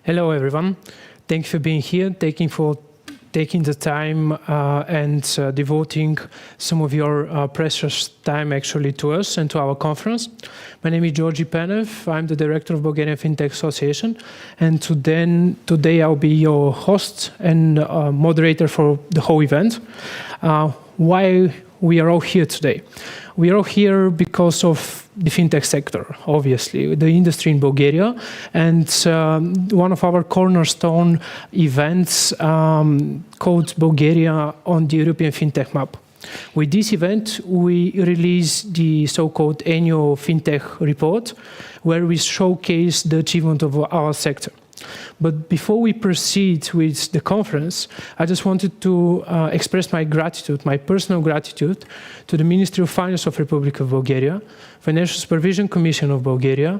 Hello, everyone. Thank you for being here, taking the time and devoting some of your precious time actually to us and to our conference. My name is Georgi Penev. I'm the director of Bulgarian Fintech Association, and today I'll be your host and moderator for the whole event. Why we are all here today? We are all here because of the fintech sector, obviously, the industry in Bulgaria, and one of our cornerstone events called Bulgaria on the European fintech map. With this event, we release the so-called annual fintech report, where we showcase the achievement of our sector. But before we proceed with the conference, I just wanted to express my gratitude, my personal gratitude, to the Ministry of Finance of Republic of Bulgaria, Financial Supervision Commission of Bulgaria,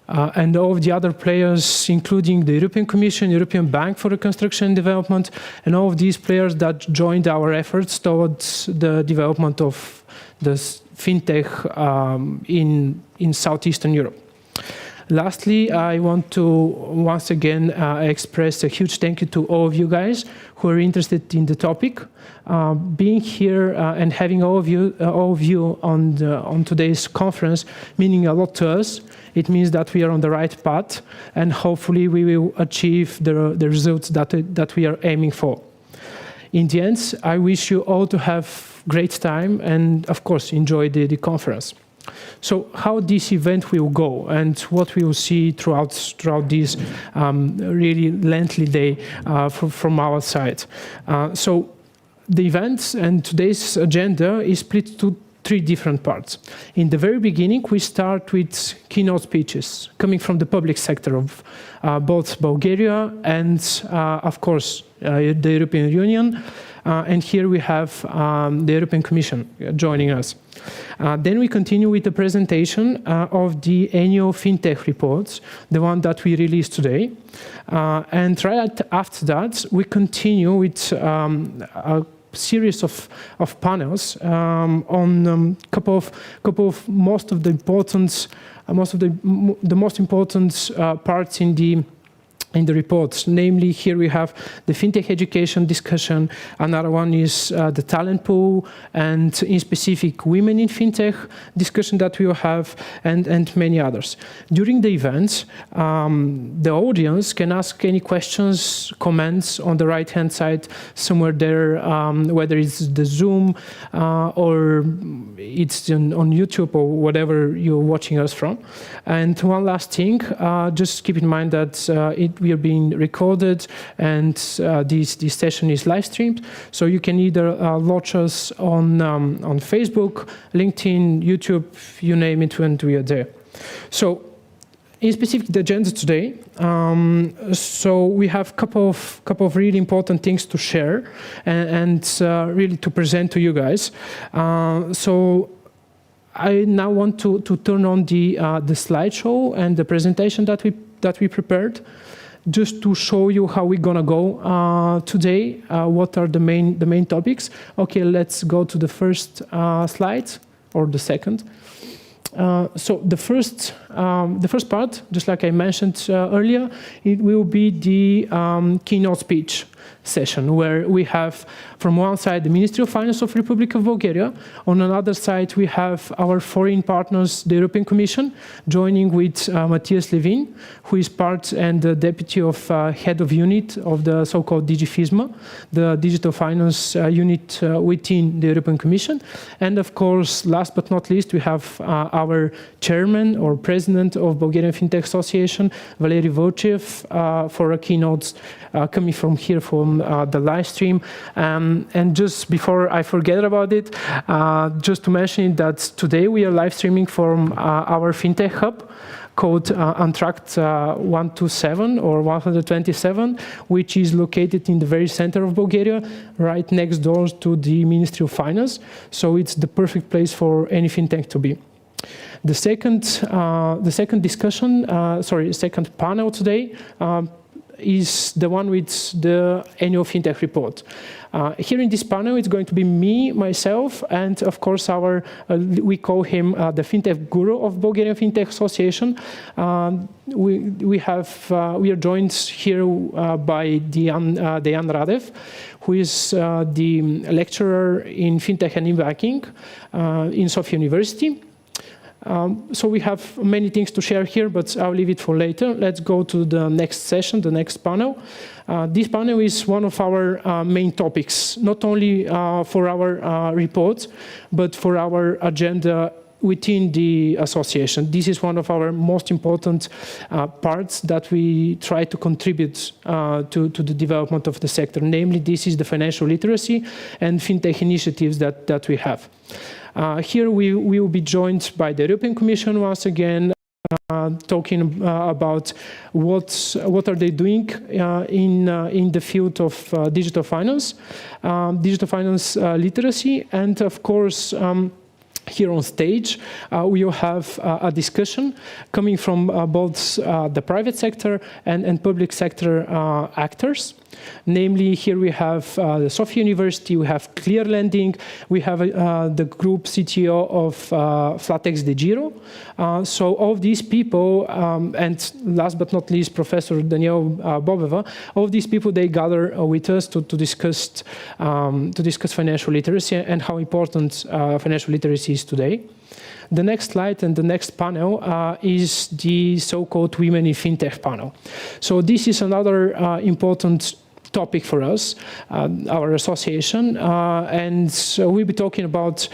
and all of the other players, including the European Commission, European Bank for Reconstruction and Development, and all of these players that joined our efforts towards the development of the fintech in Southeastern Europe. Lastly, I want to once again express a huge thank you to all of you guys who are interested in the topic. Being here and having all of you on today's conference meaning a lot to us. It means that we are on the right path, and hopefully we will achieve the results that we are aiming for. In the end, I wish you all to have great time and, of course, enjoy the conference. So how this event will go and what we will see throughout this really lengthy day from our side. So the event and today's agenda is split to three different parts. In the very beginning, we start with keynote speeches coming from the public sector of both Bulgaria and, of course, the European Union. And here we have the European Commission joining us. Then we continue with the presentation of the annual fintech reports, the one that we released today. And right after that, we continue with a series of panels on couple of most of the most important parts in the reports. Namely, here we have the fintech education discussion. Another one is the talent pool, and in specific women in fintech discussion that we will have, and many others. During the event, the audience can ask any questions, comments on the right-hand side, somewhere there, whether it's the Zoom or it's on YouTube or whatever you're watching us from. And one last thing, just keep in mind that we are being recorded, and this session is live streamed. So you can either watch us on Facebook, LinkedIn, YouTube, you name it, when we are there. So in specific, the agenda today. So we have couple of really important things to share and really to present to you guys. So I now want to turn on the slideshow and the presentation that we prepared, just to show you how we're gonna go today. What are the main topics? Okay, let's go to the first slide, or the second. So the first part, just like I mentioned earlier, it will be the keynote speech session, where we have from one side the Ministry of Finance of Republic of Bulgaria. On another side, we have our foreign partners, the European Commission, joining with Matthias Levin, who is part and the deputy of head of unit of the so-called DigiFISMA, the digital finance unit within the European Commission. And of course, last but not least, we have our chairman or president of Bulgarian Fintech Association, Valery Volchev, for a keynote coming from here from the live stream. And just before I forget about it, just to mention that today we are live streaming from our FinTech hub called Untracked 127 or 127, which is located in the very center of Bulgaria, right next door to the Ministry of Finance. So it's the perfect place for any FinTech to be. The second panel today is the one with the annual FinTech report. Here in this panel, it's going to be me, myself, and of course we call him the FinTech guru of Bulgarian FinTech Association. We are joined here by Dejan Radev, who is the lecturer in FinTech and in banking in Sofia University. So we have many things to share here, but I'll leave it for later. Let's go to the next session, the next panel. This panel is one of our main topics, not only for our report, but for our agenda within the association. This is one of our most important parts that we try to contribute to the development of the sector. Namely, this is the financial literacy and FinTech initiatives that we have. Here we will be joined by the European Commission once again, talking about what are they doing in the field of digital finance literacy, and of course here on stage we will have a discussion coming from both the private sector and public sector actors. Namely, here we have the Sofia University, we have Clear Lending, we have the group CTO of Flatex de Giro. So all of these people, and last but not least, Professor Daniel Bobeva, all of these people, they gather with us to discuss financial literacy and how important financial literacy is today. The next slide and the next panel is the so-called Women in FinTech panel. So this is another important topic for us, our association, and so we'll be talking about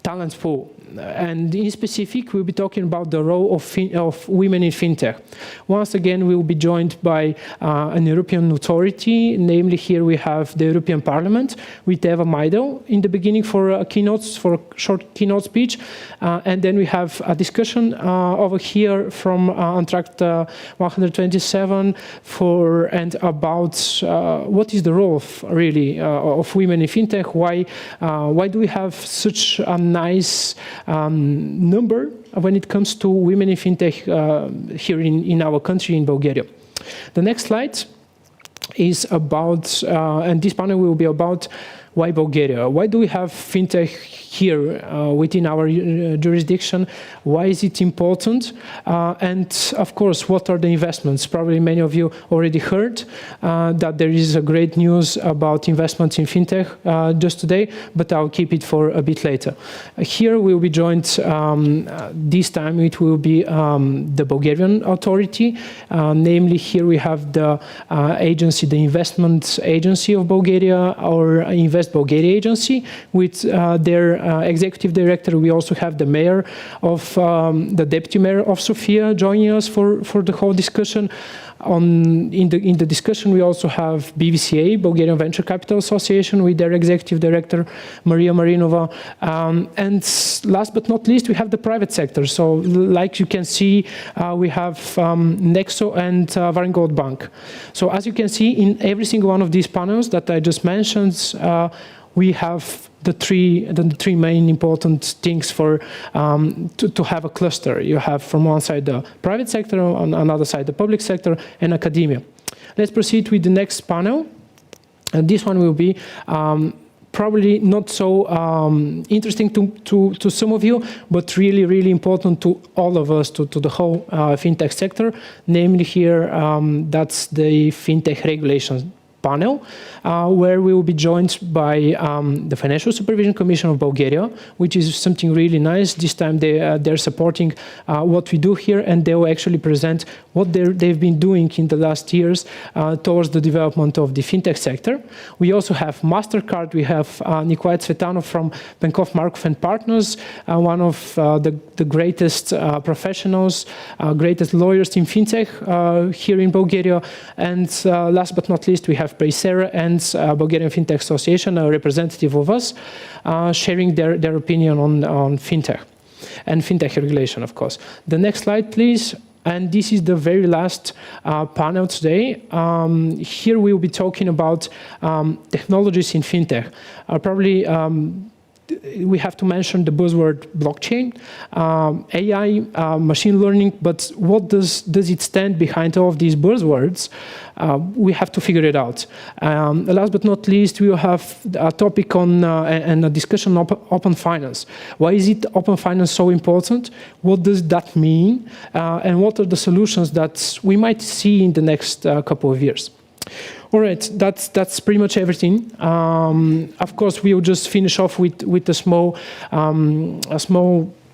talent pool. And in specific, we'll be talking about the role of women in FinTech. Once again, we will be joined by an European authority. Namely, here we have the European Parliament with Eva Meidel in the beginning for a short keynote speech. And then we have a discussion over here from Antract 127 about what is the role of women in FinTech. Why do we have such a nice number when it comes to women in FinTech here in our country, in Bulgaria. The next slide is about, and this panel will be about why Bulgaria? Why do we have FinTech here within our jurisdiction? Why is it important? And of course, what are the investments? Probably many of you already heard that there is a great news about investments in FinTech just today, but I'll keep it for a bit later. Here we'll be joined, this time it will be the Bulgarian authority. Namely, here we have the agency, the investment agency of Bulgaria, or Invest Bulgaria agency, with their executive director. We also have the mayor of the deputy mayor of Sofia joining us for the whole discussion. In the discussion, we also have BVCA, Bulgarian Venture Capital Association, with their executive director, Maria Marinova. And last but not least, we have the private sector. So like you can see, we have Nexo and Varengold Bank. So as you can see, in every single one of these panels that I just mentioned, we have the three main important things for to have a cluster. You have from one side the private sector, on another side the public sector, and academia. Let's proceed with the next panel. And this one will be probably not so interesting to some of you, but really, really important to all of us, to the whole FinTech sector. Namely here, that's the FinTech regulations panel, where we will be joined by the Financial Supervision Commission of Bulgaria, which is something really nice. This time they're supporting what we do here, and they will actually present what they've been doing in the last years towards the development of the FinTech sector. We also have MasterCard. We have Nikolai Tsvetanov from Penkov Markov and Partners, one of the greatest professionals, greatest lawyers in FinTech here in Bulgaria. And last but not least, we have Preisera and Bulgarian FinTech Association, a representative of us, sharing their opinion on FinTech and FinTech regulation, of course. The next slide, please. And this is the very last panel today. Here we will be talking about technologies in FinTech. Probably we have to mention the buzzword blockchain, AI, machine learning, but what does it stand behind all of these buzzwords? We have to figure it out. Last but not least, we will have a topic on and a discussion on open finance. Why is it open finance so important? What does that mean? And what are the solutions that we might see in the next couple of years? All right, that's pretty much everything. Of course, we'll just finish off with a small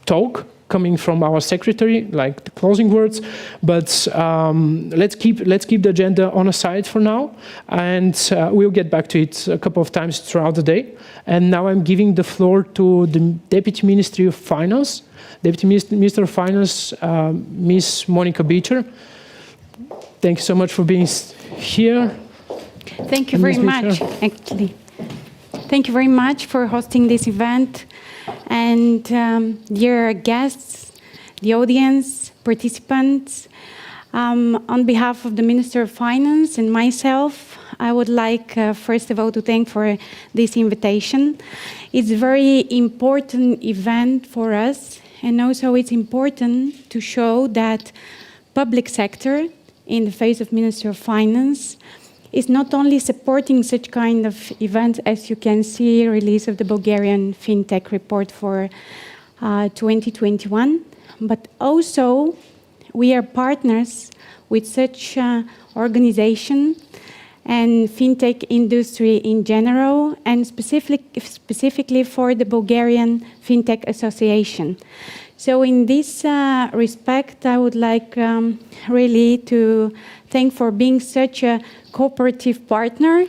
talk coming from our secretary, like the closing words. But let's keep the agenda on a side for now, and we'll get back to it a couple of times throughout the day. And now I'm giving the floor to the Deputy Ministry of Finance, Deputy Minister of Finance, Ms. Monica Beecher. Thank you so much for being here. Thank you very much, actually. Thank you very much for hosting this event. And dear guests, the audience, participants, on behalf of the Minister of Finance and myself, I would like, first of all, to thank for this invitation. It's a very important event for us, and also it's important to show that public sector, in the face of Minister of Finance, is not only supporting such kind of events, as you can see, release of the Bulgarian Fintech report for 2021, but also we are partners with such organization and Fintech industry in general, and specifically for the Bulgarian Fintech Association. So in this respect, I would like really to thank for being such a cooperative partner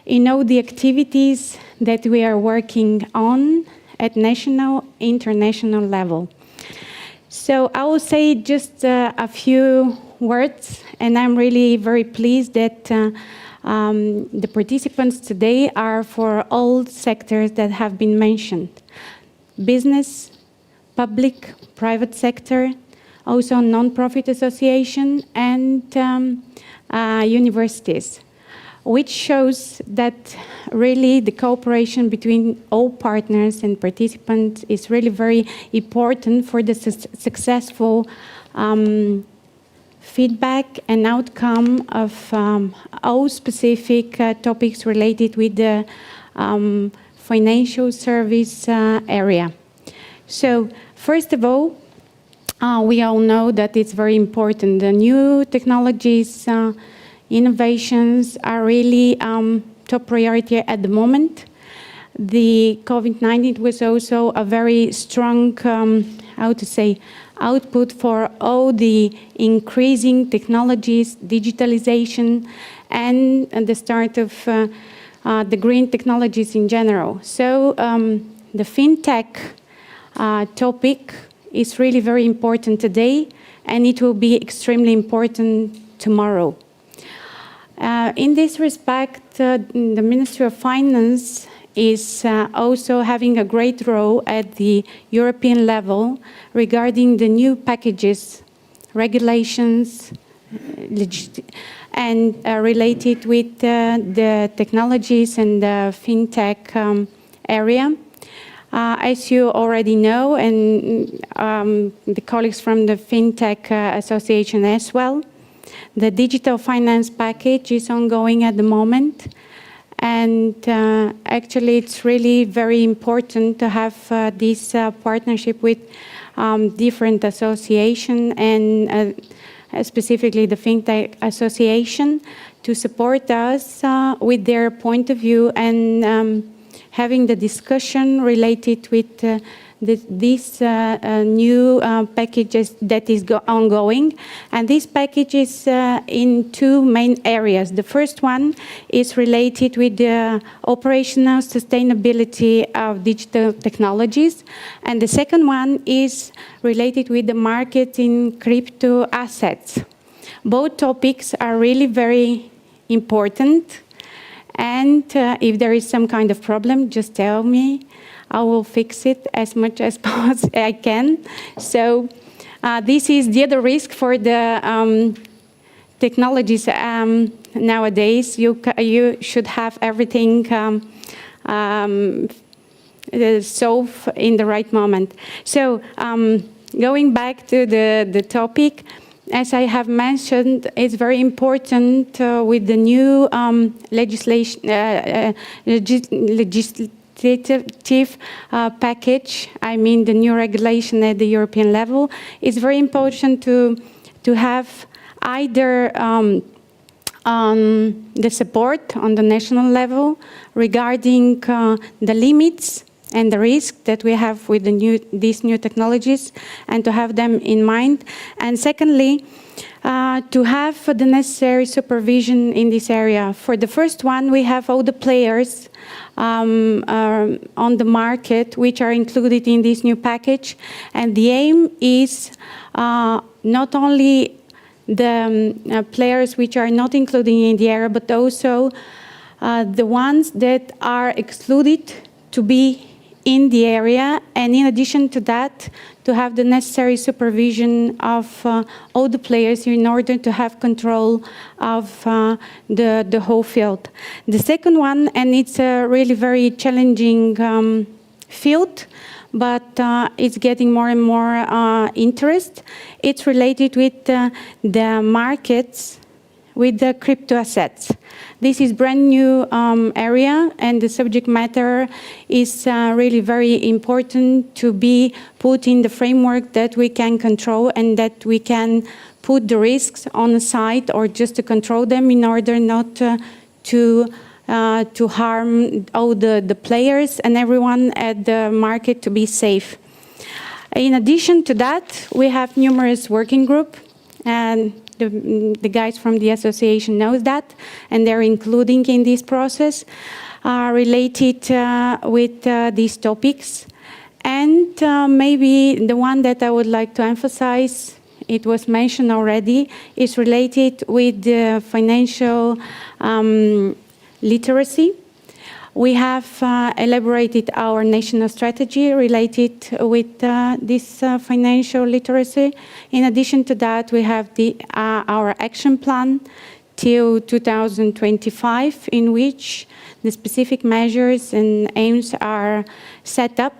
in all the activities that we are working on at national, international level. So I will say just a few words, and I'm really very pleased that the participants today are for all sectors that have been mentioned: business, public, private sector, also non-profit association, and universities, which shows that really the cooperation between all partners and participants is really very important for the successful feedback and outcome of all specific topics related with the financial service area. So, first of all, we all know that it's very important. The new technologies, innovations are really top priority at the moment. The COVID-19 was also a very strong, how to say, output for all the increasing technologies, digitalization, and the start of the green technologies in general. So the FinTech topic is really very important today, and it will be extremely important tomorrow. In this respect, the Ministry of Finance is also having a great role at the European level regarding the new packages, regulations, and related with the technologies and the FinTech area. As you already know, and the colleagues from the Fintech Association as well, the digital finance package is ongoing at the moment. And actually, it's really very important to have this partnership with different associations, and specifically the Fintech Association, to support us with their point of view and having the discussion related with these new packages that is ongoing. And this package is in two main areas. The first one is related with the operational sustainability of digital technologies. And the second one is related with the market in crypto assets. Both topics are really very important. And if there is some kind of problem, just tell me. I will fix it as much as I can. So this is the other risk for the technologies nowadays. You should have everything solve in the right moment. So going back to the topic, as I have mentioned, it's very important with the new legislative package, I mean the new regulation at the European level. It's very important to have either the support on the national level regarding the limits and the risk that we have with these new technologies, and to have them in mind. And secondly, to have the necessary supervision in this area. For the first one, we have all the players on the market which are included in this new package. And the aim is not only the players which are not included in the area, but also the ones that are excluded to be in the area, and in addition to that, to have the necessary supervision of all the players in order to have control of the whole field. The second one, and it's a really very challenging field, but it's getting more and more interest. It's related with the markets with the crypto assets. This is brand new area, and the subject matter is really very important to be put in the framework that we can control and that we can put the risks on the side, or just to control them in order not to harm all the players and everyone at the market, to be safe. In addition to that, we have numerous working groups, and the guys from the association knows that, and they're including in this process related with these topics. And maybe the one that I would like to emphasize, it was mentioned already, is related with the financial literacy. We have elaborated our national strategy related with this financial literacy. In addition to that, we have our action plan till 2025, in which the specific measures and aims are set up.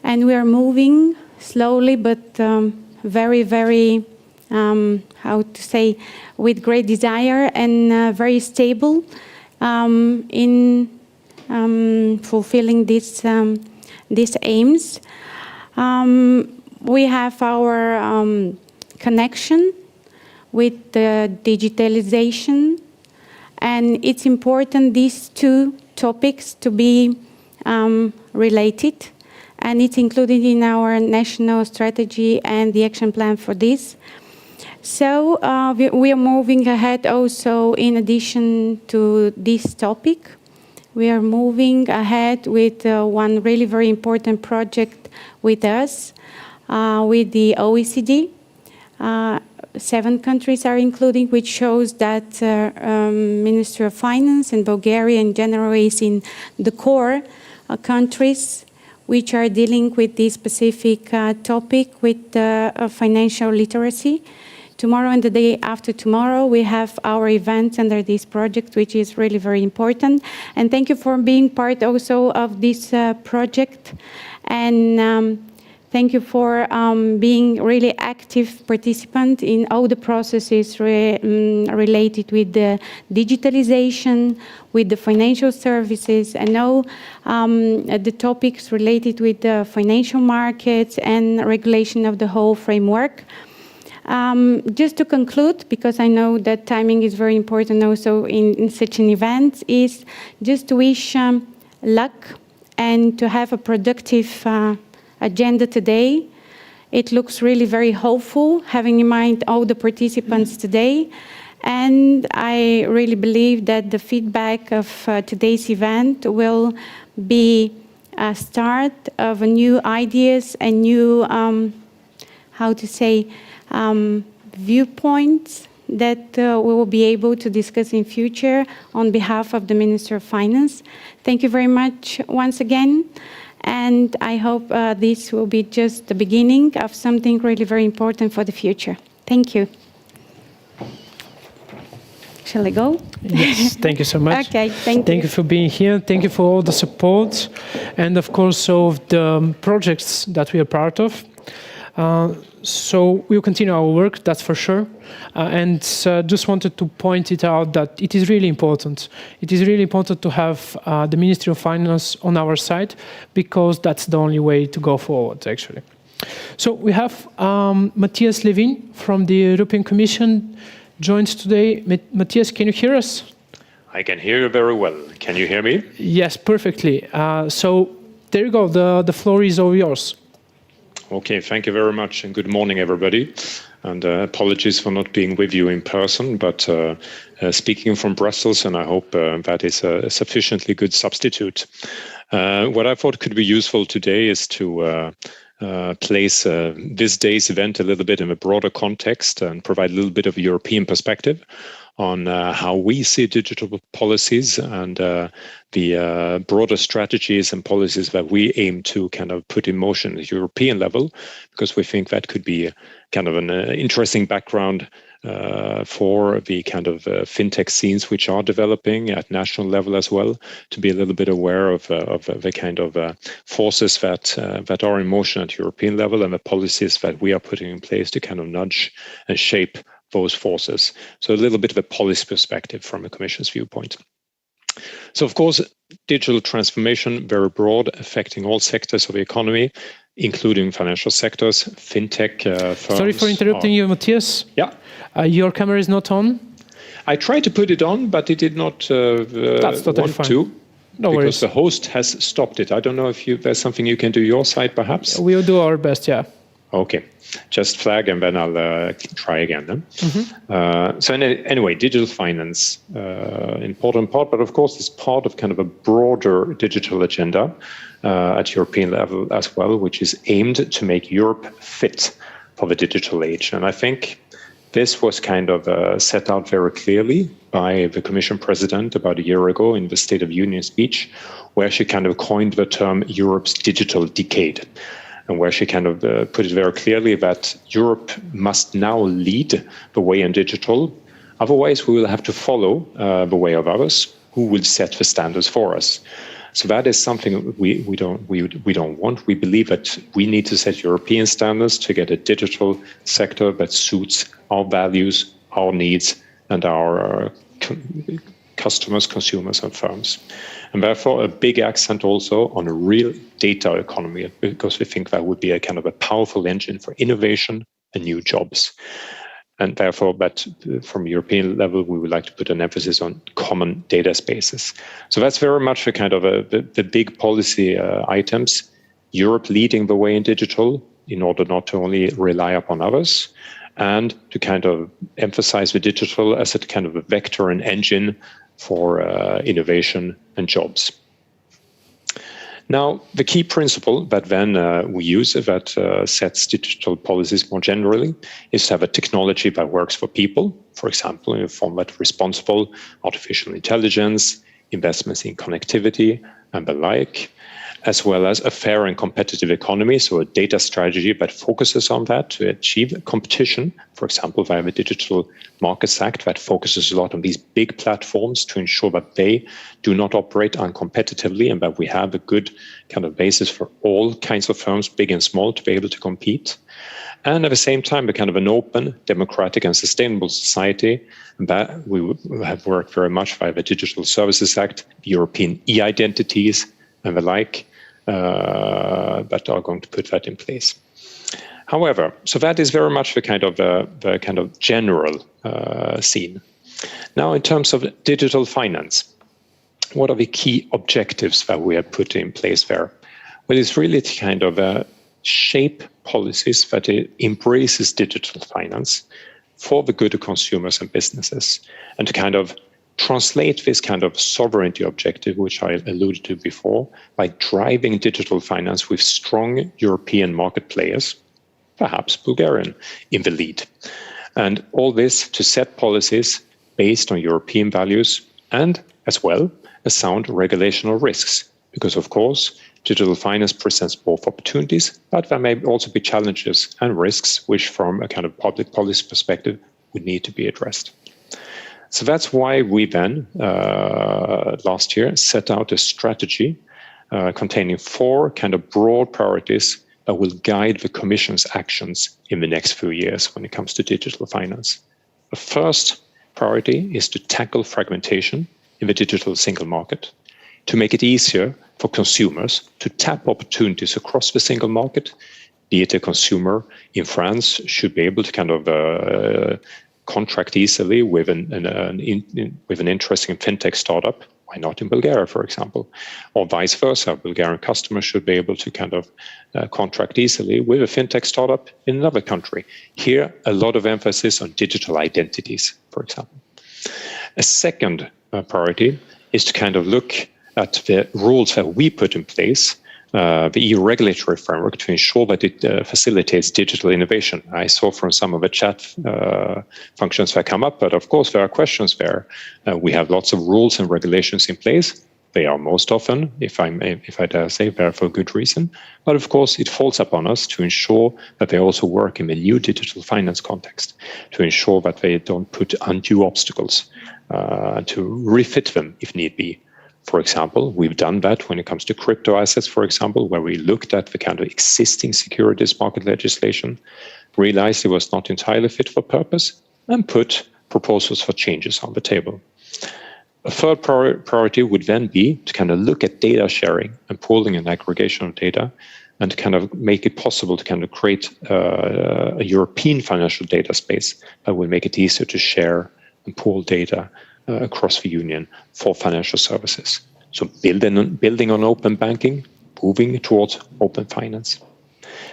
And we are moving slowly, but very, very, how to say, with great desire and very stable in fulfilling these aims. We have our connection with the digitalization, and it's important these two topics to be related, and it's included in our national strategy and the action plan for this. So we are moving ahead also in addition to this topic. We are moving ahead with one really very important project with us, with the OECD. 7 countries are including, which shows that Ministry of Finance and Bulgaria in general is in the core countries which are dealing with this specific topic with financial literacy. Tomorrow and the day after tomorrow, we have our event under this project, which is really very important. And thank you for being part also of this project. And thank you for being really active participant in all the processes related with the digitalization, with the financial services, and all the topics related with the financial markets and regulation of the whole framework. Just to conclude, because I know that timing is very important also in such an event, is just to wish luck and to have a productive agenda today. It looks really very hopeful, having in mind all the participants today. And I really believe that the feedback of today's event will be a start of new ideas and new, how to say, viewpoints that we will be able to discuss in future on behalf of the Minister of Finance. Thank you very much once again, and I hope this will be just the beginning of something really very important for the future. Thank you. Shall I go? Yes, thank you so much. Okay, thank you. Thank you for being here. Thank you for all the support and, of course, of the projects that we are part of. So we'll continue our work, that's for sure. And just wanted to point it out that it is really important. It is really important to have the Ministry of Finance on our side, because that's the only way to go forward, actually. So we have Matthias Levin from the European Commission joined today. Matthias, can you hear us? I can hear you very well. Can you hear me? Yes, perfectly. So there you go. The floor is all yours. Okay, thank you very much, and good morning, everybody. And apologies for not being with you in person, but speaking from Brussels, and I hope that is a sufficiently good substitute. What I thought could be useful today is to place this day's event a little bit in a broader context and provide a little bit of a European perspective on how we see digital policies and the broader strategies and policies that we aim to kind of put in motion at the European level, because we think that could be kind of an interesting background for the kind of fintech scenes which are developing at national level as well, to be a little bit aware of the kind of forces that are in motion at European level and the policies that we are putting in place to kind of nudge and shape those forces. So a little bit of a policy perspective from a Commission's viewpoint. So of course, digital transformation, very broad, affecting all sectors of the economy, including financial sectors, fintech firms. Sorry for interrupting you, Matthias. Yeah. Your camera is not on. I tried to put it on, but it did not That's totally want fine. to. No because worries. the host has stopped it. I don't know if there's something you can do your side, perhaps. We'll do our best, yeah. Okay, just flag and then I'll try again. Then. So anyway, digital finance, important part, but of course it's part of kind of a broader digital agenda at European level as well, which is aimed to make Europe fit for the digital age. And I think this was kind of set out very clearly by the Commission President about a year ago in the State of Union speech, where she kind of coined the term Europe's digital decade. And where she kind of put it very clearly that Europe must now lead the way in digital. Otherwise, we will have to follow the way of others who will set the standards for us. So that is something we don't want. We believe that we need to set European standards to get a digital sector that suits our values, our needs, and our customers, consumers, and firms. And therefore, a big accent also on a real data economy, because we think that would be a kind of a powerful engine for innovation and new jobs. And therefore, but from European level, we would like to put an emphasis on common data spaces. So that's very much the kind of the big policy items. Europe leading the way in digital in order not to only rely upon others, and to kind of emphasize the digital as a kind of a vector and engine for innovation and jobs. Now, the key principle that then we use that sets digital policies more generally is to have a technology that works for people, for example, in a form that responsible artificial intelligence, investments in connectivity and the like, as well as a fair and competitive economy, so a data strategy that focuses on that to achieve competition, for example, via the Digital Markets Act that focuses a lot on these big platforms to ensure that they do not operate uncompetitively and that we have a good kind of basis for all kinds of firms, big and small, to be able to compete. And at the same time, a kind of an open, democratic and sustainable society that we have worked very much via the Digital Services Act, European e-identities and the like, that are going to put that in place. However, so that is very much the kind of general scene. Now, in terms of digital finance, what are the key objectives that we have put in place there? Well, it's really to kind of shape policies that embraces digital finance for the good of consumers and businesses, and to kind of translate this kind of sovereignty objective, which I alluded to before, by driving digital finance with strong European market players, perhaps Bulgarian, in the lead. And all this to set policies based on European values and, as well, a sound regulation of risks. Because, of course, digital finance presents both opportunities, but there may also be challenges and risks which, from a kind of public policy perspective, would need to be addressed. So that's why we then, last year, set out a strategy containing 4 kind of broad priorities that will guide the Commission's actions in the next few years when it comes to digital finance. The first priority is to tackle fragmentation in the digital single market, to make it easier for consumers to tap opportunities across the single market. Be it a consumer in France should be able to kind of contract easily with an interesting fintech startup. Why not in Bulgaria, for example? Or vice versa, Bulgarian customers should be able to kind of contract easily with a fintech startup in another country. Here, a lot of emphasis on digital identities, for example. A second priority is to kind of look at the rules that we put in place, the EU regulatory framework, to ensure that it facilitates digital innovation. I saw from some of the chat functions that come up, but of course there are questions there. We have lots of rules and regulations in place. They are most often, if I dare say, there for a good reason. But of course, it falls upon us to ensure that they also work in the new digital finance context, to ensure that they don't put undue obstacles, to refit them if need be. For example, we've done that when it comes to crypto assets, for example, where we looked at the kind of existing securities market legislation, realized it was not entirely fit for purpose, and put proposals for changes on the table. A third priority would then be to kind of look at data sharing and pooling and aggregation of data, and to kind of make it possible to kind of create a European financial data space that will make it easier to share and pool data across the union for financial services. So building on open banking, moving towards open finance.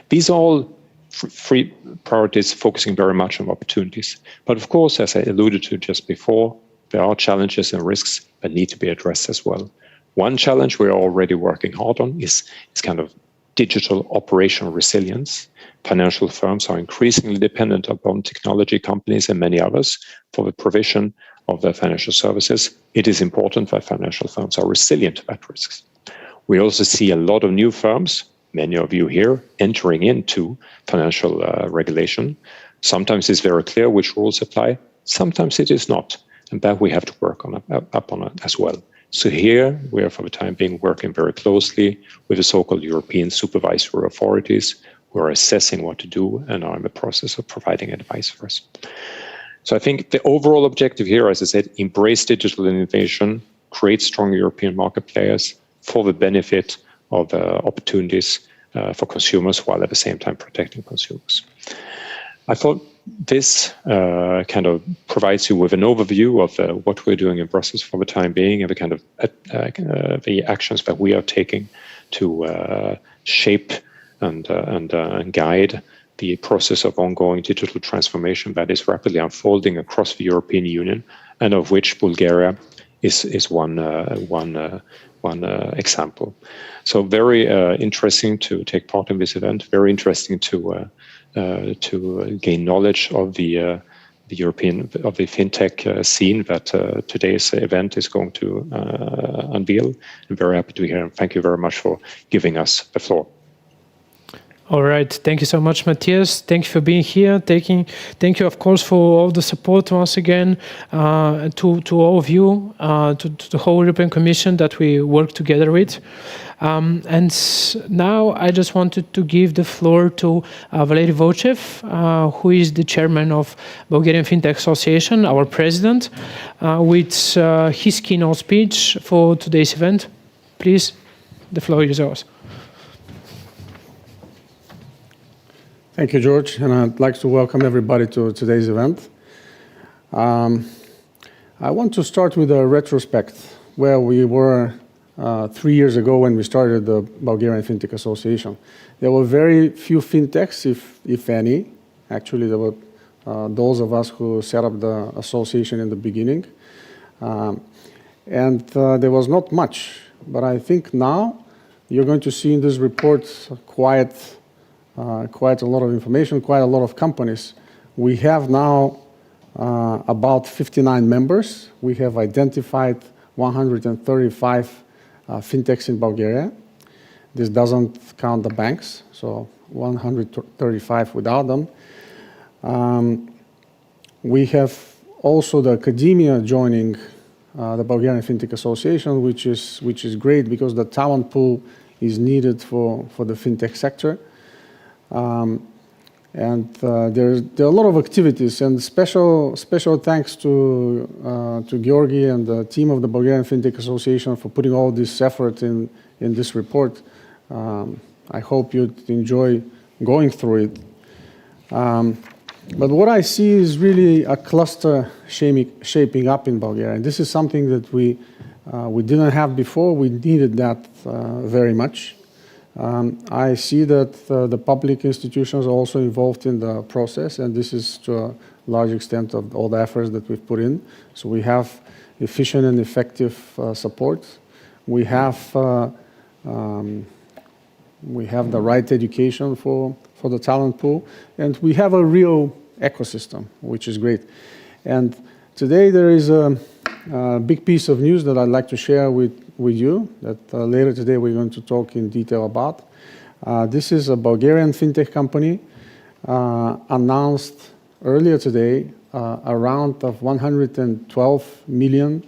These are all three priorities focusing very much on opportunities. But of course, as I alluded to just before, there are challenges and risks that need to be addressed as well. One challenge we're already working hard on is kind of digital operational resilience. Financial firms are increasingly dependent upon technology companies and many others for the provision of their financial services. It is important that financial firms are resilient to that risks. We also see a lot of new firms, many of you here, entering into financial regulation. Sometimes it's very clear which rules apply, sometimes it is not, and that we have to work on upon it as well. So here we are, for the time being, working very closely with the so-called European supervisory authorities who are assessing what to do and are in the process of providing advice for us. So I think the overall objective here, as I said, embrace digital innovation, create strong European market players for the benefit of opportunities for consumers, while at the same time protecting consumers. I thought this kind of provides you with an overview of what we're doing in Brussels for the time being, and the kind of the actions that we are taking to shape and guide the process of ongoing digital transformation that is rapidly unfolding across the European Union, and of which Bulgaria is one example. So very interesting to take part in this event. Very interesting to gain knowledge of the fintech scene that today's event is going to unveil. I'm very happy to be here, and thank you very much for giving us the floor. All right. Thank you so much, Matthias. Thank you for being here. Thank you, of course, for all the support once again to all of you, to the whole European Commission that we work together with. And now I just wanted to give the floor to Valery Volchev, who is the chairman of Bulgarian Fintech Association, our president, with his keynote speech for today's event. Please, the floor is yours. Thank you, George, and I'd like to welcome everybody to today's event. I want to start with a retrospect where we were 3 years ago when we started the Bulgarian Fintech Association. There were very few fintechs, if any. Actually, there were those of us who set up the association in the beginning. And there was not much, but I think now you're going to see in this report quite a lot of information, quite a lot of companies. We have now about 59 members. We have identified 135 fintechs in Bulgaria. This doesn't count the banks, so 135 without them. We have also the academia joining the Bulgarian Fintech Association, which is great because the talent pool is needed for the fintech sector. There are a lot of activities, and special thanks to Georgi and the team of the Bulgarian Fintech Association for putting all this effort in this report. I hope you'd enjoy going through it. But what I see is really a cluster shaping up in Bulgaria. And this is something that we didn't have before. We needed that very much. I see that the public institutions are also involved in the process, and this is to a large extent of all the efforts that we've put in. So we have efficient and effective support. We have the right education for the talent pool, and we have a real ecosystem, which is great. And today there is a big piece of news that I'd like to share with you that later today we're going to talk in detail about. This is a Bulgarian fintech company announced earlier today a round of $112 million,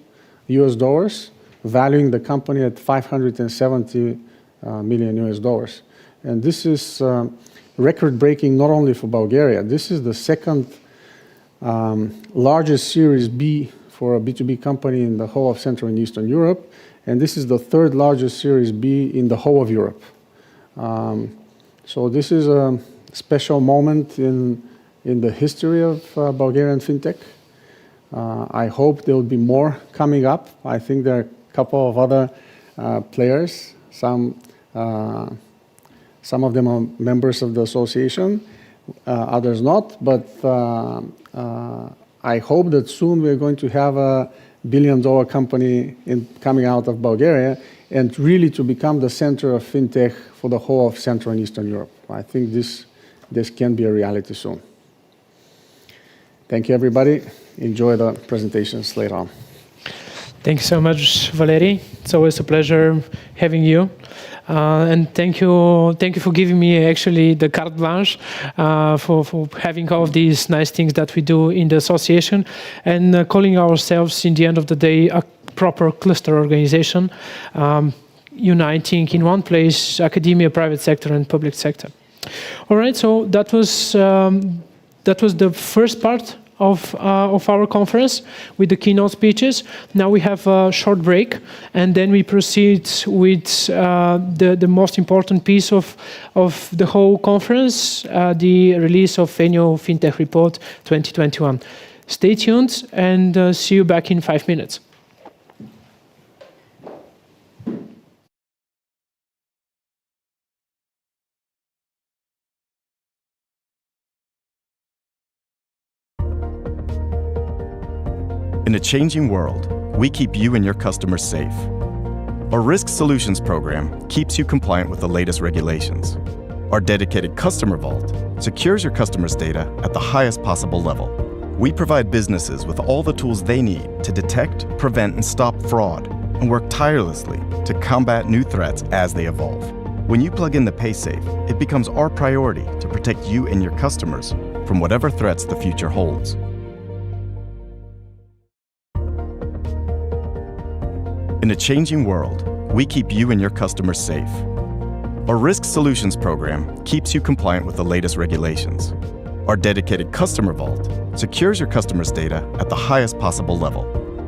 valuing the company at $570 million. And this is record-breaking not only for Bulgaria. This is the second largest Series B for a B2B company in the whole of Central and Eastern Europe, and this is the third largest Series B in the whole of Europe. So this is a special moment in the history of Bulgarian fintech. I hope there will be more coming up. I think there are a couple of other players. Some of them are members of the association, others not, but I hope that soon we're going to have a billion-dollar company coming out of Bulgaria and really to become the center of fintech for the whole of Central and Eastern Europe. I think this can be a reality soon. Thank you, everybody. Enjoy the presentations later on. Thank you so much, Valery. It's always a pleasure having you. And thank you for giving me actually the carte blanche for having all of these nice things that we do in the association and calling ourselves, in the end of the day, a proper cluster organization, uniting in one place academia, private sector, and public sector. All right, so that was the first part of our conference with the keynote speeches. Now we have a short break, and then we proceed with the most important piece of the whole conference, the release of annual FinTech Report 2021. Stay tuned, and see you back in 5 minutes. In a changing world, we keep you and your customers safe. Our Risk Solutions program keeps you compliant with the latest regulations. Our dedicated Customer Vault secures your customers' data at the highest possible level. We provide businesses with all the tools they need to detect, prevent, and stop fraud, and work tirelessly to combat new threats as they evolve. When you plug in the PaySafe, it becomes our priority to protect you and your customers from whatever threats the future holds. In a changing world, we keep you and your customers safe. Our Risk Solutions program keeps you compliant with the latest regulations. Our dedicated Customer Vault secures your customers' data at the highest possible level.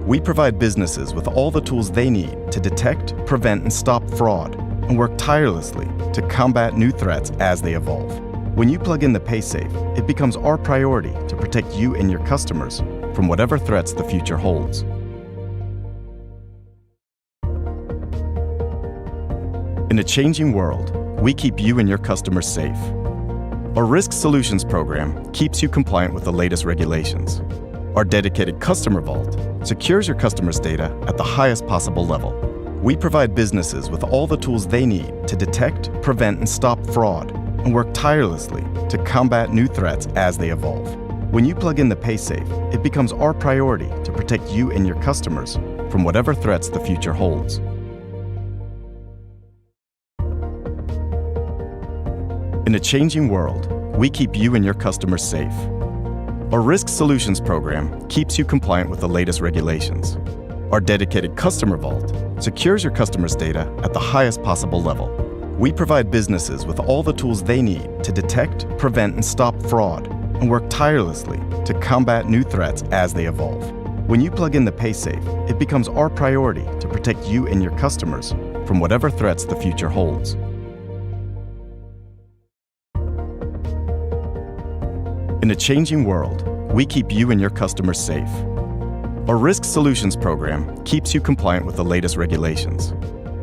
We provide businesses with all the tools they need to detect, prevent, and stop fraud, and work tirelessly to combat new threats as they evolve. When you plug in the PaySafe, it becomes our priority to protect you and your customers from whatever threats the future holds. In a changing world, we keep you and your customers safe. Our Risk Solutions program keeps you compliant with the latest regulations. Our dedicated Customer Vault secures your customers' data at the highest possible level. We provide businesses with all the tools they need to detect, prevent, and stop fraud, and work tirelessly to combat new threats as they evolve. When you plug in the PaySafe, it becomes our priority to protect you and your customers from whatever threats the future holds. In a changing world, we keep you and your customers safe. Our Risk Solutions program keeps you compliant with the latest regulations. Our dedicated Customer Vault secures your customers' data at the highest possible level. We provide businesses with all the tools they need to detect, prevent, and stop fraud, and work tirelessly to combat new threats as they evolve. When you plug in the PaySafe, it becomes our priority to protect you and your customers from whatever threats the future holds. In a changing world, we keep you and your customers safe. Our Risk Solutions program keeps you compliant with the latest regulations.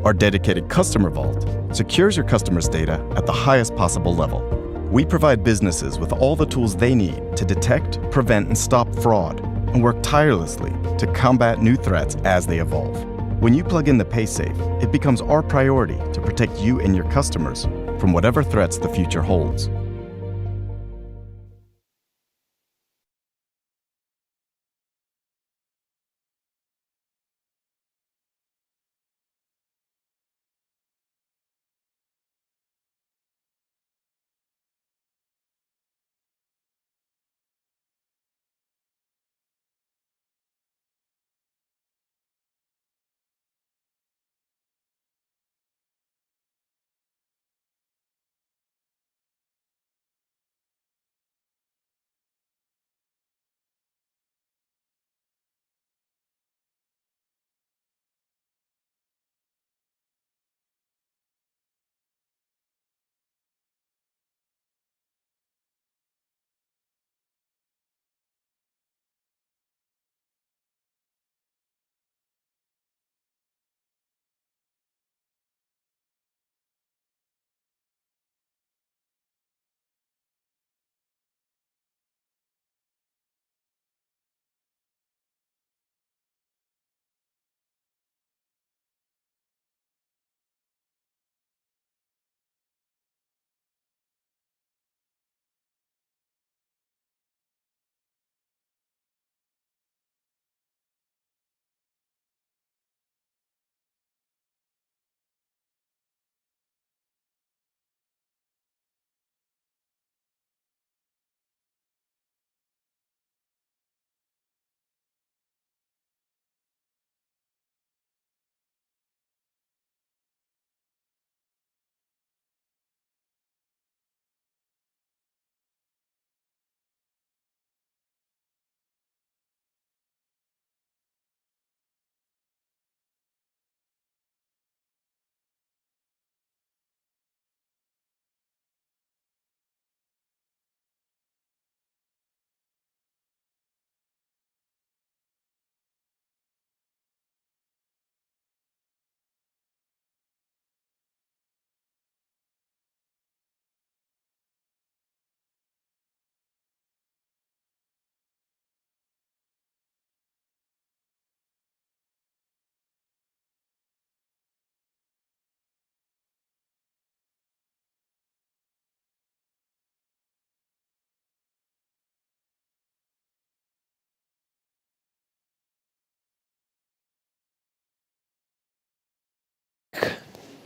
Our dedicated Customer Vault secures your customers' data at the highest possible level. We provide businesses with all the tools they need to detect, prevent, and stop fraud, and work tirelessly to combat new threats as they evolve. When you plug in the PaySafe, it becomes our priority to protect you and your customers from whatever threats the future holds.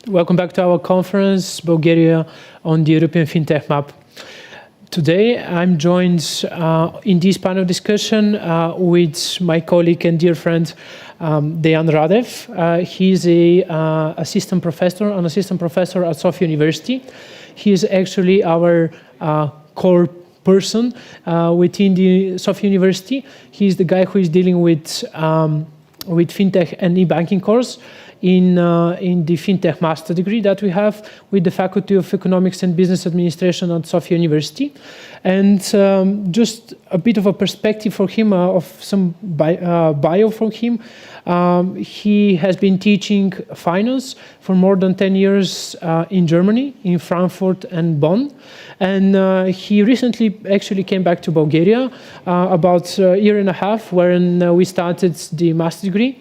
Welcome back to our conference, Bulgaria on the European FinTech Map. Today, I'm joined in this panel discussion with my colleague and dear friend, Dejan Radev. He's an assistant professor at Sofia University. He is actually our core person within the Sofia University. He's the guy who is dealing with FinTech and e-banking course in the FinTech master degree that we have with the Faculty of Economics and Business Administration at Sofia University. And just a bit of a perspective for him, of some bio for him. He has been teaching finance for more than 10 years in Germany, in Frankfurt and Bonn. And he recently actually came back to Bulgaria about a year and a half, when we started the master degree.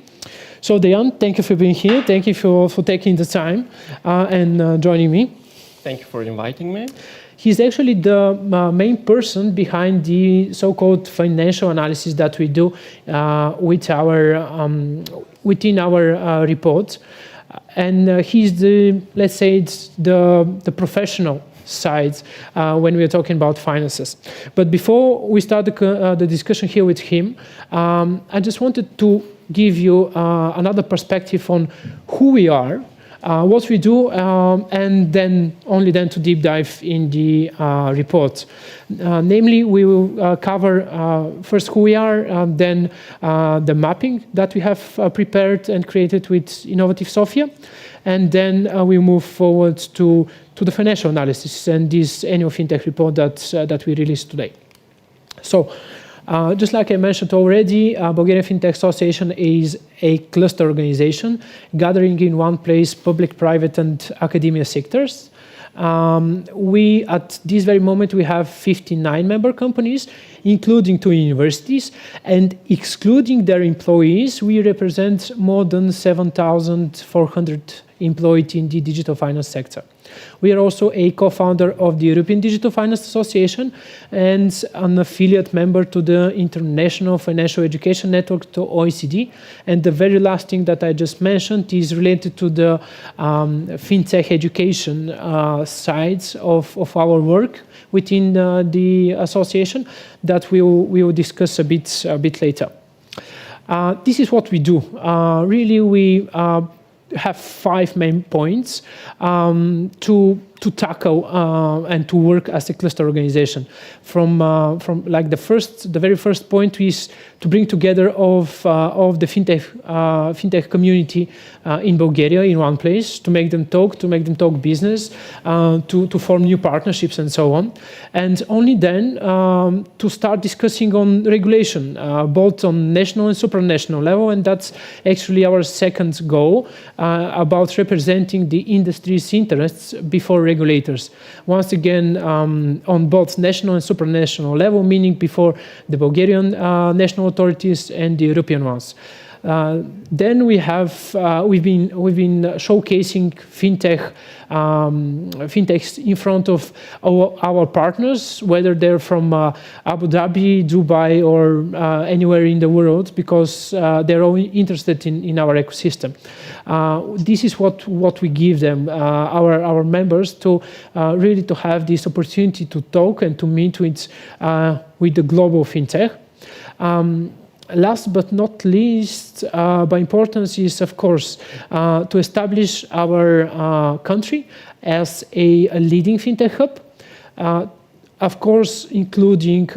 So Dejan, thank you for being here. Thank you for taking the time and joining me. Thank you for inviting me. He's actually the main person behind the so-called financial analysis that we do with within our report. And he's the, let's say, it's the professional sides when we are talking about finances. But before we start the discussion here with him, I just wanted to give you another perspective on who we are, what we do, and then only then to deep dive in the report. Namely, we will cover first who we are, then the mapping that we have prepared and created with Innovative Sofia, and then we move forward to the financial analysis and this annual FinTech report that we released today. So, just like I mentioned already, Bulgarian Fintech Association is a cluster organization gathering in one place public, private, and academia sectors. We, at this very moment, we have 59 member companies, including 2 universities, and excluding their employees, we represent more than 7,400 employed in the digital finance sector. We are also a co-founder of the European Digital Finance Association and an affiliate member to the International Financial Education Network, to OECD. And the very last thing that I just mentioned is related to the FinTech education sides of our work within the association that we will discuss a bit later. This is what we do. Really, we have 5 main points to tackle and to work as a cluster organization. From like the very first point is to bring together of the fintech community in Bulgaria in one place, to make them talk business, to form new partnerships and so on, and only then to start discussing on regulation, both on national and supranational level, and that's actually our second goal about representing the industry's interests before regulators. Once again, on both national and supranational level, meaning before the Bulgarian national authorities and the European ones. Then we've been showcasing fintechs in front of our partners, whether they're from Abu Dhabi, Dubai, or anywhere in the world, because they're all interested in our ecosystem. This is what we give them, our members, to really to have this opportunity to talk and to meet with the global fintech. Last but not least, by importance is, of course, to establish our country as a leading fintech hub, of course, including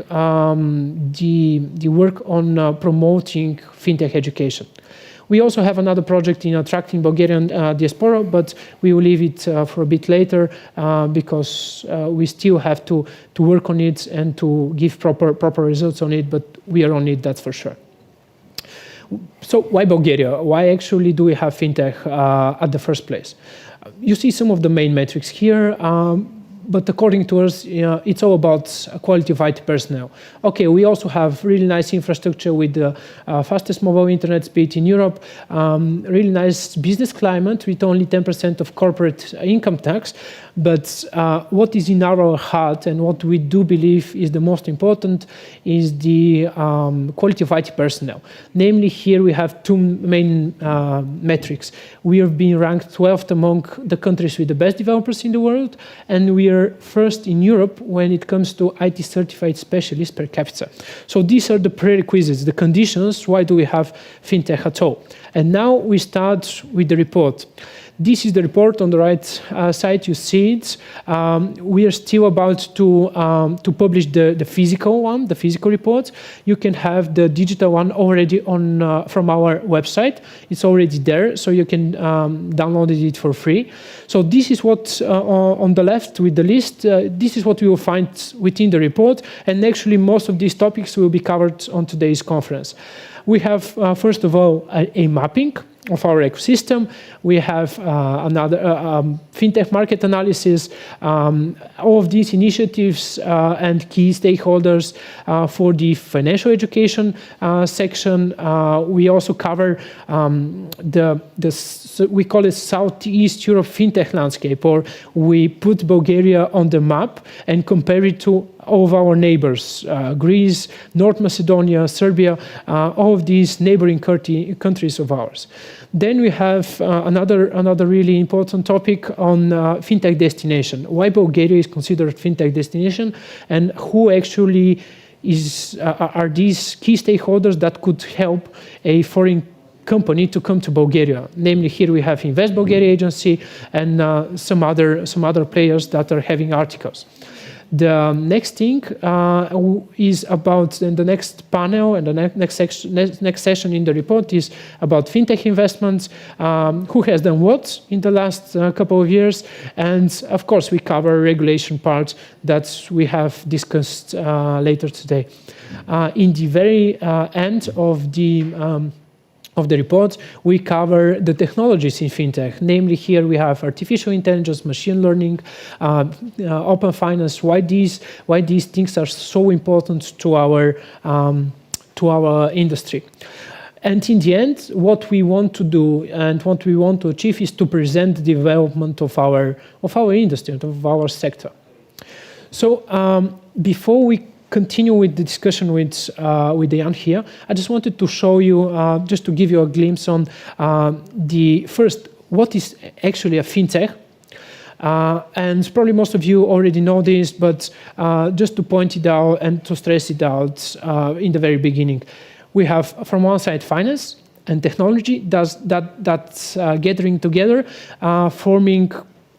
the work on promoting fintech education. We also have another project in attracting Bulgarian diaspora, but we will leave it for a bit later because we still have to work on it and to give proper results on it, but we are on it, that's for sure. So why Bulgaria? Why actually do we have fintech at the first place? You see some of the main metrics here. But according to us, it's all about quality of IT personnel. Okay, we also have really nice infrastructure with the fastest mobile internet speed in Europe, really nice business climate with only 10% of corporate income tax. But what is in our heart and what we do believe is the most important is the quality of IT personnel. Namely, here we have 2 main metrics. We have been ranked 12th among the countries with the best developers in the world, and we are first in Europe when it comes to IT certified specialists per capita. So these are the prerequisites, the conditions, why do we have fintech at all. And now we start with the report. This is the report on the right side. You see it. We are still about to publish the physical one, the physical report. You can have the digital one already on from our website. It's already there, so you can download it for free. So this is what on the left with the list. This is what you will find within the report, and actually most of these topics will be covered on today's conference. We have first of all a mapping of our ecosystem. We have another fintech market analysis, all of these initiatives and key stakeholders for the financial education section. We also cover we call it Southeast Europe fintech landscape, or we put Bulgaria on the map and compare it to all of our neighbors, Greece, North Macedonia, Serbia, all of these neighboring countries of ours. Then we have another really important topic on fintech destination. Why Bulgaria is considered fintech destination, and who actually are these key stakeholders that could help a foreign company to come to Bulgaria. Namely, here we have Invest Bulgaria agency and some other players that are having articles. The next thing is about the next panel and the next session in the report is about fintech investments, who has done what in the last couple of years, and of course we cover regulation part that we have discussed later today. In the very end of the report, we cover the technologies in fintech. Namely, here we have artificial intelligence, machine learning, open finance. Why these things are so important to our industry. And in the end, what we want to do and what we want to achieve is to present the development of our industry, of our sector. So before we continue with the discussion with Jan here, I just wanted to show you, just to give you a glimpse on the first, what is actually a fintech. And probably most of you already know this, but just to point it out and to stress it out in the very beginning. We have from one side finance and technology that's gathering together, forming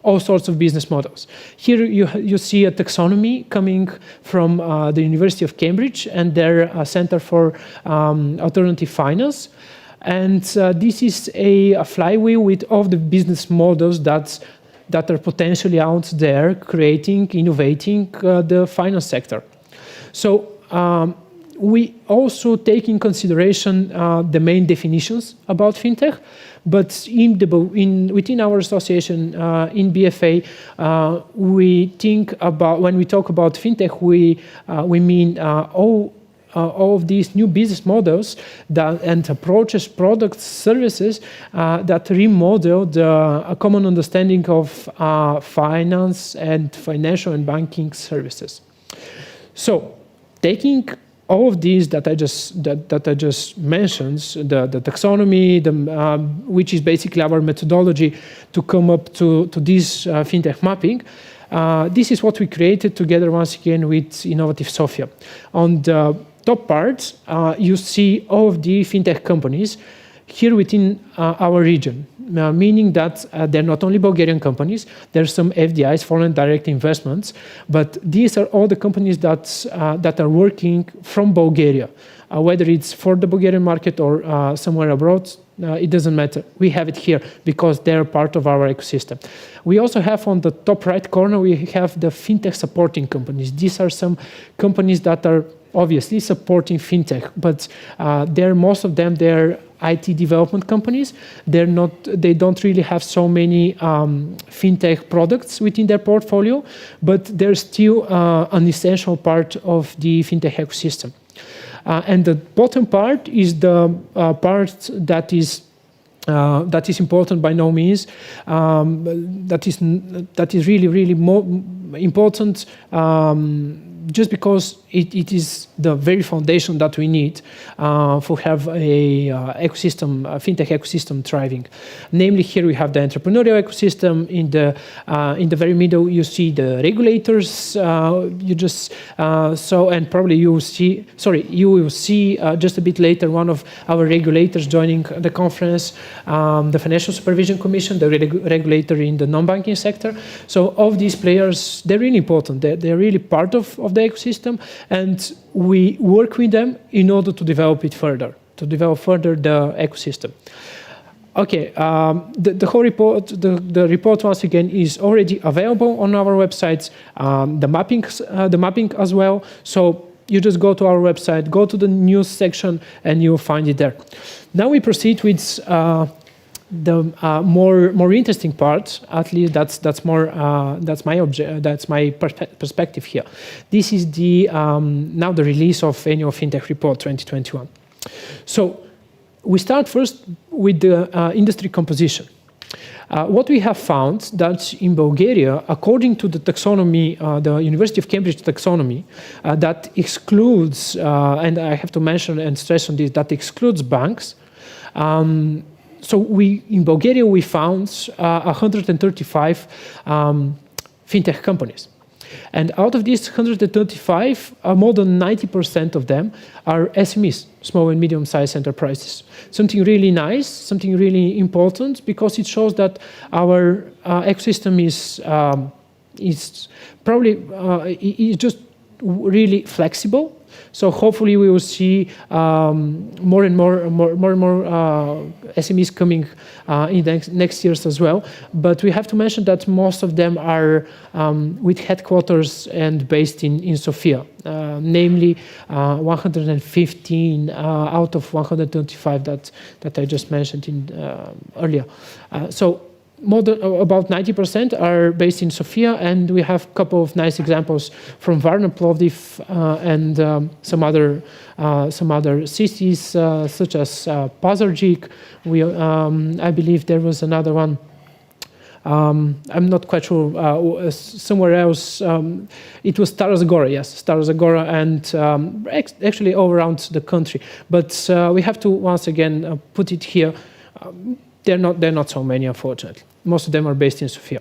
all sorts of business models. Here you see a taxonomy coming from the University of Cambridge and their Center for Alternative Finance. And this is a flywheel with all the business models that are potentially out there creating, innovating the finance sector. So we also take in consideration the main definitions about fintech, but within our association in BFA, we think about, when we talk about fintech, we mean all of these new business models and approaches, products, services that remodel a common understanding of finance and financial and banking services. So, taking all of these that I just mentioned, the taxonomy, which is basically our methodology to come up to this fintech mapping, this is what we created together once again with Innovative Sofia. On the top part, you see all of the fintech companies here within our region, meaning that they're not only Bulgarian companies, there's some FDIs, foreign direct investments, but these are all the companies that are working from Bulgaria, whether it's for the Bulgarian market or somewhere abroad, it doesn't matter. We have it here because they're part of our ecosystem. We also have on the top right corner, we have the fintech supporting companies. These are some companies that are obviously supporting fintech, but most of them, they're IT development companies. They don't really have so many fintech products within their portfolio, but they're still an essential part of the fintech ecosystem. And the bottom part is the part that is important by no means. That is really more important. Just because it is the very foundation that we need for have a fintech ecosystem thriving. Namely, here we have the entrepreneurial ecosystem. In the very middle, you see the regulators. You just saw, and probably you will see just a bit later one of our regulators joining the conference, the Financial Supervision Commission, the regulator in the non-banking sector. So all of these players, they're really important. They're really part of the ecosystem, and we work with them in order to develop it further, the ecosystem. Okay, the whole report, the report once again is already available on our websites, the mapping as well. So you just go to our website, go to the news section, and you'll find it there. Now we proceed with the more interesting part. At least that's my perspective here. This is now the release of Annual Fintech Report 2021. So we start first with the industry composition. What we have found that in Bulgaria, according to the taxonomy, the University of Cambridge taxonomy, that excludes, and I have to mention and stress on this, that excludes banks. So in Bulgaria, we found 135 fintech companies. And out of these 135, more than 90% of them are SMEs, small and medium-sized enterprises. Something really nice, something really important, because it shows that our ecosystem is probably is just really flexible. So hopefully we will see more and more SMEs coming in the next years as well. But we have to mention that most of them are with headquarters and based in Sofia, namely 115 out of 125 that I just mentioned earlier. So about 90% are based in Sofia, and we have a couple of nice examples from Varna, Plovdiv, and some other cities such as Pazardzhik. I believe there was another one. I'm not quite sure. Somewhere else, it was Stara Zagora. Yes, Stara Zagora, and actually all around the country. But we have to once again put it here. They're not so many, unfortunately. Most of them are based in Sofia.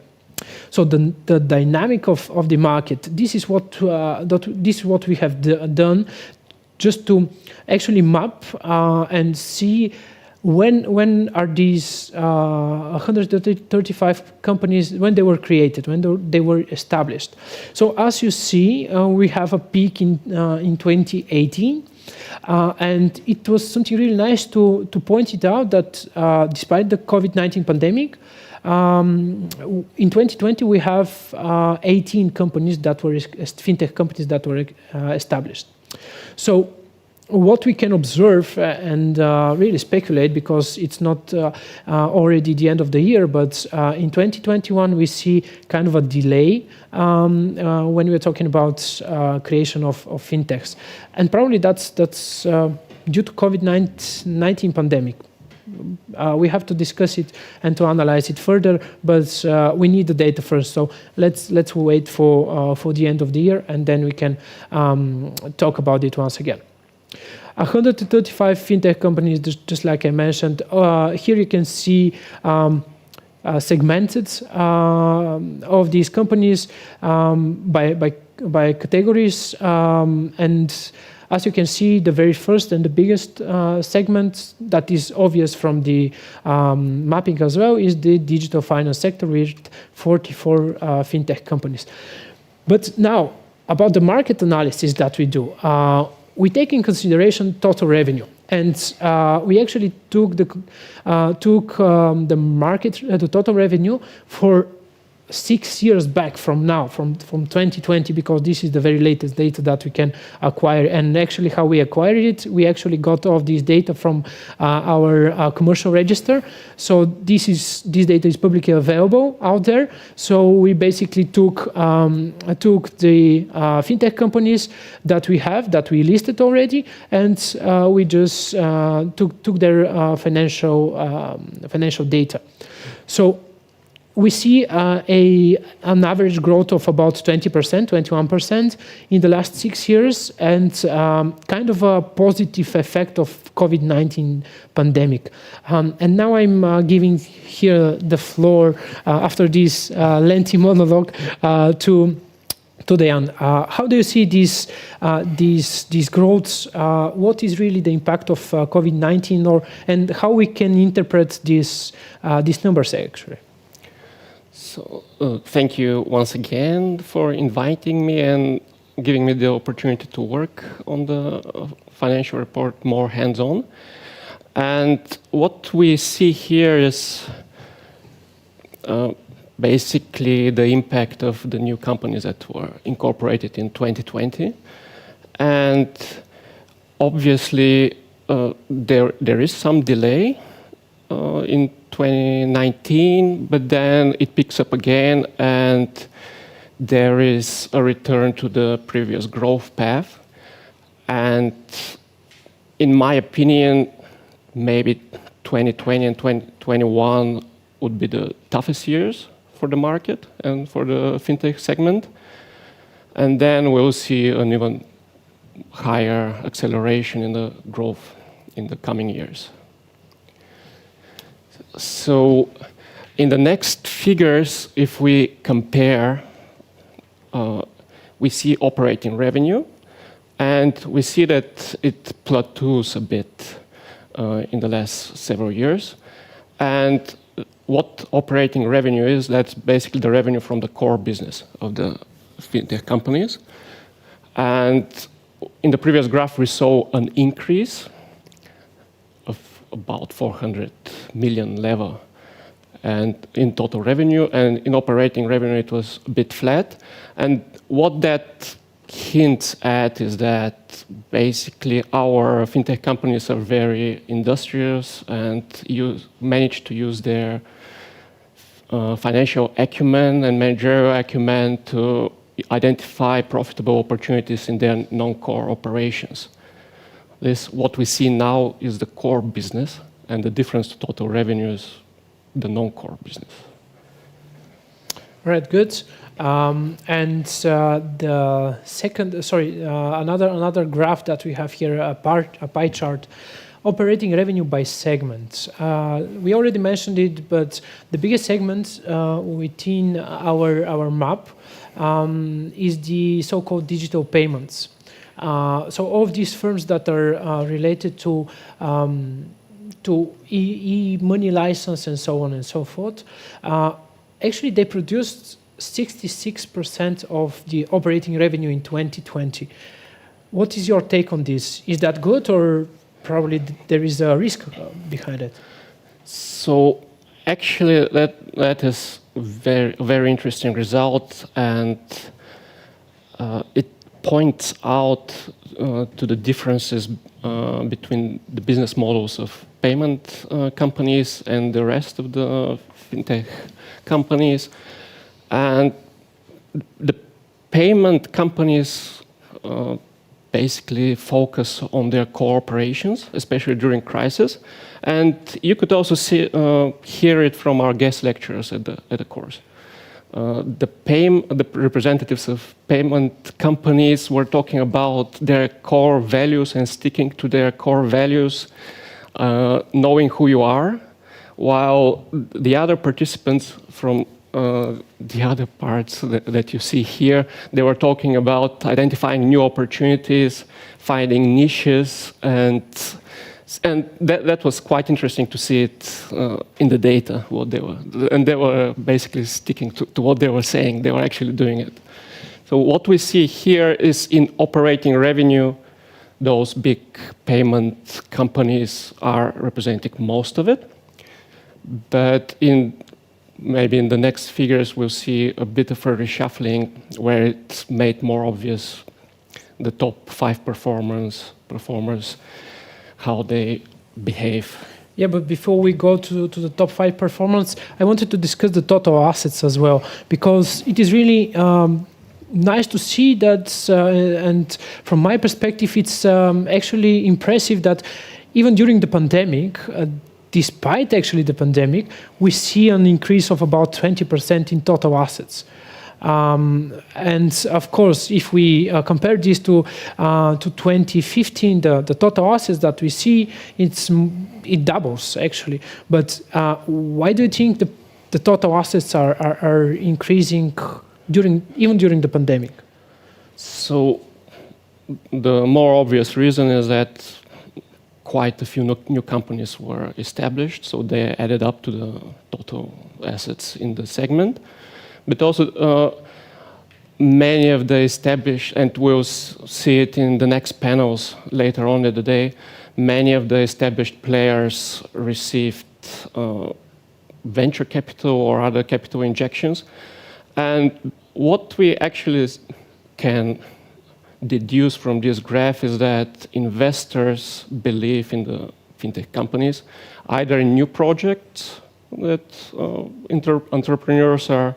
So the dynamic of the market. This is what we have done, just to actually map and see when are these 135 companies, when they were created, when they were established. So as you see, we have a peak in 2018. And it was something really nice to point it out that despite the COVID-19 pandemic, in 2020 we have 18 companies that were fintech companies that were established. So what we can observe and really speculate, because it's not already the end of the year, but in 2021 we see kind of a delay when we're talking about creation of fintechs, and probably that's due to COVID-19 pandemic. We have to discuss it and to analyze it further, but we need the data first. So let's wait for the end of the year, and then we can talk about it once again. 135 fintech companies, just like I mentioned. Here you can see segmented of these companies by categories, and as you can see, the very first and the biggest segment that is obvious from the mapping as well is the digital finance sector with 44 fintech companies. But now, about the market analysis that we do, we take in consideration total revenue, and we actually took the market, the total revenue for 6 years back from now, from 2020, because this is the very latest data that we can acquire. And actually how we acquired it, we actually got all this data from our commercial register. So this data is publicly available out there. So we basically took the fintech companies that we listed already, and we just took their financial data. So we see an average growth of about 20%, 21% in the last 6 years, and kind of a positive effect of COVID-19 pandemic. And now I'm giving here the floor after this lengthy monologue to Dejan. How do you see these growths? What is really the impact of COVID-19, and how we can interpret these numbers actually? So, thank you once again for inviting me and giving me the opportunity to work on the financial report more hands-on. And what we see here is basically the impact of the new companies that were incorporated in 2020. And obviously, there is some delay in 2019, but then it picks up again, and there is a return to the previous growth path. And in my opinion, maybe 2020 and 2021 would be the toughest years for the market and for the fintech segment. And then we'll see an even higher acceleration in the growth in the coming years. So in the next figures, if we compare, we see operating revenue, and we see that it plateaus a bit in the last several years. And what operating revenue is, that's basically the revenue from the core business of the fintech companies. And in the previous graph, we saw an increase of about 400 million level and in total revenue, and in operating revenue it was a bit flat. And what that hints at is that basically our fintech companies are very industrious and manage to use their financial acumen and managerial acumen to identify profitable opportunities in their non-core operations. What we see now is the core business, and the difference to total revenue is the non-core business. All right, good. The second, another graph that we have here, a pie chart, operating revenue by segment. We already mentioned it, but the biggest segment within our map is the so-called digital payments. So all of these firms that are related to e-money license and so on and so forth, actually they produced 66% of the operating revenue in 2020. What is your take on this? Is that good, or probably there is a risk behind it? So actually that is very interesting result, and it points out to the differences between the business models of payment companies and the rest of the fintech companies. And the payment companies basically focus on their core operations, especially during crisis. And you could also hear it from our guest lecturers at the course. The representatives of payment companies were talking about their core values and sticking to their core values, knowing who you are, while the other participants from the other parts that you see here, they were talking about identifying new opportunities, finding niches, and that was quite interesting to see it in the data, they were basically sticking to what they were saying. They were actually doing it. So what we see here is in operating revenue, those big payment companies are representing most of it. But maybe in the next figures, we'll see a bit of a reshuffling where it's made more obvious the top 5 performers, how they behave. Yeah, but before we go to the top 5 performance, I wanted to discuss the total assets as well, because it is really nice to see that, and from my perspective, it's actually impressive that even during the pandemic, despite actually the pandemic, we see an increase of about 20% in total assets. And of course, if we compare this to 2015, the total assets that we see, it doubles actually. But why do you think the total assets are increasing even during the pandemic? So the more obvious reason is that quite a few new companies were established, so they added up to the total assets in the segment. But also many of the established, and we'll see it in the next panels later on in the day, many of the established players received venture capital or other capital injections. And what we actually can deduce from this graph is that investors believe in the fintech companies, either in new projects that entrepreneurs are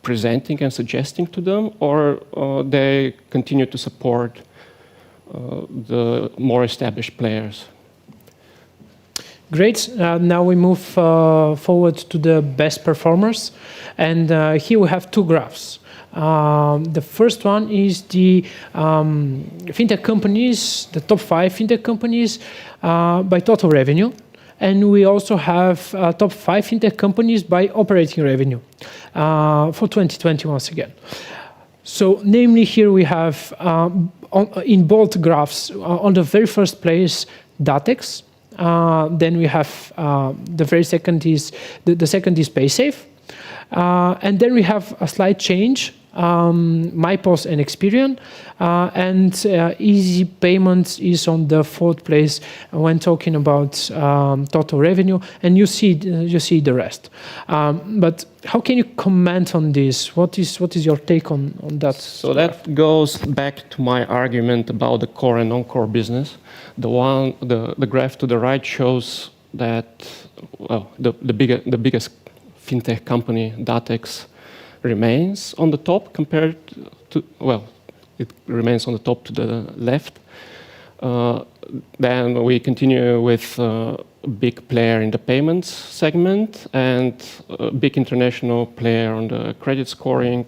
presenting and suggesting to them, or they continue to support the more established players. Great. Now we move forward to the best performers. And here we have 2 graphs. The first one is the fintech companies, the top 5 fintech companies by total revenue. and we also have top 5 fintech companies by operating revenue for 2020 once again. So namely here we have in both graphs on the very first place Datex, then we have the second is PaySafe, and then we have a slight change, MyPOS and Experian, and Easy Payments is on the 4th place when talking about total revenue, and you see the rest. But how can you comment on this? What is your take on that? So that goes back to my argument about the core and non-core business. The graph to the right shows that the biggest fintech company, Datex, remains on the top compared to, it remains on the top to the left. Then we continue with a big player in the payments segment and a big international player on the credit scoring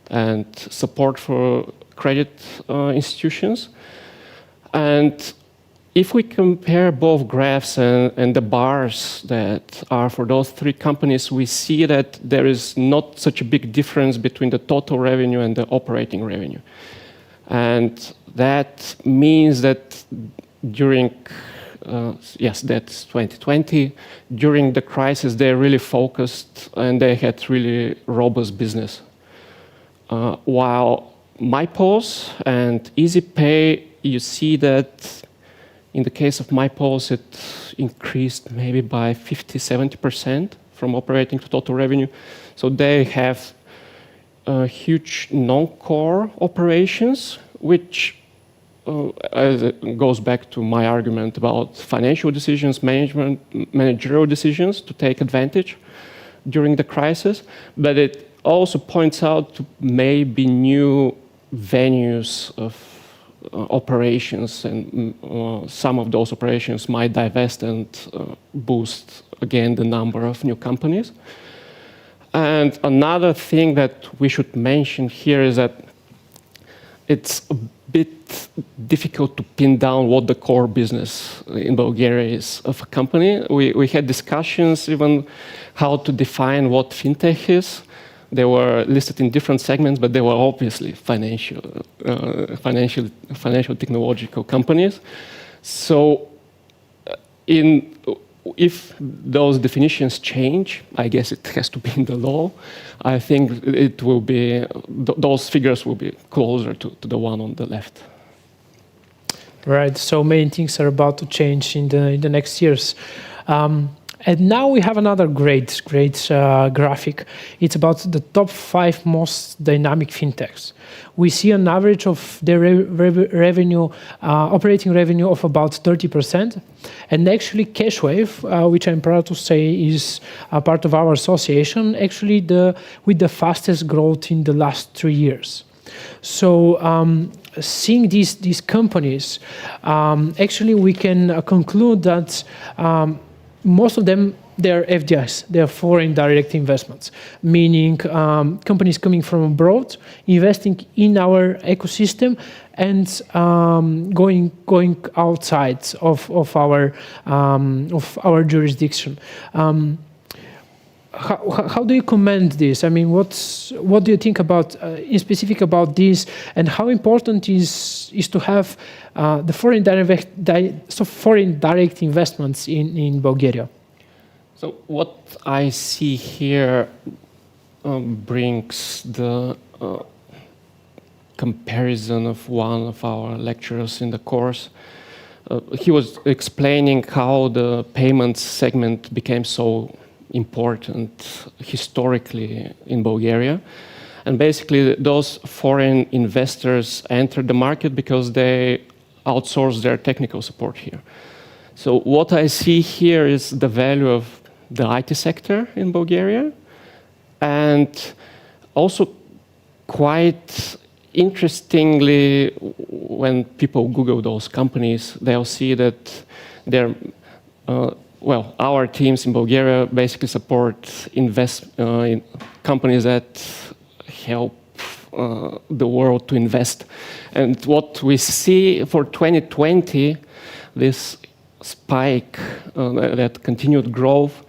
and support for credit institutions. And if we compare both graphs and the bars that are for those 3 companies, we see that there is not such a big difference between the total revenue and the operating revenue. And that means that during, that's 2020, during the crisis, they really focused and they had really robust business. While MyPOS and EasyPay, you see that in the case of MyPOS, it increased maybe by 50–70% from operating to total revenue. So they have huge non-core operations, which goes back to my argument about financial decisions, managerial decisions to take advantage during the crisis. But it also points out to maybe new venues of operations, and some of those operations might divest and boost again the number of new companies. And another thing that we should mention here is that it's a bit difficult to pin down what the core business in Bulgaria is of a company. We had discussions even how to define what fintech is. They were listed in different segments, but they were obviously financial technological companies. So if those definitions change, I guess it has to be in the law, I think it will be, those figures will be closer to the one on the left. Right, so many things are about to change in the next years. And now we have another great graphic. It's about the top 5 most dynamic fintechs. We see an average of their revenue, operating revenue of about 30%. And actually Cashwave, which I'm proud to say is a part of our association, actually with the fastest growth in the last 3 years. So seeing these companies, actually we can conclude that most of them, they're FDIs, they're foreign direct investments, meaning companies coming from abroad, investing in our ecosystem and going outside of our jurisdiction. How do you comment this? I mean, what do you think about in specific about this, and how important is to have the foreign direct investments in Bulgaria? So what I see here brings the comparison of one of our lecturers in the course. He was explaining how the payments segment became so important historically in Bulgaria. And basically those foreign investors entered the market because they outsourced their technical support here. So what I see here is the value of the IT sector in Bulgaria, and also quite interestingly, when people Google those companies, they'll see that they're our teams in Bulgaria basically support in companies that help the world to invest. And what we see for 2020, this spike, that continued growth,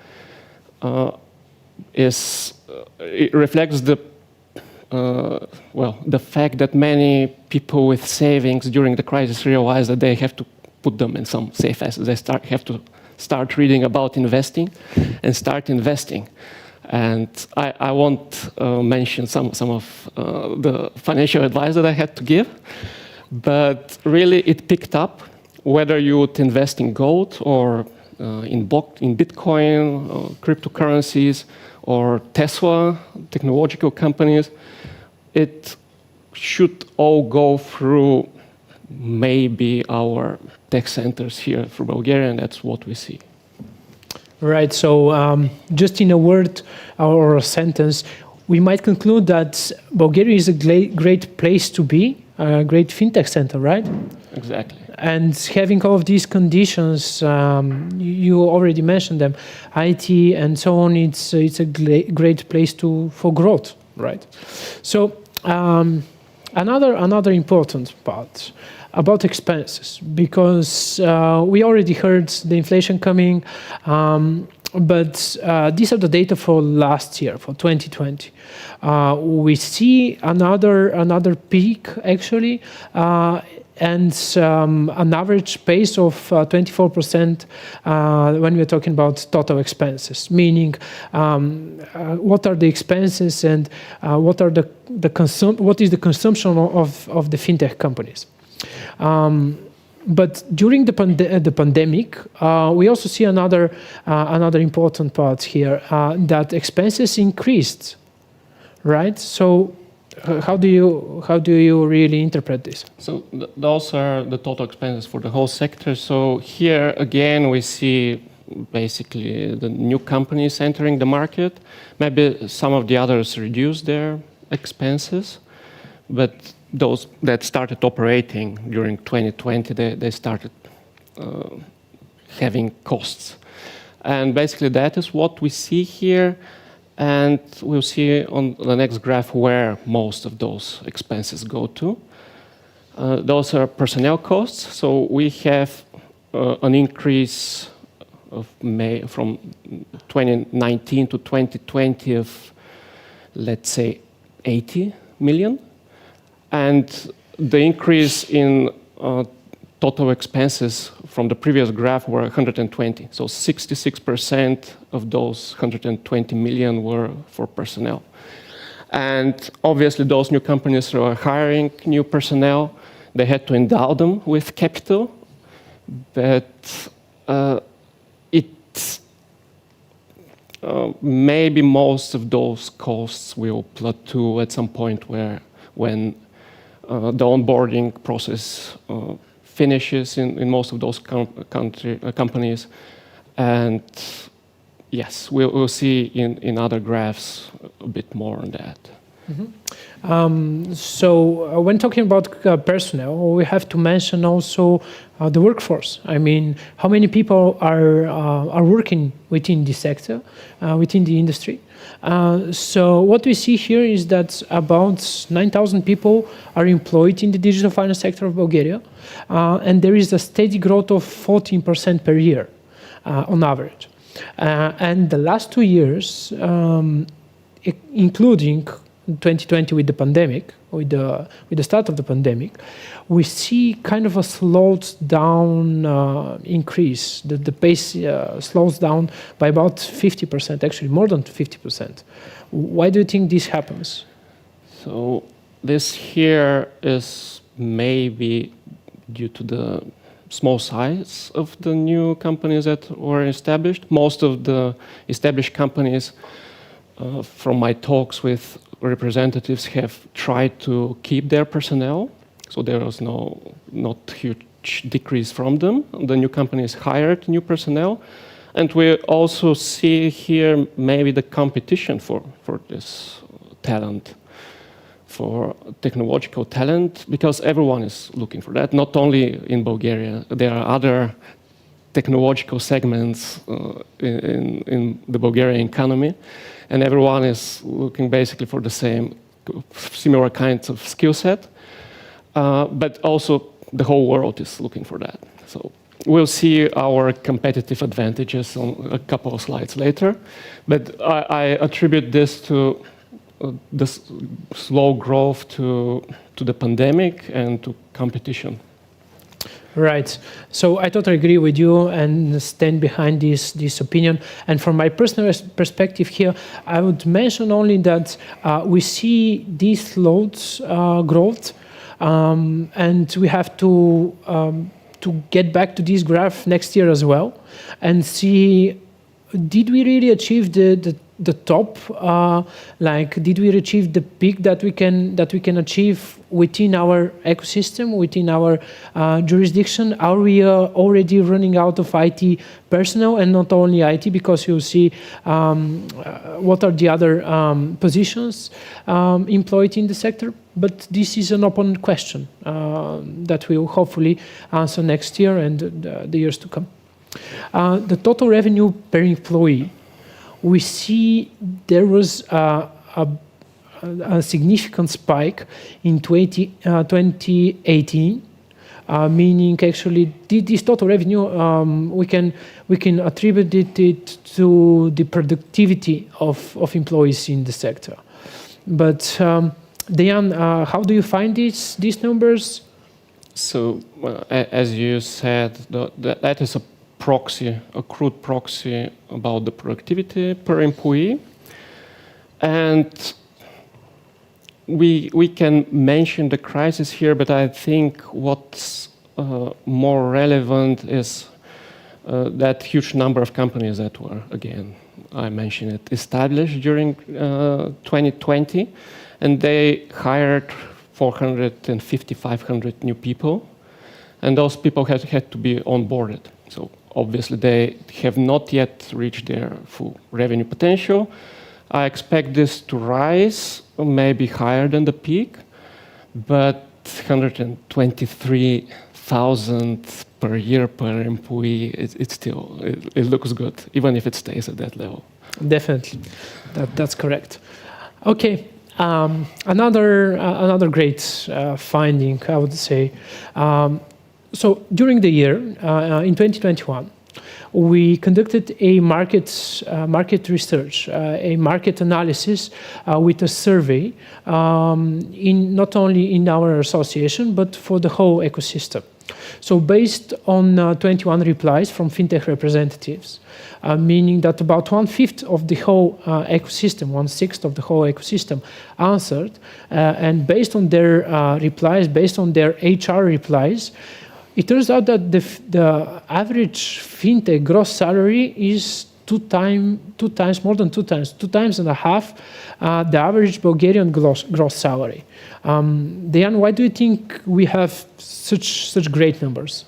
it reflects the fact that many people with savings during the crisis realize that they have to put them in some safe assets. They have to start reading about investing and start investing. And I won't mention some of the financial advice that I had to give, but really it picked up. Whether you would invest in gold or in Bitcoin, or cryptocurrencies, or Tesla, technological companies, it should all go through maybe our tech centers here for Bulgaria, and that's what we see. Right. So just in a word or a sentence, we might conclude that Bulgaria is a great place to be, a great fintech center, right? Exactly. And having all of these conditions, you already mentioned them, IT and so on, it's a great place for growth, right? So another important part about expenses, because we already heard the inflation coming, but these are the data for last year, for 2020. We see another peak actually, and an average pace of 24% when we're talking about total expenses, meaning what are the expenses and what is the consumption of the fintech companies. But during the pandemic, we also see another important part here, that expenses increased, right? So how do you really interpret this? So those are the total expenses for the whole sector. So here again we see basically the new companies entering the market. Maybe some of the others reduce their expenses, but those that started operating during 2020, they started having costs. And basically that is what we see here. And we'll see on the next graph where most of those expenses go to. Those are personnel costs. So we have an increase of from 2019 to 2020 of, let's say, 80 million. And the increase in total expenses from the previous graph were 120. So 66% of those 120 million were for personnel. And obviously those new companies were hiring new personnel. They had to endow them with capital, but maybe most of those costs will plateau at some point when the onboarding process finishes in most of those companies. And yes, we'll see in other graphs a bit more on that. Mm-hmm. So when talking about personnel, we have to mention also the workforce. I mean, how many people are working within this sector, within the industry? So what we see here is that about 9,000 people are employed in the digital finance sector of Bulgaria, and there is a steady growth of 14% per year on average. And the last 2 years, including 2020 with the pandemic, with the start of the pandemic, we see kind of a slowed down increase. The pace slows down by about 50%, actually more than 50%. Why do you think this happens? So this here is maybe due to the small size of the new companies that were established. Most of the established companies, from my talks with representatives, have tried to keep their personnel, so there was not huge decrease from them. The new companies hired new personnel, and we also see here maybe the competition for this talent, for technological talent, because everyone is looking for that. Not only in Bulgaria, there are other technological segments in the Bulgarian economy, and everyone is looking basically for the similar kinds of skill set, but also the whole world is looking for that. So we'll see our competitive advantages on a couple of slides later. But I attribute this to this slow growth to the pandemic and to competition. Right. So I totally agree with you and stand behind this opinion. And from my personal perspective here, I would mention only that we see this slow growth, and we have to get back to this graph next year as well and see, did we really achieve the top? Did we achieve the peak that we can achieve within our ecosystem, within our jurisdiction? Are we already running out of IT personnel, and not only IT, because you'll see what are the other positions employed in the sector? But this is an open question that we will hopefully answer next year and the years to come. The total revenue per employee, we see there was a significant spike in 2018, meaning actually this total revenue, we can attribute it to the productivity of employees in the sector. But Dejan, how do you find these numbers? So, as you said, that is a crude proxy about the productivity per employee. And we can mention the crisis here, but I think what's more relevant is that huge number of companies that were, again, I mentioned it, established during 2020, and they hired 450, 500 new people, and those people had to be onboarded. So obviously they have not yet reached their full revenue potential. I expect this to rise, maybe higher than the peak, but 123,000 per year per employee, it looks good, even if it stays at that level. Definitely, that's correct. Okay, another great finding, I would say. So during the year, in 2021, we conducted a market research, a market analysis with a survey, not only in our association, but for the whole ecosystem. So based on 21 replies from fintech representatives, meaning that about 1/5 of the whole ecosystem, 1/6 of the whole ecosystem answered, and based on their replies, based on their HR replies, it turns out that the average fintech gross salary is two times and a half the average Bulgarian gross salary. Dejan, why do you think we have such great numbers?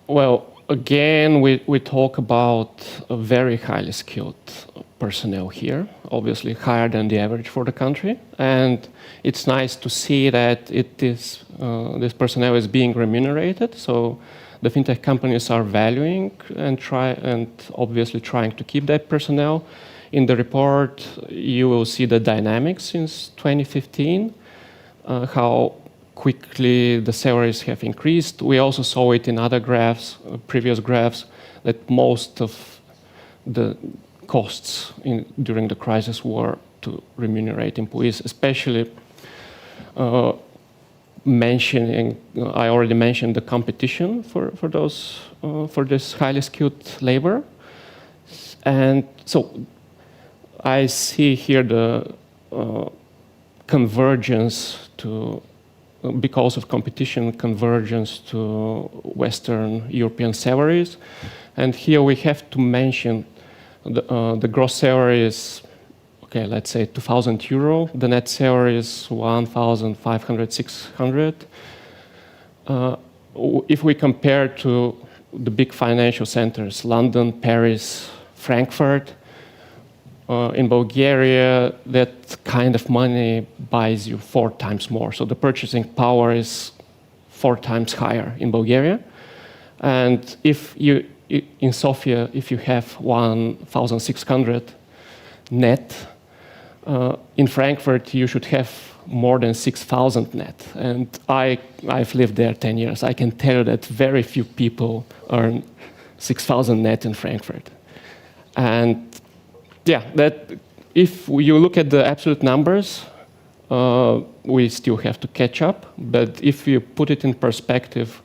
Well, again, we talk about a very highly skilled personnel here, obviously higher than the average for the country, and it's nice to see that this personnel is being remunerated. So the fintech companies are valuing and obviously trying to keep that personnel. In the report, you will see the dynamics since 2015, how quickly the salaries have increased. We also saw it in other graphs, previous graphs, that most of the costs during the crisis were to remunerate employees, especially I already mentioned the competition for this highly skilled labor. And so I see here the convergence because of competition, convergence to Western European salaries. And here we have to mention the gross salary is, okay, let's say 2,000 euro. The net salary is 1,500, 600. If we compare to the big financial centers, London, Paris, Frankfurt, in Bulgaria, that kind of money buys you 4 times more. So the purchasing power is 4 times higher in Bulgaria. And in Sofia, if you have 1,600 net, In Frankfurt, you should have more than 6,000 net. And I've lived there 10 years. I can tell you that very few people earn 6,000 net in Frankfurt. And yeah, that if you look at the absolute numbers, we still have to catch up. But if you put it in perspective,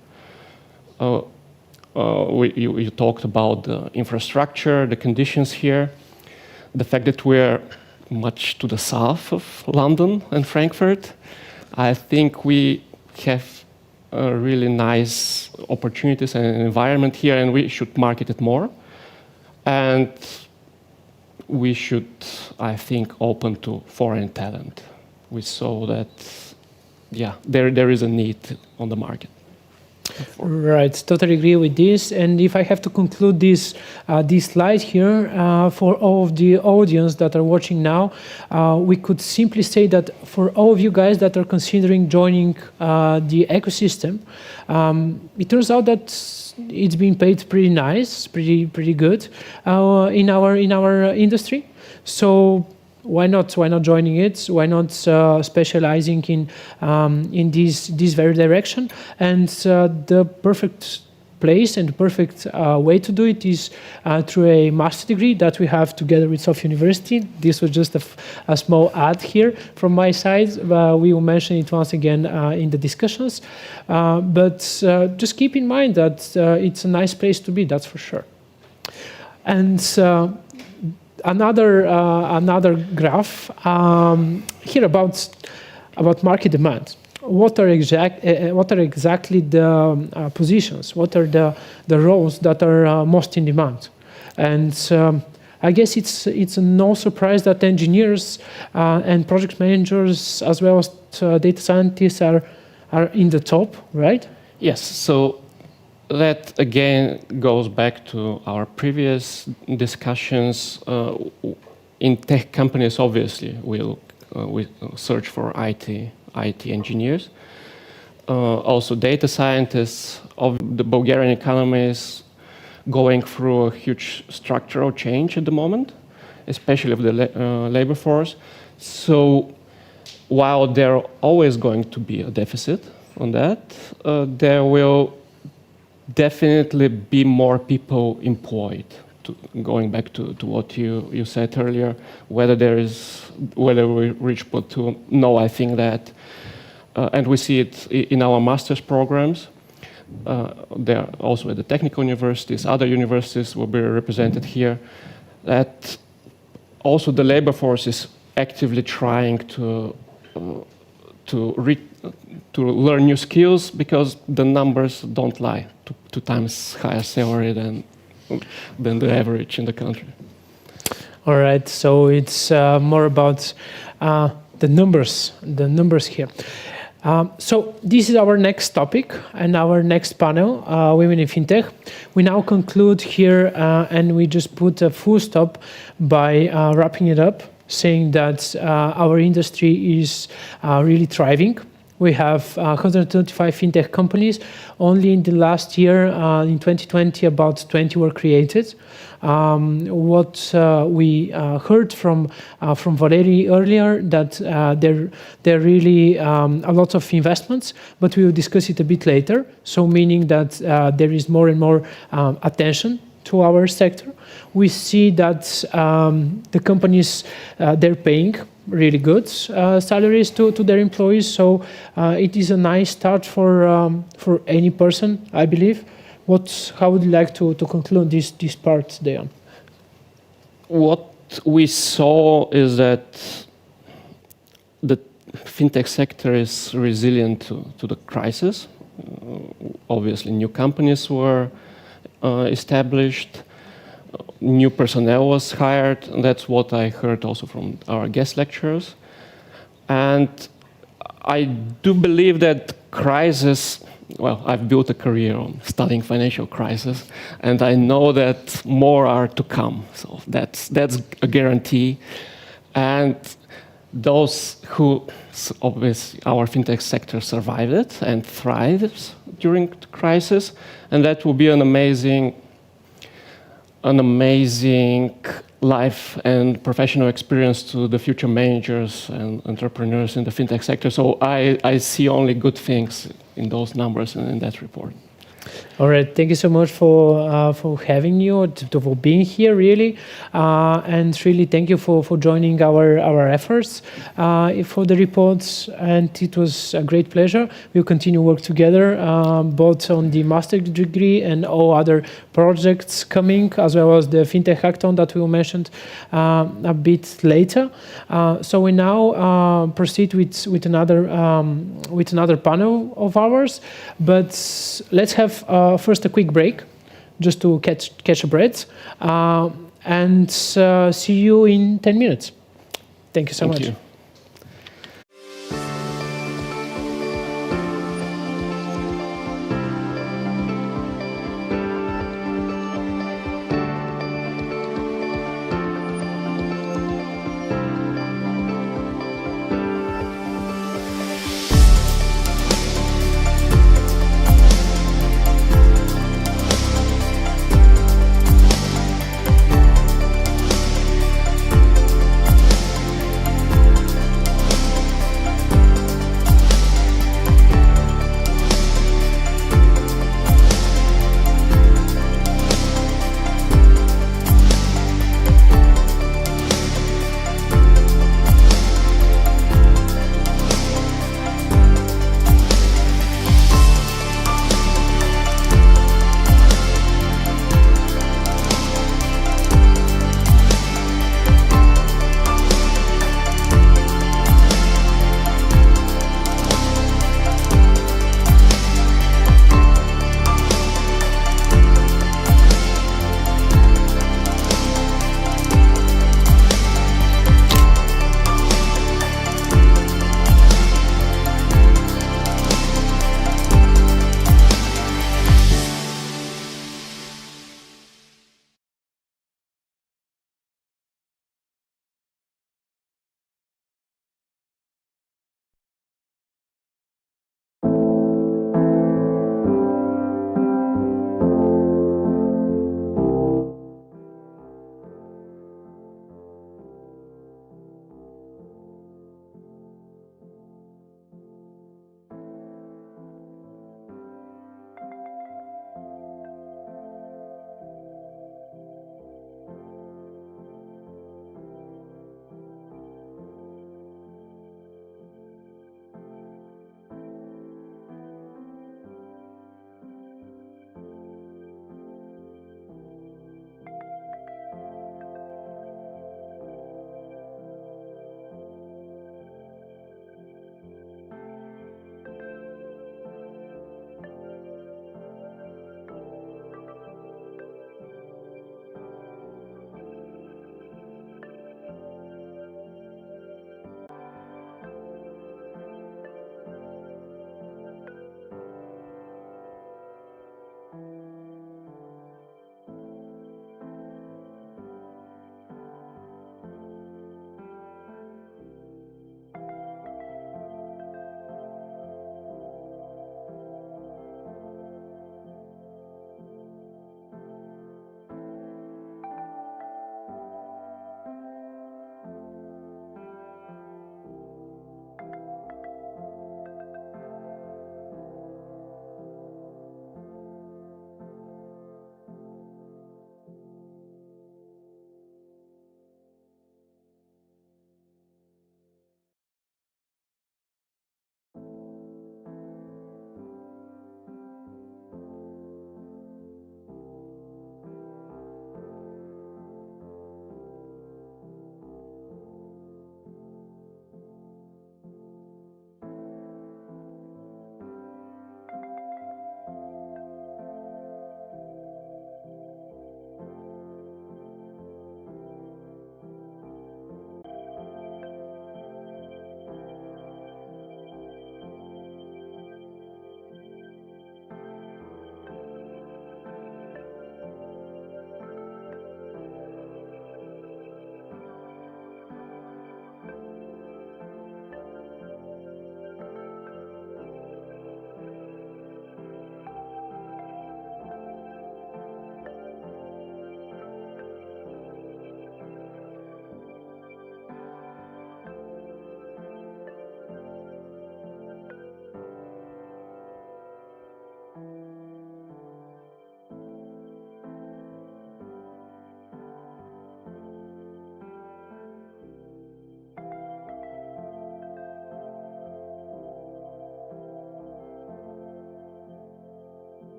you talked about the infrastructure, the conditions here, the fact that we're much to the south of London and Frankfurt. I think we have really nice opportunities and an environment here, and we should market it more. And we should, I think, open to foreign talent. We saw that, yeah, there is a need on the market. Right, totally agree with this. And if I have to conclude this slide here for all of the audience that are watching now, we could simply say that for all of you guys that are considering joining the ecosystem, it turns out that it's been paid pretty nice, pretty good in our industry. So why not joining it? Why not specializing in this very direction? And the perfect place and the perfect way to do it is through a master degree that we have together with Sofia University. This was just a small ad here from my side. We will mention it once again in the discussions. But just keep in mind that it's a nice place to be, that's for sure. And another graph here about market demand. What are exactly the positions? What are the roles that are most in demand? And I guess it's no surprise that engineers and project managers, as well as data scientists, are in the top, right? Yes. So that again goes back to our previous discussions. In tech companies, obviously, we search for IT engineers. Also, data scientists. Of the Bulgarian economy is going through a huge structural change at the moment, especially of the labor force. So, while there always going to be a deficit on that, there will definitely be more people employed. Going back to what you said earlier, whether we reach plateau. No, I think that, and we see it in our master's programs. There are also at the technical universities, other universities will be represented here. That also the labor force is actively trying to learn new skills because the numbers don't lie. 2 times higher salary than the average in the country. All right, so it's more about the numbers here. So this is our next topic and our next panel, Women in Fintech. We now conclude here and we just put a full stop by wrapping it up, saying that our industry is really thriving. We have 125 fintech companies. Only in the last year, in 2020, about 20 were created. What we heard from Valery earlier, that there are really a lot of investments, but we will discuss it a bit later. So meaning that there is more and more attention to our sector. We see that the companies, they're paying really good salaries to their employees. So it is a nice start for any person, I believe. How would you like to conclude this part, Dejan? What we saw is that the fintech sector is resilient to the crisis. Obviously, new companies were established. New personnel was hired, and that's what I heard also from our guest lecturers. And I do believe that crisis, well, I've built a career on studying financial crisis, and I know that more are to come. So that's a guarantee. And those who, obviously, our fintech sector survived it and thrives during the crisis, and that will be an amazing life and professional experience to the future managers and entrepreneurs in the fintech sector. So I see only good things in those numbers and in that report. All right, thank you so much for having you, for being here, really, and really thank you for joining our efforts for the reports. And it was a great pleasure. We'll continue work together, both on the master degree and all other projects coming, as well as the FinTech Hackathon that we mentioned a bit later. So we now proceed with another panel of ours, but let's have first a quick break, just to catch a breath, and see you in 10 minutes. Thank you so much. Thank you.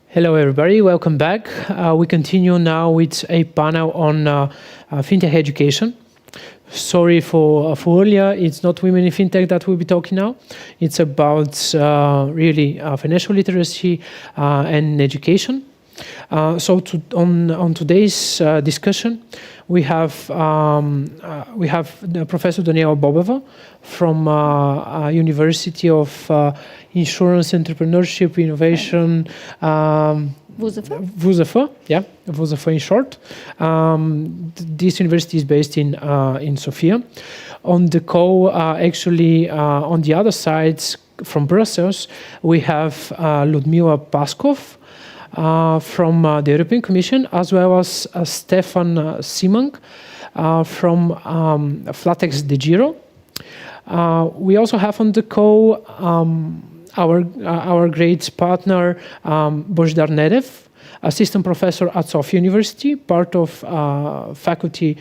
Hello, everybody. Welcome back. We continue now with a panel on fintech education. Sorry for earlier. It's not women in fintech that we'll be talking now. It's about really financial literacy and education. So on today's discussion, we have Professor Daniela Bobova from University of Insurance Entrepreneurship Innovation. WUZF, yeah, WUZF in short. This university is based in Sofia. On the call, actually, on the other side, from Brussels, we have Ludmila Paskov from the European Commission, as well as Stefan Simang from Flatex de Giro. We also have on the call our great partner, Božidar Nedev, assistant professor at Sofia University, part of faculty.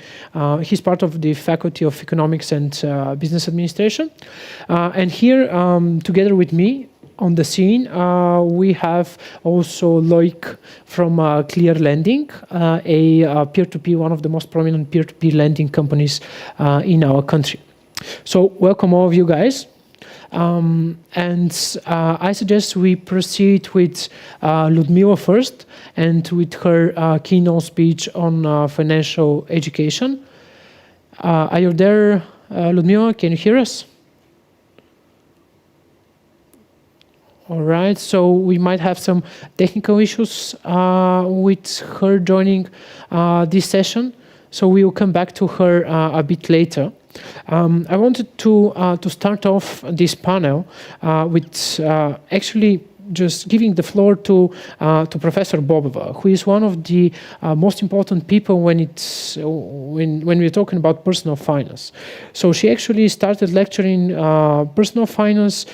He's part of the Faculty of Economics and Business Administration. And here, together with me on the scene, we have also Loic from Clear Lending, a peer-to-peer, one of the most prominent peer-to-peer lending companies in our country. So welcome all of you guys. I suggest we proceed with Ludmila first and with her keynote speech on financial education. Are you there, Ludmila? Can you hear us? All right, so we might have some technical issues with her joining this session, so we will come back to her a bit later. I wanted to start off this panel with actually just giving the floor to Professor Bobova, who is one of the most important people when we're talking about personal finance. So she actually started lecturing personal finance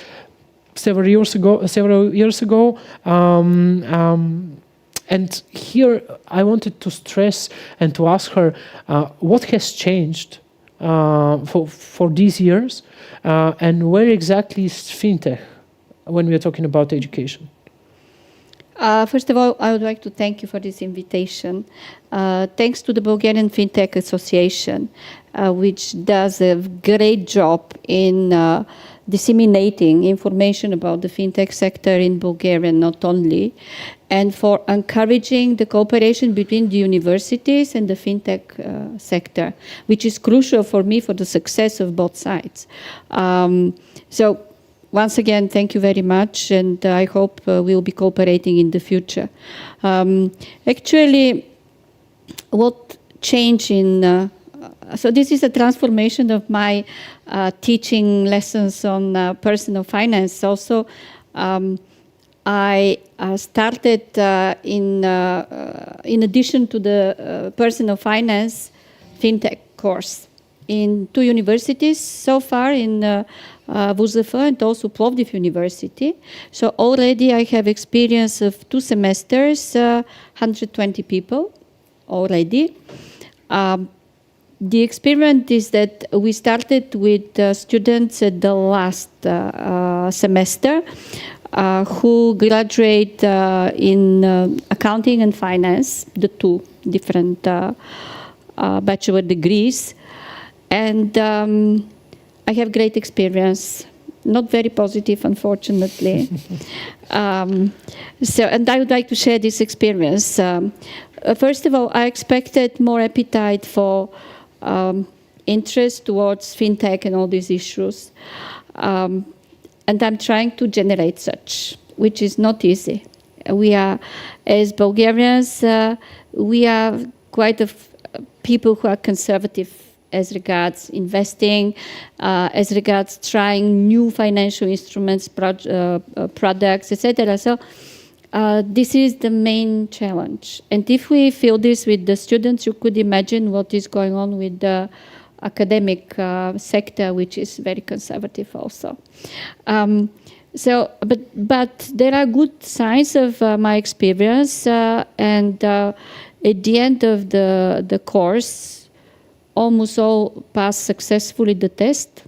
several years ago. And here I wanted to stress and to ask her what has changed for these years, and where exactly is fintech when we are talking about education? First of all, I would like to thank you for this invitation. Thanks to the Bulgarian Fintech Association, which does a great job in disseminating information about the fintech sector in Bulgaria, not only, and for encouraging the cooperation between the universities and the fintech sector, which is crucial for me for the success of both sides. So once again, thank you very much, and I hope we'll be cooperating in the future. Actually, what changed in so this is a transformation of my teaching lessons on personal finance. Also, I started in addition to the personal finance fintech course in 2 universities so far, in WUZF and also Plovdiv University. So already I have experience of 2 semesters, 120 people already. The experiment is that we started with students at the last semester who graduate in accounting and finance, the 2 different bachelor degrees. And I have great experience, not very positive, unfortunately. And I would like to share this experience. First of all, I expected more appetite for interest towards fintech and all these issues. And I'm trying to generate such, which is not easy. We are, as Bulgarians, we are quite people who are conservative as regards investing, as regards trying new financial instruments, products, etc. So this is the main challenge. And if we feel this with the students, you could imagine what is going on with the academic sector, which is very conservative also. But there are good signs of my experience, and at the end of the course, almost all passed successfully the test,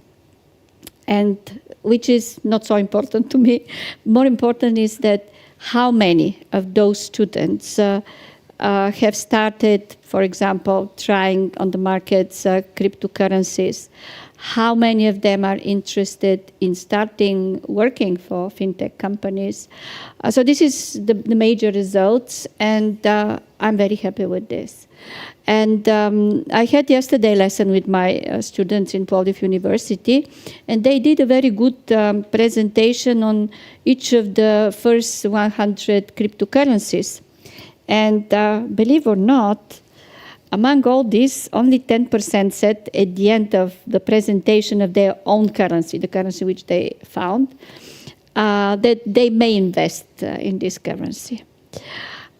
and which is not so important to me. More important is that how many of those students have started, for example, trying on the markets cryptocurrencies? How many of them are interested in starting working for fintech companies? So this is the major results, and I'm very happy with this. And I had yesterday a lesson with my students in Plovdiv University, and they did a very good presentation on each of the first 100 cryptocurrencies. And believe or not, among all this, only 10% said at the end of the presentation of their own currency, the currency which they found, that they may invest in this currency.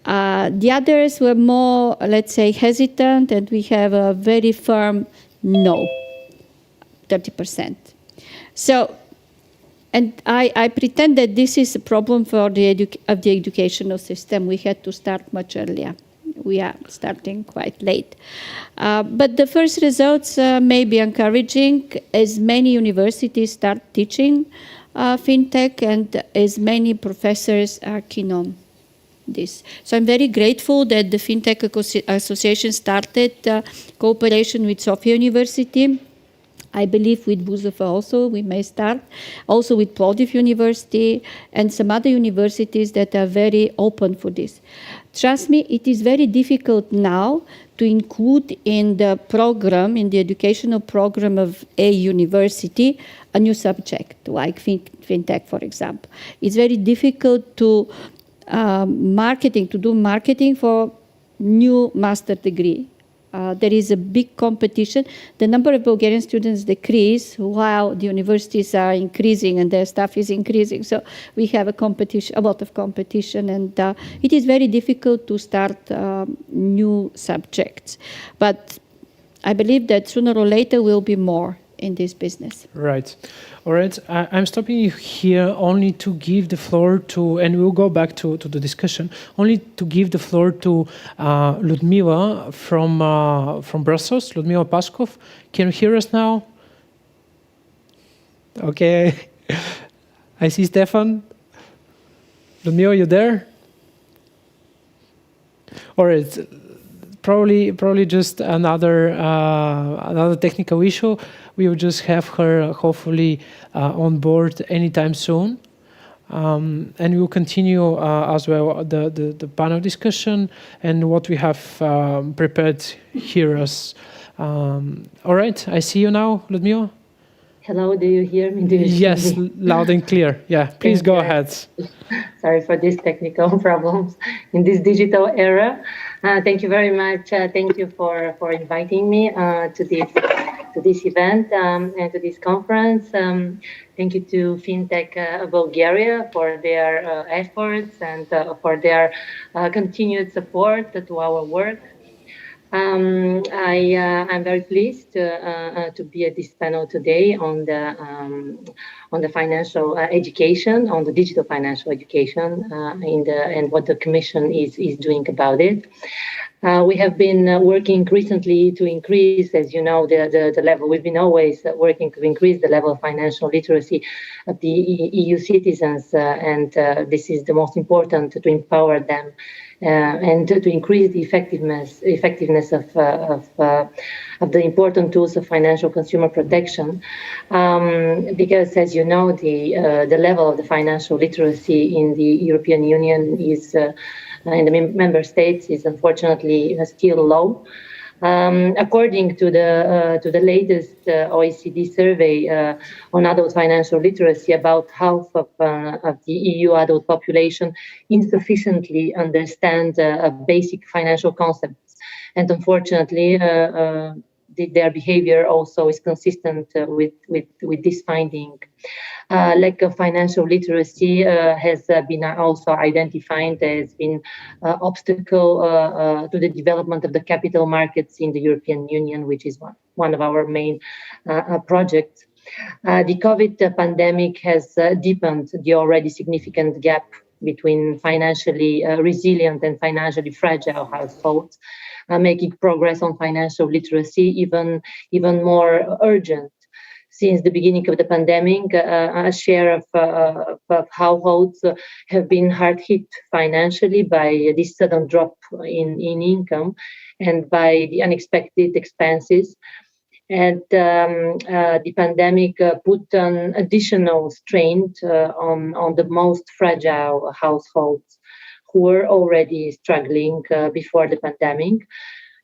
The others were more, let's say, hesitant, and we have a very firm no, 30%. So, and I pretend that this is a problem for the educational system. We had to start much earlier. We are starting quite late. But the first results may be encouraging as many universities start teaching fintech and as many professors are keen on this. So I'm very grateful that the Fintech Association started cooperation with Sofia University. I believe with Buzova also we may start, also with Plovdiv University and some other universities that are very open for this. Trust me, it is very difficult now to include in the program, in the educational program of a university, a new subject like fintech, for example. It's very difficult to do marketing for new master degree. There is a big competition. The number of Bulgarian students decrease while the universities are increasing and their staff is increasing. So we have a lot of competition, and it is very difficult to start new subjects. But I believe that sooner or later will be more in this business. Right. All right. I'm stopping you here only to give the floor to, and we'll go back to the discussion, only to give the floor to Ludmila from Brussels, Ludmila Paskov. Can you hear us now? Okay. I see Stefan. Ludmila, you there? All right. Probably just another technical issue. We will just have her hopefully on board anytime soon, and we will continue as well the panel discussion and what we have prepared here. All right, I see you now, Ludmila. Hello, do you hear me? Yes, loud and clear. Yeah, please go ahead. Sorry for these technical problems in this digital era. Thank you very much. Thank you for inviting me to this event and to this conference. Thank you to Fintech Bulgaria for their efforts and for their continued support to our work. I'm very pleased to be at this panel today on the financial education, on the digital financial education, and what the Commission is doing about it. We have been working recently to increase, as you know, the level. We've been always working to increase the level of financial literacy of the EU citizens, and this is the most important, to empower them and to increase the effectiveness of the important tools of financial consumer protection, because, as you know, the level of the financial literacy in the European Union is in the member states is unfortunately still low. According to the latest OECD survey on adult financial literacy, about half of the EU adult population insufficiently understand basic financial concepts, and unfortunately, their behavior also is consistent with this finding. Lack of financial literacy has been also identified as being obstacle to the development of the capital markets in the European Union, which is one of our main projects. The COVID pandemic has deepened the already significant gap between financially resilient and financially fragile households, making progress on financial literacy even more urgent. since the beginning of the pandemic, a share of households have been hard hit financially by this sudden drop in income and by the unexpected expenses. And the pandemic put an additional strain on the most fragile households who were already struggling before the pandemic.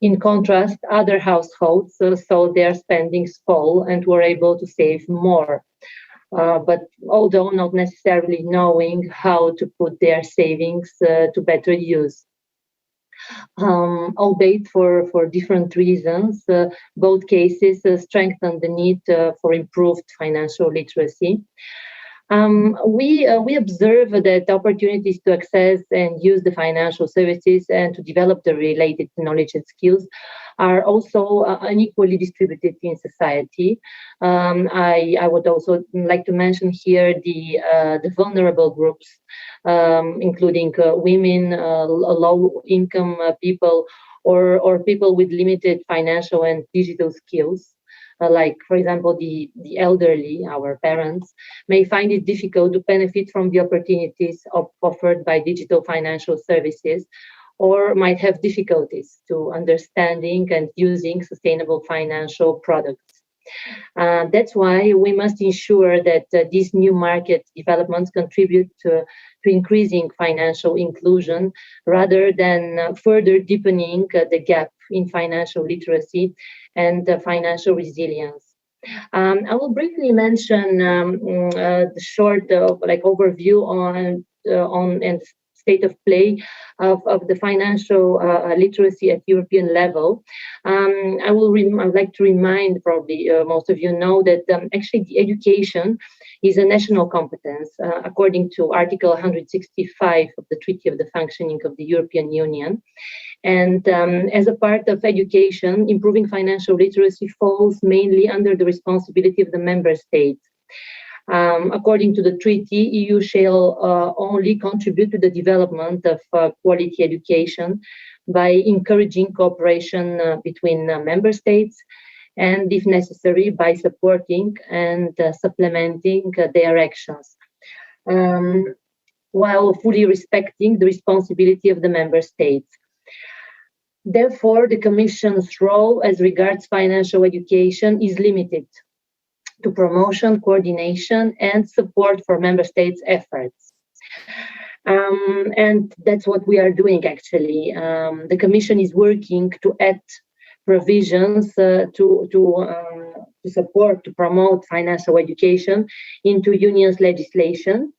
In contrast, other households saw their spendings fall and were able to save more. But although not necessarily knowing how to put their savings to better use. Albeit for different reasons, both cases strengthen the need for improved financial literacy. We observe that opportunities to access and use the financial services and to develop the related knowledge and skills are also unequally distributed in society. I would also like to mention here the vulnerable groups, including women, low-income people, or people with limited financial and digital skills. Like, for example, the elderly, our parents, may find it difficult to benefit from the opportunities offered by digital financial services, or might have difficulties to understanding and using sustainable financial products. That's why we must ensure that these new market developments contribute to increasing financial inclusion rather than further deepening the gap in financial literacy and financial resilience. I will briefly mention the short overview on and state of play of the financial literacy at European level. I would like to remind, probably most of you know, that actually the education is a national competence according to Article 165 of the Treaty of the Functioning of the European Union. And as a part of education, improving financial literacy falls mainly under the responsibility of the member states. According to the treaty, EU shall only contribute to the development of quality education by encouraging cooperation between member states and, if necessary, by supporting and supplementing their actions, while fully respecting the responsibility of the member states. Therefore, the Commission's role as regards financial education is limited to promotion, coordination, and support for member states' efforts. And that's what we are doing, actually. The Commission is working to add provisions to support, to promote financial education into Union's legislation.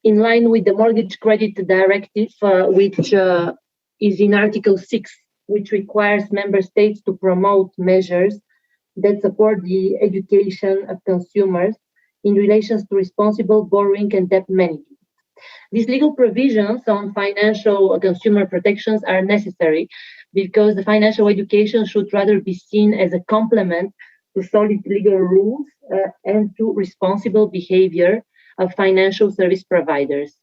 In line with the Mortgage Credit Directive, which is in Article 6, which requires member states to promote measures that support the education of consumers in relation to responsible borrowing and debt management. These legal provisions on financial consumer protections are necessary because the financial education should rather be seen as a complement to solid legal rules and to responsible behavior of financial service providers.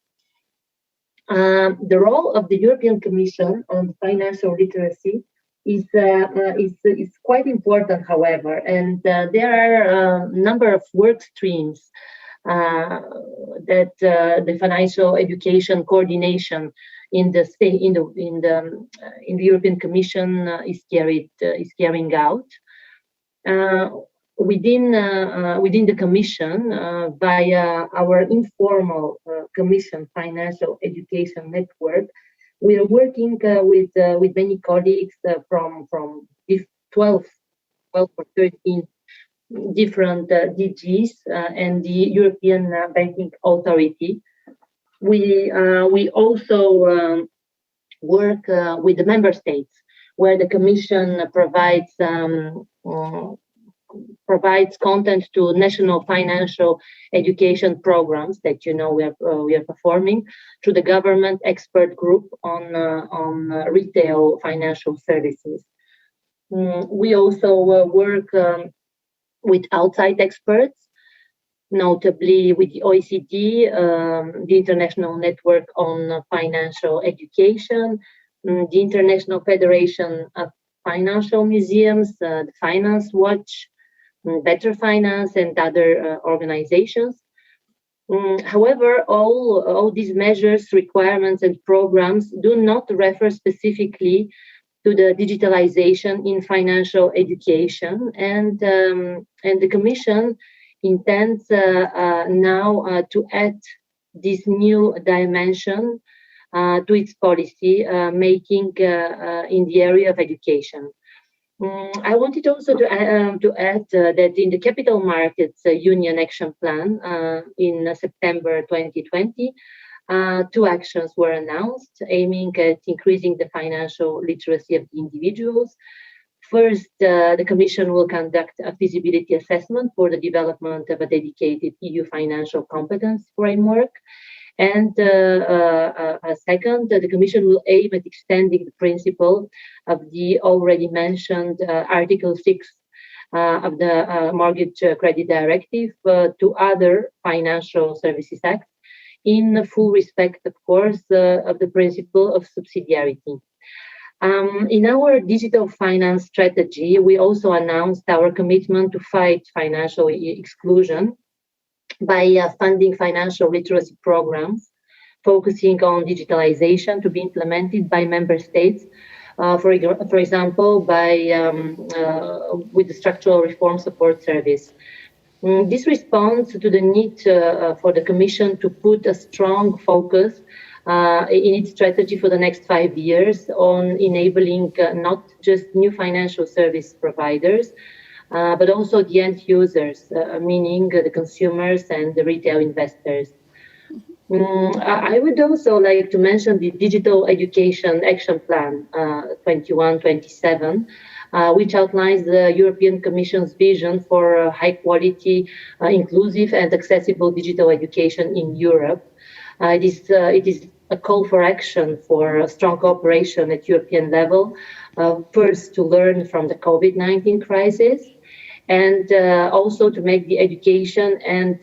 The role of the European Commission on financial literacy is quite important, however, and there are a number of work streams that the financial education coordination in the European Commission is carrying out. Within the Commission, via our informal Commission Financial Education Network, we are working with many colleagues from 12 or 13 different DGs and the European Banking Authority. We also work with the member states, where the Commission provides content to national financial education programs that we are performing through the government expert group on retail financial services. We also work with outside experts, notably with the OECD, the International Network on Financial Education, the International Federation of Financial Museums, the Finance Watch, Better Finance, and other organizations. However, all these measures, requirements, and programs do not refer specifically to the digitalization in financial education, and the Commission intends now to add this new dimension to its policy making in the area of education. I wanted also to add that in the Capital Markets Union Action Plan in September 2020, two actions were announced aiming at increasing the financial literacy of the individuals. First, the Commission will conduct a feasibility assessment for the development of a dedicated EU financial competence framework. And second, the Commission will aim at extending the principle of the already mentioned Article 6 of the Mortgage Credit Directive to other financial services acts, in full respect, of course, of the principle of subsidiarity. In our digital finance strategy, we also announced our commitment to fight financial exclusion by funding financial literacy programs focusing on digitalization to be implemented by member states, for example, with the Structural Reform Support Service. This responds to the need for the Commission to put a strong focus in its strategy for the next 5 years on enabling not just new financial service providers, but also the end users, meaning the consumers and the retail investors. I would also like to mention the Digital Education Action Plan 21-27, which outlines the European Commission's vision for high quality, inclusive and accessible digital education in Europe. It is a call for action for strong cooperation at European level, first to learn from the COVID-19 crisis, and also to make the education and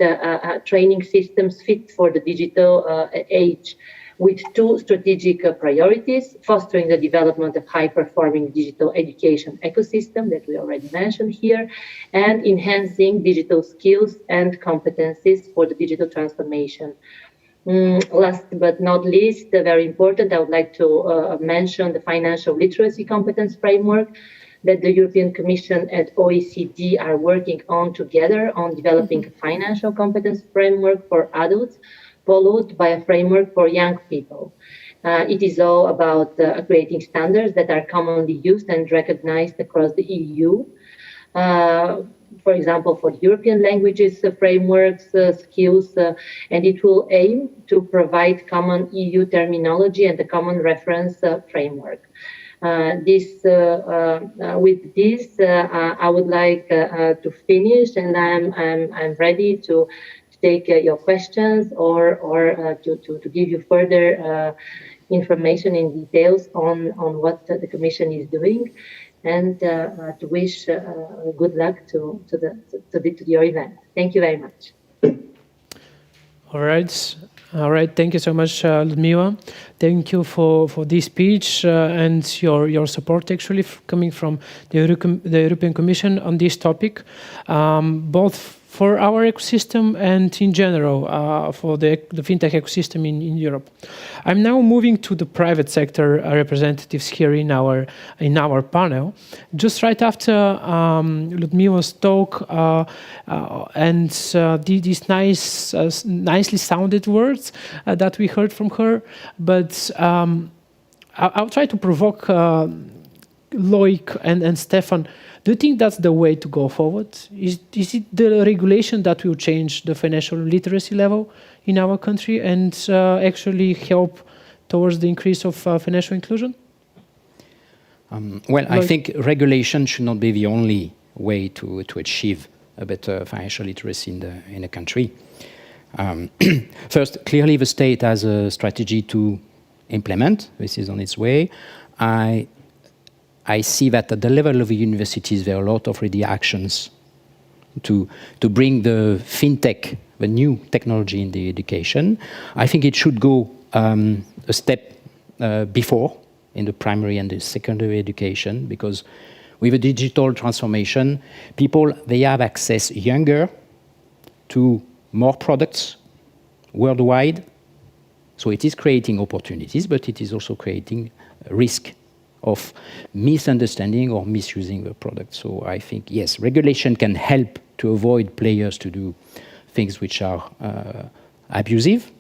training systems fit for the digital age, with two strategic priorities: fostering the development of high-performing digital education ecosystem that we already mentioned here, and enhancing digital skills and competencies for the digital transformation. Last but not least, very important, I would like to mention the financial literacy competence framework that the European Commission and OECD are working on together on developing a financial competence framework for adults, followed by a framework for young people. It is all about creating standards that are commonly used and recognized across the EU. For example, for European languages, frameworks, skills, and it will aim to provide common EU terminology and a common reference framework. With this, I would like to finish, and I'm ready to take your questions or to give you further information in details on what the Commission is doing, and to wish good luck to your event. Thank you very much. All right. Thank you so much, Ludmila. Thank you for this speech and your support, actually, coming from the European Commission on this topic, both for our ecosystem and in general for the fintech ecosystem in Europe. I'm now moving to the private sector representatives here in our panel. Just right after Ludmila's talk and these nicely sounded words that we heard from her, but I'll try to provoke Loic and Stefan. Do you think that's the way to go forward? Is it the regulation that will change the financial literacy level in our country and actually help towards the increase of financial inclusion? Well, I think regulation should not be the only way to achieve a better financial literacy in a country. First, clearly the state has a strategy to implement. This is on its way. I see that at the level of the universities, there are a lot of ready actions to bring the fintech, the new technology in the education. I think it should go a step before in the primary and the secondary education, because with a digital transformation, people, they have access younger to more products worldwide. So it is creating opportunities, but it is also creating a risk of misunderstanding or misusing the product. So I think, yes, regulation can help to avoid players to do things which are abusive.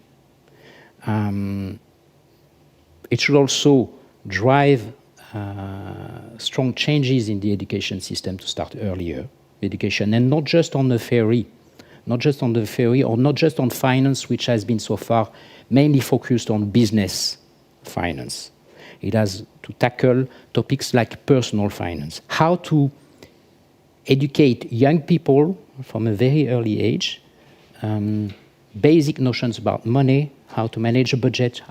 It should also drive strong changes in the education system to start earlier education, and not just on the theory, or not just on finance, which has been so far mainly focused on business finance. It has to tackle topics like personal finance, how to educate young people from a very early age, basic notions about money, how to manage a budget,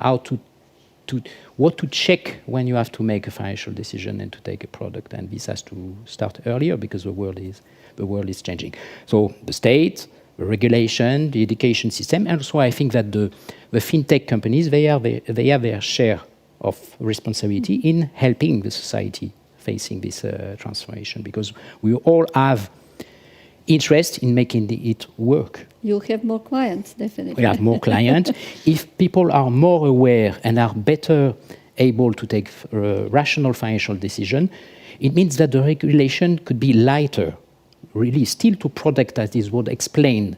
what to check when you have to make a financial decision and to take a product. And this has to start earlier because the world is changing. So the state, the regulation, the education system, and also I think that the fintech companies, they have their share of responsibility in helping the society facing this transformation, because we all have interest in making it work. You have more clients, definitely. We have more clients. If people are more aware and are better able to take rational financial decision, it means that the regulation could be lighter, really still to protect, as this would explain,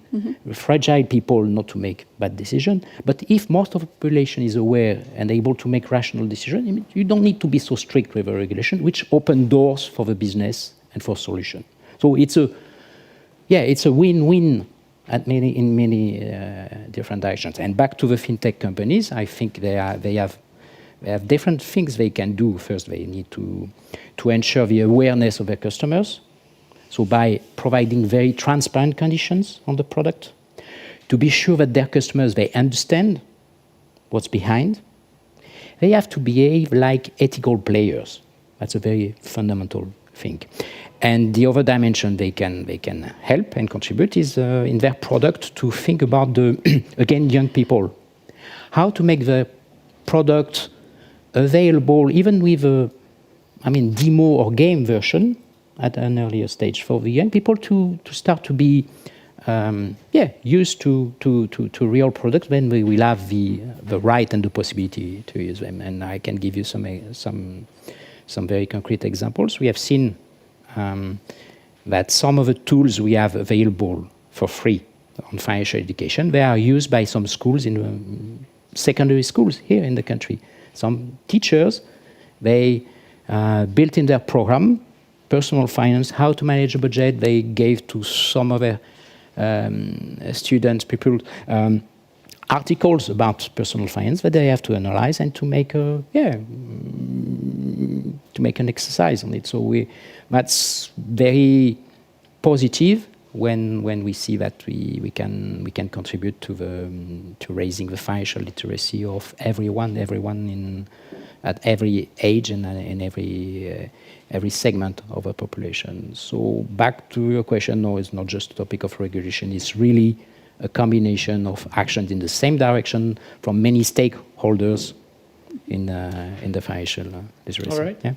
fragile people not to make bad decisions. But if most of the population is aware and able to make rational decisions, you don't need to be so strict with the regulation, which open doors for the business and for solution. So it's a win-win in many different directions. And back to the fintech companies, I think they have different things they can do. First, they need to ensure the awareness of their customers. So by providing very transparent conditions on the product, to be sure that their customers, they understand what's behind. They have to behave like ethical players. That's a very fundamental thing. And the other dimension they can help and contribute is in their product to think about again, young people. How to make the product available even with demo or game version at an earlier stage for the young people to start to be used to real products when we will have the right and the possibility to use them. And I can give you some very concrete examples. We have seen that some of the tools we have available for free on financial education, they are used by some schools in secondary schools here in the country. Some teachers, they built in their program personal finance, how to manage a budget. They gave to some of their students, people, articles about personal finance that they have to analyze and to make to make an exercise on it. So that's very positive when we see that we can contribute to raising the financial literacy of everyone at every age and in every segment of a population. So back to your question, no, it's not just a topic of regulation. It's really a combination of actions in the same direction from many stakeholders in the financial literacy. All right.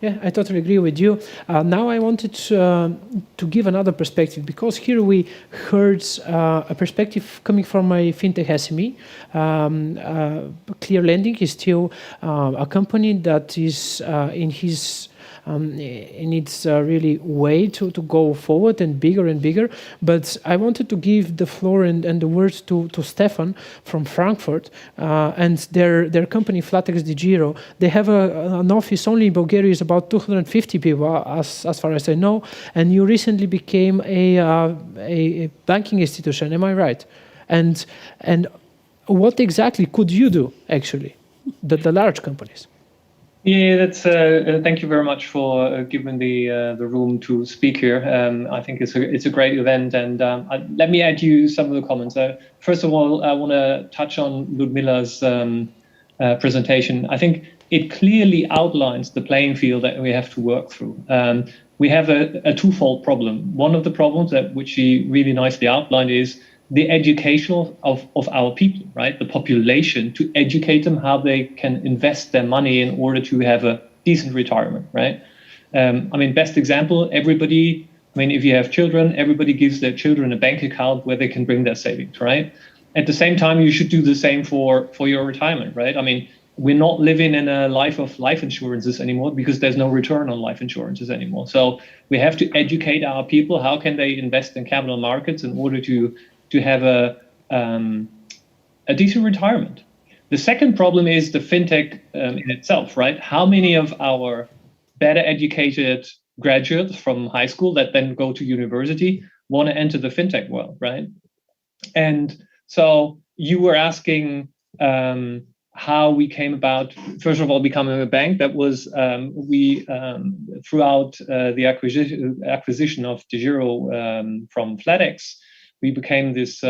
Yeah, I totally agree with you. Now I wanted to give another perspective, because here we heard a perspective coming from a fintech SME. Clear Lending is still a company that is in its really way to go forward and bigger. But I wanted to give the floor and the words to Stefan from Frankfurt and their company Flatex DiGiro. They have an office only in Bulgaria, is about 250 people as far as I know. And you recently became a banking institution, am I right? And what exactly could you do actually, the large companies? Yeah, that's. Thank you very much for giving the room to speak here. I think it's a great event, and let me add you some of the comments. First of all, I want to touch on Ludmila's presentation. I think it clearly outlines the playing field that we have to work through. We have a twofold problem. One of the problems which she really nicely outlined is the education of our people, right? The population, to educate them how they can invest their money in order to have a decent retirement, right? I mean, best example, everybody, I mean, if you have children, everybody gives their children a bank account where they can bring their savings, right? At the same time, you should do the same for your retirement, right? I mean, we're not living in a life of life insurances anymore because there's no return on life insurances anymore. So we have to educate our people. How can they invest in capital markets in order to have a decent retirement? The second problem is the fintech in itself, right? How many of our better educated graduates from high school that then go to university want to enter the fintech world, right? And so you were asking how we came about, first of all, becoming a bank. That was throughout the acquisition of DEGIRO from FlatEx, we became this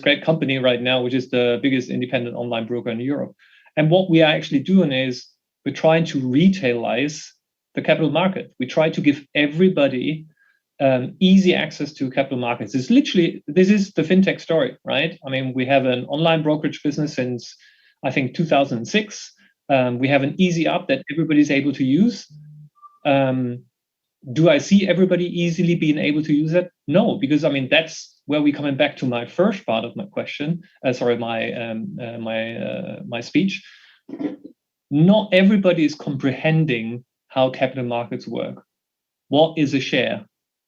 great company right now, which is the biggest independent online broker in Europe. And what we are actually doing is we're trying to retailize the capital market. We try to give everybody easy access to capital markets. This is the fintech story, right? I mean, we have an online brokerage business since, I think, 2006. We have an easy app that everybody's able to use. Do I see everybody easily being able to use it? No, because I mean, that's where we're coming back to my first part of my question. My speech. Not everybody is comprehending how capital markets work. What is a share?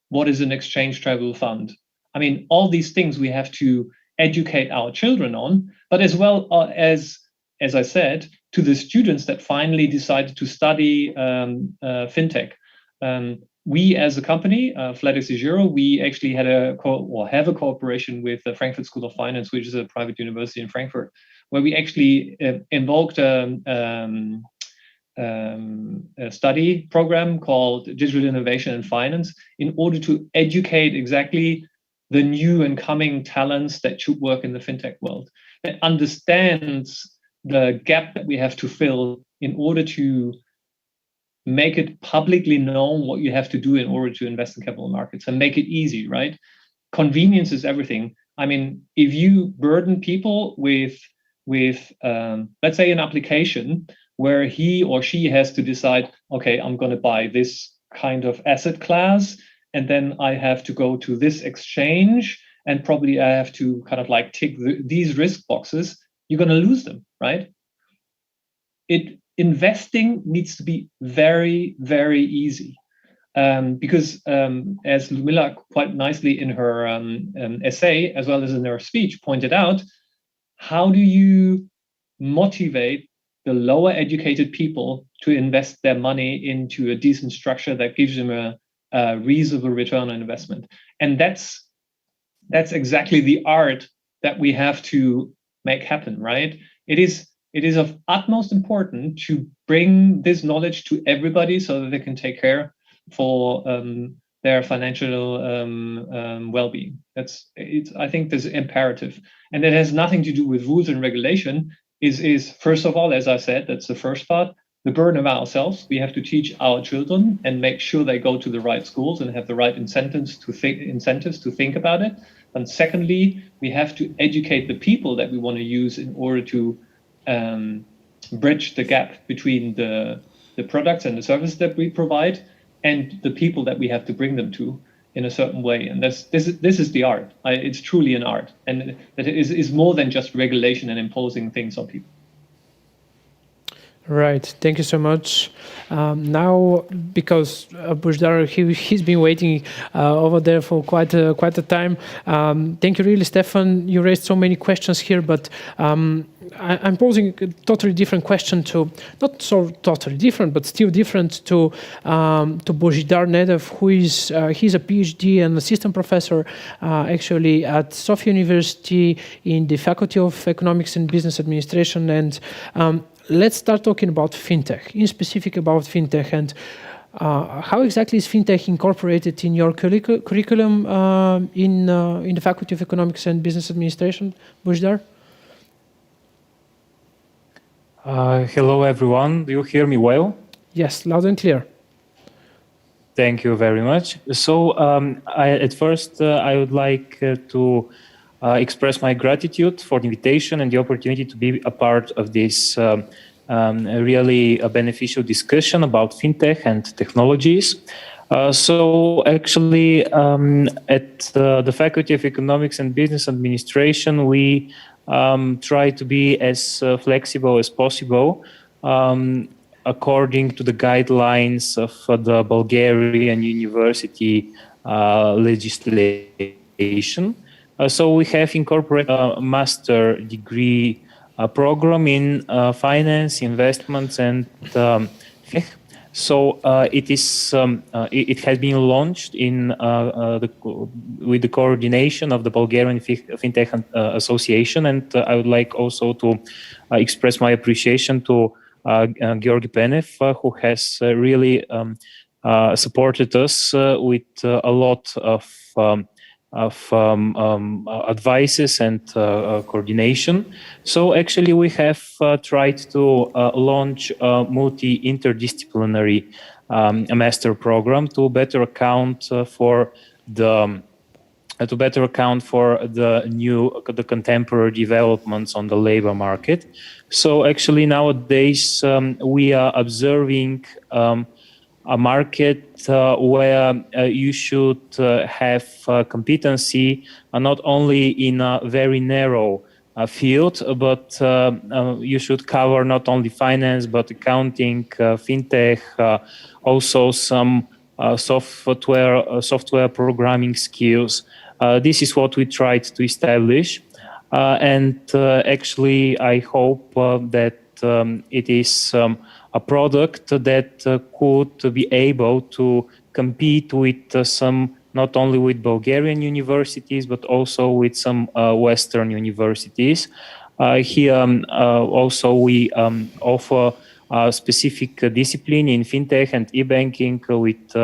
What is an exchange tradable fund? I mean, all these things we have to educate our children on, but as well as I said, to the students that finally decided to study fintech. We as a company, FlatEx DEGIRO, we actually had have a cooperation with the Frankfurt School of Finance, which is a private university in Frankfurt, where we actually invoked a study program called Digital Innovation and Finance in order to educate exactly the new and coming talents that should work in the fintech world, that understands the gap that we have to fill in order to make it publicly known what you have to do in order to invest in capital markets and make it easy, right? Convenience is everything. I mean, if you burden people with let's say an application where he or she has to decide, okay, I'm going to buy this kind of asset class, and then I have to go to this exchange, and probably I have to kind of like tick these risk boxes, you're going to lose them, right? Investing needs to be very, very easy. Because as Ludmila quite nicely in her essay, as well as in her speech, pointed out, how do you motivate the lower educated people to invest their money into a decent structure that gives them a reasonable return on investment? And that's exactly the art that we have to make happen, right? It is of utmost importance to bring this knowledge to everybody so that they can take care for their financial well-being. I think this is imperative, and it has nothing to do with rules and regulation. Is first of all, as I said, that's the first part, the burden of ourselves. We have to teach our children and make sure they go to the right schools and have the right incentives to think about it. And secondly, we have to educate the people that we want to use in order to bridge the gap between the products and the services that we provide and the people that we have to bring them to in a certain way. And this is the art. It's truly an art, and that is more than just regulation and imposing things on people. Right. Thank you so much. Now, because Bujdar, he's been waiting over there for quite a time. Thank you, really, Stefan. You raised so many questions here, but I'm posing a totally different question to, not so totally different, but still different to Bujdar Nedev, who is he's a PhD and assistant professor actually at Sofia University in the Faculty of Economics and Business Administration. And let's start talking about fintech, in specific about fintech, and how exactly is fintech incorporated in your curriculum in the Faculty of Economics and Business Administration, Bujdar? Hello, everyone. Do you hear me well? Yes, loud and clear. Thank you very much. So, at first, I would like to express my gratitude for the invitation and the opportunity to be a part of this really beneficial discussion about fintech and technologies. So actually, at the Faculty of Economics and Business Administration, we try to be as flexible as possible according to the guidelines of the Bulgarian university legislation. So we have incorporated a master degree program in finance, investments, and so it has been launched with the coordination of the Bulgarian Fintech Association, and I would like also to express my appreciation to Georgi Penev, who has really supported us with a lot of advices and coordination. So actually we have tried to launch a multi-interdisciplinary master program to better account for the contemporary developments on the labor market. So actually nowadays we are observing a market where you should have competency not only in a very narrow field, but you should cover not only finance, but accounting, fintech, also some software programming skills. This is what we tried to establish. And actually, I hope that it is a product that could be able to compete with not only with Bulgarian universities, but also with some Western universities. Here also we offer a specific discipline in fintech and e-banking with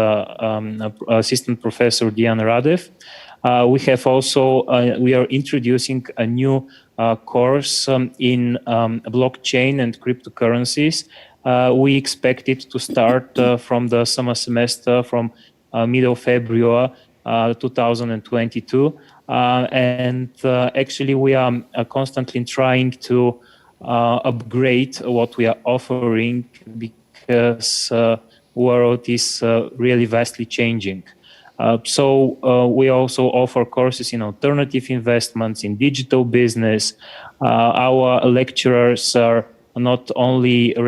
assistant professor Diana Radev. We are introducing a new course in blockchain and cryptocurrencies. We expect it to start from the summer semester from middle February 2022. And actually we are constantly trying to upgrade what we are offering because world is really vastly changing. So we also offer courses in alternative investments, in digital business. Our lecturers are not only do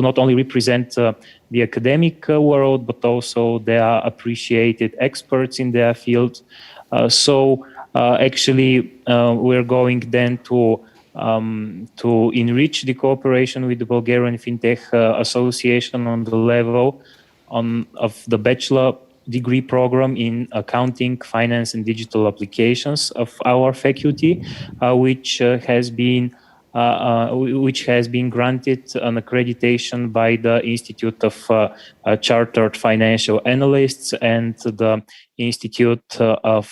not only represent the academic world, but also they are appreciated experts in their field. So actually, we're going then to enrich the cooperation with the Bulgarian Fintech Association on the level of the bachelor degree program in accounting, finance, and digital applications of our faculty, which has been granted an accreditation by the Institute of Chartered Financial Analysts and the Institute of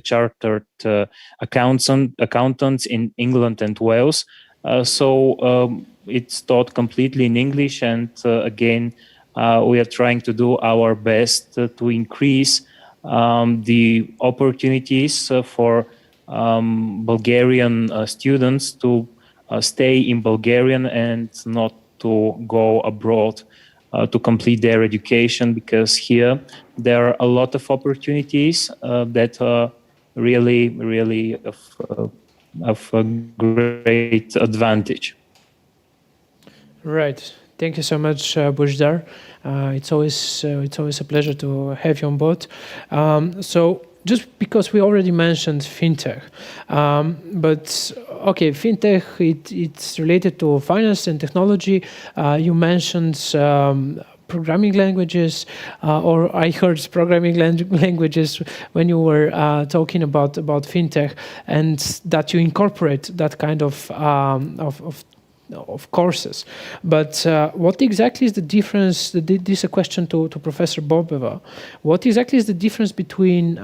Chartered Accountants in England and Wales. So it's taught completely in English, and again, we are trying to do our best to increase the opportunities for Bulgarian students to stay in Bulgarian and not to go abroad to complete their education, because here there are a lot of opportunities that are really, really of a great advantage. Right. Thank you so much, Bujdar. It's always a pleasure to have you on board. So just because we already mentioned fintech, but okay, fintech it's related to finance and technology. You mentioned programming languages, or I heard programming languages when you were talking about fintech, and that you incorporate that kind of courses. But what exactly is the difference? This is a question to Professor Bobeva. What exactly is the difference between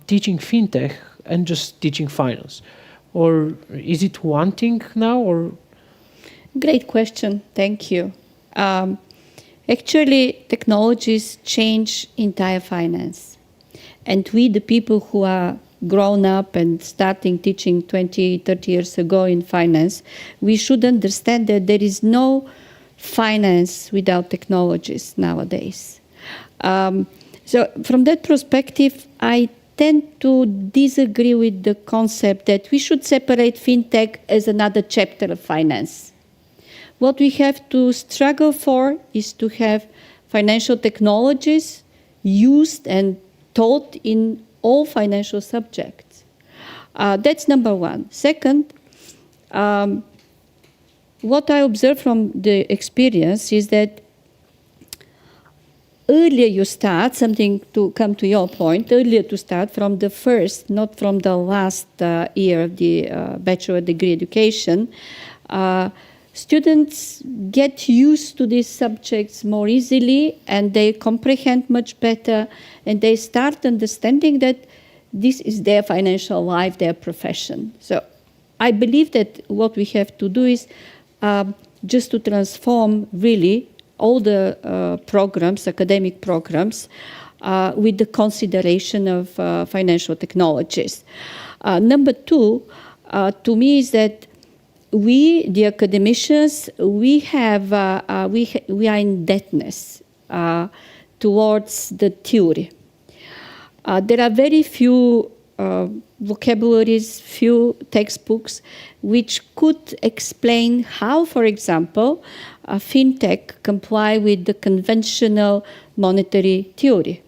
teaching fintech and just teaching finance? Or is it one thing now? Or Great question. Thank you. Actually, technologies change entire finance. And we, the people who are grown up and starting teaching 20, 30 years ago in finance, we should understand that there is no finance without technologies nowadays. So from that perspective, I tend to disagree with the concept that we should separate fintech as another chapter of finance. What we have to struggle for is to have financial technologies used and taught in all financial subjects. That's number one. Second, what I observe from the experience is that earlier you start, something to come to your point, earlier to start from the first, not from the last year of the bachelor degree education, students get used to these subjects more easily and they comprehend much better and they start understanding that this is their financial life, their profession. So I believe that what we have to do is just to transform really all the programs, academic programs, with the consideration of financial technologies. Number two, to me, is that we, the academicians, we are in indebtedness towards the theory. There are very few vocabularies, few textbooks which could explain how, for example, fintech comply with the conventional monetary theory.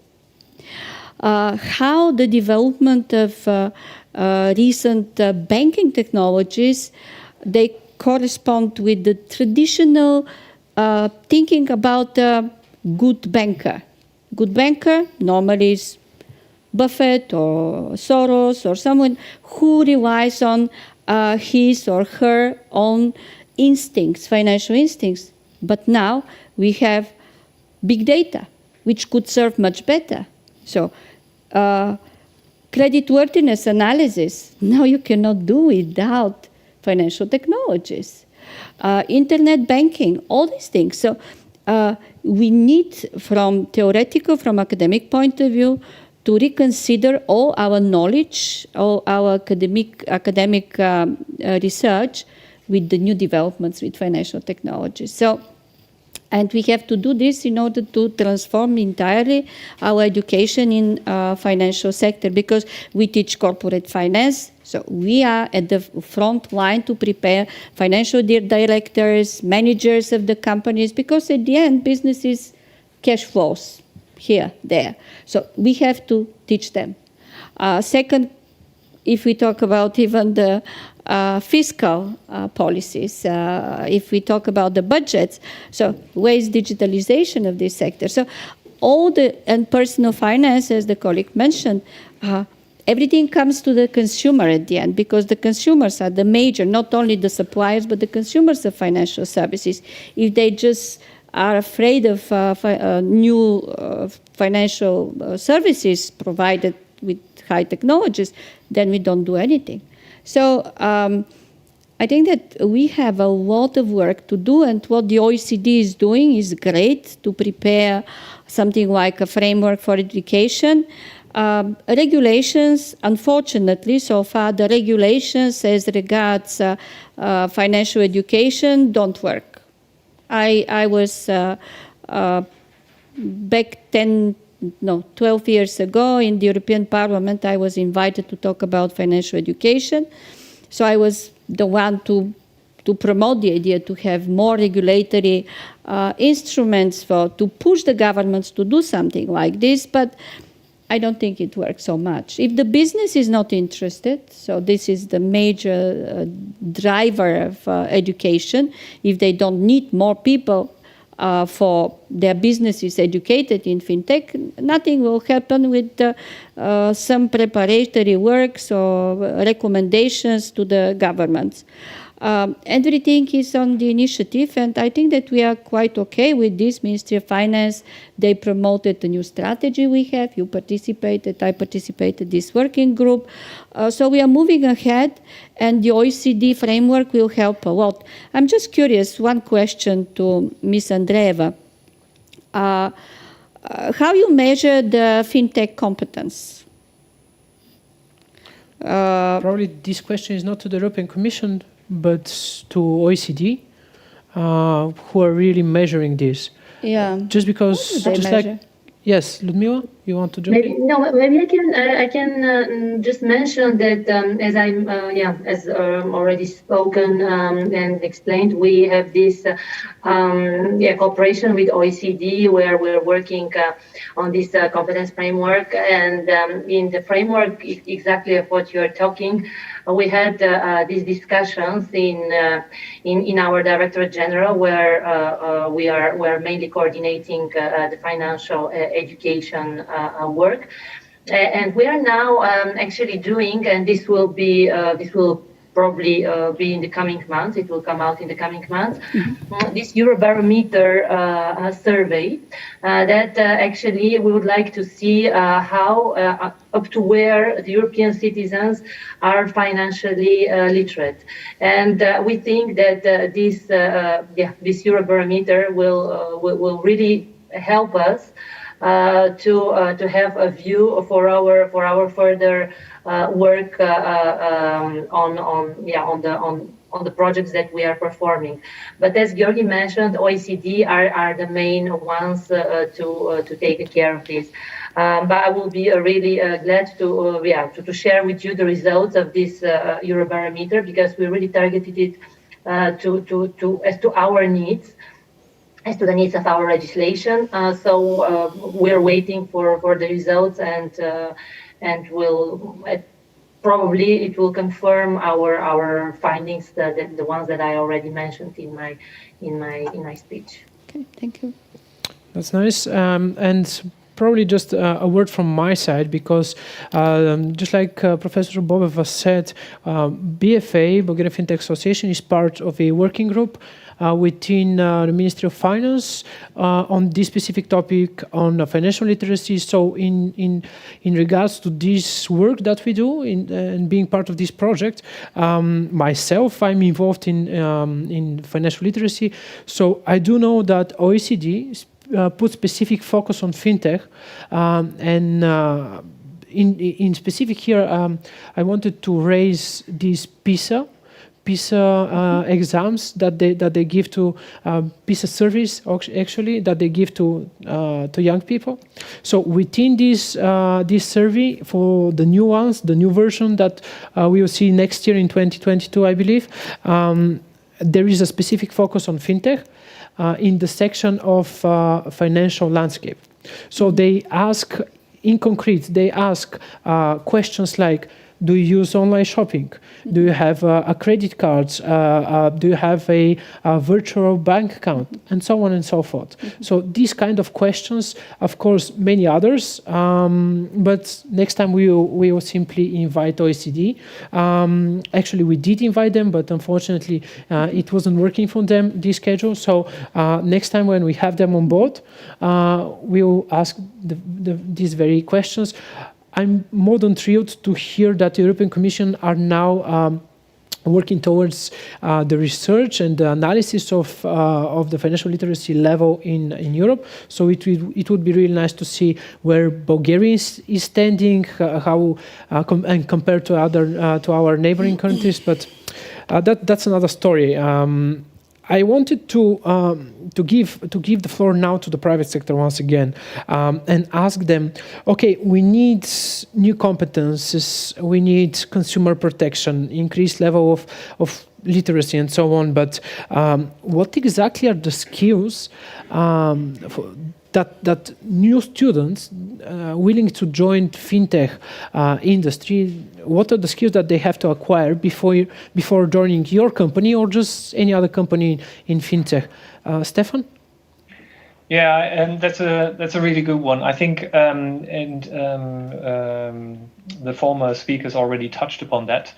How the development of recent banking technologies, they correspond with the traditional thinking about a good banker. Good banker normally is Buffett or Soros or someone who relies on his or her own instincts, financial instincts. But now we have big data, which could serve much better. So creditworthiness analysis, now you cannot do without financial technologies. Internet banking, all these things. So we need, from theoretical, from academic point of view, to reconsider all our knowledge, all our academic research with the new developments with financial technology. So, and we have to do this in order to transform entirely our education in financial sector, because we teach corporate finance. So we are at the front line to prepare financial directors, managers of the companies, because at the end, business is cash flows. Here, there. So we have to teach them. Second, if we talk about even the fiscal policies, if we talk about the budgets, so where is digitalization of this sector? So all the, and personal finance, as the colleague mentioned, everything comes to the consumer at the end, because the consumers are the major, not only the suppliers, but the consumers of financial services. If they just are afraid of new financial services provided with high technologies, then we don't do anything. So I think that we have a lot of work to do, and what the OECD is doing is great to prepare something like a framework for education. Regulations, unfortunately, so far the regulations as regards financial education don't work. I was back 12 years ago in the European Parliament, I was invited to talk about financial education. So I was the one to promote the idea to have more regulatory instruments to push the governments to do something like this, but I don't think it works so much. If the business is not interested, so this is the major driver of education, if they don't need more people for their businesses educated in fintech, nothing will happen with some preparatory works or recommendations to the governments. Everything is on the initiative, and I think that we are quite okay with this. Ministry of Finance, they promoted the new strategy we have. You participated, I participated this working group. So we are moving ahead, and the OECD framework will help a lot. I'm just curious, one question to Ms. Andreeva. How you measure the fintech competence? Probably this question is not to the European Commission, but to OECD, who are really measuring this. Yeah. Just because, They just measure. like, yes, Ludmila, you want to jump in? Maybe I can just mention that as already spoken and explained, we have this cooperation with OECD where we're working on this competence framework, and in the framework exactly of what you're talking, we had these discussions in our Directorate General where we're mainly coordinating the financial education work, and we are now actually doing, and this will probably be in the coming months. It will come out in the coming months. This Eurobarometer survey that actually we would like to see how up to where the European citizens are financially literate, and we think that this Eurobarometer will really help us to have a view for our further work on the projects that we are performing. But as Georgi mentioned, OECD are the main ones to take care of this. But I will be really glad to share with you the results of this Eurobarometer, because we really targeted it to our needs, as to the needs of our legislation. So we're waiting for the results, and probably it will confirm our findings, the ones that I already mentioned in my speech. Okay, thank you. That's nice. And probably just a word from my side, because just like Professor Bobeva said, BFA, Bulgarian Fintech Association, is part of a working group within the Ministry of Finance on this specific topic on financial literacy. So in regards to this work that we do and being part of this project, myself, I'm involved in financial literacy. So I do know that OECD put specific focus on fintech, and in specific here, I wanted to raise these PISA exams that they give to PISA surveys, actually, that they give to young people. So within this survey, for the new ones, the new version that we will see next year in 2022, I believe, there is a specific focus on fintech in the section of financial landscape. So they ask, in concrete, they ask questions like, do you use online shopping? Do you have a credit card? Do you have a virtual bank account? And so on and so forth. So these kind of questions, of course, many others, but next time we will simply invite OECD. Actually, we did invite them, but unfortunately, it wasn't working for them, this schedule. So next time when we have them on board, we'll ask these very questions. I'm more than thrilled to hear that the European Commission are now working towards the research and the analysis of the financial literacy level in Europe. So it would be really nice to see where Bulgaria is standing, how and compared to our neighboring countries. But that's another story. I wanted to give the floor now to the private sector once again, and ask them, okay, we need new competences, we need consumer protection, increased level of literacy and so on, but what exactly are the skills that new students willing to join fintech industry, what are the skills that they have to acquire before joining your company or just any other company in fintech? Stefan? Yeah, and that's a really good one. I think, the former speakers already touched upon that.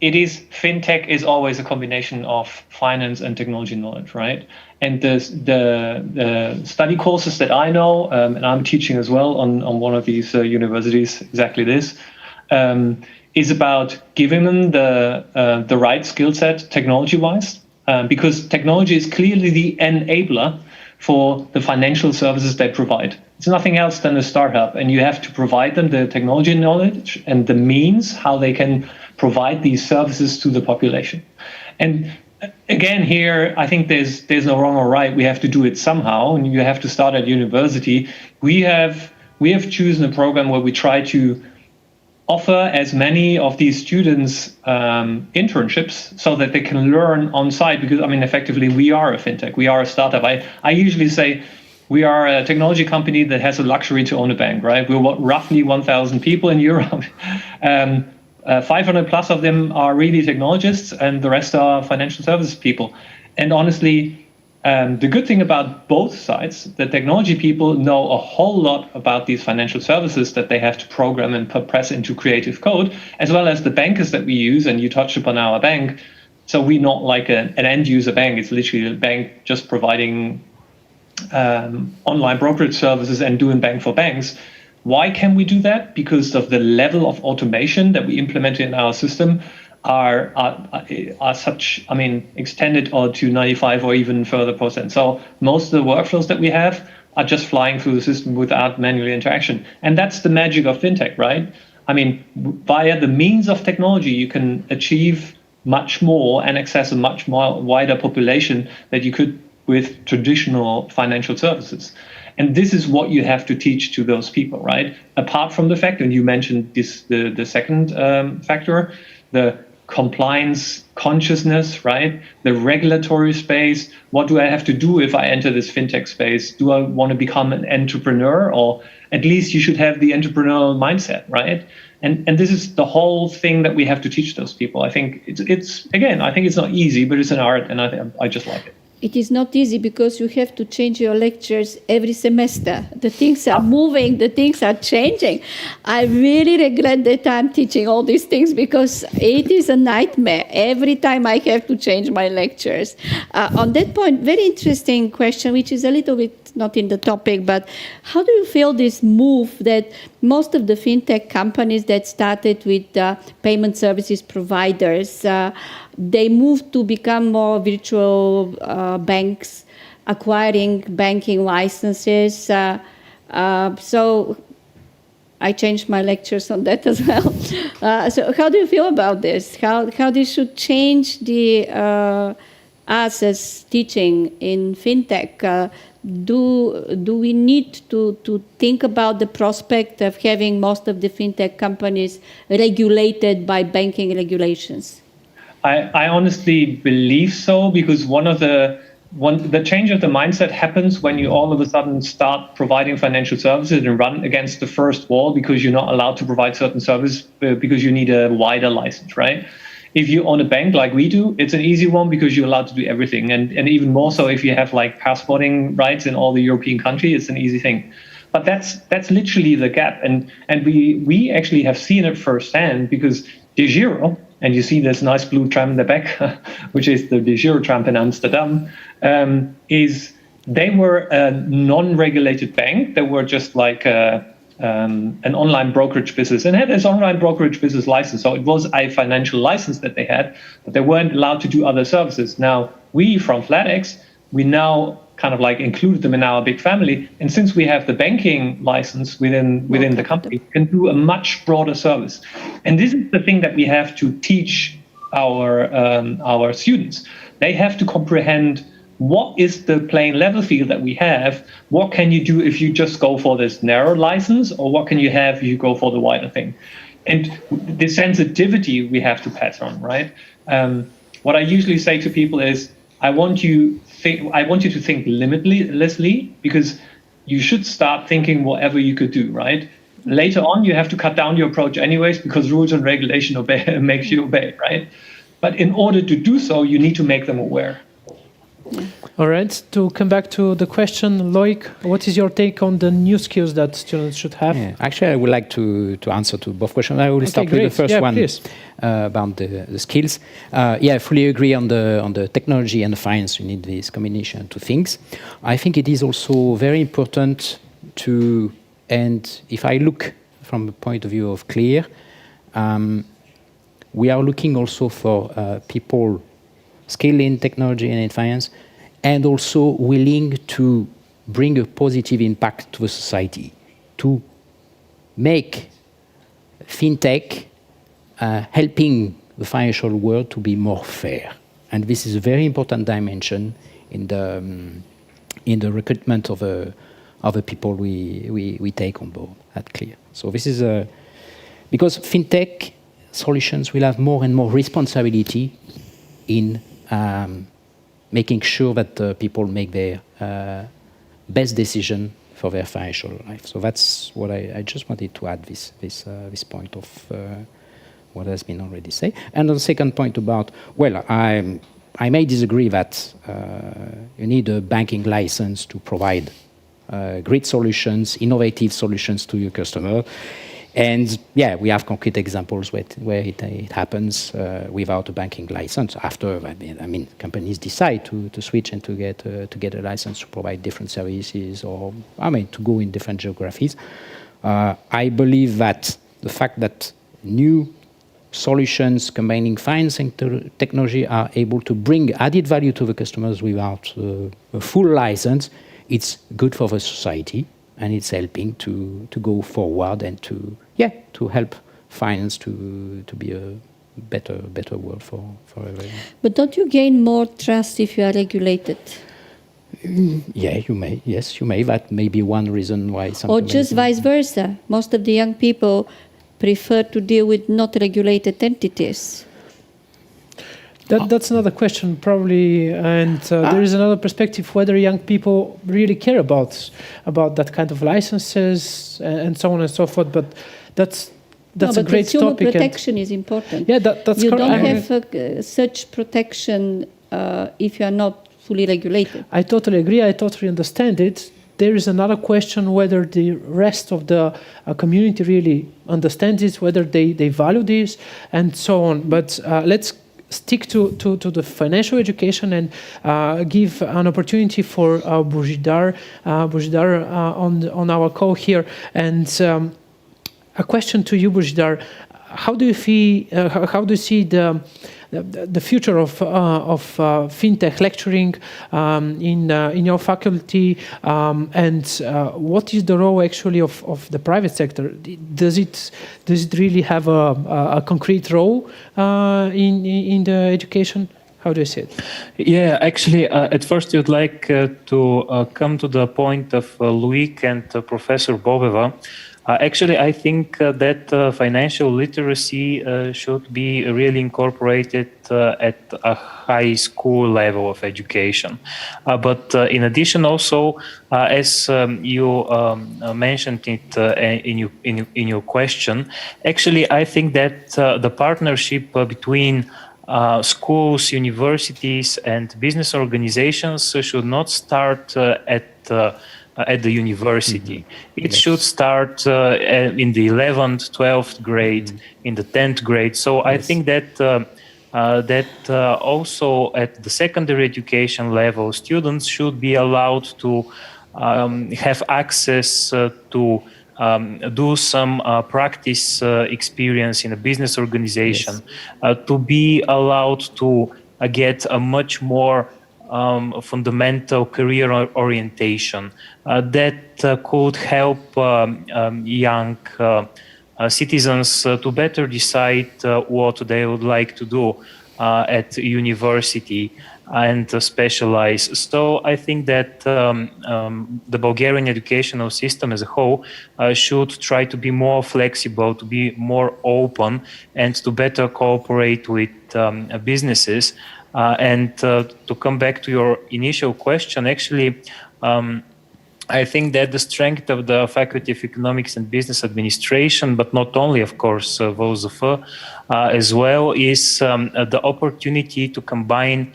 Fintech is always a combination of finance and technology knowledge, right? And the study courses that I know, and I'm teaching as well on one of these universities, exactly this, is about giving them the right skill set technology-wise, because technology is clearly the enabler for the financial services they provide. It's nothing else than a startup, and you have to provide them the technology knowledge and the means how they can provide these services to the population. And again, here, I think there's no wrong or right. We have to do it somehow, and you have to start at university. We have chosen a program where we try to offer as many of these students internships so that they can learn on site, because effectively we are a fintech, we are a startup. I usually say we are a technology company that has the luxury to own a bank, right? We're roughly 1,000 people in Europe. 500 plus of them are really technologists, and the rest are financial services people. And honestly, the good thing about both sides, the technology people know a whole lot about these financial services that they have to program and press into creative code, as well as the bankers that we use. And you touched upon our bank. So we're not like an end user bank. It's literally a bank just providing online brokerage services and doing bank for banks. Why can we do that? Because of the level of automation that we implemented in our system are such, extended or to 95 or even further %. So most of the workflows that we have are just flying through the system without manual interaction. And that's the magic of fintech, right? Via the means of technology, you can achieve much more and access a much more wider population that you could with traditional financial services. And this is what you have to teach to those people, right? Apart from the fact, and you mentioned this, the second factor, the compliance consciousness, right? The regulatory space. What do I have to do if I enter this fintech space? Do I want to become an entrepreneur? Or at least you should have the entrepreneurial mindset, right? And this is the whole thing that we have to teach those people. I think it's again, I think it's not easy, but it's an art, and I just like it. It is not easy because you have to change your lectures every semester. The things are moving, the things are changing. I really regret that I'm teaching all these things because it is a nightmare. Every time I have to change my lectures. On that point, very interesting question, which is a little bit not in the topic, but how do you feel this move that most of the fintech companies that started with payment services providers, they moved to become more virtual banks, acquiring banking licenses. So I changed my lectures on that as well. So how do you feel about this? How this should change the us as teaching in fintech? Do we need to think about the prospect of having most of the fintech companies regulated by banking regulations? I honestly believe so, because the change of the mindset happens when you all of a sudden start providing financial services and run against the first wall because you're not allowed to provide certain services because you need a wider license, right? If you own a bank like we do, it's an easy one because you're allowed to do everything. And even more so if you have like passporting rights in all the European countries, it's an easy thing. But that's literally the gap. And we actually have seen it firsthand because DEGIRO, and you see this nice blue tram in the back, which is the DEGIRO tram in Amsterdam, they were a non-regulated bank. They were just like an online brokerage business and had this online brokerage business license. So it was a financial license that they had, but they weren't allowed to do other services. Now, we from FlatX, we now kind of like included them in our big family. And since we have the banking license within the company, we can do a much broader service. And this is the thing that we have to teach our students. They have to comprehend what is the playing level field that we have. What can you do if you just go for this narrow license, or what can you have if you go for the wider thing? And the sensitivity we have to pass on, right? What I usually say to people is, I want you to think limitlessly, because you should start thinking whatever you could do, right? Later on, you have to cut down your approach anyways, because rules and regulation makes you obey, right? But in order to do so, you need to make them aware. All right, to come back to the question, Loic, what is your take on the new skills that students should have? Yeah, actually, I would like to answer to both questions. I will start with the first one about the skills. I fully agree on the technology and the finance. You need this combination of two things. I think it is also very important to, and if I look from the point of view of Clear, we are looking also for people skilled in technology and in finance and also willing to bring a positive impact to the society, to make fintech helping the financial world to be more fair. And this is a very important dimension in the recruitment of the people we take on board. That's clear. So this is because fintech solutions will have more and more responsibility in making sure that people make their best decision for their financial life. So that's what I just wanted to add this point of what has been already said. And on the second point about, well, I may disagree that you need a banking license to provide great solutions, innovative solutions to your customer. And yeah, we have concrete examples where it happens without a banking license. After, I mean, companies decide to switch and to get a license to provide different services, or to go in different geographies. I believe that the fact that new solutions combining finance and technology are able to bring added value to the customers without a full license, it's good for the society, and it's helping to go forward and to help finance to be a better world for everyone. But don't you gain more trust if you are regulated? Yeah, you may. Yes, you may. That may be one reason why some. Or just vice versa. Most of the young people prefer to deal with not regulated entities. That's another question, probably, and there is another perspective whether young people really care about that kind of licenses and so on and so forth. But that's a great consumer topic. Protection is important. Yeah, that's you correct. don't have such protection if you are not fully regulated. I totally agree. I totally understand it. There is another question whether the rest of the community really understands it, whether they value this, and so on. But let's stick to the financial education and give an opportunity for Božidar on our call here. And a question to you, Božidar: how do you see the future of fintech lecturing in your faculty, and what is the role actually of the private sector? Does it really have a concrete role in the education? How do you see it? Yeah, actually, at first you'd like to come to the point of Luik and Professor Bobeva. Actually, I think that financial literacy should be really incorporated at a high school level of education. But in addition, also, as you mentioned it in your question, actually, I think that the partnership between schools, universities, and business organizations should not start at the university. It should start in the 11th, 12th grade, in the 10th grade. So I think that also at the secondary education level, students should be allowed to have access to do some practice experience in a business organization, to be allowed to get a much more fundamental career orientation that could help young citizens to better decide what they would like to do at university and specialize. So I think that the Bulgarian educational system as a whole should try to be more flexible, to be more open, and to better cooperate with businesses. And to come back to your initial question, actually, I think that the strength of the Faculty of Economics and Business Administration, but not only, of course, VOZF as well, is the opportunity to combine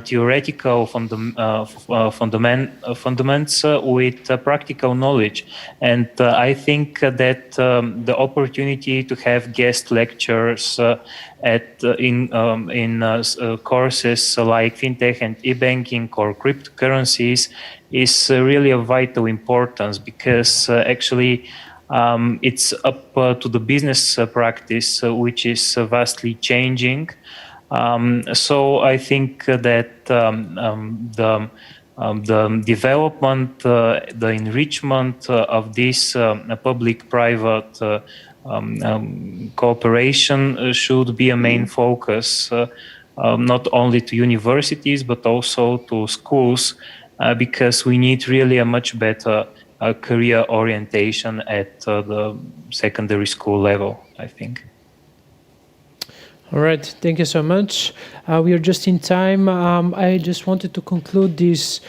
theoretical fundaments with practical knowledge. And I think that the opportunity to have guest lectures in courses like fintech and e-banking or cryptocurrencies is really of vital importance, because actually it's up to the business practice, which is vastly changing. So I think that the development, the enrichment of this public-private cooperation should be a main focus, not only to universities but also to schools, because we need really a much better career orientation at the secondary school level, I think. All right, thank you so much. We are just in time. I just wanted to conclude this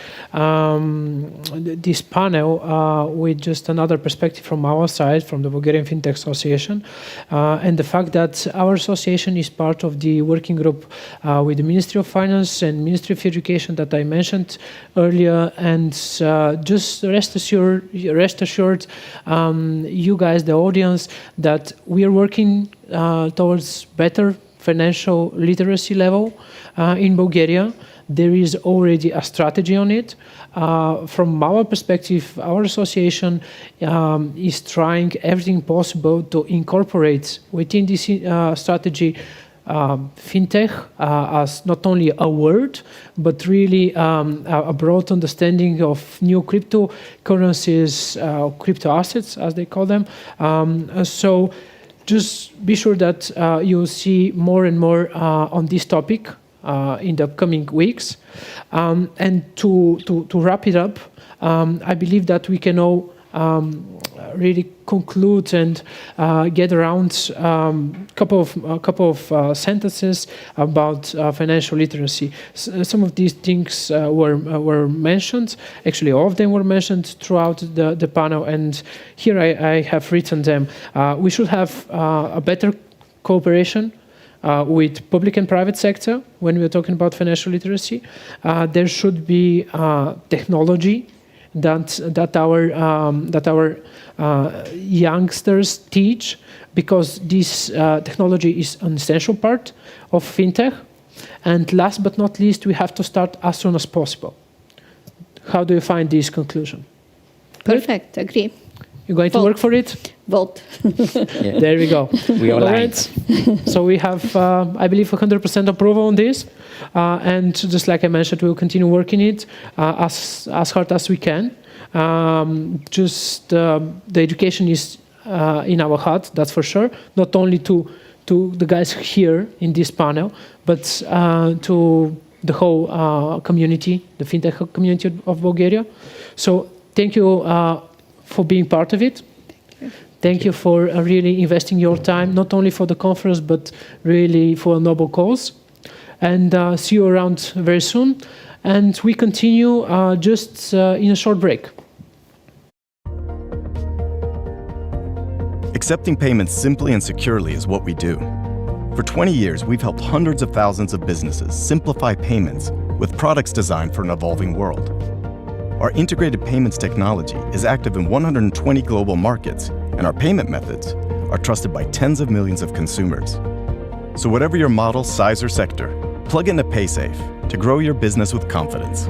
this panel with just another perspective from our side, from the Bulgarian Fintech Association, and the fact that our association is part of the working group with the Ministry of Finance and Ministry of Education that I mentioned earlier. And just rest assured, you guys, the audience, that we are working towards better financial literacy level in Bulgaria. There is already a strategy on it. From our perspective, our association is trying everything possible to incorporate within this strategy fintech as not only a word, but really a broad understanding of new cryptocurrencies, crypto assets, as they call them. So just be sure that you'll see more and more on this topic in the upcoming weeks. And to wrap it up, I believe that we can all really conclude and get around a couple of sentences about financial literacy. Some of these things were mentioned. Actually, all of them were mentioned throughout the panel, and here I have written them. We should have a better cooperation with public and private sector when we're talking about financial literacy. There should be technology that our youngsters teach, because this technology is an essential part of fintech. And last but not least, we have to start as soon as possible. How do you find this conclusion? Perfect, agree. You're going to work for it? Vote. Yeah. There we go. We are All aligned. right. So we have, I believe, 100% approval on this. And just like I mentioned, we'll continue working it as hard as we can. The education is in our heart, that's for sure. Not only to the guys here in this panel, but to the whole community, the fintech community of Bulgaria. So thank you for being part of it. Thank you for really investing your time, not only for the conference, but really for a noble cause. And see you around very soon. And we continue just in a short break. Accepting payments simply and securely is what we do. For 20 years, we've helped hundreds of thousands of businesses simplify payments with products designed for an evolving world. Our integrated payments technology is active in 120 global markets, and our payment methods are trusted by tens of millions of consumers. So whatever your model, size, or sector, plug into PaySafe to grow your business with confidence.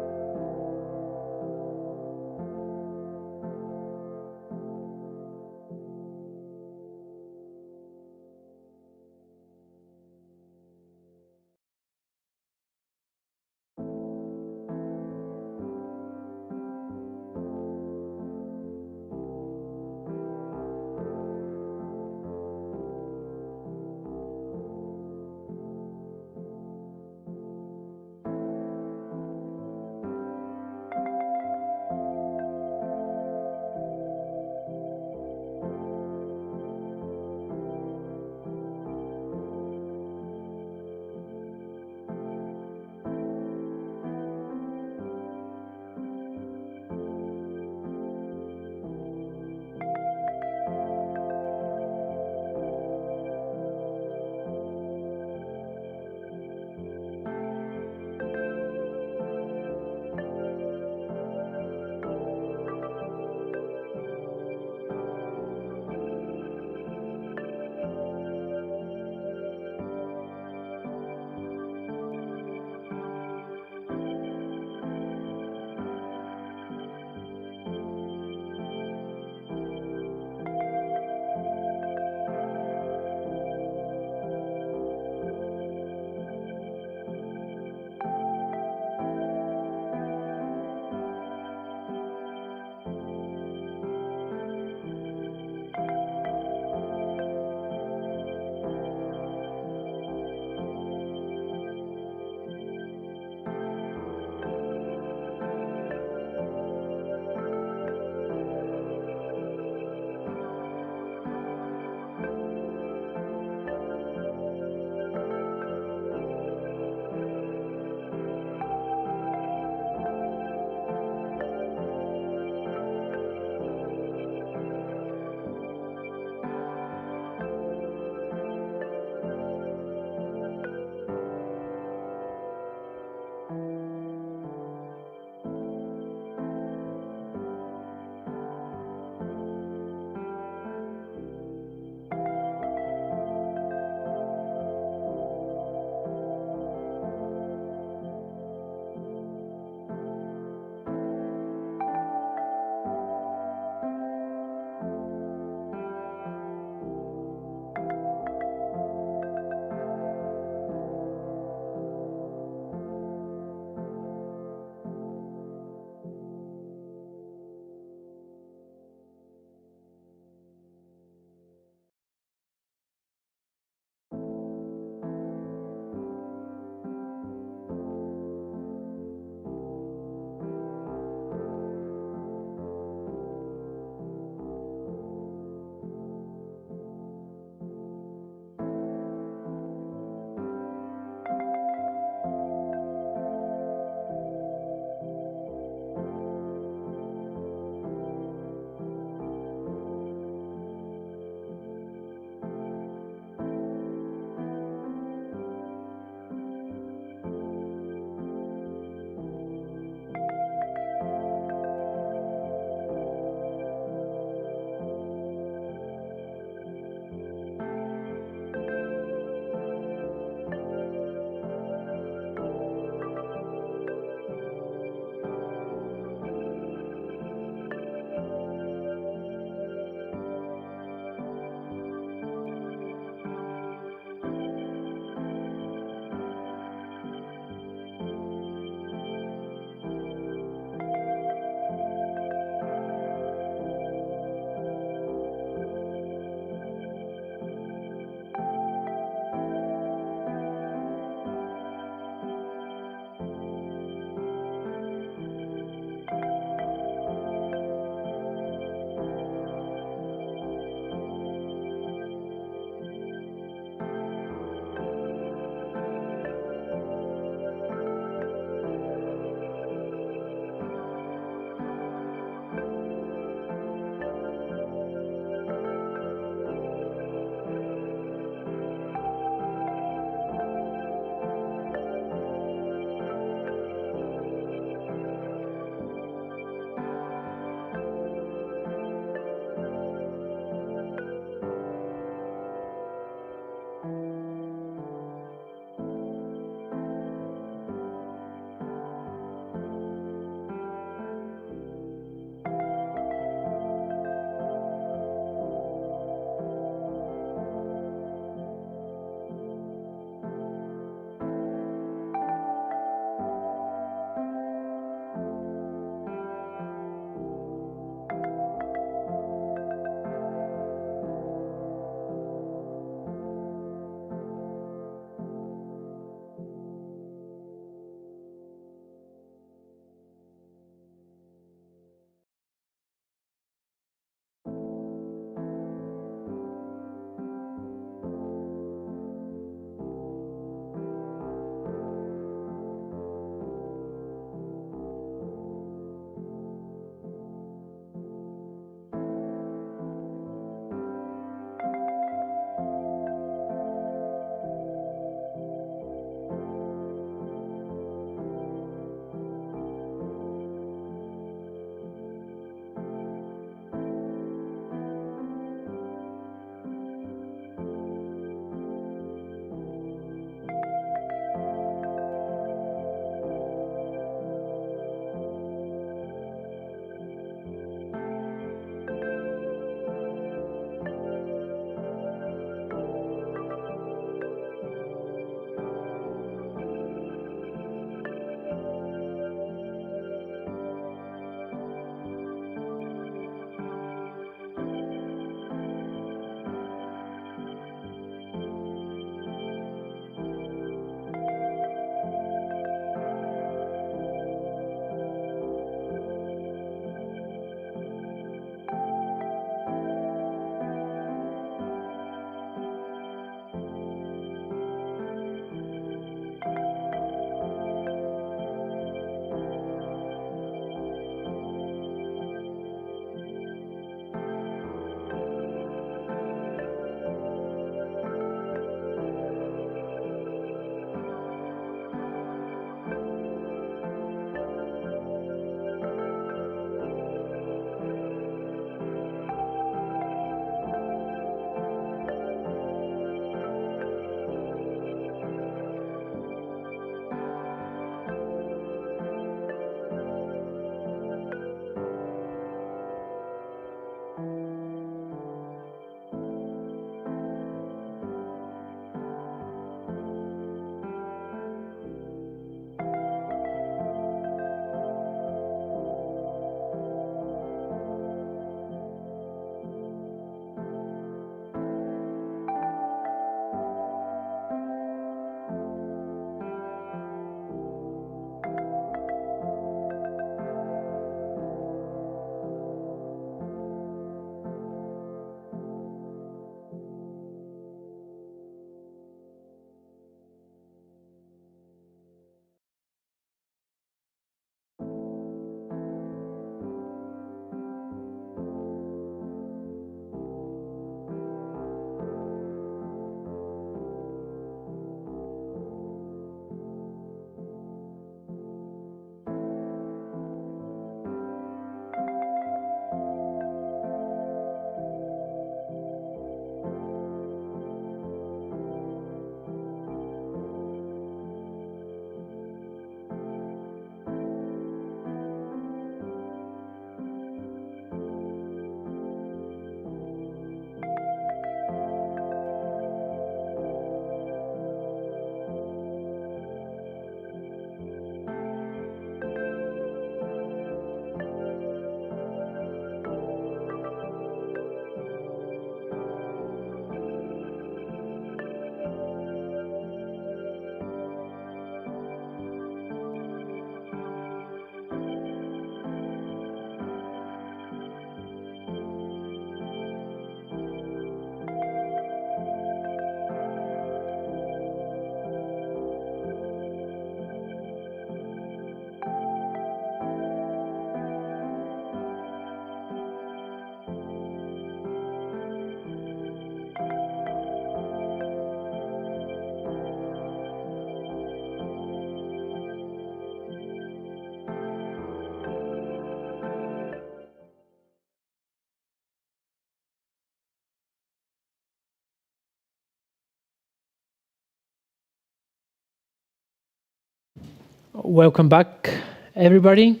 Welcome back, everybody.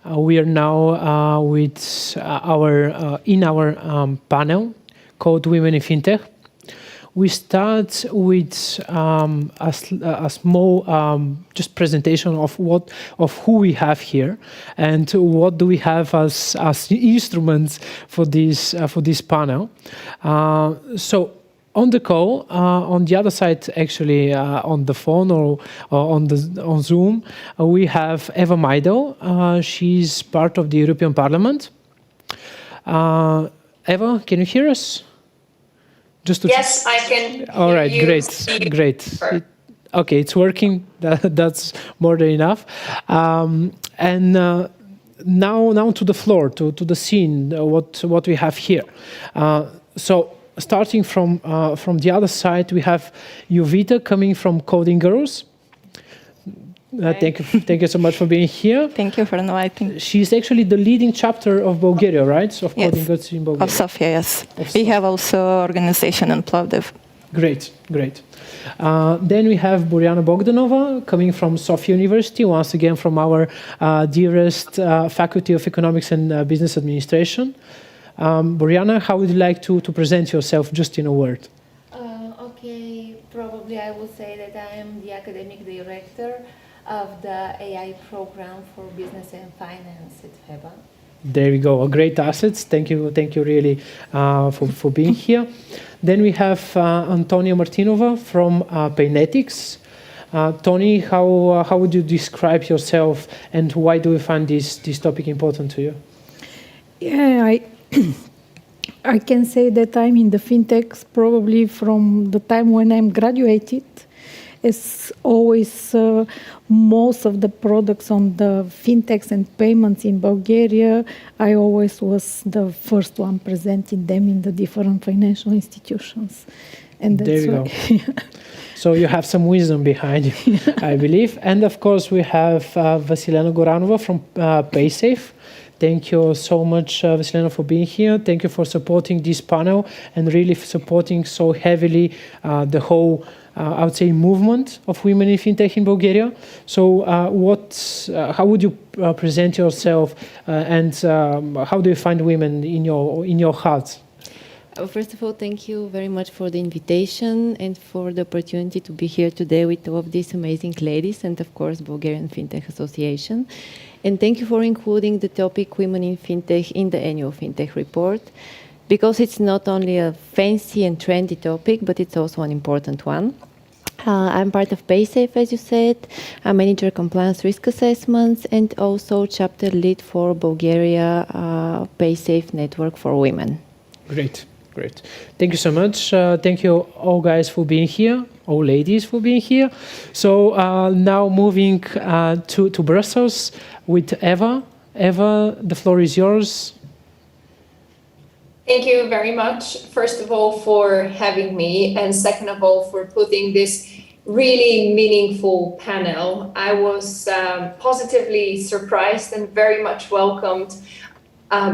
We are now with our panel called Women in Fintech. We start with a small just presentation of who we have here and what do we have as instruments for this panel. So on the call, on the other side, actually on the phone or on Zoom, we have Eva Majdal. She's part of the European Parliament. Eva, can you hear us? Yes, I can. All right, great. Okay, it's working. That's more than enough. And now to the floor, to the scene. What we have here. So starting from the other side, we have Jovita coming from Coding Girls. Thank you so much for being here. Thank you for inviting. She's actually the leading chapter of Bulgaria, right? So of Coding Girls in Bulgaria. Of Sofia, yes. We have also organization in Plovdiv. Great. Then we have Boriana Bogdanova coming from Sofia University, once again from our dearest Faculty of Economics and Business Administration. Boriana, how would you like to present yourself just in a word? Okay, probably I will say that I am the academic director of the AI program for business and finance at FEBA. There we go. Great assets. Thank you really for being here. Then we have Antonia Martinova from Paynetics. Tony, how would you describe yourself and why do you find this topic important to you? Yeah, I can say that I'm in the fintechs probably from the time when I'm graduated. As always, most of the products on the fintechs and payments in Bulgaria, I always was the first one presenting them in the different financial institutions. And that's there you go. So you have some wisdom behind you, I believe. And of course, we have Vasilena Goranova from PaySafe. Thank you so much, Vasilena, for being here. Thank you for supporting this panel and really supporting so heavily the whole, I would say, movement of women in fintech in Bulgaria. So how would you present yourself and how do you find women in your heart? First of all, thank you very much for the invitation and for the opportunity to be here today with all of these amazing ladies and, of course, Bulgarian Fintech Association. And thank you for including the topic Women in Fintech in the annual Fintech report, because it's not only a fancy and trendy topic, but it's also an important one. I'm part of PaySafe, as you said. I'm manager compliance risk assessments and also chapter lead for Bulgaria PaySafe network for women. Great. Thank you so much. Thank you all guys for being here, all ladies for being here. So now moving to Brussels with Eva. Eva, the floor is yours. Thank you very much, first of all, for having me, and second of all, for putting this really meaningful panel. I was positively surprised and very much welcomed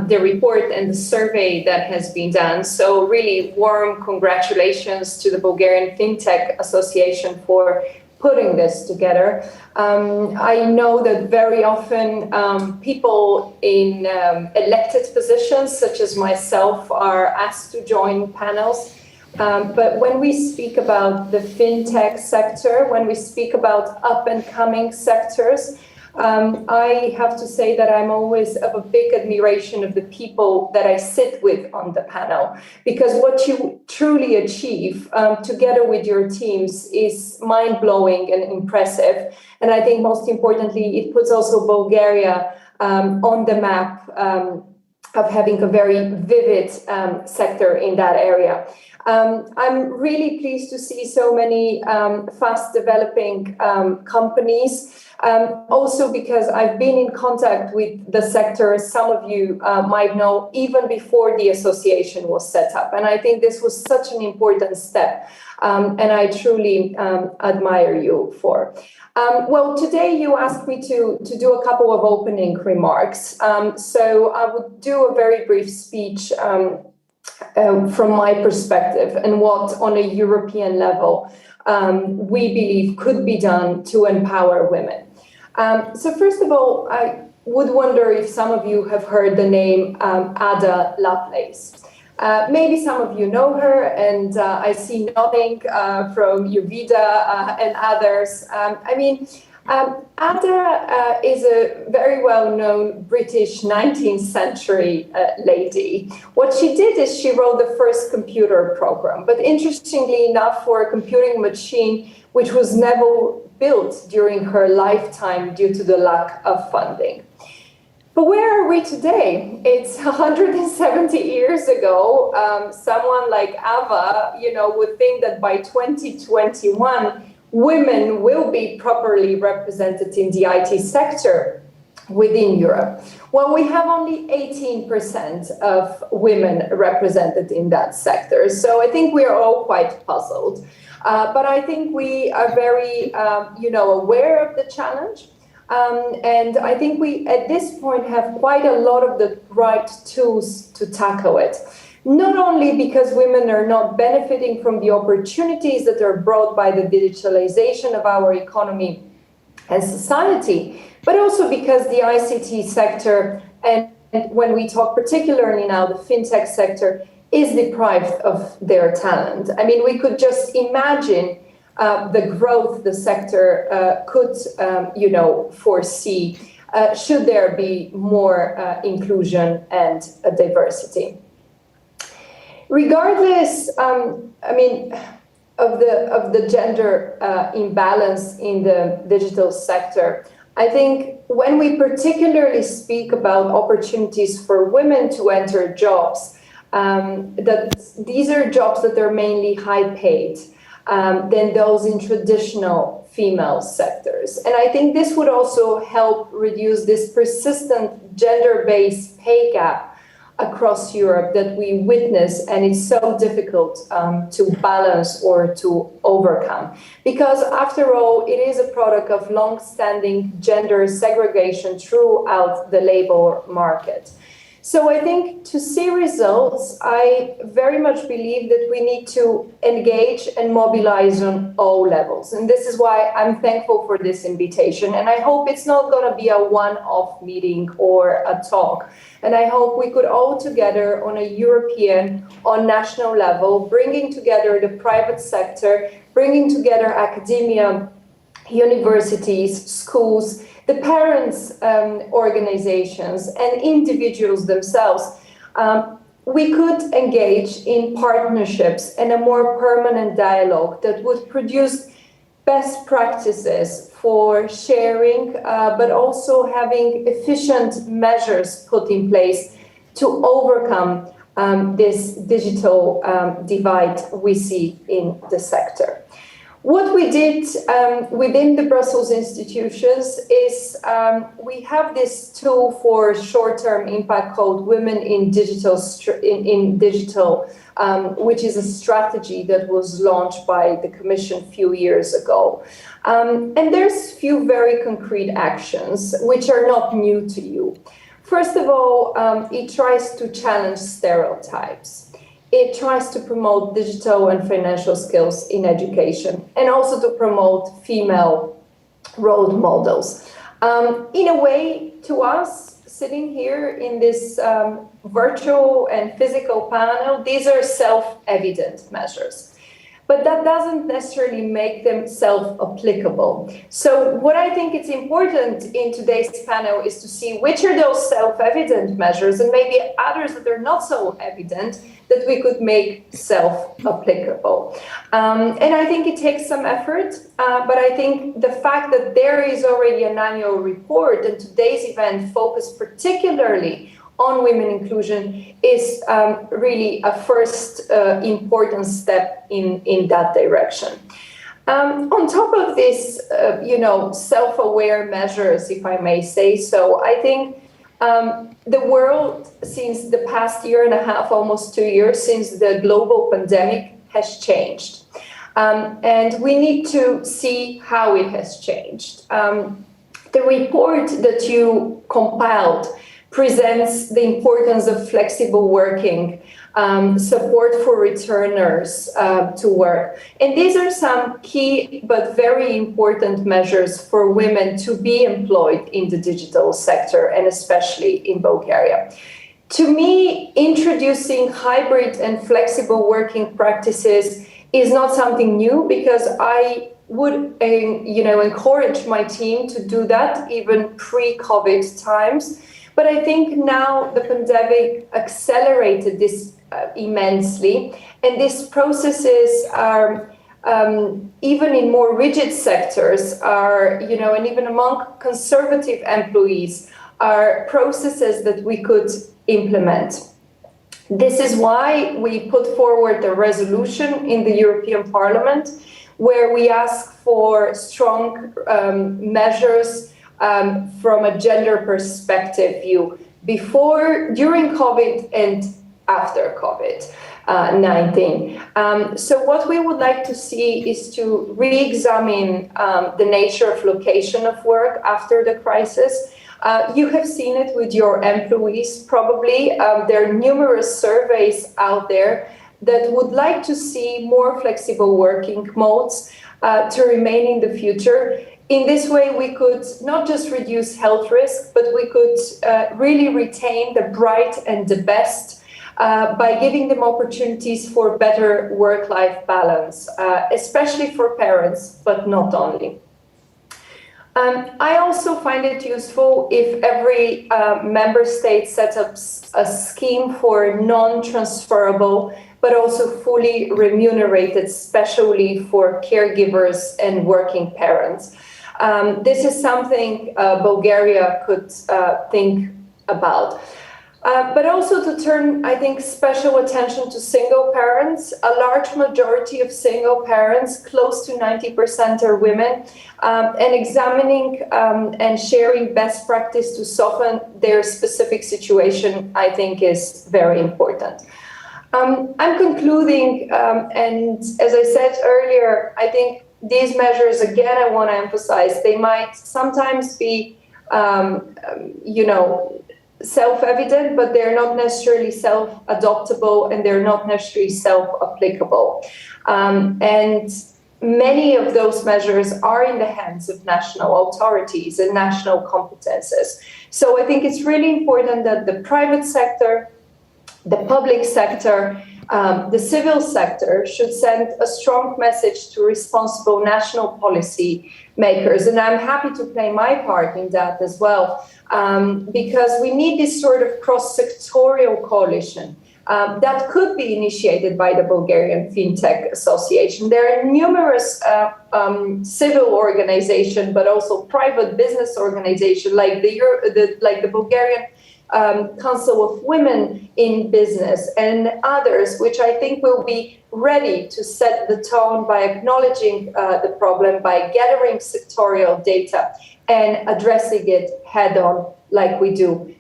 the report and the survey that has been done. So really warm congratulations to the Bulgarian Fintech Association for putting this together. I know that very often people in elected positions, such as myself, are asked to join panels. But when we speak about the fintech sector, when we speak about up-and-coming sectors, I have to say that I'm always of a big admiration of the people that I sit with on the panel, because what you truly achieve together with your teams is mind-blowing and impressive. And I think most importantly, it puts also Bulgaria on the map of having a very vivid sector in that area. I'm really pleased to see so many fast developing companies. Also because I've been in contact with the sector, some of you might know, even before the association was set up. And I think this was such an important step, and I truly admire you for. Well, today you asked me to do a couple of opening remarks. So I would do a very brief speech from my perspective and what on a European level we believe could be done to empower women. So first of all, I would wonder if some of you have heard the name Ada Lovelace. Maybe some of you know her, and I see nodding from Yuvida and others. Ada is a very well-known British 19th century lady. What she did is she wrote the first computer program, but interestingly enough, for a computing machine which was never built during her lifetime due to the lack of funding. But where are we today? It's 170 years ago. Someone like Ava, would think that by 2021, women will be properly represented in the IT sector within Europe. Well, we have only 18% of women represented in that sector. So I think we are all quite puzzled. But I think we are very, aware of the challenge. And I think we, at this point, have quite a lot of the right tools to tackle it. Not only because women are not benefiting from the opportunities that are brought by the digitalization of our economy and society, but also because the ICT sector, and when we talk particularly now, the fintech sector, is deprived of their talent. I mean, we could just imagine the growth the sector could, foresee should there be more inclusion and diversity. Regardless, of the gender imbalance in the digital sector, I think when we particularly speak about opportunities for women to enter jobs, that these are jobs that are mainly high paid than those in traditional female sectors. And I think this would also help reduce this persistent gender-based pay gap across Europe that we witness, and it's so difficult to balance or to overcome. Because after all, it is a product of long-standing gender segregation throughout the labor market. So I think to see results, I very much believe that we need to engage and mobilize on all levels. And this is why I'm thankful for this invitation. And I hope it's not going to be a one-off meeting or a talk. And I hope we could all together on a European, on national level, bringing together the private sector, bringing together academia, universities, schools, the parents' organizations and individuals themselves, we could engage in partnerships and a more permanent dialogue that would produce best practices for sharing, but also having efficient measures put in place to overcome this digital divide we see in the sector. What we did within the Brussels institutions is we have this tool for short-term impact called Women in Digital, which is a strategy that was launched by the Commission a few years ago. And there's a few very concrete actions which are not new to you. First of all, it tries to challenge stereotypes. It tries to promote digital and financial skills in education and also to promote female role models. In a way, to us, sitting here in this virtual and physical panel, these are self-evident measures. But that doesn't necessarily make them self-applicable. So what I think it's important in today's panel is to see which are those self-evident measures and maybe others that are not so evident that we could make self-applicable. And I think it takes some effort, but I think the fact that there is already an annual report and today's event focused particularly on women inclusion is really a first important step in that direction. On top of this, self-aware measures, if I may say so, I think the world, since the past year and a half, almost 2 years, since the global pandemic has changed. And we need to see how it has changed. The report that you compiled presents the importance of flexible working support for returners to work. And these are some key but very important measures for women to be employed in the digital sector, and especially in Bulgaria. To me, introducing hybrid and flexible working practices is not something new, because I would encourage my team to do that even pre-COVID times. But I think now the pandemic accelerated this immensely, and these processes are even in more rigid sectors and even among conservative employees are processes that we could implement. This is why we put forward a resolution in the European Parliament where we ask for strong measures from a gender perspective view before, during COVID and after COVID-19. So what we would like to see is to re-examine the nature of location of work after the crisis. You have seen it with your employees, probably. There are numerous surveys out there that would like to see more flexible working modes to remain in the future. In this way, we could not just reduce health risk, but we could really retain the bright and the best by giving them opportunities for better work-life balance, especially for parents, but not only. I also find it useful if every member state sets up a scheme for non-transferable, but also fully remunerated, especially for caregivers and working parents. This is something Bulgaria could think about. But also to turn, I think, special attention to single parents. A large majority of single parents, close to 90%, are women, and examining and sharing best practice to soften their specific situation, I think, is very important. I'm concluding, and as I said earlier, I think these measures, again, I want to emphasize, they might sometimes be, self-evident, but they're not necessarily self-adoptable, and they're not necessarily self-applicable. And many of those measures are in the hands of national authorities and national competences. So I think it's really important that the private sector, the public sector, the civil sector should send a strong message to responsible national policy makers. And I'm happy to play my part in that as well, because we need this sort of cross-sectorial coalition that could be initiated by the Bulgarian Fintech Association. There are numerous civil organizations, but also private business organizations like the Bulgarian Council of Women in Business and others, which I think will be ready to set the tone by acknowledging the problem, by gathering sectorial data and addressing it head on like we do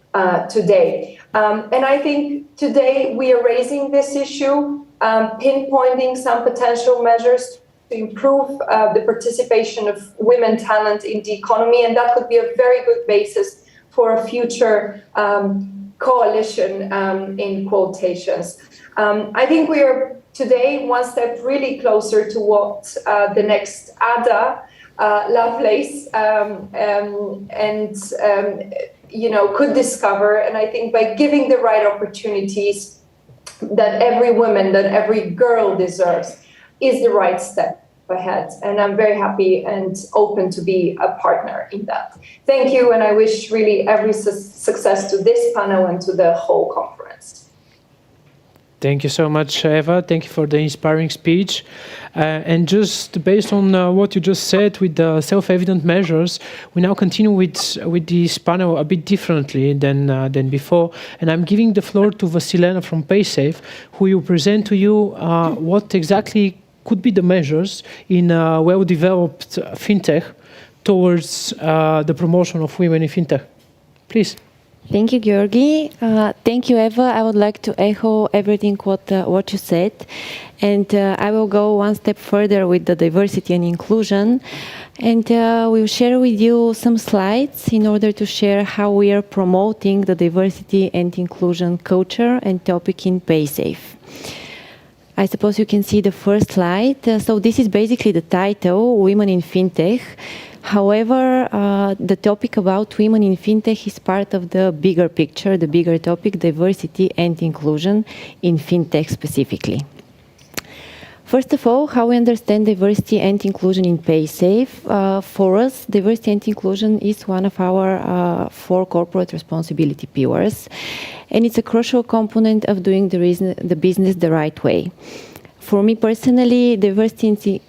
today. And I think today we are raising this issue, pinpointing some potential measures to improve the participation of women talent in the economy, and that could be a very good basis for a future coalition in quotations. I think we are today one step really closer to what the next Ada Lovelace could discover. And I think by giving the right opportunities that every woman, that every girl deserves, is the right step ahead. And I'm very happy and open to be a partner in that. Thank you, and I wish really every success to this panel and to the whole conference. Thank you so much, Eva. Thank you for the inspiring speech. And just based on what you just said with the self-evident measures, we now continue with this panel a bit differently than before. And I'm giving the floor to Vasilena from PaySafe, who will present to you what exactly could be the measures in a well-developed fintech towards the promotion of women in fintech. Please. Thank you, Georgi. Thank you, Eva. I would like to echo everything what you said. And I will go one step further with the diversity and inclusion. And we'll share with you some slides in order to share how we are promoting the diversity and inclusion culture and topic in PaySafe. I suppose you can see the first slide. So this is basically the title, Women in Fintech. However, the topic about women in fintech is part of the bigger picture, the bigger topic, diversity and inclusion in fintech specifically. First of all, how we understand diversity and inclusion in PaySafe. For us, diversity and inclusion is one of our 4 corporate responsibility pillars, and it's a crucial component of doing the business the right way. For me personally, diversity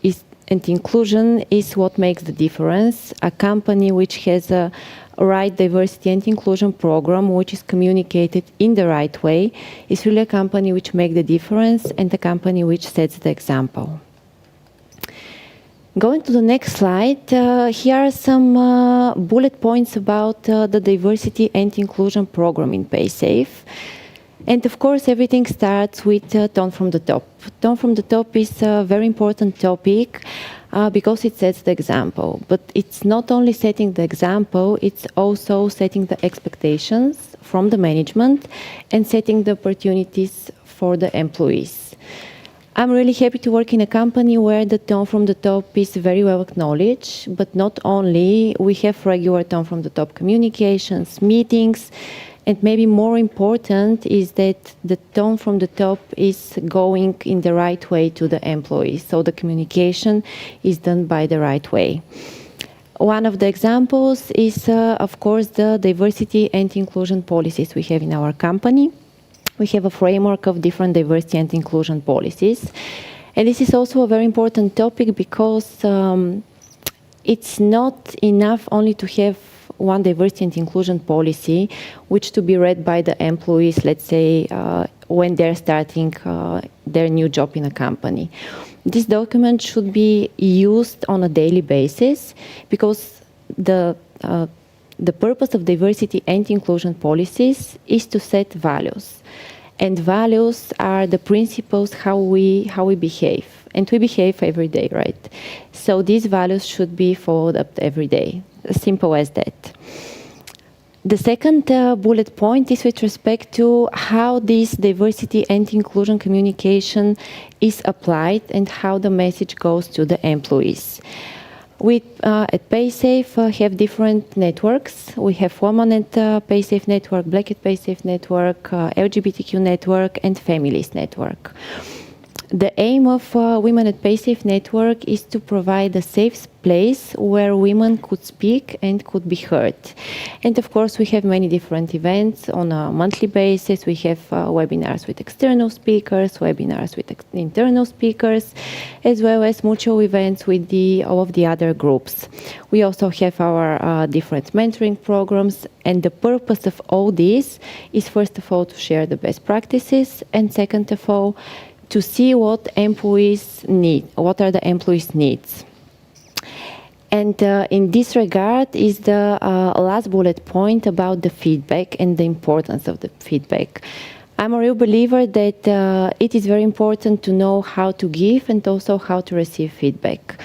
and inclusion is what makes the difference. A company which has a right diversity and inclusion program, which is communicated in the right way, is really a company which makes the difference and a company which sets the example. Going to the next slide, here are some bullet points about the diversity and inclusion program in PaySafe. And of course, everything starts with tone from the top. Tone from the top is a very important topic because it sets the example. But it's not only setting the example, it's also setting the expectations from the management and setting the opportunities for the employees. I'm really happy to work in a company where the tone from the top is very well acknowledged, but not only, we have regular tone from the top communications, meetings, and maybe more important is that the tone from the top is going in the right way to the employees. So the communication is done by the right way. One of the examples is, of course, the diversity and inclusion policies we have in our company. We have a framework of different diversity and inclusion policies. And this is also a very important topic because it's not enough only to have one diversity and inclusion policy, which to be read by the employees, let's say, when they're starting their new job in a company. This document should be used on a daily basis because the purpose of diversity and inclusion policies is to set values. And values are the principles how we behave. And we behave every day, right? So these values should be followed up every day. As simple as that. The second bullet point is with respect to how this diversity and inclusion communication is applied and how the message goes to the employees. We at PaySafe have different networks. We have Women at PaySafe Network, Black at PaySafe Network, LGBTQ Network, and Families Network. The aim of Women at PaySafe Network is to provide a safe place where women could speak and could be heard. And of course, we have many different events on a monthly basis. We have webinars with external speakers, webinars with internal speakers, as well as mutual events with all of the other groups. We also have our different mentoring programs. And the purpose of all this is, first of all, to share the best practices, and second of all, to see what employees need, what are the employees' needs. And in this regard is the last bullet point about the feedback and the importance of the feedback. I'm a real believer that it is very important to know how to give and also how to receive feedback.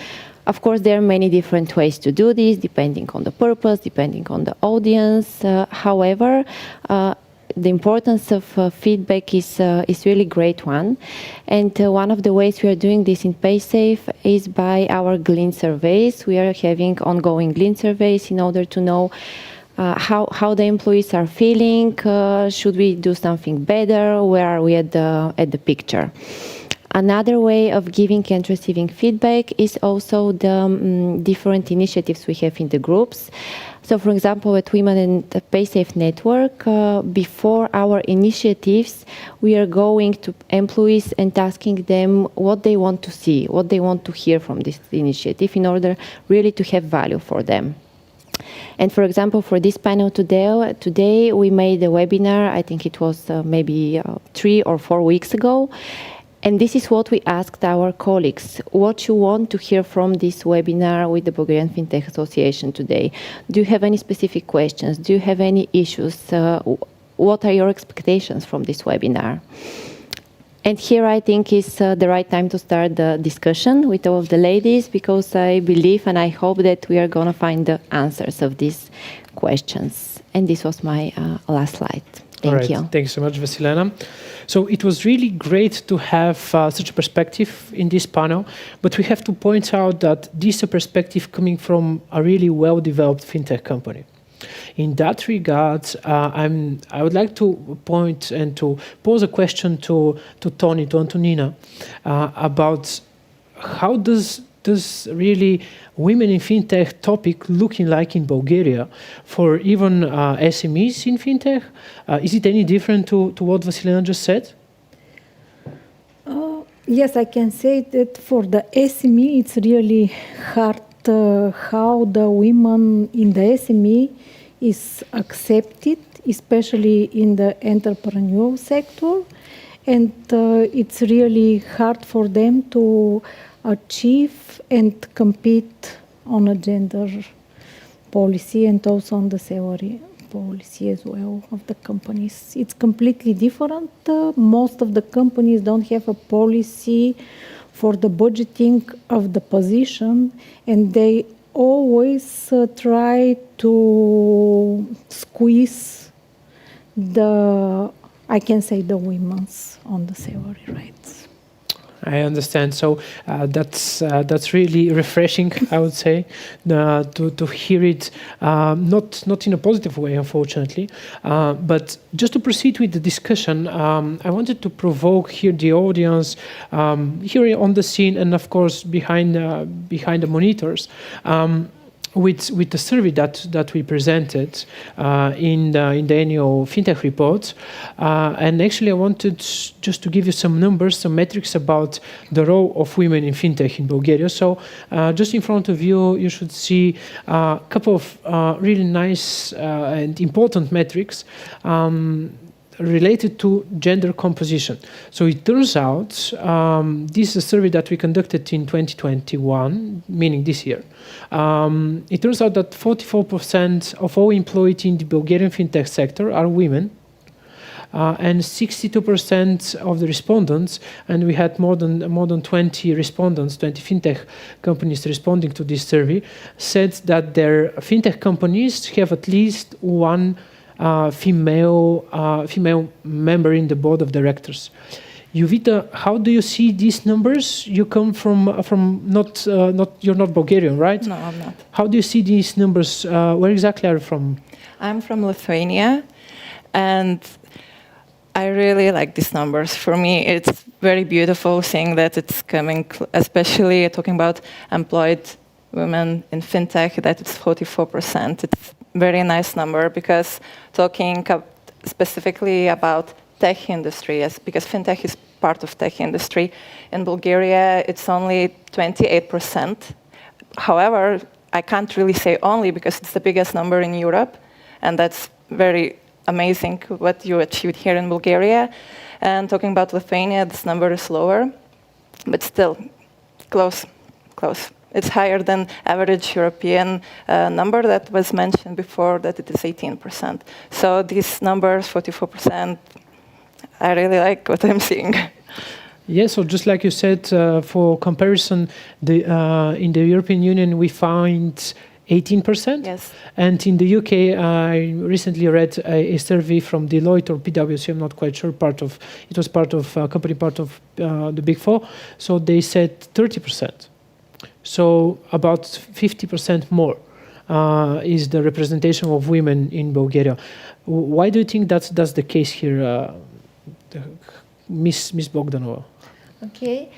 Of course, there are many different ways to do this, depending on the purpose, depending on the audience. However, the importance of feedback is really great one. And one of the ways we are doing this in PaySafe is by our Glean surveys. We are having ongoing Glean surveys in order to know how the employees are feeling, should we do something better, where are we at the picture. Another way of giving and receiving feedback is also the different initiatives we have in the groups. So, for example, at Women in the PaySafe Network, before our initiatives, we are going to employees and asking them what they want to see, what they want to hear from this initiative in order really to have value for them. And for example, for this panel today we made a webinar, I think it was maybe 3 or 4 weeks ago. And this is what we asked our colleagues. What you want to hear from this webinar with the Bulgarian Fintech Association today? Do you have any specific questions? Do you have any issues? What are your expectations from this webinar? And here I think is the right time to start the discussion with all of the ladies, because I believe and I hope that we are going to find the answers of these questions. And this was my last slide. Thank you. Thank you so much, Vasilena. So it was really great to have such a perspective in this panel, but we have to point out that this is a perspective coming from a really well-developed fintech company. In that regard, I would like to point and to pose a question to Tony, to Antonina, about how does really women in fintech topic looking like in Bulgaria for even SMEs in fintech? Is it any different to what Vasilena just said? Yes, I can say that for the SME, it's really hard how the women in the SME is accepted, especially in the entrepreneurial sector. And it's really hard for them to achieve and compete on a gender policy and also on the salary policy as well of the companies. It's completely different. Most of the companies don't have a policy for the budgeting of the position, and they always try to squeeze the women's on the salary rates. I understand. So that's really refreshing, I would say, to hear it, not in a positive way, unfortunately. But just to proceed with the discussion, I wanted to provoke here the audience, here on the scene, and of course behind the monitors. With the survey that we presented in the annual FinTech report. And actually I wanted just to give you some numbers, some metrics about the role of women in FinTech in Bulgaria. So just in front of you, you should see a couple of really nice and important metrics related to gender composition. So it turns out, this is a survey that we conducted in 2021, meaning this year. It turns out that 44% of all employed in the Bulgarian fintech sector are women, and 62% of the respondents, and we had more than 20 respondents, 20 fintech companies responding to this survey, said that their fintech companies have at least one female member in the board of directors. Jovita, how do you see these numbers? You come from you're not Bulgarian, right? No, I'm not. How do you see these numbers? Where exactly are you from? I'm from Lithuania, and I really like these numbers. For me, it's very beautiful seeing that it's coming, especially talking about employed women in fintech, that it's 44%. It's very nice number, because talking specifically about tech industry, because fintech is part of tech industry. In Bulgaria, it's only 28%. However, I can't really say only, because it's the biggest number in Europe, and that's very amazing what you achieved here in Bulgaria. And talking about Lithuania, this number is lower, but still close. It's higher than average European number that was mentioned before, that it is 18%. So these numbers, 44%, I really like what I'm seeing. Yeah, so just like you said, for comparison, in the European Union, we find 18%. Yes. And in the UK, I recently read a survey from Deloitte or PwC, I'm not quite sure, it was part of a company, part of the Big Four. So they said 30%. So about 50% more is the representation of women in Bulgaria. Why do you think that's the case here, Miss Bogdanova? Okay.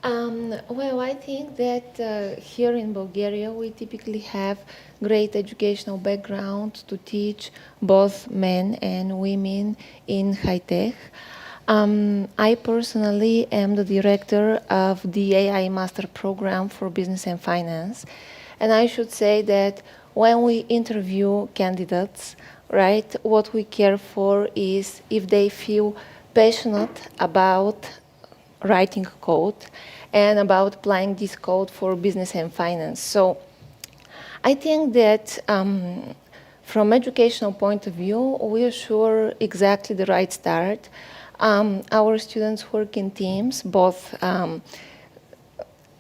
Well, I think that here in Bulgaria, we typically have great educational background to teach both men and women in high tech. I personally am the director of the AI Master Program for Business and Finance. And I should say that when we interview candidates, right, what we care for is if they feel passionate about writing code and about applying this code for business and finance. So I think that from educational point of view, we are sure exactly the right start. Our students work in teams, both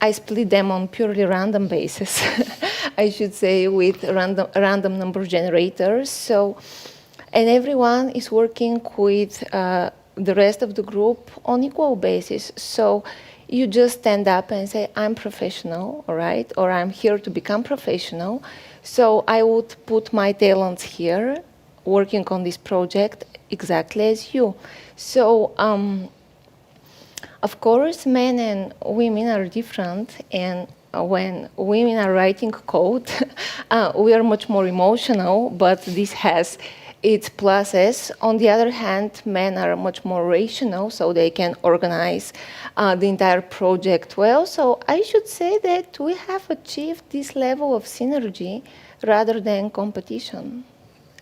I split them on purely random basis, I should say, with random number generators. So, and everyone is working with the rest of the group on equal basis. So you just stand up and say, I'm professional, all right? Or I'm here to become professional. So I would put my talents here, working on this project exactly as you. So, of course, men and women are different, and when women are writing code, we are much more emotional, but this has its pluses. On the other hand, men are much more rational, so they can organize the entire project well. So I should say that we have achieved this level of synergy rather than competition,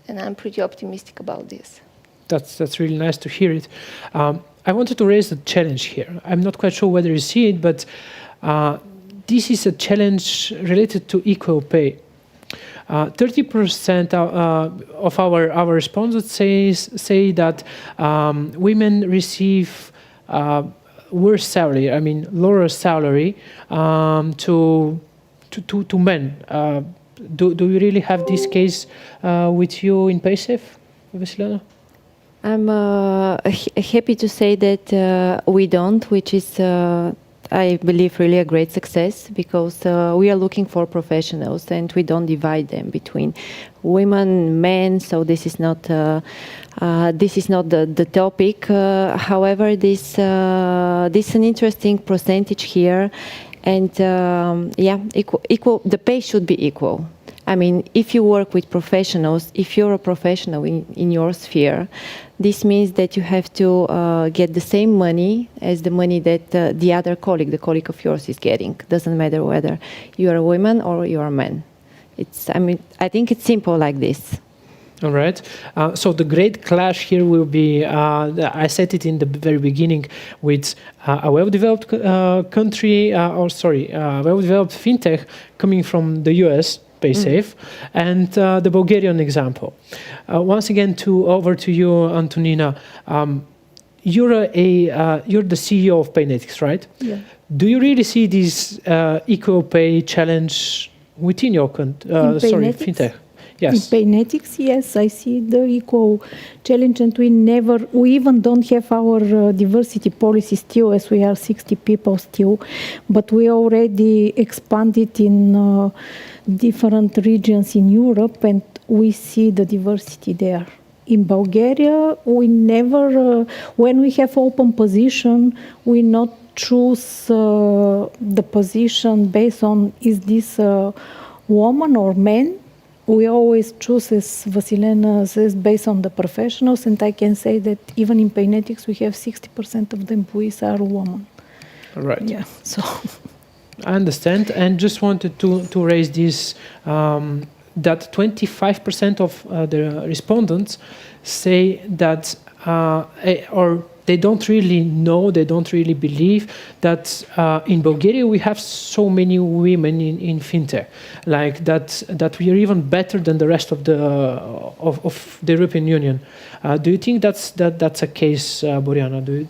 and I'm pretty optimistic about this. That's really nice to hear it. I wanted to raise a challenge here. I'm not quite sure whether you see it, but this is a challenge related to equal pay. 30% of our respondents say that women receive worse salary, I mean lower salary to men. Do you really have this case with you in PaySafe, Vasilana? I'm happy to say that we don't, which is, I believe, really a great success, because we are looking for professionals and we don't divide them between women, men. So this is not the topic. However, this is an interesting percentage here, and yeah, equal. The pay should be equal. I mean, if you work with professionals, if you're a professional in your sphere, this means that you have to get the same money as the money that the other colleague, the colleague of yours, is getting. Doesn't matter whether you're a woman or you're a man. I mean, I think it's simple like this. All right. So the great clash here will be, I said it in the very beginning, with a well-developed country, well-developed fintech coming from the US, PaySafe, and the Bulgarian example. Once again, over to you, Antonina. You're the CEO of Paynetics, right? Yeah. Do you really see this equal pay challenge within your fintech? Yes. In Paynetics, yes, I see the equal challenge, and we even don't have our diversity policy still, as we are 60 people still, but we already expanded in different regions in Europe, and we see the diversity there. In Bulgaria, we never, when we have open position, we not choose the position based on is this a woman or man. We always choose, as Vasilena says, based on the professionals, and I can say that even in Paynetics, we have 60% of the employees are women. Right. Yeah. So I understand, and just wanted to raise this, that 25% of the respondents say that, or they don't really know, they don't really believe that in Bulgaria we have so many women in fintech, like that we are even better than the rest of the European Union. Do you think that's a case, Boriana?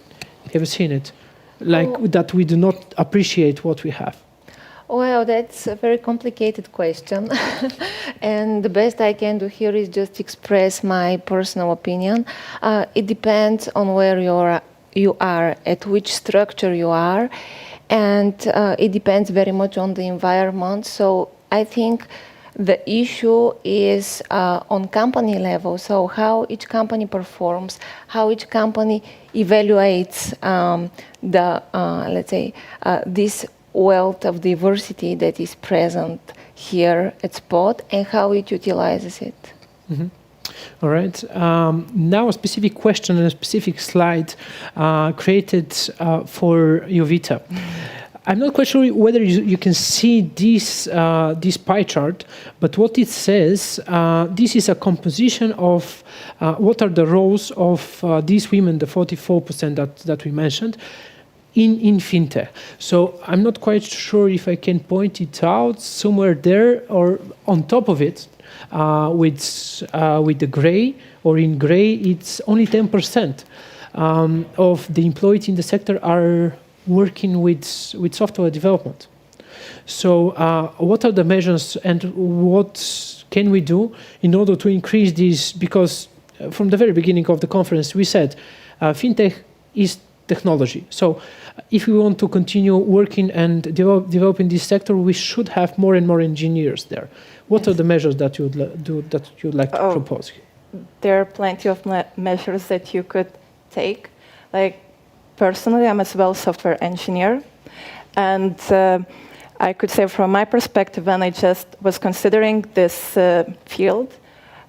Have you seen it? Like that we do not appreciate what we have? Well, that's a very complicated question. And the best I can do here is just express my personal opinion. It depends on where you are, at which structure you are, and it depends very much on the environment. So I think the issue is on company level, so how each company performs, how each company evaluates let's say, this wealth of diversity that is present here at Spot, and how it utilizes it. Mm-hmm. All right. Now a specific question and a specific slide created for Jovita. I'm not quite sure whether you can see this pie chart, but what it says, this is a composition of what are the roles of these women, the 44% that we mentioned. in fintech. So I'm not quite sure if I can point it out somewhere there or on top of it with the gray, or in gray, it's only 10% of the employees in the sector are working with software development. So what are the measures and what can we do in order to increase this? Because from the very beginning of the conference, we said fintech is technology. So if we want to continue working and developing this sector, we should have more and more engineers there. What are the measures that you would like to propose? There are plenty of measures that you could take. Like personally, I'm as well a software engineer, and I could say from my perspective, when I just was considering this field,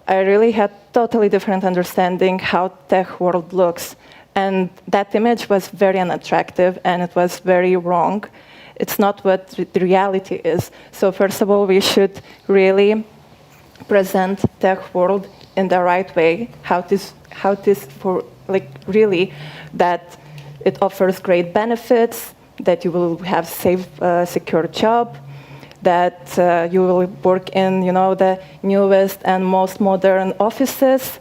I really had totally different understanding how tech world looks. And that image was very unattractive and it was very wrong. It's not what the reality is. So first of all, we should really present tech world in the right way, how this for like really that it offers great benefits, that you will have safe, secure job, that you will work in, the newest and most modern offices,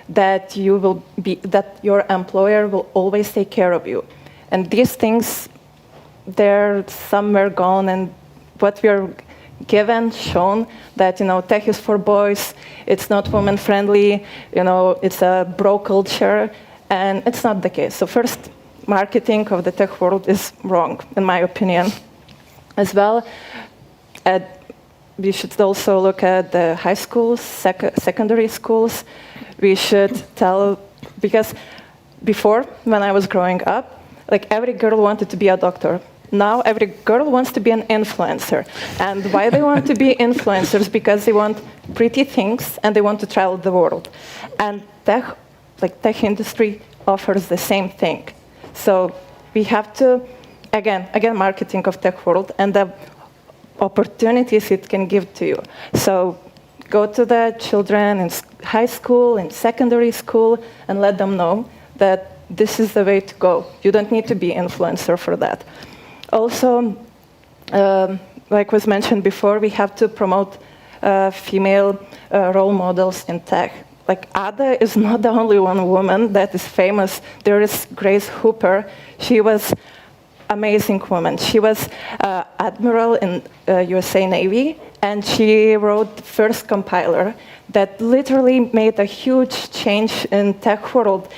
that your employer will always take care of you. And these things, they're somewhere gone, and what we're shown that, tech is for boys, it's not woman friendly, it's a bro culture, and it's not the case. So first, marketing of the tech world is wrong, in my opinion. As well, we should also look at the high schools, secondary schools. We should tell, because before, when I was growing up, like every girl wanted to be a doctor. Now every girl wants to be an influencer. And why they want to be influencers? Because they want pretty things and they want to travel the world. And tech industry offers the same thing. So we have to, again, marketing of tech world and the opportunities it can give to you. So go to the children in high school, in secondary school, and let them know that this is the way to go. You don't need to be influencer for that. Also, like was mentioned before, we have to promote female role models in tech. Like Ada is not the only one woman that is famous. There is Grace Hooper. She was amazing woman. She was admiral in USA Navy, and she wrote the first compiler that literally made a huge change in tech world.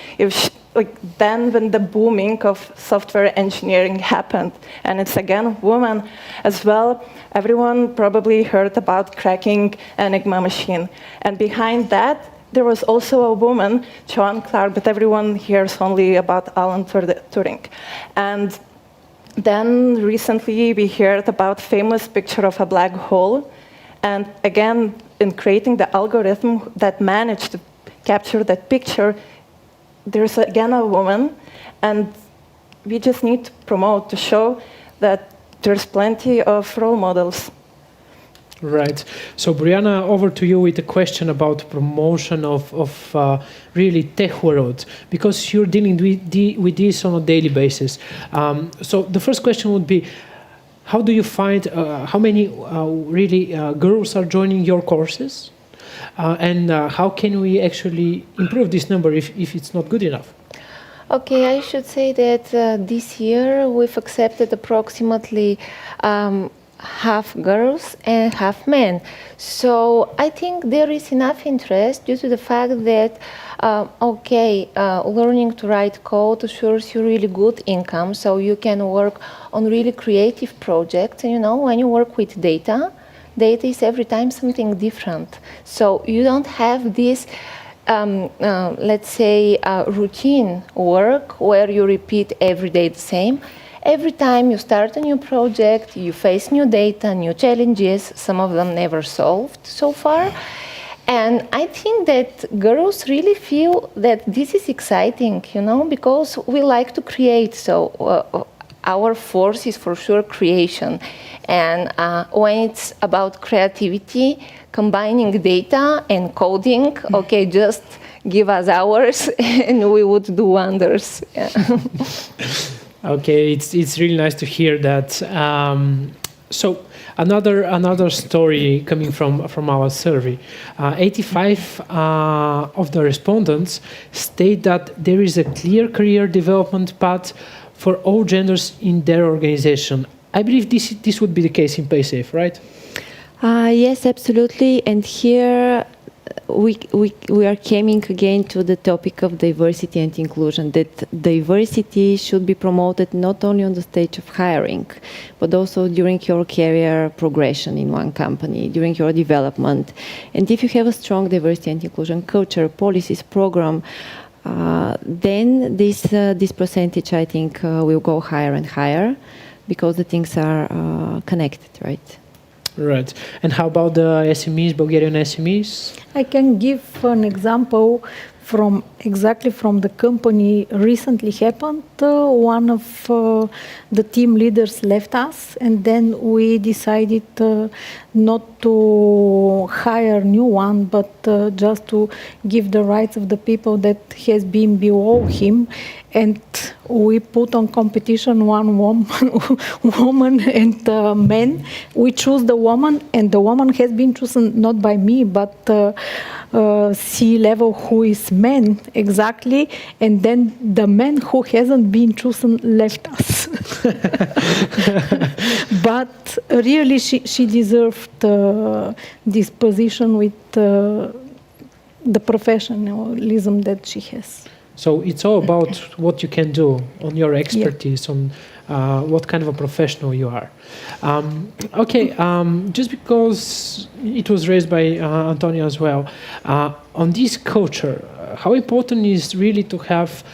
Then when the booming of software engineering happened, and it's again woman as well. Everyone probably heard about cracking Enigma machine, and behind that there was also a woman, Joan Clark, but everyone hears only about Alan Turing. And then recently we heard about famous picture of a black hole, and again in creating the algorithm that managed to capture that picture, there's again a woman, and we just need to promote, to show that there's plenty of role models. Right. So Brianna, over to you with a question about promotion of really tech world, because you're dealing with this on a daily basis. So the first question would be, how do you find, how many really girls are joining your courses? And how can we actually improve this number if it's not good enough? Okay, I should say that this year we've accepted approximately half girls and half men. So I think there is enough interest due to the fact that, learning to write code assures you really good income, so you can work on really creative projects. When you work with data is every time something different. So you don't have this, let's say, routine work where you repeat every day the same. Every time you start a new project, you face new data, new challenges, some of them never solved so far. And I think that girls really feel that this is exciting, because we like to create. So our force is for sure creation. And when it's about creativity, combining data and coding, just give us hours and we would do wonders. Yeah. Okay, it's really nice to hear that. So another story coming from our survey. 85 of the respondents state that there is a clear career development path for all genders in their organization. I believe this would be the case in PaySafe, right? Yes, absolutely. And here we are coming again to the topic of diversity and inclusion, that diversity should be promoted not only on the stage of hiring, but also during your career progression in one company, during your development. And if you have a strong diversity and inclusion culture, policies, program, then this percentage, I think, will go higher and higher, because the things are connected, right? Right. And how about the SMEs, Bulgarian SMEs? I can give an example exactly from the company recently happened. One of the team leaders left us, and then we decided not to hire a new one, but just to give the rights of the people that has been below him. And we put on competition one woman and man. We choose the woman, and the woman has been chosen not by me, but C-level who is man exactly, and then the man who hasn't been chosen left us. But really she deserved this position with the professionalism that she has. So it's all about what you can do, on your expertise, on what kind of a professional you are. Just because it was raised by Antonio as well, on this culture, how important is really to have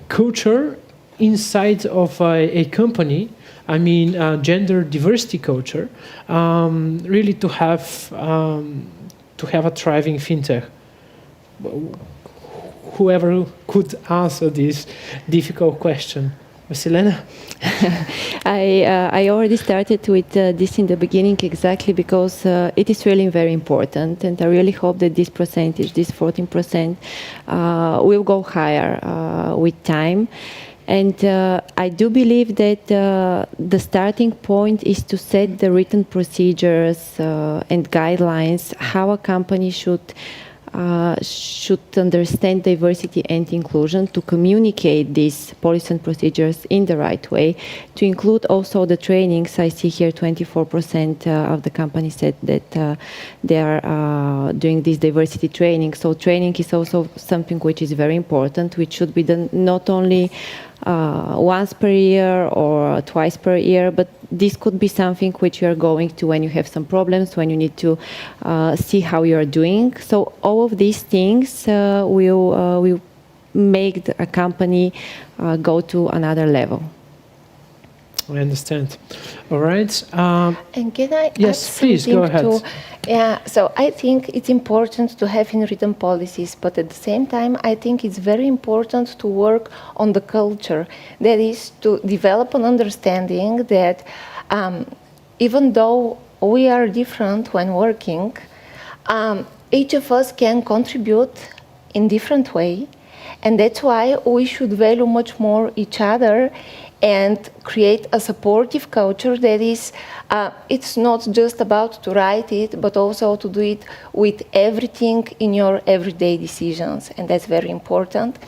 culture inside of a company? I mean, gender diversity culture, really to have a thriving fintech. Whoever could answer this difficult question. Vasilena? I already started with this in the beginning exactly because it is really very important, and I really hope that this percentage, this 14%, will go higher with time. And I do believe that the starting point is to set the written procedures and guidelines how a company should understand diversity and inclusion, to communicate these policies and procedures in the right way, to include also the trainings. I see here 24% of the company said that they are doing this diversity training. So training is also something which is very important, which should be done not only once per year or twice per year, but this could be something which you are going to when you have some problems, when you need to see how you are doing. So all of these things will make a company go to another level. I understand. All right. And can I yes, please go ahead. Yeah, so I think it's important to have in written policies, but at the same time, I think it's very important to work on the culture. That is, to develop an understanding that even though we are different when working, each of us can contribute in different way, and that's why we should value much more each other and create a supportive culture that is, it's not just about to write it, but also to do it with everything in your everyday decisions, and that's very important.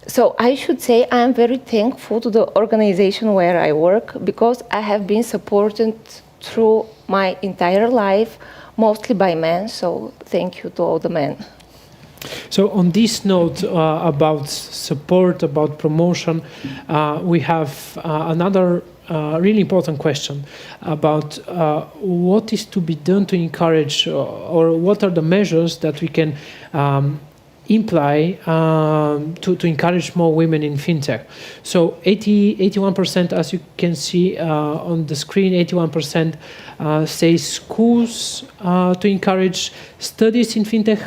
So I should say I'm very thankful to the organization where I work, because I have been supported through my entire life, mostly by men, so thank you to all the men. So on this note about support, about promotion, we have another really important question about what is to be done to encourage, or what are the measures that we can imply to encourage more women in fintech. So 81%, as you can see on the screen, 81% say schools to encourage studies in fintech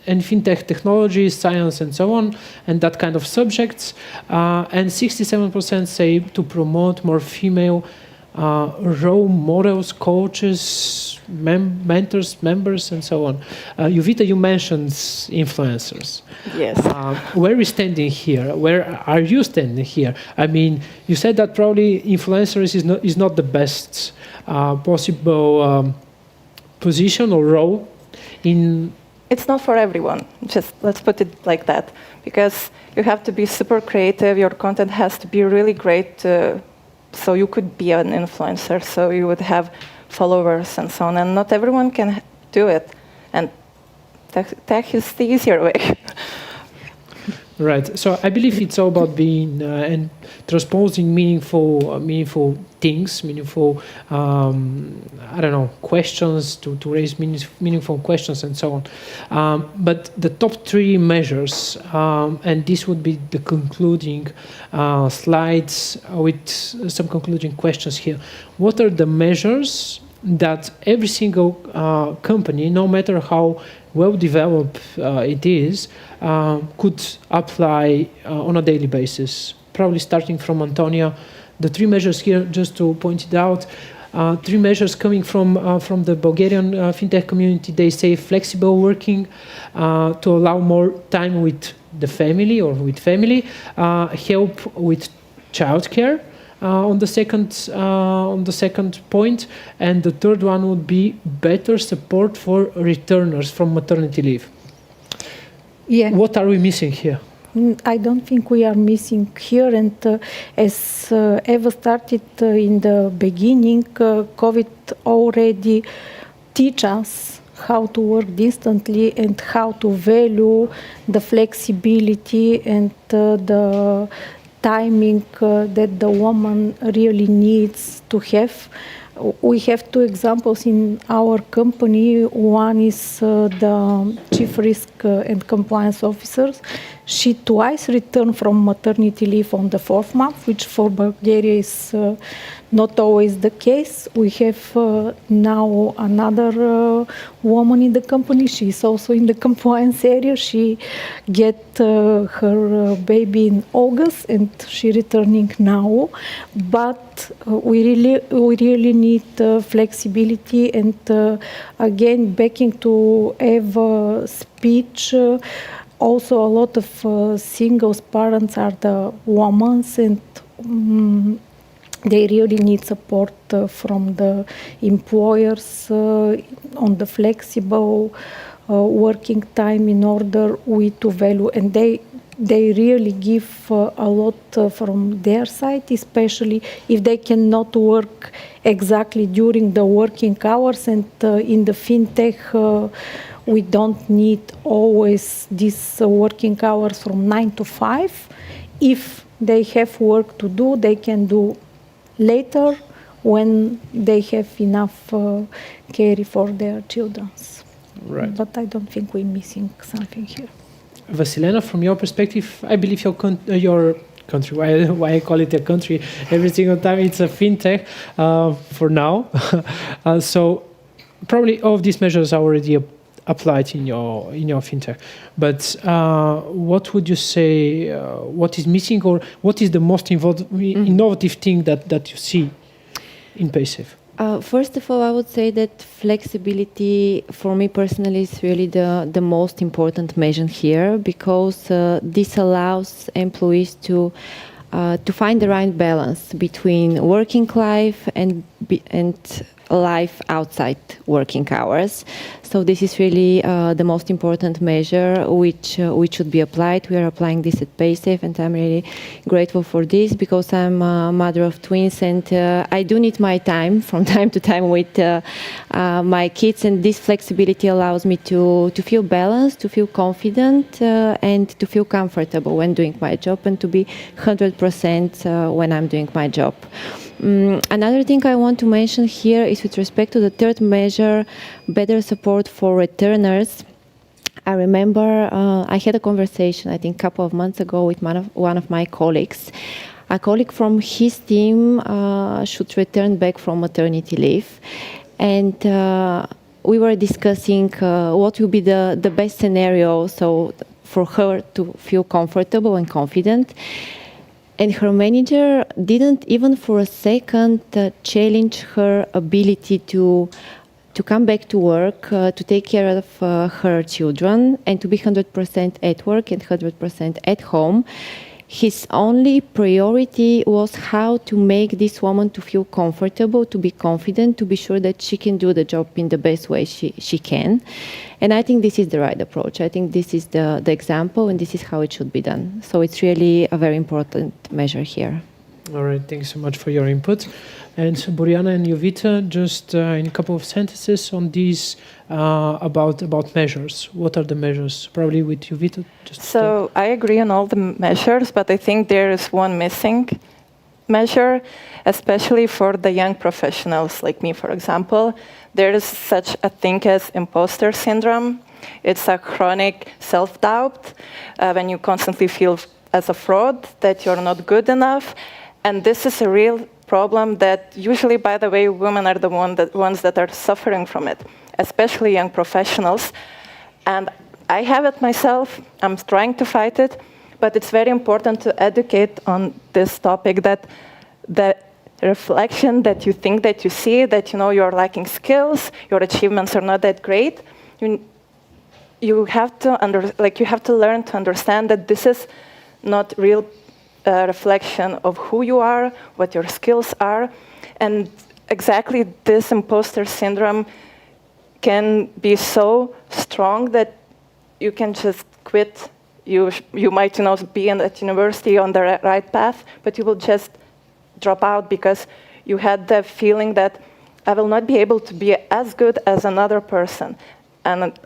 and fintech technology, science, and so on, and that kind of subjects. And 67% say to promote more female role models, coaches, mentors, members, and so on. Jovita, you mentioned influencers. Yes. Where are we standing here? Where are you standing here? I mean, you said that probably influencers is not the best possible position or role in. It's not for everyone. Just let's put it like that, because you have to be super creative. Your content has to be really great, so you could be an influencer. So you would have followers and so on, and not everyone can do it. And tech is the easier way. Right. So I believe it's all about being and transposing meaningful things, meaningful, questions to raise meaningful questions and so on. But the top three measures, and this would be the concluding slides with some concluding questions here. What are the measures that every single company, no matter how well developed it is, could apply on a daily basis? Probably starting from Antonia, the three measures here, just to point it out, three measures coming from the Bulgarian fintech community. They say flexible working to allow more time with the family or with family, help with childcare. On the second point, and the third one would be better support for returners from maternity leave. Yeah. What are we missing here? I don't think we are missing here, and as Eva started in the beginning, COVID already teach us how to work distantly and how to value the flexibility and the timing that the woman really needs to have. We have two examples in our company. One is the Chief Risk and Compliance Officer. She twice returned from maternity leave on the 4th month, which for Bulgaria is not always the case. We have now another woman in the company. She is also in the compliance area. She get her baby in August, and she returning now. But we really need flexibility, and again, backing to Eva's speech. Also, a lot of singles parents are the women, and they really need support from the employers on the flexible working time in order to value, and they really give a lot from their side, especially if they cannot work exactly during the working hours. And in the fintech, we don't need always these working hours from 9 to 5. If they have work to do, they can do later when they have enough care for their children. Right. But I don't think we're missing something here. Vasilena, from your perspective, I believe your country, why I call it a country every single time, it's a fintech for now. So probably all of these measures are already applied in your fintech. But what would you say, what is missing, or what is the most innovative thing that you see in Paysafe? First of all, I would say that flexibility for me personally is really the most important measure here, because this allows employees to find the right balance between working life and life outside working hours. So this is really the most important measure which should be applied. We are applying this at Paysafe, and I'm really grateful for this, because I'm a mother of twins, and I do need my time from time to time with my kids, and this flexibility allows me to feel balanced, to feel confident, and to feel comfortable when doing my job, and to be 100% when I'm doing my job. Another thing I want to mention here is with respect to the third measure, better support for returners. I remember I had a conversation, I think a couple of months ago, with one of my colleagues. A colleague from his team should return back from maternity leave. And we were discussing what will be the best scenario so for her to feel comfortable and confident. And her manager didn't even for a second challenge her ability to come back to work, to take care of her children, and to be 100% at work and 100% at home. His only priority was how to make this woman to feel comfortable, to be confident, to be sure that she can do the job in the best way she can. And I think this is the right approach. I think this is the example, and this is how it should be done. So it's really a very important measure here. All right, thank you so much for your input. And Boriana and Jovita, just in a couple of sentences on these about measures. What are the measures? Probably with Jovita. So I agree on all the measures, but I think there is one missing measure, especially for the young professionals like me, for example. There is such a thing as imposter syndrome. It's a chronic self-doubt when you constantly feel as a fraud that you're not good enough. And this is a real problem that usually, by the way, women are the ones that are suffering from it, especially young professionals. And I have it myself. I'm trying to fight it. But it's very important to educate on this topic, that the reflection that you think that you see, that you know you're lacking skills, your achievements are not that great, you have to learn to understand that this is not real reflection of who you are, what your skills are. And exactly this imposter syndrome can be so strong that you can just quit. You might be at university on the right path, but you will just drop out because you had the feeling that I will not be able to be as good as another person. And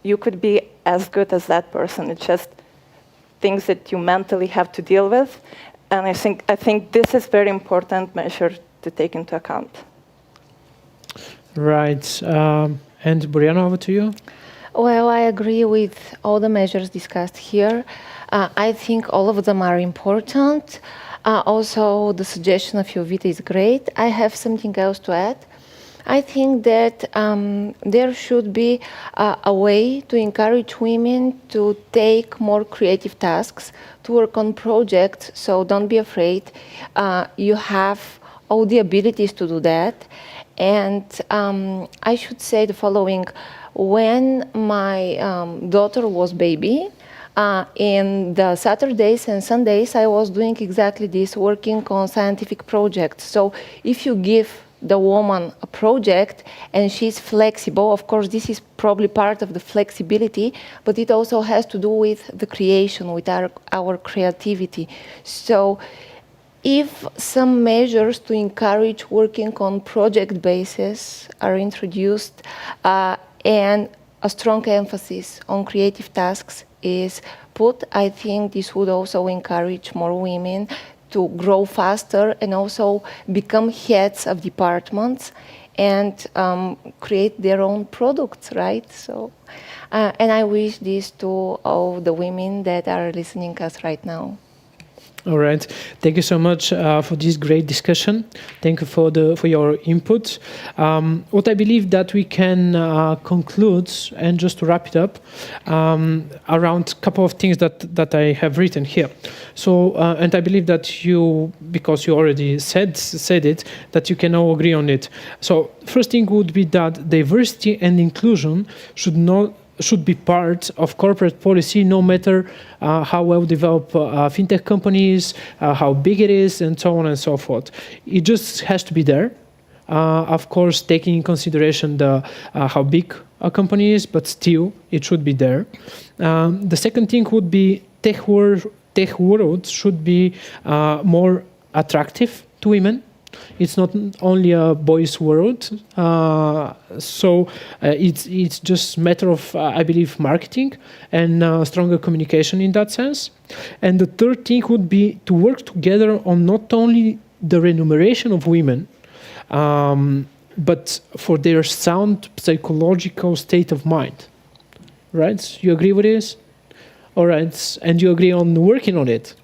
you could be as good as that person. It's just things that you mentally have to deal with. And I think this is very important measure to take into account. Right. And Boriana, over to you. Well, I agree with all the measures discussed here. I think all of them are important. Also, the suggestion of Jovita is great. I have something else to add. I think that there should be a way to encourage women to take more creative tasks, to work on projects, so don't be afraid. You have all the abilities to do that. And I should say the following. When my daughter was baby, in the Saturdays and Sundays, I was doing exactly this, working on scientific projects. So if you give the woman a project and she's flexible, of course, this is probably part of the flexibility, but it also has to do with the creation, with our creativity. So if some measures to encourage working on project basis are introduced, and a strong emphasis on creative tasks is put, I think this would also encourage more women to grow faster and also become heads of departments and create their own products, right? So, and I wish this to all the women that are listening to us right now. All right. Thank you so much for this great discussion. Thank you for your input. What I believe that we can conclude, and just to wrap it up, around a couple of things that I have written here. So, and I believe that you, because you already said it, that you can all agree on it. So, first thing would be that diversity and inclusion should be part of corporate policy, no matter how well developed fintech companies, how big it is, and so on and so forth. It just has to be there. Of course, taking in consideration how big a company is, but still, it should be there. The second thing would be tech world should be more attractive to women. It's not only a boys' world, so it's just a matter of, I believe, marketing and stronger communication in that sense. And the third thing would be to work together on not only the remuneration of women, but for their sound psychological state of mind. Right? You agree with this? All right. And you agree on working on it?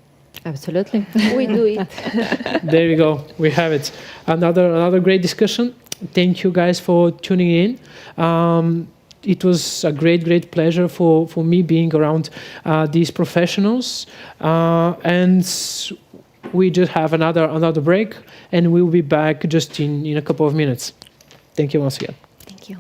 Absolutely. We do it. There you go. We have it. Another great discussion. Thank you guys for tuning in. It was a great pleasure for me being around these professionals. And We just have another break, and we'll be back just in a couple of minutes. Thank you once again. Thank you.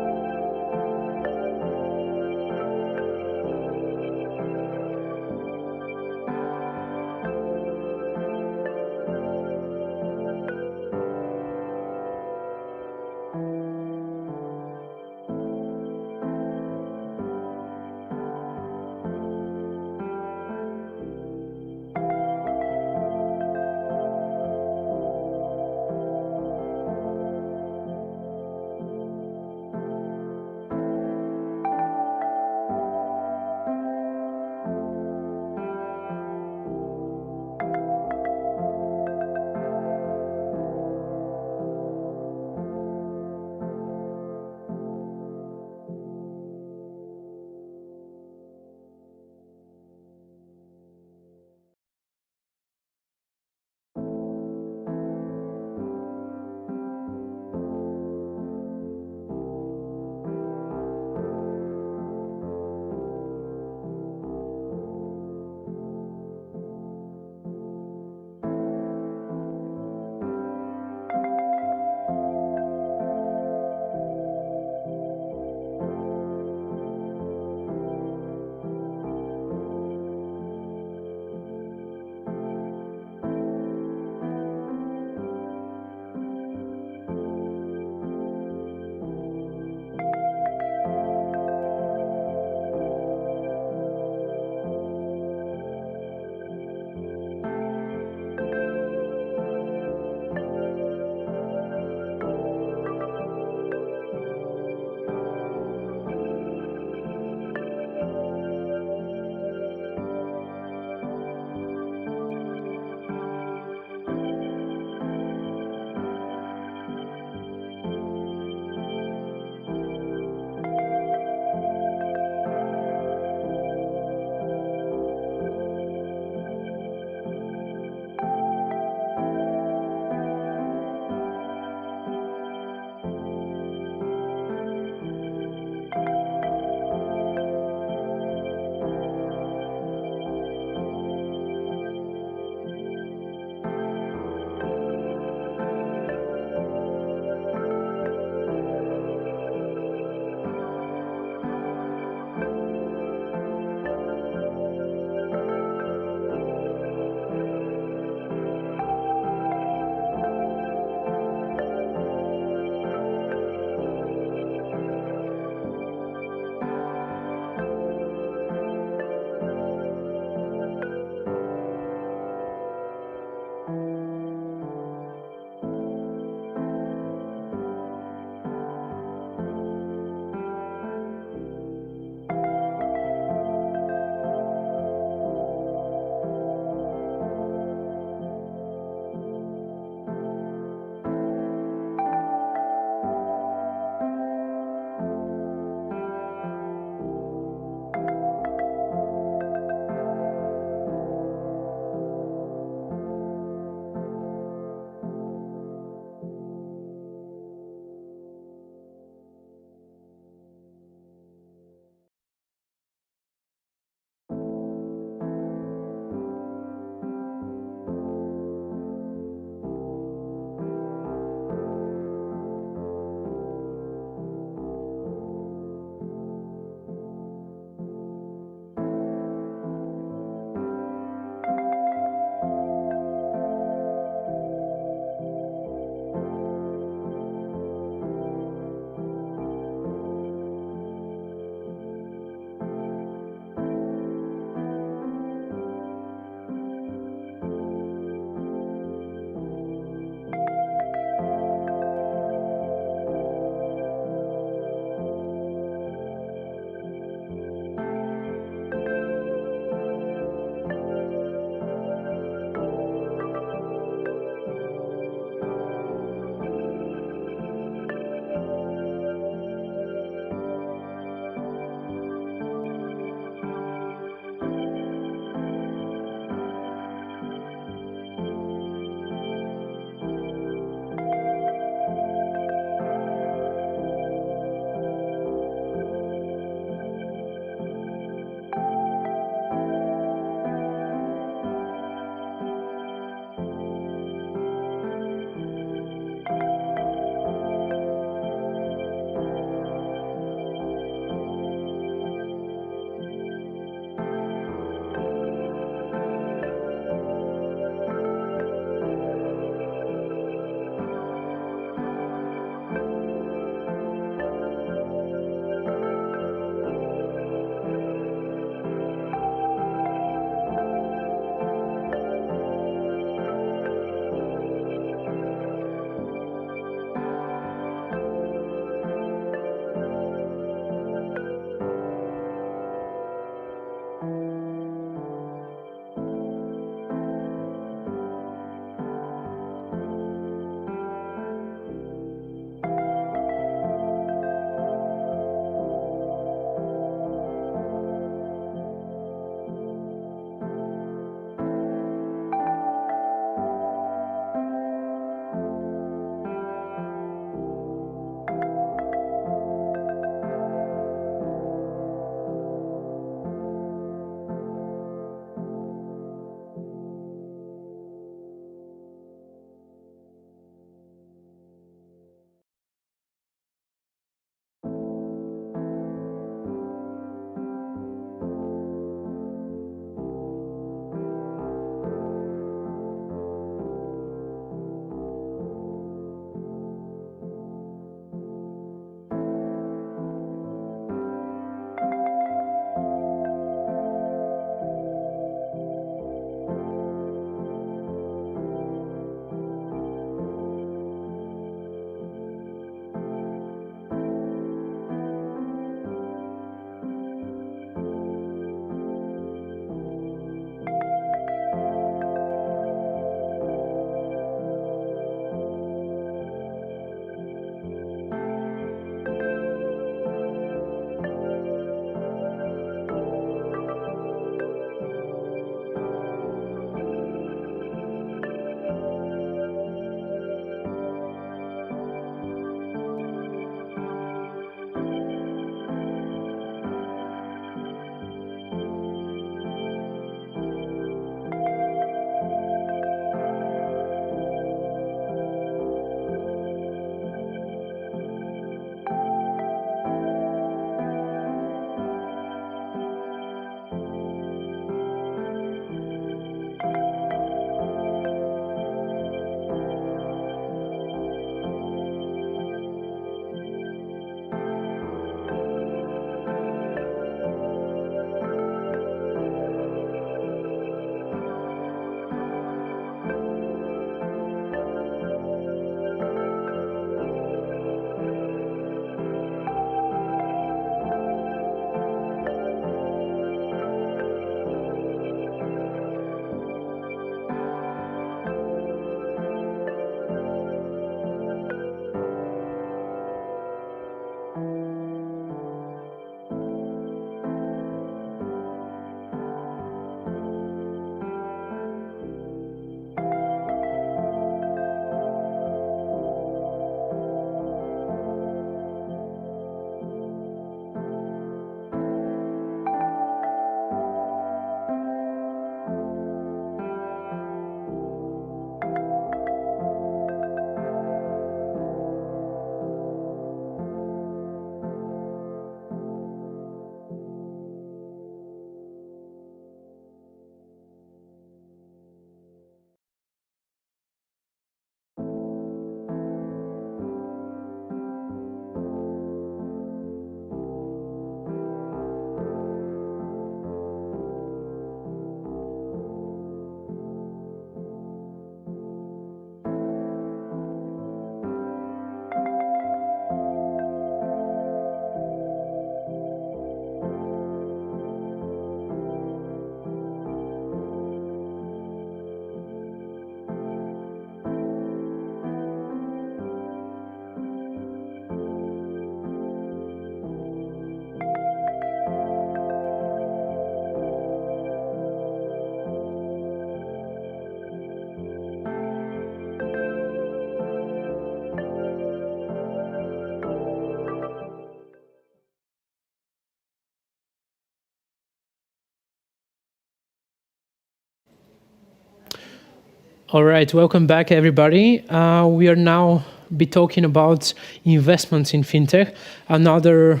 All right, welcome back, everybody. We are now be talking about investments in fintech, another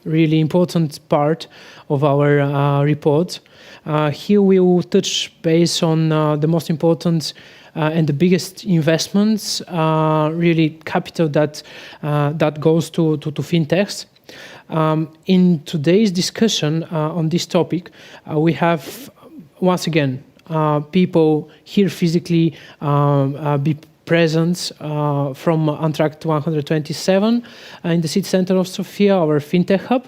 really important part of our report. Here we will touch base on the most important and the biggest investments, really capital that goes to fintechs. In today's discussion on this topic, we have once again people here physically be present from Antract 127 in the city center of Sofia, our fintech hub.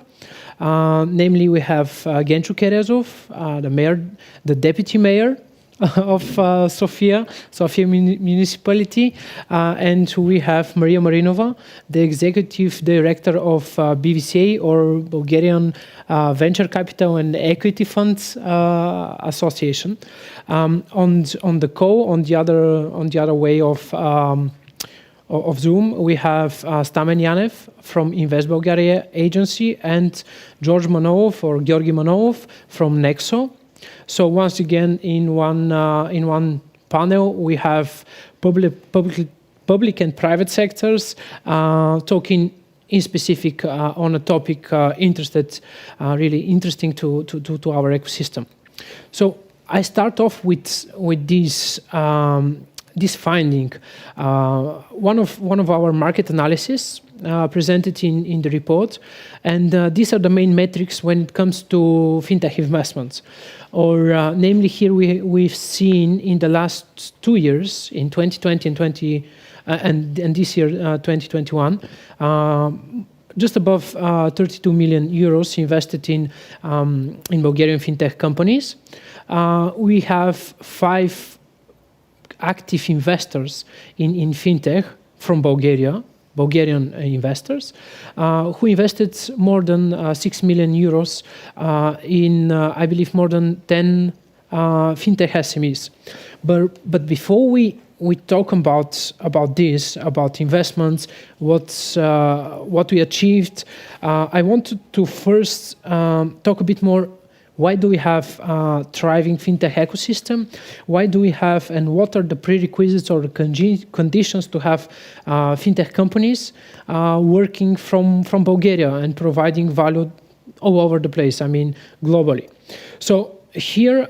Namely, we have Gencho Kerezov, the mayor, the deputy mayor of Sofia municipality, and we have Maria Marinova, the executive director of BVCA, or Bulgarian Venture Capital and Equity Funds Association. On the call, on the other way of Zoom, we have Stamen Yanev from Invest Bulgaria agency and George Manov or Georgi Manov from Nexo. So once again, in one panel, we have public and private sectors talking in specific on a topic really interesting to our ecosystem. So I start off with this finding. One of our market analysis presented in the report, and these are the main metrics when it comes to fintech investments. Or namely, here we've seen in the last 2 years, in 2020 and this year 2021, just above 32 million euros invested in Bulgarian fintech companies. We have 5 active investors in fintech from Bulgarian investors, who invested more than 6 million euros in, I believe, more than 10 fintech SMEs. But before we talk about this, about investments, what we achieved, I wanted to first talk a bit more. Why do we have a thriving fintech ecosystem? Why do we have, and what are the prerequisites or the conditions to have fintech companies working from Bulgaria and providing value all over the place, I mean, globally? So here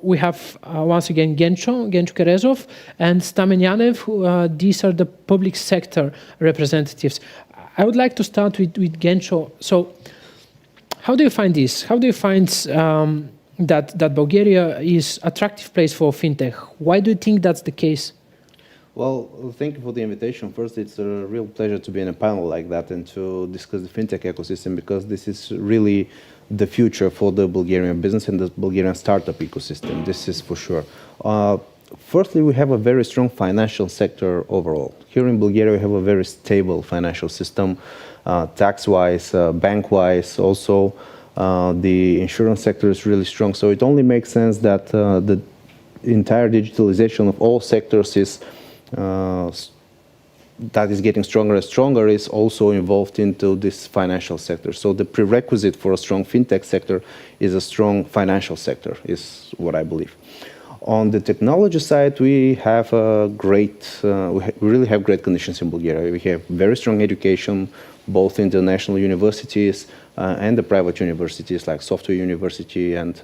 we have, once again, Gencho Kerezov and Stamen Yanev. These are the public sector representatives. I would like to start with Gencho. So how do you find this? How do you find that Bulgaria is an attractive place for fintech? Why do you think that's the case? Well, thank you for the invitation. First, it's a real pleasure to be in a panel like that and to discuss the fintech ecosystem, because this is really the future for the Bulgarian business and the Bulgarian startup ecosystem. This is for sure. Firstly, we have a very strong financial sector overall. Here in Bulgaria, we have a very stable financial system. Tax-wise, bank-wise, also the insurance sector is really strong. So it only makes sense that the entire digitalization of all sectors is that is getting stronger and stronger is also involved into this financial sector. So the prerequisite for a strong fintech sector is a strong financial sector, is what I believe. On the technology side, we have we really have great conditions in Bulgaria. We have very strong education, both in the national universities and the private universities like Software University and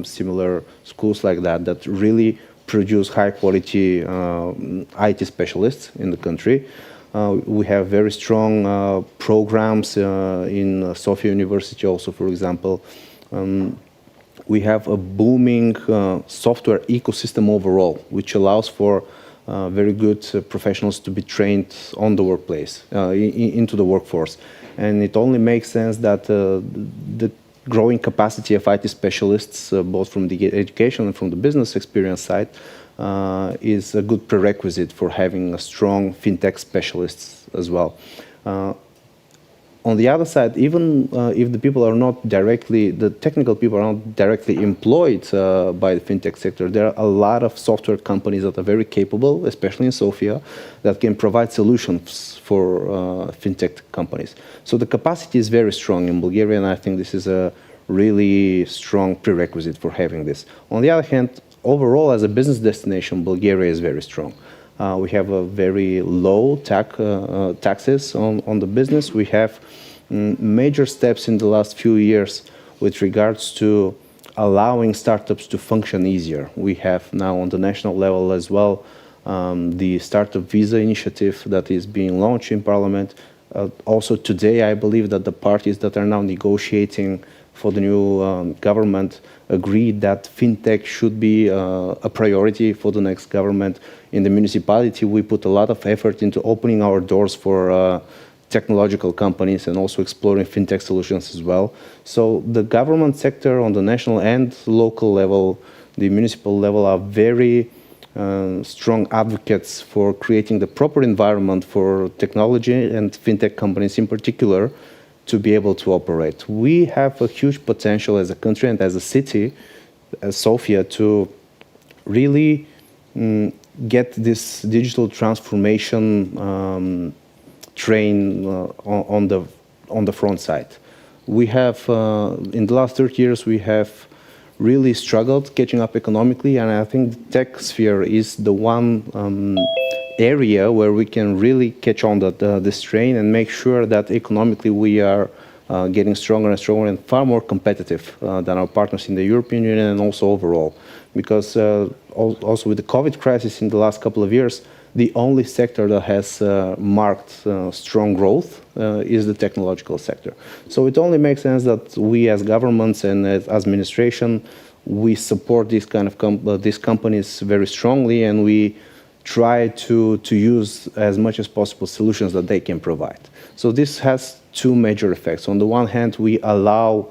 similar schools like that, that really produce high quality IT specialists in the country. We have very strong programs in Sofia University also, for example. We have a booming software ecosystem overall, which allows for very good professionals to be trained on the workplace, into the workforce. And it only makes sense that the growing capacity of IT specialists, both from the education and from the business experience side, is a good prerequisite for having a strong fintech specialists as well. On the other side, even if the people are not directly, the technical people are not directly employed by the fintech sector, there are a lot of software companies that are very capable, especially in Sofia, that can provide solutions for fintech companies. So the capacity is very strong in Bulgaria, and I think this is a really strong prerequisite for having this. On the other hand, overall, as a business destination, Bulgaria is very strong. We have a very low taxes on the business. We have major steps in the last few years with regards to allowing startups to function easier. We have now on the national level as well the Startup Visa initiative that is being launched in Parliament. Also today, I believe that the parties that are now negotiating for the new government agreed that fintech should be a priority for the next government. In the municipality, we put a lot of effort into opening our doors for technological companies and also exploring fintech solutions as well. So the government sector on the national and local level, the municipal level, are very strong advocates for creating the proper environment for technology and fintech companies in particular to be able to operate. We have a huge potential as a country and as a city, as Sofia, to really get this digital transformation train on the front side. We have, in the last 30 years, we have really struggled catching up economically, and I think the tech sphere is the one area where we can really catch on this train and make sure that economically we are getting stronger and stronger and far more competitive than our partners in the European Union and also overall. Because also with the COVID crisis in the last couple of years, the only sector that has marked strong growth is the technological sector. So it only makes sense that we as governments and as administration, we support these kind of these companies very strongly, and we try to use as much as possible solutions that they can provide. So this has two major effects. On the one hand, we allow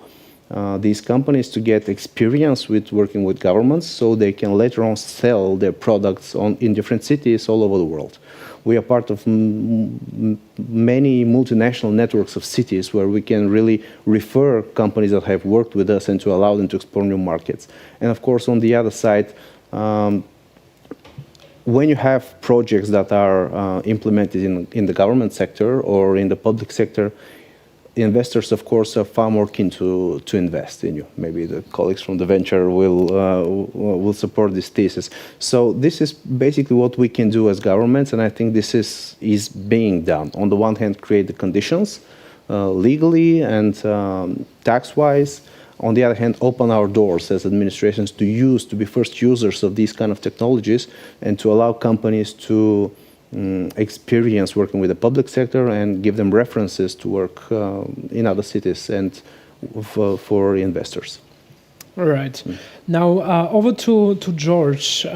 these companies to get experience with working with governments so they can later on sell their products in different cities all over the world. We are part of many multinational networks of cities where we can really refer companies that have worked with us and to allow them to explore new markets. And of course, on the other side, when you have projects that are implemented in the government sector or in the public sector, investors, of course, are far more keen to invest in you. Maybe the colleagues from the venture will support this thesis. So this is basically what we can do as governments, and I think this is being done. On the one hand, create the conditions legally and tax-wise. On the other hand, open our doors as administrations to be first users of these kind of technologies and to allow companies to experience working with the public sector and give them references to work in other cities and for investors. All right. Now, over to George.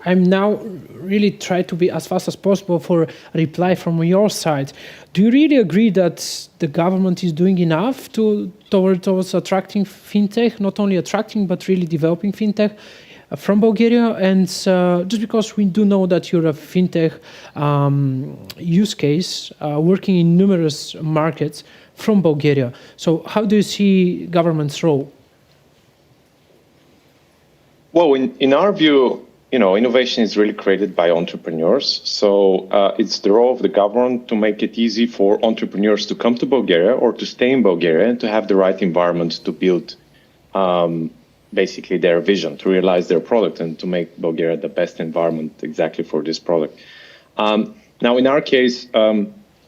I'm now really try to be as fast as possible for a reply from your side. Do you really agree that the government is doing enough towards attracting fintech, not only attracting, but really developing fintech from Bulgaria? And just because we do know that you're a fintech use case working in numerous markets from Bulgaria. So how do you see government's role? Well, in our view, innovation is really created by entrepreneurs. So it's the role of the government to make it easy for entrepreneurs to come to Bulgaria or to stay in Bulgaria and to have the right environment to build basically their vision, to realize their product and to make Bulgaria the best environment exactly for this product. Now, in our case,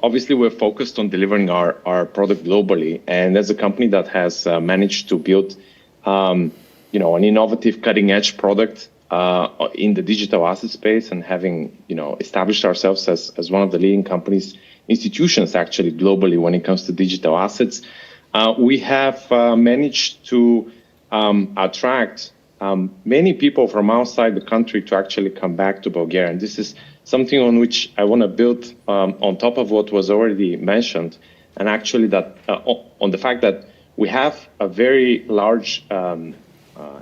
obviously, we're focused on delivering our product globally. And as a company that has managed to build an innovative cutting-edge product in the digital asset space and having, established ourselves as one of the leading institutions actually globally when it comes to digital assets, we have managed to attract many people from outside the country to actually come back to Bulgaria. And this is something on which I want to build on top of what was already mentioned, and actually that on the fact that we have a very large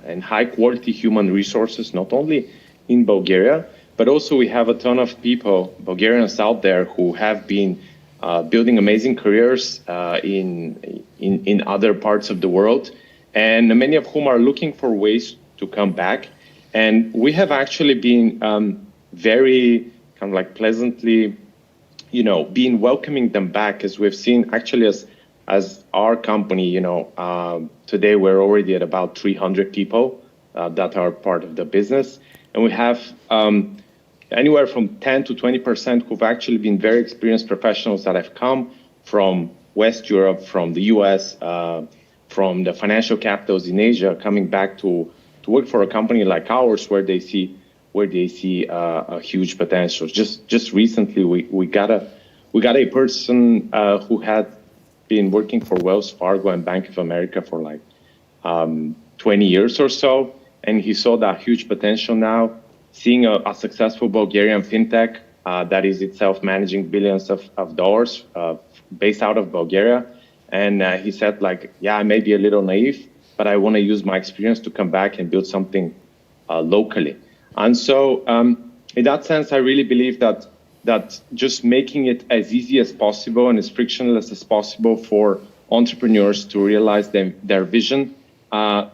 and high quality human resources, not only in Bulgaria, but also we have a ton of people, Bulgarians out there, who have been building amazing careers in other parts of the world, and many of whom are looking for ways to come back. And we have actually been very kind of like pleasantly, been welcoming them back, as we've seen actually as our company, today we're already at about 300 people that are part of the business. And we have anywhere from 10 to 20% who've actually been very experienced professionals that have come from West Europe, from the US, from the financial capitals in Asia, coming back to work for a company like ours where they see a huge potential. Just recently, we got a person who had been working for Wells Fargo and Bank of America for like 20 years or so, and he saw that huge potential now, seeing a successful Bulgarian fintech that is itself managing billions of dollars based out of Bulgaria. And he said, like, yeah, I may be a little naive, but I want to use my experience to come back and build something locally. And so in that sense, I really believe that just making it as easy as possible and as frictionless as possible for entrepreneurs to realize their vision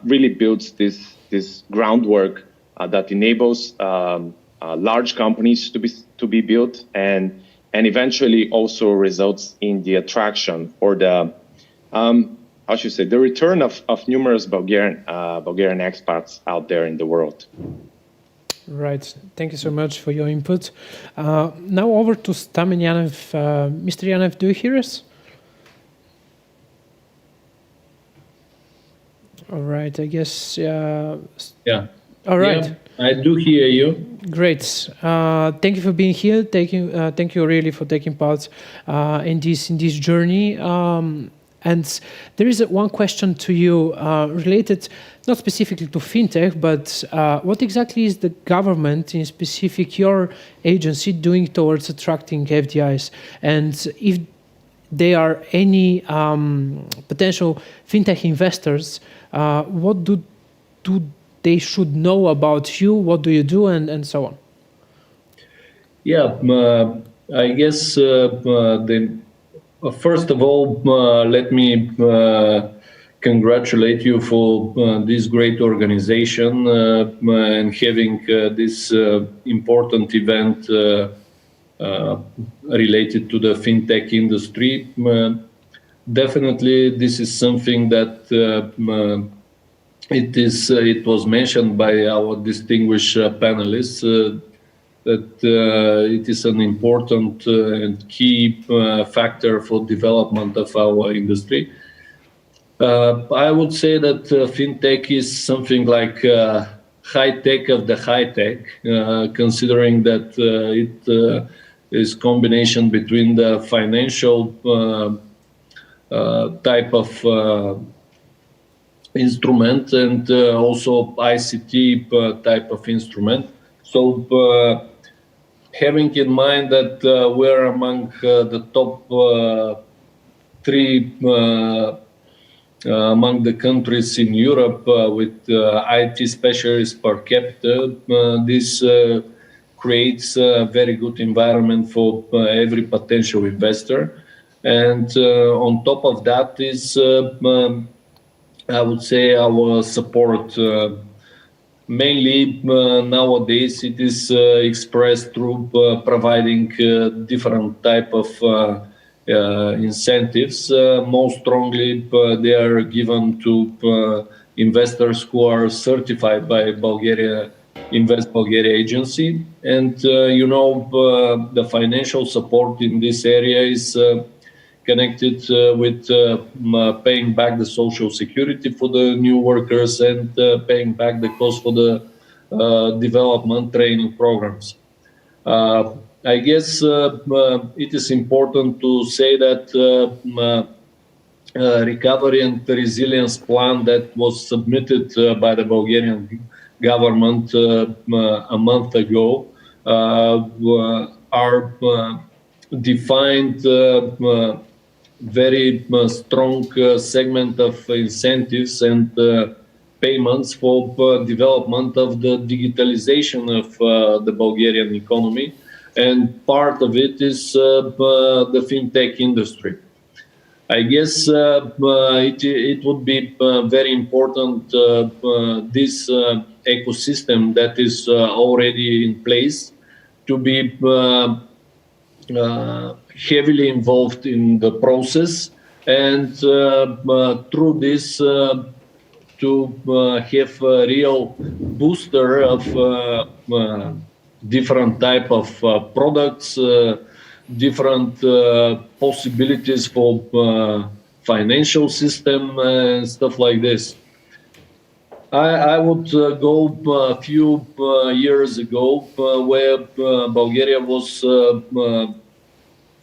really builds this groundwork that enables large companies to be built and eventually also results in the attraction or the the return of numerous Bulgarian expats out there in the world. Right. Thank you so much for your input. Now over to Stamen Yanev. Mr. Yanev, do you hear us? All right. I guess. Yeah. All right. Yeah, I do hear you. Great. Thank you for being here. Thank you really for taking part in this journey. And there is one question to you related, not specifically to fintech, but what exactly is the government, in specific your agency, doing towards attracting FDIs? And if there are any potential fintech investors, what do they should know about you? What do you do, and so on? Yeah, I guess first of all, let me congratulate you for this great organization and having this important event related to the fintech industry. Definitely, this is something that it was mentioned by our distinguished panelists that it is an important and key factor for development of our industry. I would say that fintech is something like high tech of the high tech, considering that it is combination between the financial type of instrument and also ICT type of instrument. So having in mind that we're among the top three among the countries in Europe with IT specialists per capita, this creates a very good environment for every potential investor. And on top of that is, I would say, our support. Mainly nowadays it is expressed through providing different type of incentives. Most strongly they are given to investors who are certified by Bulgaria Invest Bulgaria agency. And the financial support in this area is connected with paying back the social security for the new workers and paying back the cost for the development training programs. I guess it is important to say that recovery and resilience plan that was submitted by the Bulgarian government a month ago are defined very strong segment of incentives and payments for development of the digitalization of the Bulgarian economy. And part of it is the fintech industry. I guess it would be very important, this ecosystem that is already in place, to be heavily involved in the process, and through this to have a real booster of different type of products, different possibilities for financial system and stuff like this. I would go a few years ago where Bulgaria was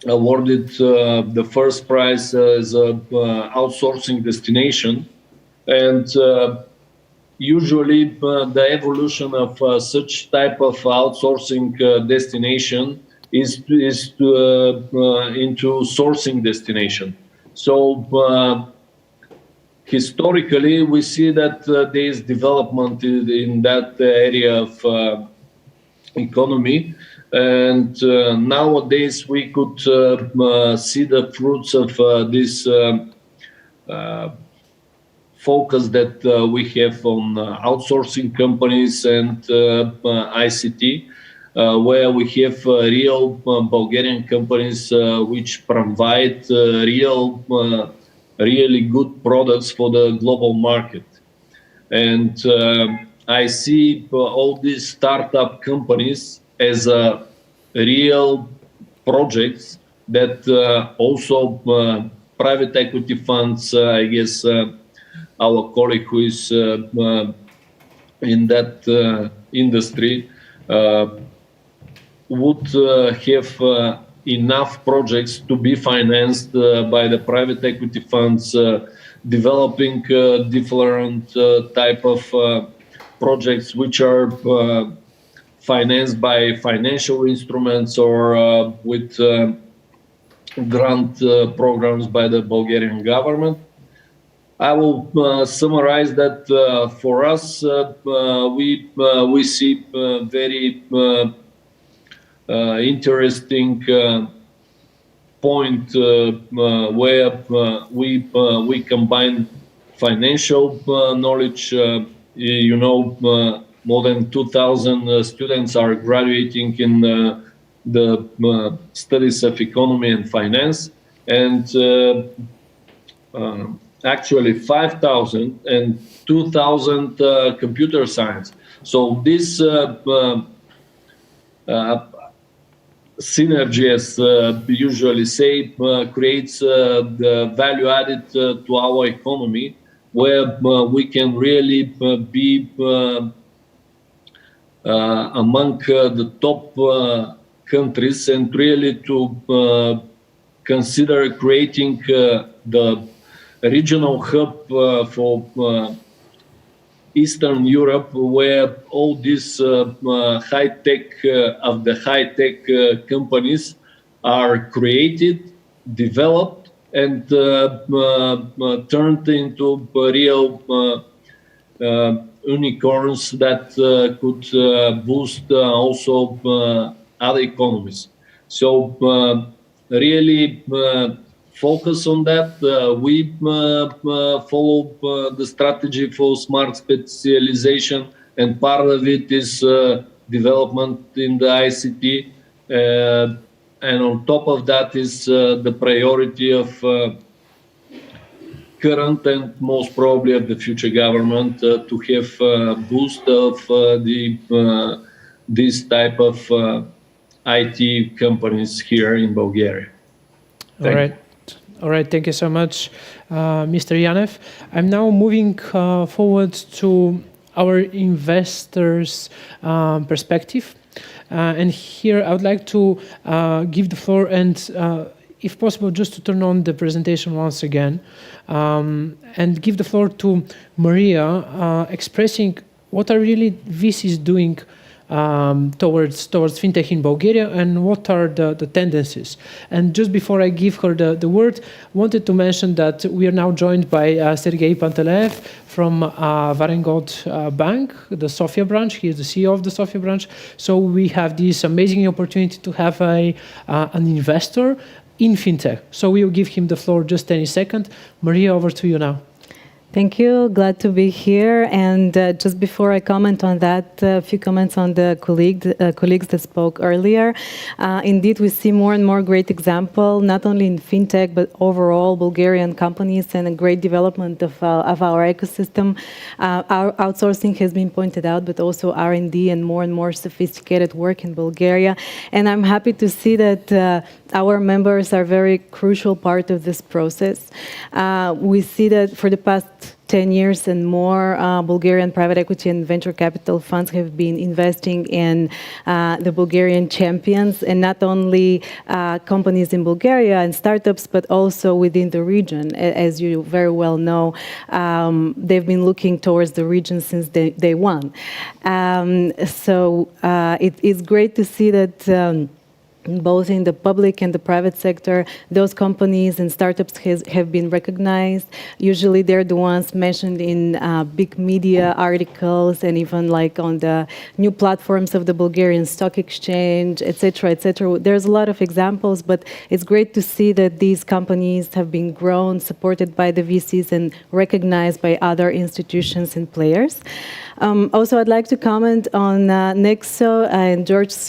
awarded the first prize as an outsourcing destination. And usually the evolution of such type of outsourcing destination is into sourcing destination. So historically, we see that there is development in that area of economy. And nowadays, we could see the fruits of this focus that we have on outsourcing companies and ICT, where we have real Bulgarian companies which provide really good products for the global market. And I see all these startup companies as real projects that also private equity funds, I guess our colleague who is in that industry would have enough projects to be financed by the private equity funds, developing different type of projects which are financed by financial instruments or with grant programs by the Bulgarian government. I will summarize that for us, we see very interesting point where we combine financial knowledge. You know, more than 2,000 students are graduating in the studies of economy and finance, and actually 5,000 and 2,000 computer science. So this synergy, as we usually say, creates the value added to our economy, where we can really be among the top countries and really to consider creating the regional hub for Eastern Europe, where all these high-tech companies are created, developed, and turned into real unicorns that could boost also other economies. So really focus on that. We follow the strategy for smart specialization, and part of it is development in the ICT. And on top of that is the priority of current and most probably of the future government to have a boost of this type of IT companies here in Bulgaria. All right, thank you so much, Mr. Yanev. I'm now moving forward to our investors' perspective. And here I would like to give the floor and, if possible, just to turn on the presentation once again and give the floor to Maria, expressing what are really VCs doing towards fintech in Bulgaria and what are the tendencies. And just before I give her the word, wanted to mention that we are now joined by Sergei Panteleev from Varengod Bank, the Sofia branch. He is the CEO of the Sofia branch. So we have this amazing opportunity to have an investor in fintech. So we will give him the floor just any second. Maria, over to you now. Thank you. Glad to be here. And just before I comment on that, a few comments on the colleagues that spoke earlier. Indeed, we see more and more great example, not only in fintech, but overall Bulgarian companies and a great development of our ecosystem. Our outsourcing has been pointed out, but also R&D and more sophisticated work in Bulgaria. And I'm happy to see that our members are very crucial part of this process. We see that for the past 10 years and more, Bulgarian private equity and venture capital funds have been investing in the Bulgarian champions, and not only companies in Bulgaria and startups, but also within the region. As you very well know, they've been looking towards the region since day one. So it is great to see that both in the public and the private sector, those companies and startups have been recognized. Usually they're the ones mentioned in big media articles and even like on the new platforms of the Bulgarian Stock Exchange, etc., etc. There's a lot of examples, but it's great to see that these companies have been grown, supported by the VCs and recognized by other institutions and players. Also, I'd like to comment on Nexo and George's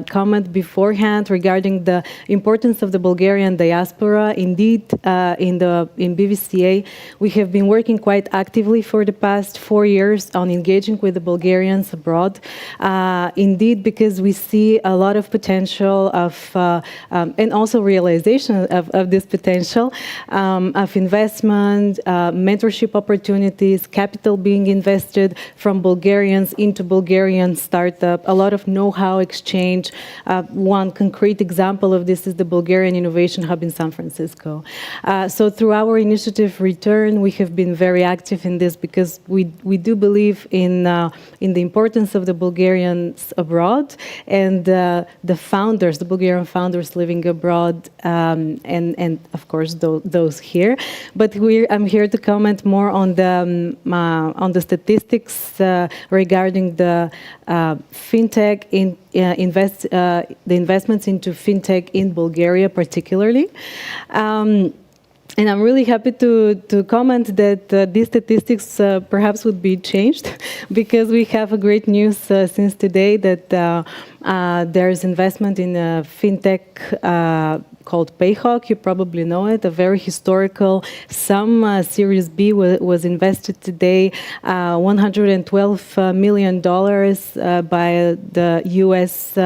comment beforehand regarding the importance of the Bulgarian diaspora. Indeed, in BVCA, we have been working quite actively for the past 4 years on engaging with the Bulgarians abroad. Indeed, because we see a lot of potential and also realization of this potential of investment, mentorship opportunities, capital being invested from Bulgarians into Bulgarian startup, a lot of know-how exchange. One concrete example of this is the Bulgarian Innovation Hub in San Francisco. So through our initiative Return, we have been very active in this because we do believe in the importance of the Bulgarians abroad and the founders, the Bulgarian founders living abroad, and of course those here. But I'm here to comment more on the statistics regarding the fintech the investments into fintech in Bulgaria particularly. And I'm really happy to comment that these statistics perhaps would be changed because we have a great news since today that there is investment in a fintech called PayHawk. You probably know it, a very historical sum. Series B was invested today, $112 million by the U.S.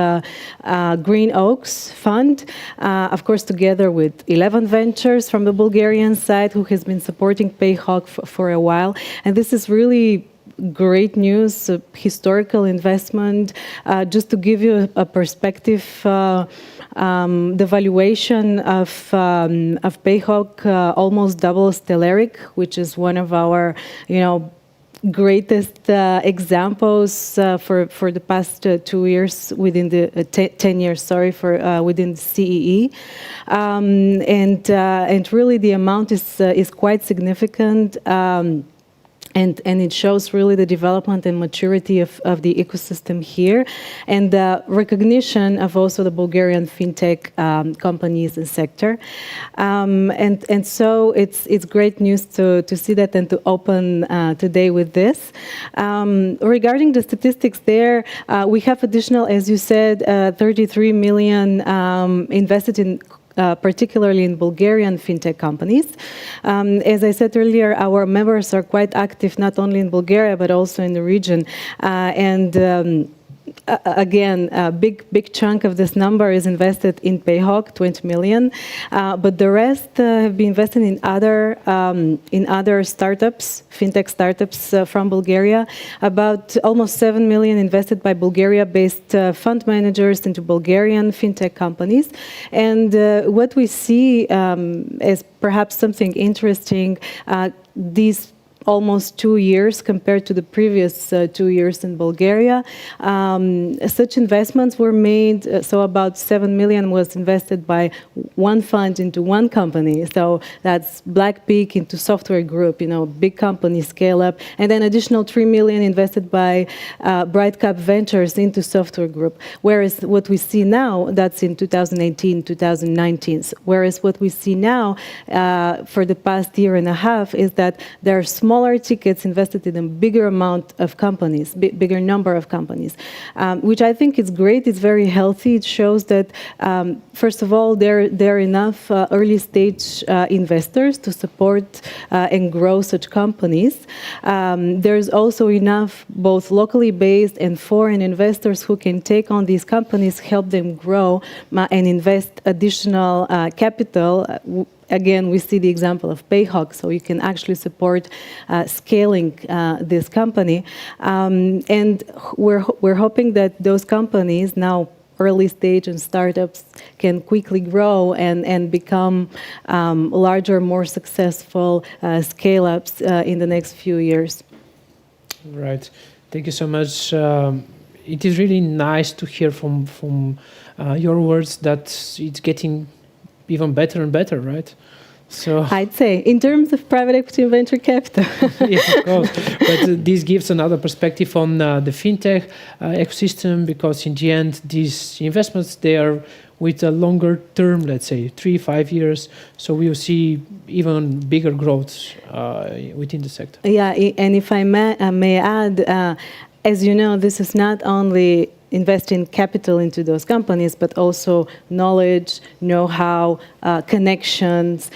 Green Oaks Fund, of course, together with 11 Ventures from the Bulgarian side who has been supporting PayHawk for a while. And this is really great news, historical investment. Just to give you a perspective, the valuation of PayHawk almost doubles Telerik, which is one of our, greatest examples for the past 2 years within the 10 years, sorry, within the CEE, and really the amount is quite significant. And it shows really the development and maturity of the ecosystem here and the recognition of also the Bulgarian fintech companies and sector. And so it's great news to see that and to open today with this. Regarding the statistics there, we have additional, as you said, 33 million invested in particularly in Bulgarian fintech companies. As I said earlier, our members are quite active not only in Bulgaria but also in the region. Again, a big chunk of this number is invested in PayHawk, 20 million, but the rest have been invested in other startups, fintech startups from Bulgaria. About almost 7 million invested by Bulgaria-based fund managers into Bulgarian fintech companies. And what we see as perhaps something interesting, these almost 2 years compared to the previous 2 years in Bulgaria. Such investments were made, so about 7 million was invested by one fund into one company. So that's Black Peak into Software Group, big company scale up, and then additional 3 million invested by Bright Cap Ventures into Software Group. Whereas what we see now, that's in 2018, 2019. Whereas what we see now for the past year and a half is that there are smaller tickets invested in a bigger amount of companies, bigger number of companies, which I think is great. It's very healthy. It shows that, first of all, there are enough early stage investors to support and grow such companies. There's also enough both locally based and foreign investors who can take on these companies, help them grow, and invest additional capital. Again, we see the example of Payhawk, so you can actually support scaling this company. And we're hoping that those companies now, early stage and startups, can quickly grow and become larger, more successful scale-ups in the next few years. Right. Thank you so much. It is really nice to hear from your words that it's getting even better and better, right? So I'd say in terms of private equity and venture capital. Yeah, of course. But this gives another perspective on the fintech ecosystem, because in the end, these investments, they are with a longer term, let's say 3-5 years. So we'll see even bigger growth within the sector. Yeah, and if I may add, as you know, this is not only investing capital into those companies, but also knowledge, know-how, connections.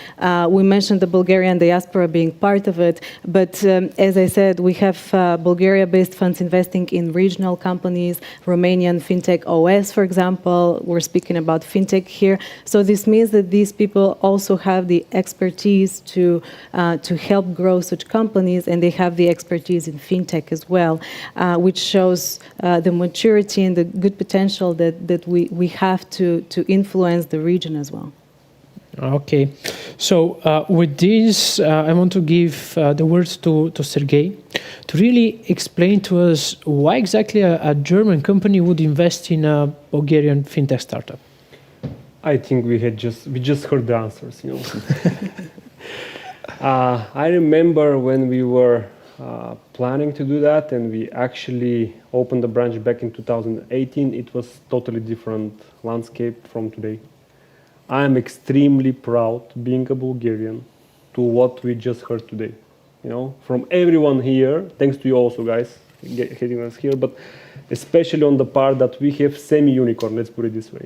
We mentioned the Bulgarian diaspora being part of it, but as I said, we have Bulgaria-based funds investing in regional companies, Romanian Fintech OS, for example. We're speaking about Fintech here. So this means that these people also have the expertise to help grow such companies, and they have the expertise in Fintech as well, which shows the maturity and the good potential that we have to influence the region as well. Okay, so with this, I want to give the words to Sergei to really explain to us why exactly a German company would invest in a Bulgarian fintech startup. I think we just heard the answers. I remember when we were planning to do that, and we actually opened the branch back in 2018. It was totally different landscape from today. I am extremely proud being a Bulgarian to what we just heard today. From everyone here, thanks to you also guys getting us here, but especially on the part that we have semi-unicorn, let's put it this way,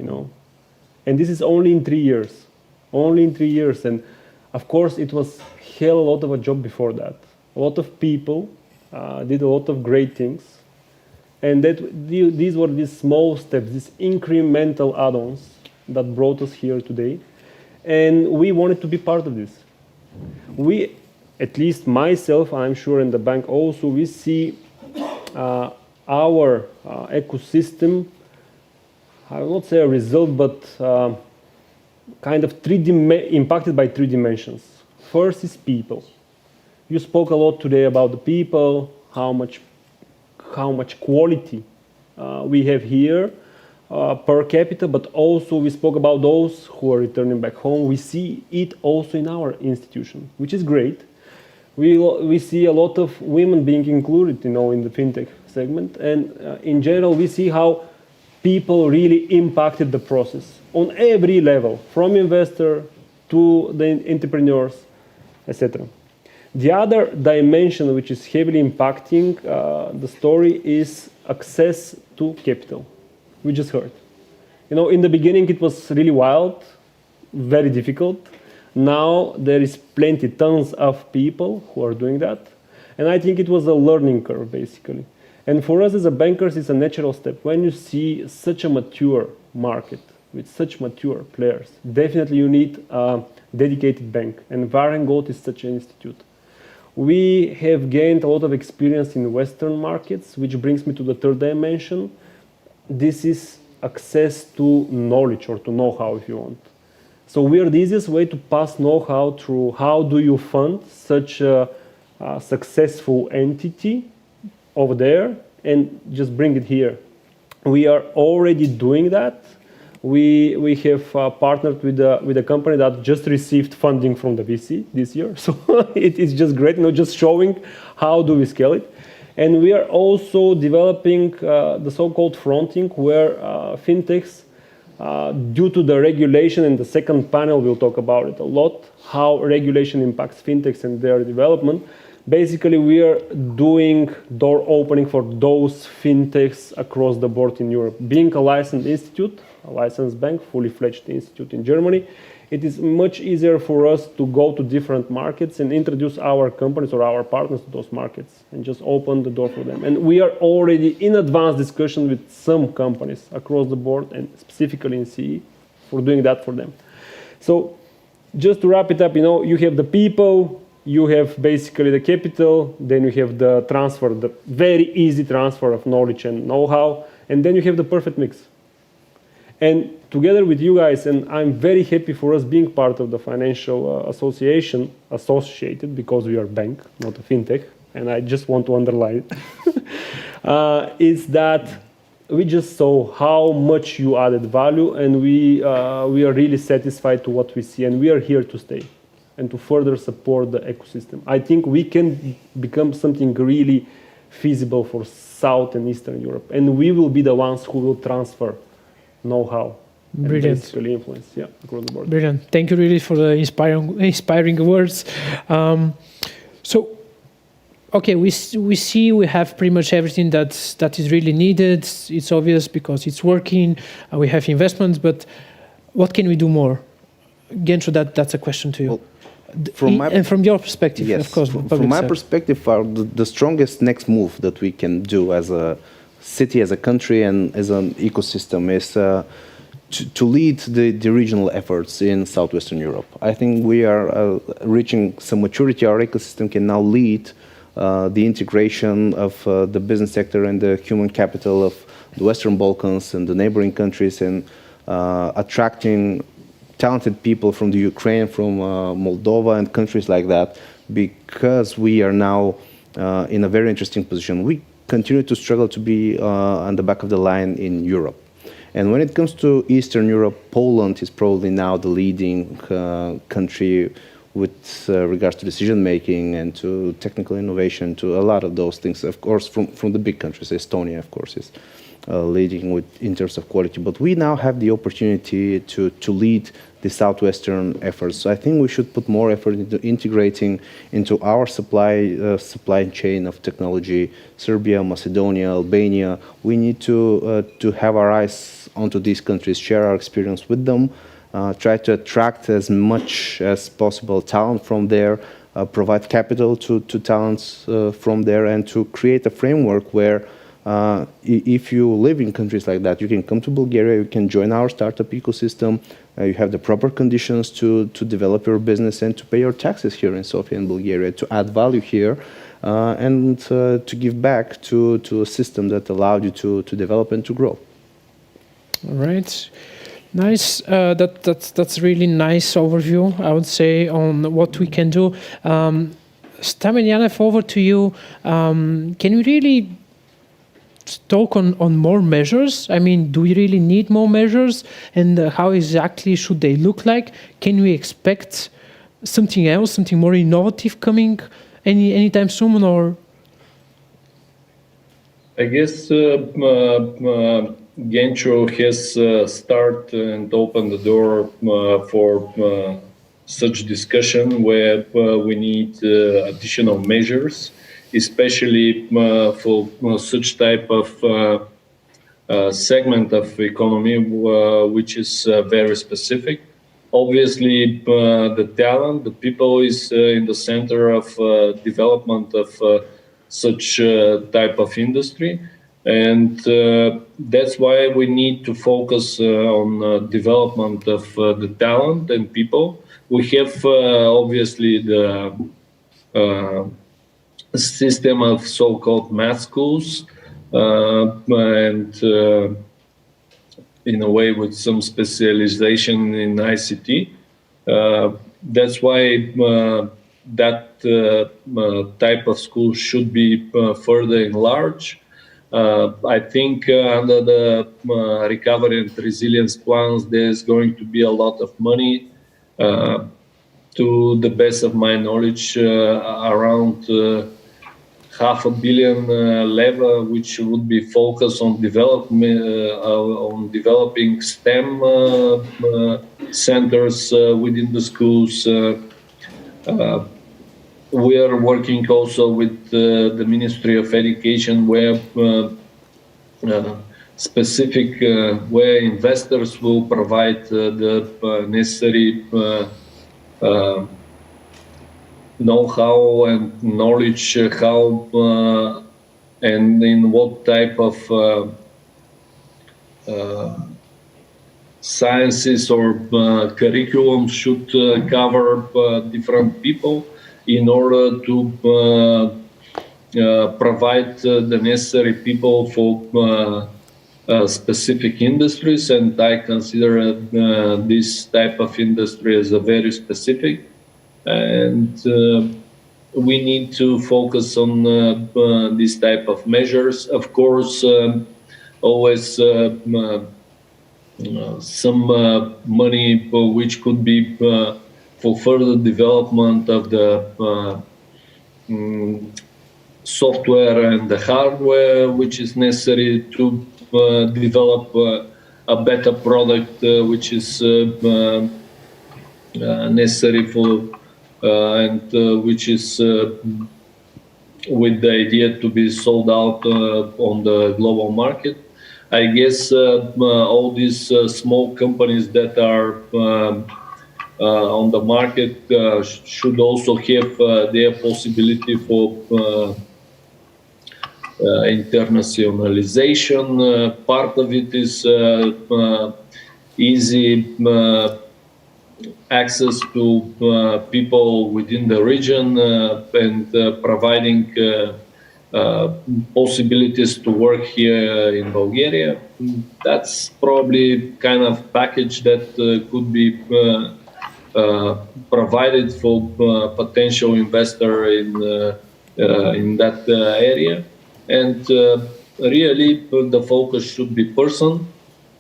And this is only in 3 years. Only in 3 years. And of course, it was hell a lot of a job before that. A lot of people did a lot of great things. And these were these small steps, these incremental add-ons that brought us here today. And we wanted to be part of this. We, at least myself, I'm sure, and the bank also, we see our ecosystem, I will not say a result, but kind of impacted by 3 dimensions. First is people. You spoke a lot today about the people, how much quality we have here per capita, but also we spoke about those who are returning back home. We see it also in our institution, which is great. We see a lot of women being included, in the fintech segment, and in general, we see how people really impacted the process on every level, from investor to the entrepreneurs, etc. The other dimension which is heavily impacting the story is access to capital. We just heard. In the beginning it was really wild, very difficult. Now there is tons of people who are doing that. And I think it was a learning curve, basically. And for us as a bankers, it's a natural step. When you see such a mature market with such mature players, definitely you need a dedicated bank. And Varengold is such an institute. We have gained a lot of experience in Western markets, which brings me to the third dimension. This is access to knowledge, or to know-how, if you want. So we are the easiest way to pass know-how through how do you fund such successful entity over there and just bring it here. We are already doing that. We have partnered with a company that just received funding from the VC this year. So it is just great, just showing how do we scale it. And we are also developing the so-called fronting, where fintechs, due to the regulation, in the second panel we'll talk about it a lot, how regulation impacts fintechs and their development. Basically, we are doing door opening for those fintechs across the board in Europe. Being a licensed institute, a licensed bank, fully fledged institute in Germany, it is much easier for us to go to different markets and introduce our companies or our partners to those markets and just open the door for them. And we are already in advanced discussion with some companies across the board and specifically in CE for doing that for them. So just to wrap it up, you have the people, you have basically the capital, then you have the transfer, the very easy transfer of knowledge and know-how, and then you have the perfect mix. And together with you guys, and I'm very happy for us being part of the financial association, associated, because we are a bank, not a fintech, and I just want to underline it, is that we just saw how much you added value, and we are really satisfied to what we see, and we are here to stay and to further support the ecosystem. I think we can become something really feasible for South and Eastern Europe, and we will be the ones who will transfer know-how and basically influence across the board. Brilliant. Thank you really for the inspiring words. Okay, we see we have pretty much everything that is really needed. It's obvious because it's working. We have investments, but what can we do more? Gensho, that's a question to you. Well, from your perspective, yes, of course. From my perspective, the strongest next move that we can do as a city, as a country, and as an ecosystem is to lead the regional efforts in Southwestern Europe. I think we are reaching some maturity. Our ecosystem can now lead the integration of the business sector and the human capital of the Western Balkans and the neighboring countries, and attracting talented people from the Ukraine, from Moldova and countries like that, because we are now in a very interesting position. We continue to struggle to be on the back of the line in Europe. And when it comes to Eastern Europe, Poland is probably now the leading country with regards to decision-making and to technical innovation, to a lot of those things. Of course, from the big countries, Estonia, of course, is leading in terms of quality. But we now have the opportunity to lead the Southwestern efforts. So I think we should put more effort into integrating into our supply chain of technology, Serbia, Macedonia, Albania. We need to have our eyes onto these countries, share our experience with them, try to attract as much as possible talent from there, provide capital to talents from there, and to create a framework where if you live in countries like that, you can come to Bulgaria, you can join our startup ecosystem, you have the proper conditions to develop your business and to pay your taxes here in Sofia and Bulgaria, to add value here, and to give back to a system that allowed you to develop and to grow. All right. Nice. That's really nice overview, I would say, on what we can do. Stamenianev, over to you. Can you really talk on more measures? I mean, do we really need more measures, and how exactly should they look like? Can we expect something else, something more innovative coming anytime soon, or? I guess Gensho has started and opened the door for such discussion where we need additional measures, especially for such type of segment of economy which is very specific. Obviously, the talent, the people is in the center of development of such type of industry. And that's why we need to focus on development of the talent and people. We have obviously the system of so-called math schools, and in a way with some specialization in ICT. That's why that type of school should be further enlarged. I think under the recovery and resilience plans, there's going to be a lot of money. To the best of my knowledge, around $500 million level, which would be focused on development, on developing STEM centers within the schools. We are working also with the Ministry of Education, where specific where investors will provide the necessary know-how and knowledge how and in what type of sciences or curriculum should cover different people in order to provide the necessary people for specific industries, and I consider this type of industry as a very specific, and we need to focus on this type of measures. Of course, always some money which could be for further development of the software and the hardware which is necessary to develop a better product which is necessary for and which is with the idea to be sold out on the global market. I guess all these small companies that are on the market should also have their possibility for internationalization. Part of it is easy access to people within the region and providing possibilities to work here in Bulgaria. That's probably kind of package that could be provided for potential investor in that area. And really, the focus should be person.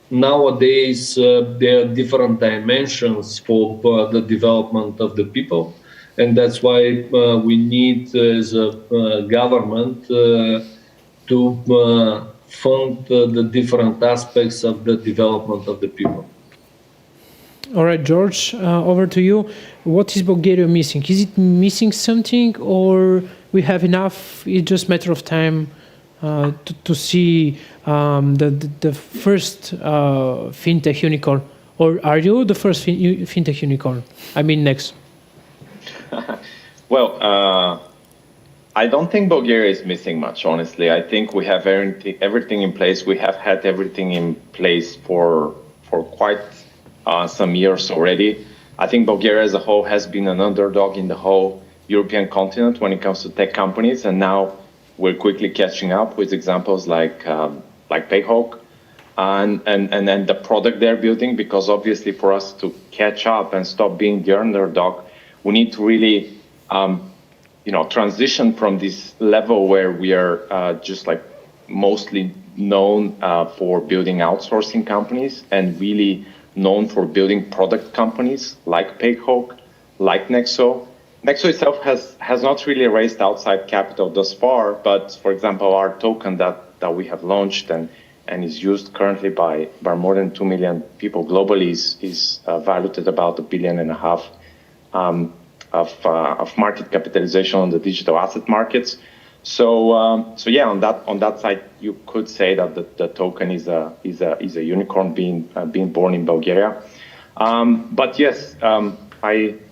Nowadays, there are different dimensions for the development of the people. And that's why we need, as a government, to fund the different aspects of the development of the people. All right, George, over to you. What is Bulgaria missing? Is it missing something, or we have enough? It's just a matter of time to see the first fintech unicorn, or are you the first fintech unicorn? I mean, next. Well, I don't think Bulgaria is missing much, honestly. I think we have everything in place. We have had everything in place for quite some years already. I think Bulgaria as a whole has been an underdog in the whole European continent when it comes to tech companies, and now we're quickly catching up with examples like Payhawk and the product they're building, because obviously for us to catch up and stop being the underdog, we need to really transition from this level where we are just like mostly known for building outsourcing companies and really known for building product companies like Payhawk, like Nexo. Nexo itself has not really raised outside capital thus far, but for example, our token that we have launched and is used currently by more than 2 million people globally is valued at about $1.5 billion of market capitalization on the digital asset markets. So yeah, on that side, you could say that the token is a unicorn being born in Bulgaria. But yes,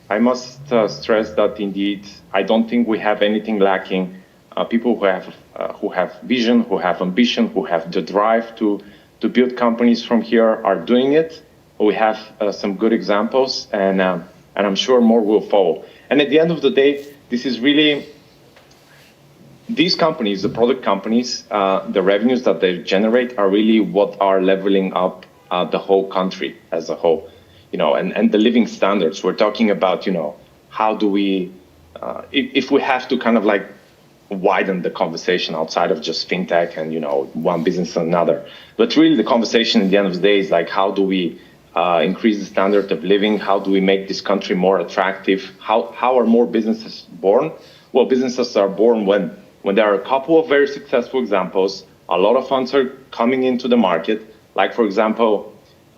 I must stress that indeed I don't think we have anything lacking. People who have vision, who have ambition, who have the drive to build companies from here are doing it. We have some good examples, and I'm sure more will follow. And at the end of the day, this is really these companies, the product companies, the revenues that they generate are really what are leveling up the whole country as a whole, and the living standards. We're talking about, how do we if we have to kind of like widen the conversation outside of just fintech and one business and another, but really the conversation at the end of the day is like, how do we increase the standard of living? How do we make this country more attractive? How are more businesses born? Well, businesses are born when there are a couple of very successful examples, a lot of funds are coming into the market. Like, for example,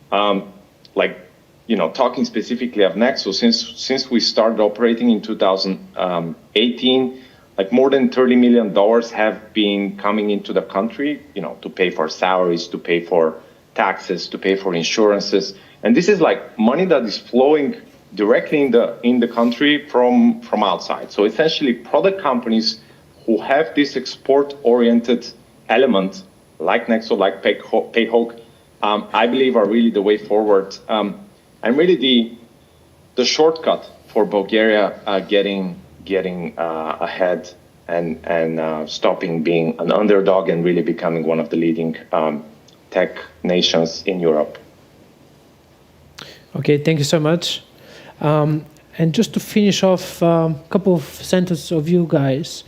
talking specifically of Nexo, since we started operating in 2018, like more than $30 million have been coming into the country, to pay for salaries, to pay for taxes, to pay for insurances. And this is like money that is flowing directly in the country from outside. So essentially product companies who have this export-oriented element, like Nexo, like Payhawk, I believe are really the way forward. And really the shortcut for Bulgaria getting ahead and stopping being an underdog and really becoming one of the leading tech nations in Europe. Okay, thank you so much. And just to finish off, a couple of sentences of you guys.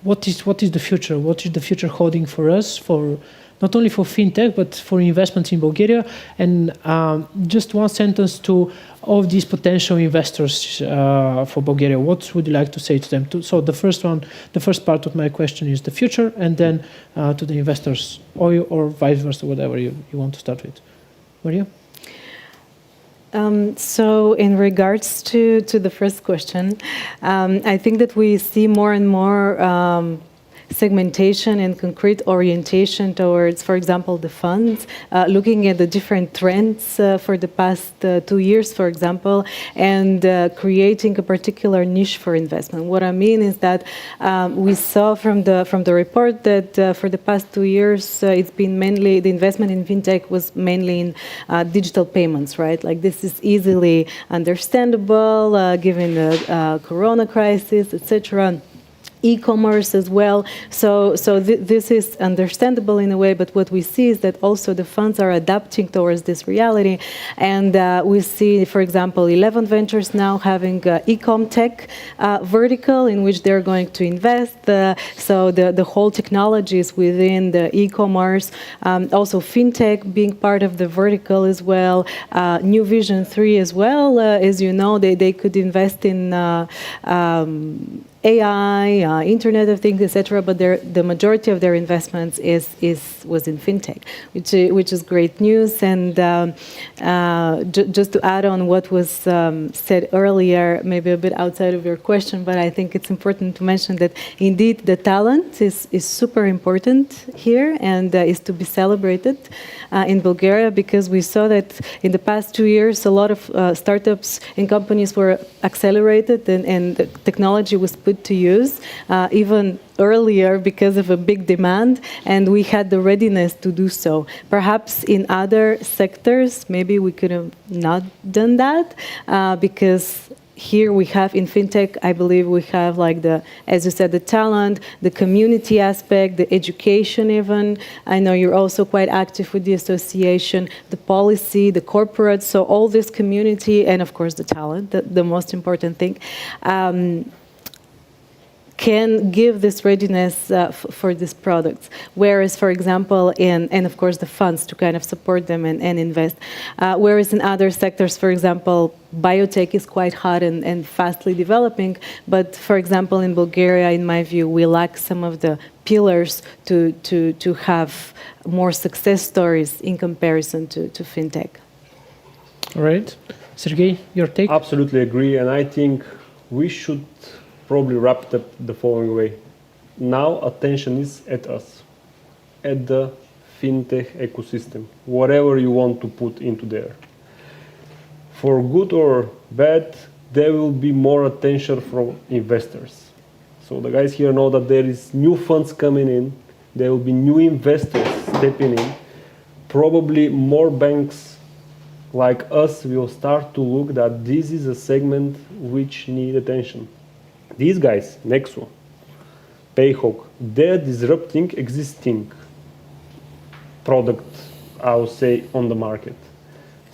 What is the future? What is the future holding for us, for not only for fintech, but for investments in Bulgaria? And just one sentence to all of these potential investors for Bulgaria. What would you like to say to them? So the first part of my question is the future, and then to the investors, or vice versa, whatever you want to start with. Maria? So in regards to the first question, I think that we see more and more segmentation and concrete orientation towards, for example, the funds, looking at the different trends for the past 2 years, for example, and creating a particular niche for investment. What I mean is that we saw from the report that for the past 2 years, it's been mainly, the investment in fintech was mainly in digital payments, right? Like this is easily understandable given the corona crisis, etc. E-commerce as well. So this is understandable in a way, but what we see is that also the funds are adapting towards this reality. And we see, for example, 11 Ventures now having e-com tech vertical in which they're going to invest. So the whole technology is within the e-commerce. Also fintech being part of the vertical as well. New Vision 3 as well. As you know, they could invest in AI, Internet of Things, etc. But the majority of their investments was in fintech, which is great news. And just to add on what was said earlier, maybe a bit outside of your question, but I think it's important to mention that indeed the talent is super important here and is to be celebrated in Bulgaria, because we saw that in the past 2 years a lot of startups and companies were accelerated and the technology was put to use even earlier because of a big demand, and we had the readiness to do so. Perhaps in other sectors, maybe we could have not done that because here we have in fintech, I believe we have like as you said, the talent, the community aspect, the education even. I know you're also quite active with the association, the policy, the corporate, so all this community and of course the talent, the most important thing. Can give this readiness for these products. Whereas, for example, and of course the funds to kind of support them and invest. Whereas in other sectors, for example, biotech is quite hot and fastly developing. But for example, in Bulgaria, in my view, we lack some of the pillars to have more success stories in comparison to fintech. All right. Sergey, your take? Absolutely agree. And I think we should probably wrap it up the following way. Now attention is at us, at the fintech ecosystem, whatever you want to put into there. For good or bad, there will be more attention from investors. So the guys here know that there is new funds coming in, there will be new investors stepping in. Probably more banks like us will start to look that this is a segment which need attention. These guys, Nexo, Payhawk, they're disrupting existing product, I would say, on the market.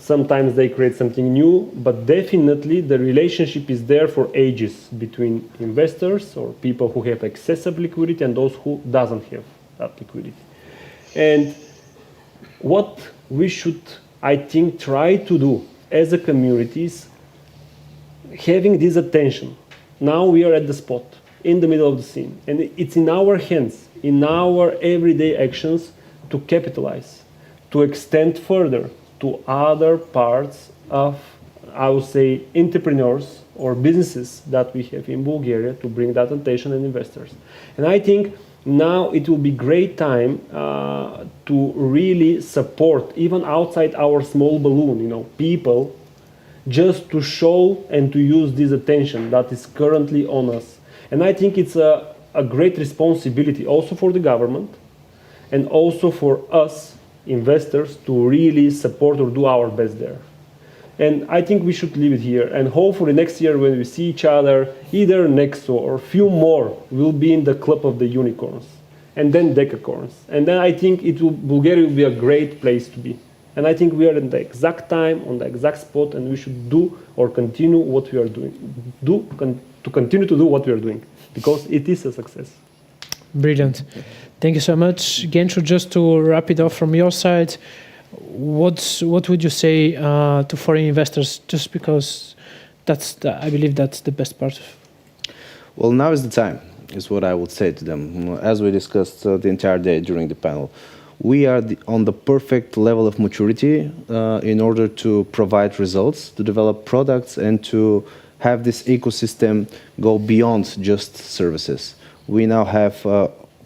Sometimes they create something new, but definitely the relationship is there for ages between investors or people who have excessive liquidity and those who doesn't have that liquidity. And what we should, I think, try to do as a community is having this attention. Now we are at the spot, in the middle of the scene, and it's in our hands, in our everyday actions to capitalize, to extend further to other parts of, I would say, entrepreneurs or businesses that we have in Bulgaria to bring that attention and investors. And I think now it will be great time to really support, even outside our small balloon, people, just to show and to use this attention that is currently on us. And I think it's a great responsibility also for the government and also for us investors to really support or do our best there. And I think we should leave it here. And hopefully next year when we see each other, either next or a few more, we'll be in the club of the unicorns and then decacorns. And then I think Bulgaria will be a great place to be. And I think we are in the exact time, on the exact spot, and we should do or continue what we are doing. To continue to do what we are doing, because it is a success. Brilliant. Thank you so much. Genshu, just to wrap it off from your side, what would you say to foreign investors, just because I believe that's the best part? Well, now is the time, is what I would say to them. As we discussed the entire day during the panel, we are on the perfect level of maturity in order to provide results, to develop products, and to have this ecosystem go beyond just services. We now have,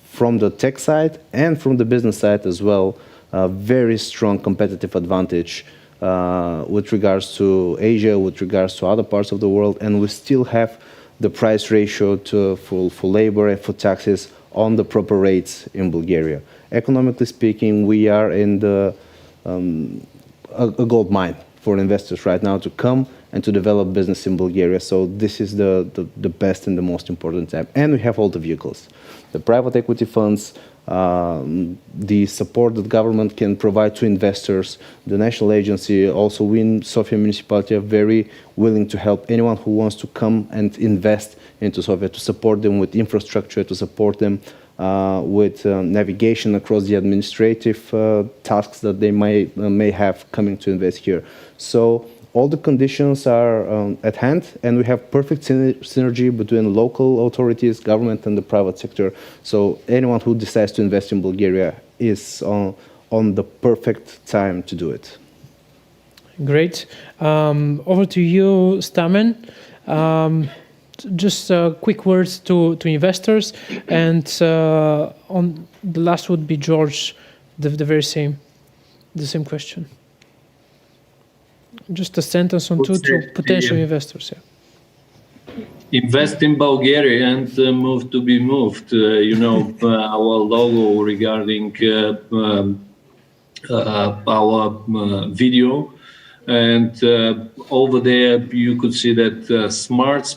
from the tech side and from the business side as well, a very strong competitive advantage with regards to Asia, with regards to other parts of the world, and we still have the price ratio for labor and for taxes on the proper rates in Bulgaria. Economically speaking, we are in a gold mine for investors right now to come and to develop business in Bulgaria. So this is the best and the most important time. And we have all the vehicles, the private equity funds, the support that government can provide to investors, the national agency. Also, we in Sofia municipality are very willing to help anyone who wants to come and invest into Sofia, to support them with infrastructure, to support them with navigation across the administrative tasks that they may have coming to invest here. So all the conditions are at hand, and we have perfect synergy between local authorities, government, and the private sector. So anyone who decides to invest in Bulgaria is on the perfect time to do it. Great. Over to you, Stamen. Just quick words to investors, and on the last would be George, the same question. Just a sentence on to potential investors. Yeah. Invest in Bulgaria and move to be moved. Our logo regarding our video. And over there, you could see that smart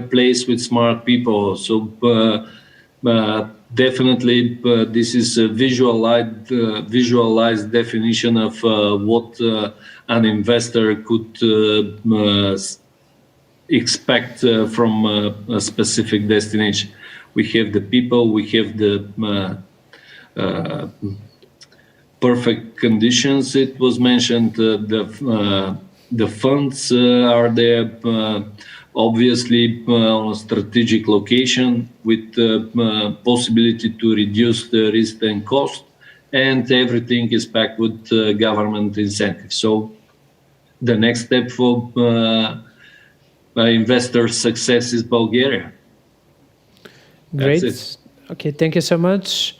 place with smart people. So definitely, this is a visualized definition of what an investor could expect from a specific destination. We have the people, we have the perfect conditions. It was mentioned the funds are there, obviously on a strategic location with possibility to reduce the risk and cost, and everything is packed with government incentives. So the next step for investor success is Bulgaria. Great. Okay, thank you so much.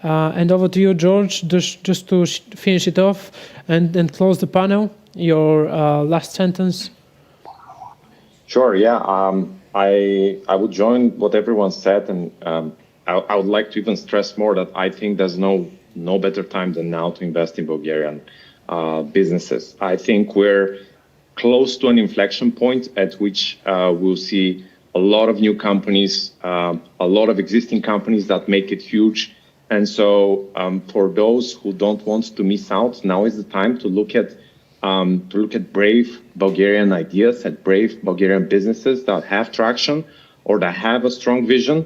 And over to you, George, just to finish it off and close the panel, your last sentence. Sure, yeah. I would join what everyone said, and I would like to even stress more that I think there's no better time than now to invest in Bulgarian businesses. I think we're close to an inflection point at which we'll see a lot of new companies, a lot of existing companies that make it huge. And so for those who don't want to miss out, now is the time to look at to look at brave Bulgarian ideas, at brave Bulgarian businesses that have traction or that have a strong vision,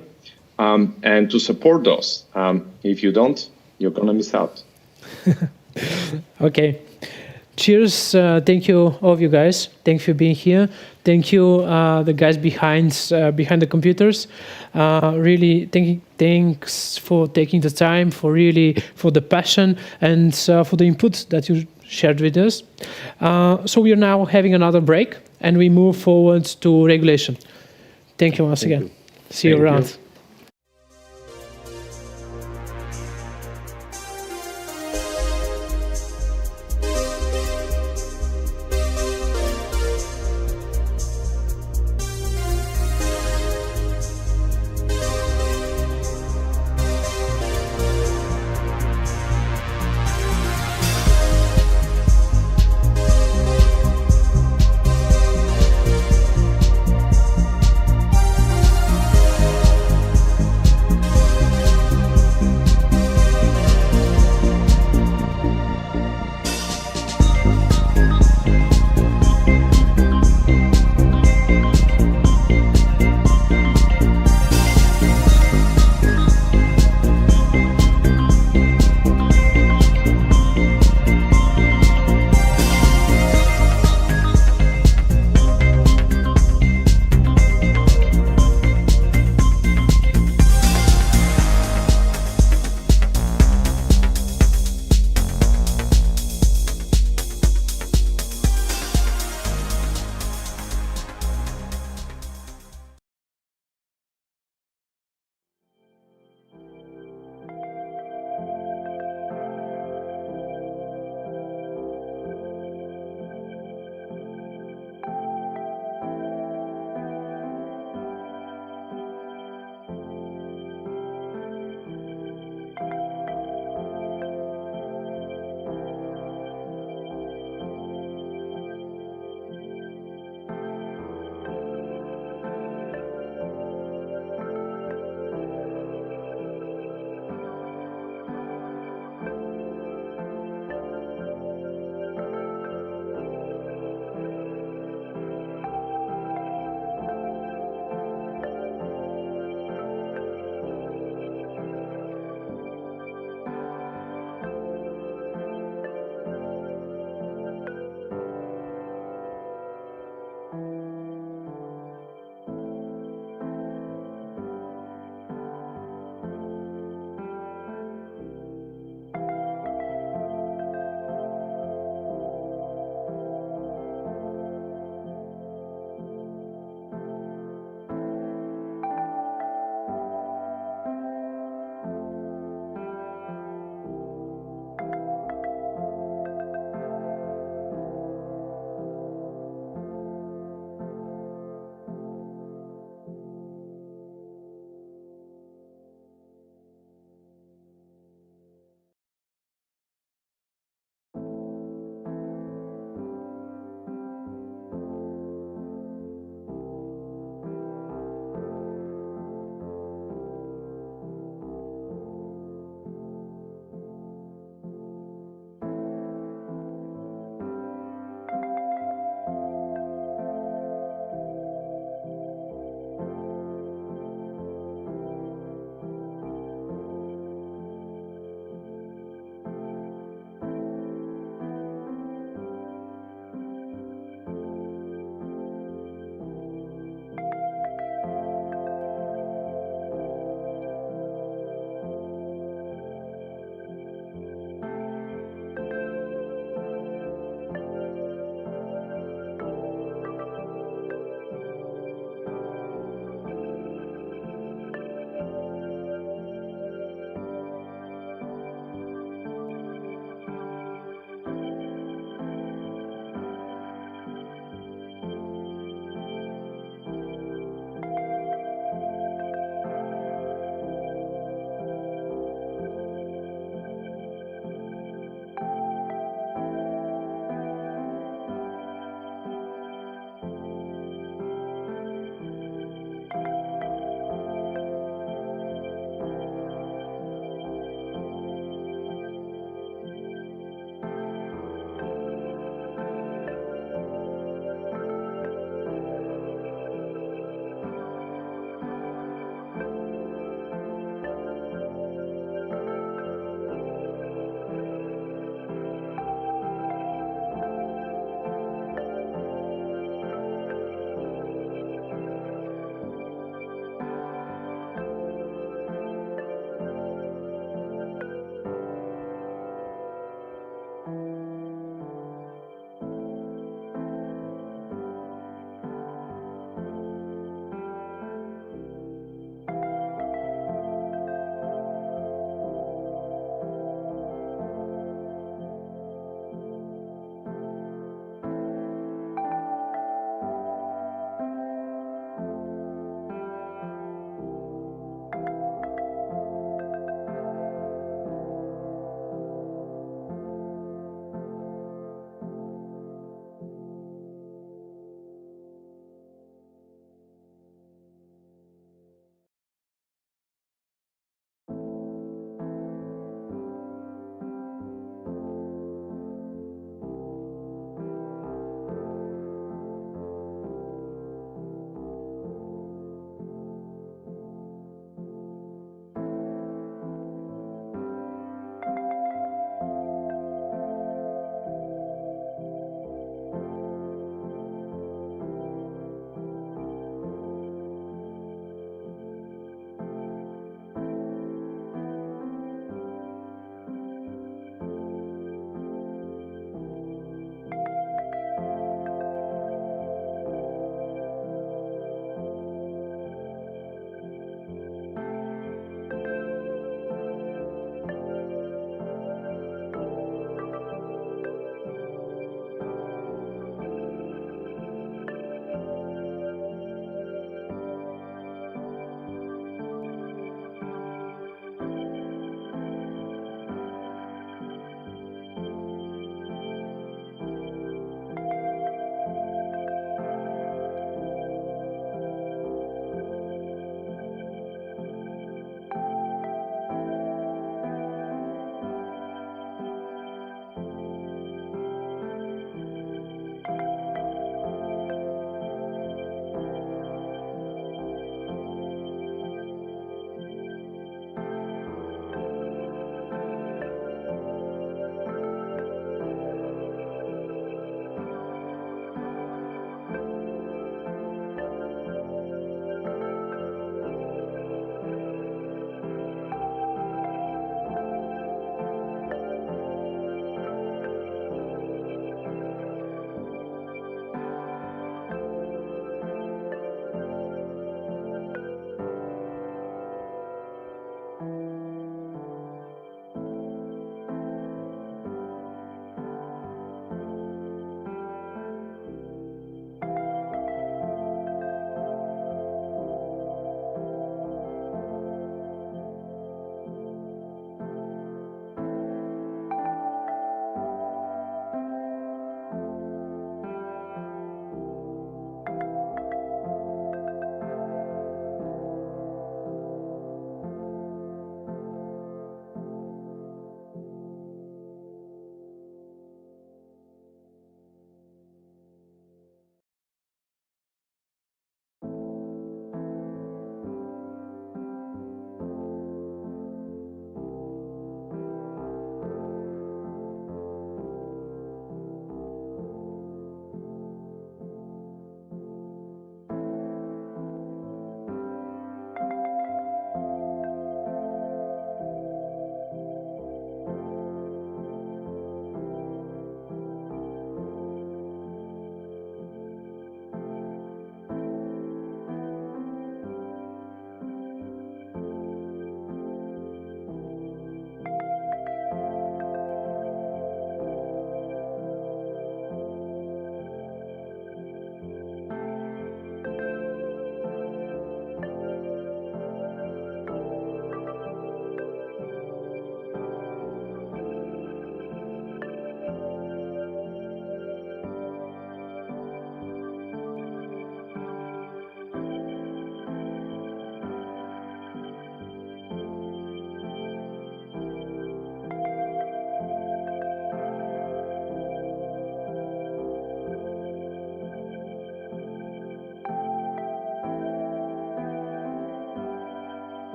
and to support those. If you don't, you're going to miss out. Okay. Cheers. Thank you, all of you guys. Thank you for being here. Thank you, the guys behind the computers. Really, thanks for taking the time, for the passion, and for the input that you shared with us. So we are now having another break, and we move forward to regulation. Thank you once again. See you around.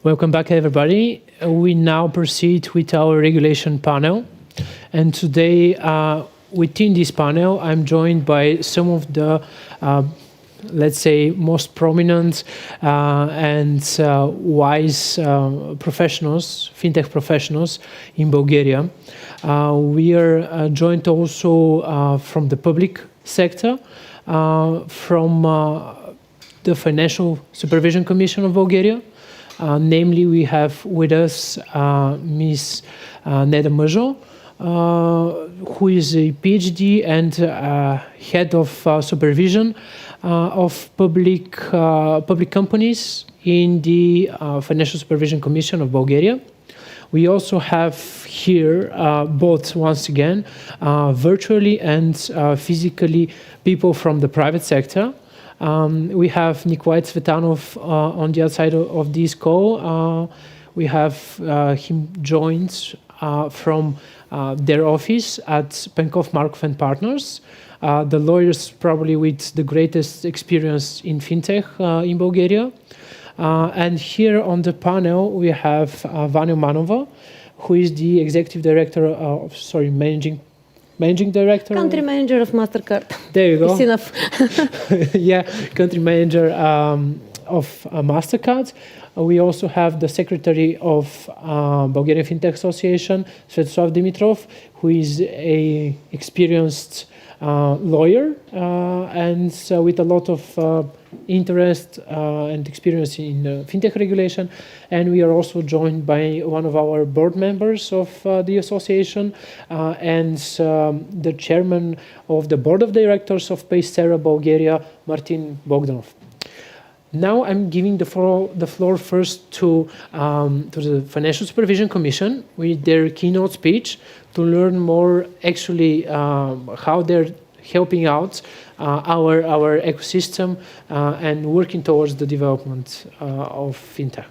Welcome back, everybody. We now proceed with our regulation panel. And today, within this panel, I'm joined by some of the, let's say, most prominent and wise professionals, fintech professionals in Bulgaria. We are joined also from the public sector, from the Financial Supervision Commission of Bulgaria. Namely, we have with us Ms. Neda Măjo, who is a PhD and head of supervision of public companies in the Financial Supervision Commission of Bulgaria. We also have here both, once again, virtually and physically people from the private sector. We have Nikolai Tsvetanov on the outside of this call. We have him joined from their office at Penkov Markov and Partners, the lawyers probably with the greatest experience in fintech in Bulgaria. And here on the panel, we have Vanya Manova, who is the executive director of, managing director? Country manager of MasterCard. There you go. It's enough. Yeah, country manager of MasterCard. We also have the secretary of Bulgarian Fintech Association, Svetoslav Dimitrov, who is a experienced lawyer and with a lot of interest and experience in fintech regulation. And we are also joined by one of our board members of the association and the chairman of the board of directors of Paysera Bulgaria, Martin Bogdanov. Now I'm giving the floor first to the Financial Supervision Commission with their keynote speech to learn more actually how they're helping out our ecosystem and working towards the development of fintech.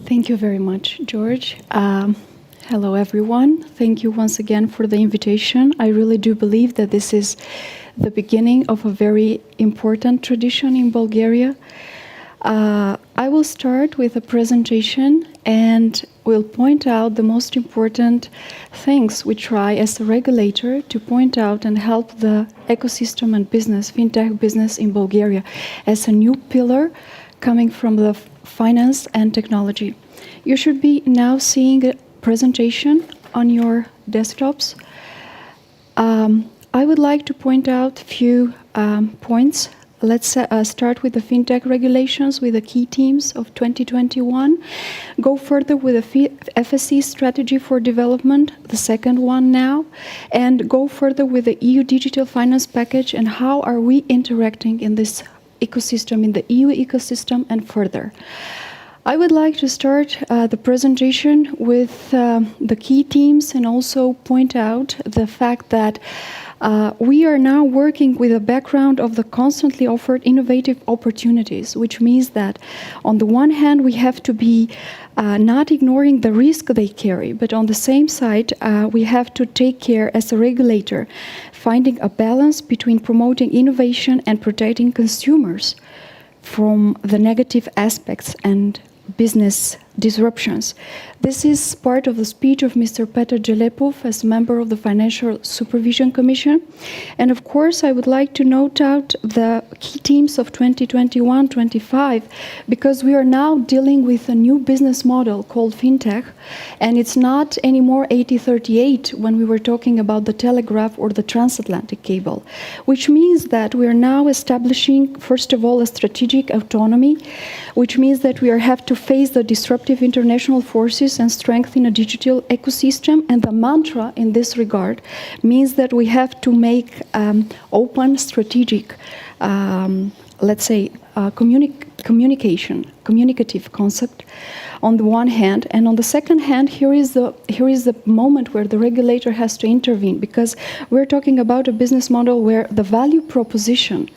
Thank you very much, George. Hello, everyone. Thank you once again for the invitation. I really do believe that this is the beginning of a very important tradition in Bulgaria. I will start with a presentation and will point out the most important things we try as a regulator to point out and help the ecosystem and business, fintech business in Bulgaria as a new pillar coming from the finance and technology. You should be now seeing a presentation on your desktops. I would like to point out a few points. Let's start with the fintech regulations with the key themes of 2021. Go further with the FSC strategy for development, the second one now, and go further with the EU digital finance package and how are we interacting in this ecosystem, in the EU ecosystem and further. I would like to start the presentation with the key themes and also point out the fact that we are now working with a background of the constantly offered innovative opportunities, which means that on the one hand, we have to be not ignoring the risk they carry, but on the same side, we have to take care as a regulator, finding a balance between promoting innovation and protecting consumers from the negative aspects and business disruptions. This is part of the speech of Mr. Petr Jelepov as member of the Financial Supervision Commission. And of course, I would like to note out the key themes of 2021-25, because we are now dealing with a new business model called Fintech, and it's not anymore 8038 when we were talking about the telegraph or the transatlantic cable, which means that we are now establishing, first of all, a strategic autonomy, which means that we have to face the disruptive international forces and strengthen a digital ecosystem. And the mantra in this regard means that we have to make open, strategic, let's say, communicative concept on the one hand, and on the second hand, here is the moment where the regulator has to intervene, because we're talking about a business model where the value proposition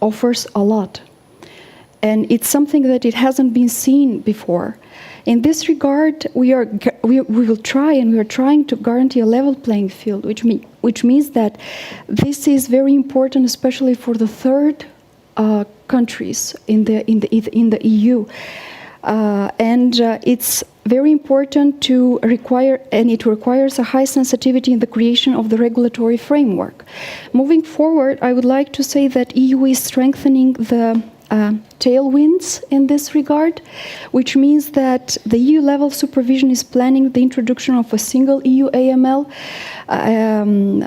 offers a lot. And it's something that it hasn't been seen before. In this regard, we will try, and we are trying to guarantee a level playing field, which means that this is very important, especially for the third countries in the EU. It's very important to require, and it requires a high sensitivity in the creation of the regulatory framework. Moving forward, I would like to say that EU is strengthening the tailwinds in this regard, which means that the EU-level supervision is planning the introduction of a single EU AML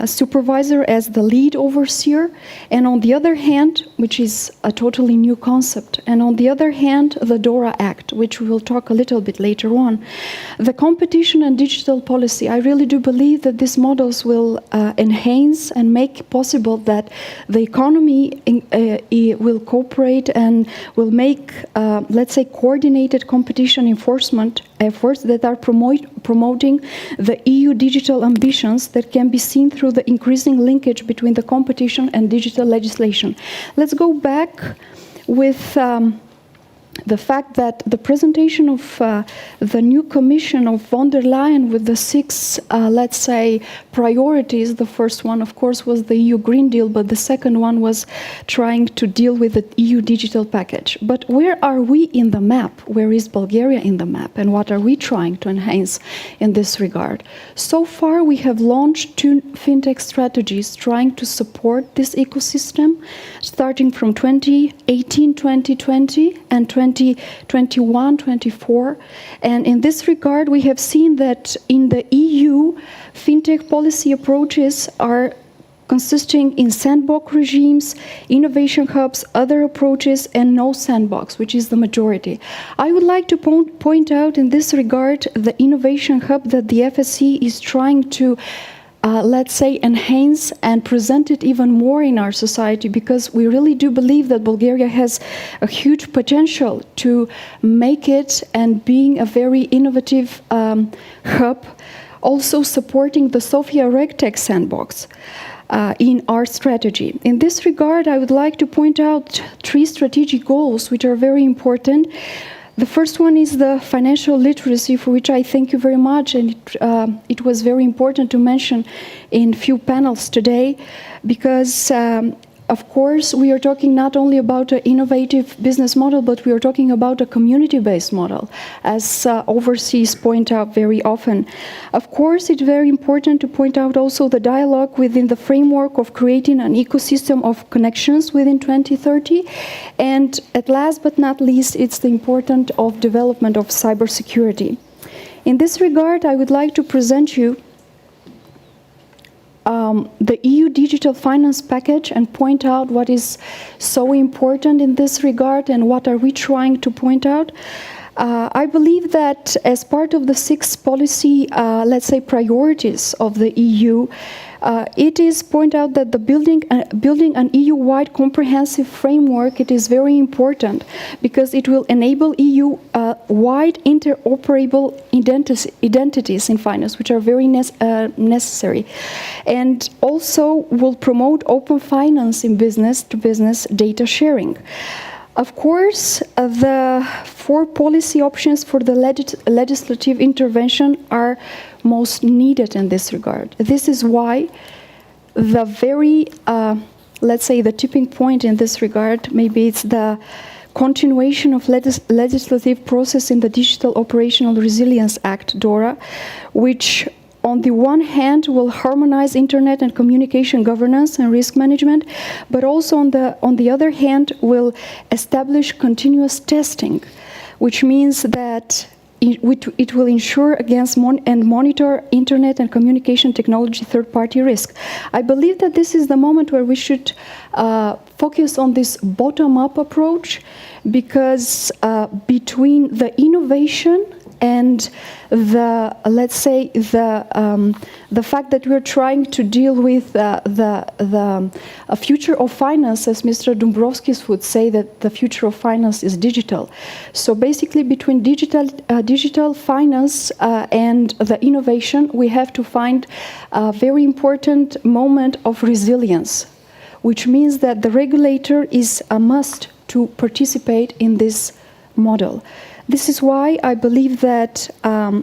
supervisor as the lead overseer, and on the other hand, which is a totally new concept, and on the other hand, the DORA Act, which we will talk a little bit later on. The competition and digital policy, I really do believe that these models will enhance and make possible that the economy will cooperate and will make, let's say, coordinated competition enforcement efforts that are promoting the EU digital ambitions that can be seen through the increasing linkage between the competition and digital legislation. Let's go back with the fact that the presentation of the new Commission of von der Leyen with the 6, let's say, priorities. The first one, of course, was the EU Green Deal, but the second one was trying to deal with the EU digital package. But where are we in the map? Where is Bulgaria in the map? And what are we trying to enhance in this regard? So far, we have launched 2 fintech strategies trying to support this ecosystem, starting from 2018-2020 and 2021-24. And in this regard, we have seen that in the EU, fintech policy approaches are consisting in sandbox regimes, innovation hubs, other approaches, and no sandbox, which is the majority. I would like to point out in this regard the innovation hub that the FSC is trying to let's say, enhance and present it even more in our society, because we really do believe that Bulgaria has a huge potential to make it and being a very innovative hub, also supporting the Sofia RegTech sandbox in our strategy. In this regard, I would like to point out 3 strategic goals which are very important. The first one is the financial literacy, for which I thank you very much, and it was very important to mention in few panels today, because of course we are talking not only about an innovative business model, but we are talking about a community-based model, as overseas point out very often. Of course, it's very important to point out also the dialogue within the framework of creating an ecosystem of connections within 2030. And at last but not least, it's the importance of development of cybersecurity. In this regard, I would like to present you the EU digital finance package and point out what is so important in this regard and what are we trying to point out. I believe that as part of the 6 policy, let's say, priorities of the EU, it is point out that the building an EU-wide comprehensive framework, it is very important because it will enable EU-wide interoperable identities in finance, which are very necessary, and also will promote open finance in business-to-business data sharing. Of course, the 4 policy options for the legislative intervention are most needed in this regard. This is why the very, let's say, the tipping point in this regard, maybe it's the continuation of legislative process in the Digital Operational Resilience Act, DORA, which on the one hand will harmonize internet and communication governance and risk management, but also on the other hand will establish continuous testing, which means that it will ensure against and monitor internet and communication technology third-party risk. I believe that this is the moment where we should focus on this bottom-up approach, because between the innovation and the, let's say, the fact that we're trying to deal with the future of finance, as Mr. Dombrovskis would say, that the future of finance is digital. So basically, between digital finance and the innovation, we have to find a very important moment of resilience, which means that the regulator is a must to participate in this model. This is why I believe that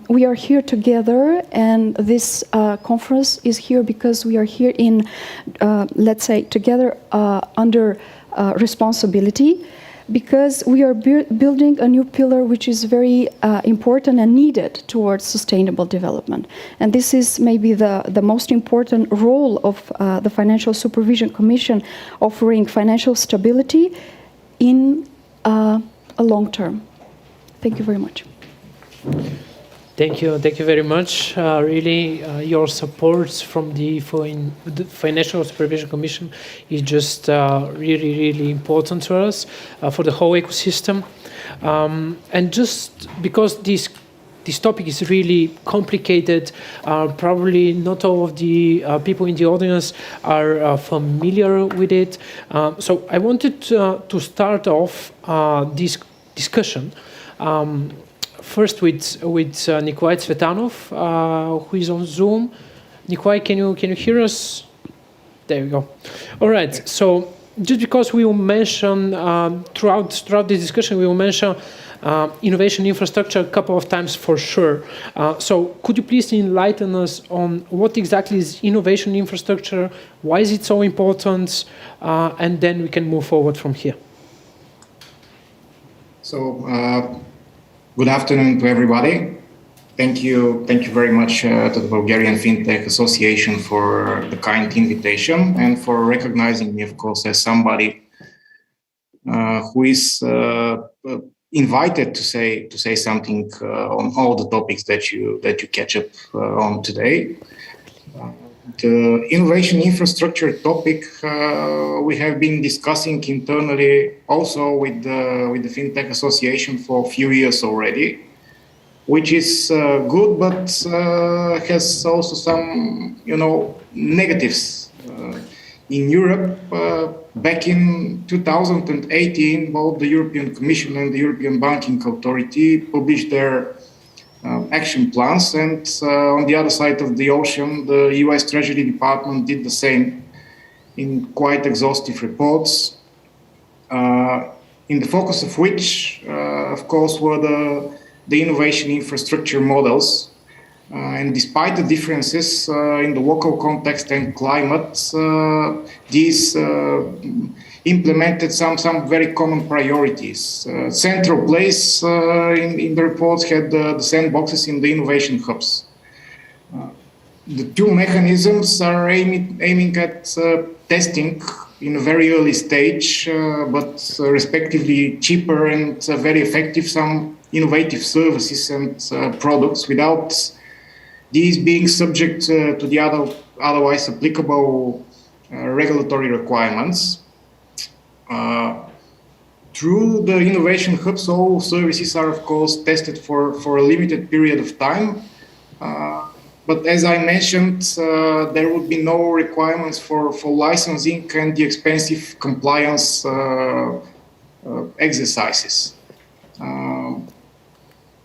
we are here together, and this conference is here because we are here in, let's say, together under responsibility. because we are building a new pillar which is very important and needed towards sustainable development. And this is maybe the most important role of the Financial Supervision Commission, offering financial stability in a long term. Thank you very much. Thank you very much. Really, your support from the Financial Supervision Commission is just really important to us, for the whole ecosystem. And just because this topic is really complicated, probably not all of the people in the audience are familiar with it. So I wanted to start off this discussion first with Nikolai Tsvetanov, who is on Zoom. Nikolai, can you hear us? There we go. All right. So just because we will mention throughout this discussion, we will mention innovation infrastructure a couple of times for sure. So could you please enlighten us on what exactly is innovation infrastructure? Why is it so important? And then we can move forward from here. So. Good afternoon to everybody. Thank you very much to the Bulgarian Fintech Association for the kind invitation and for recognizing me, of course, as somebody who is invited to say something on all the topics that you catch up on today. The innovation infrastructure topic we have been discussing internally also with the Fintech Association for a few years already, which is good, but has also some negatives. In Europe, back in 2018, both the European Commission and the European Banking Authority published their action plans, and on the other side of the ocean, the US Treasury Department did the same in quite exhaustive reports, in the focus of which, of course, were the innovation infrastructure models. And despite the differences in the local context and climate, these implemented some very common priorities. Central place in the reports had the sandboxes in the innovation hubs. The two mechanisms are aiming at testing in a very early stage, but respectively cheaper and very effective, some innovative services and products without these being subject to the otherwise applicable regulatory requirements. Through the innovation hubs, all services are, of course, tested for a limited period of time. But as I mentioned, there would be no requirements for licensing and the expensive compliance exercises.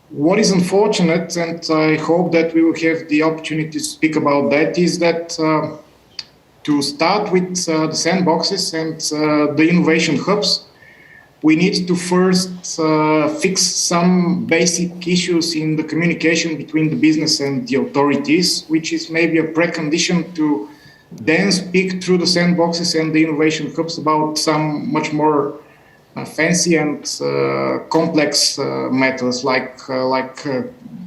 What is unfortunate, and I hope that we will have the opportunity to speak about that, is that to start with the sandboxes and the innovation hubs, we need to first fix some basic issues in the communication between the business and the authorities, which is maybe a precondition to then speak through the sandboxes and the innovation hubs about some much more fancy and complex matters like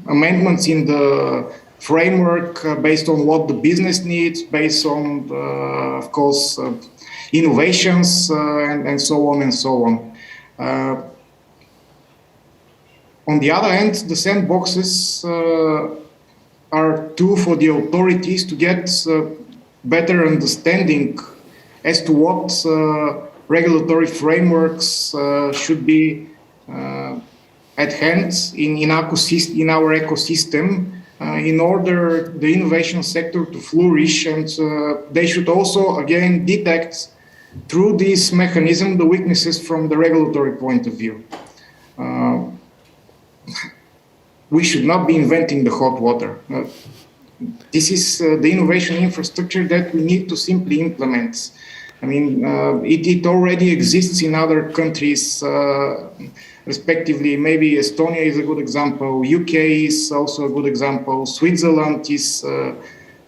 amendments in the framework based on what the business needs, based on, of course, innovations and so on and so on. On the other hand, the sandboxes are tools for the authorities to get better understanding as to what regulatory frameworks should be at hand in our ecosystem in order the innovation sector to flourish, and they should also again detect through this mechanism the weaknesses from the regulatory point of view. We should not be inventing the hot water. This is the innovation infrastructure that we need to simply implement. I mean, it already exists in other countries, respectively. Maybe Estonia is a good example. UK is also a good example. Switzerland is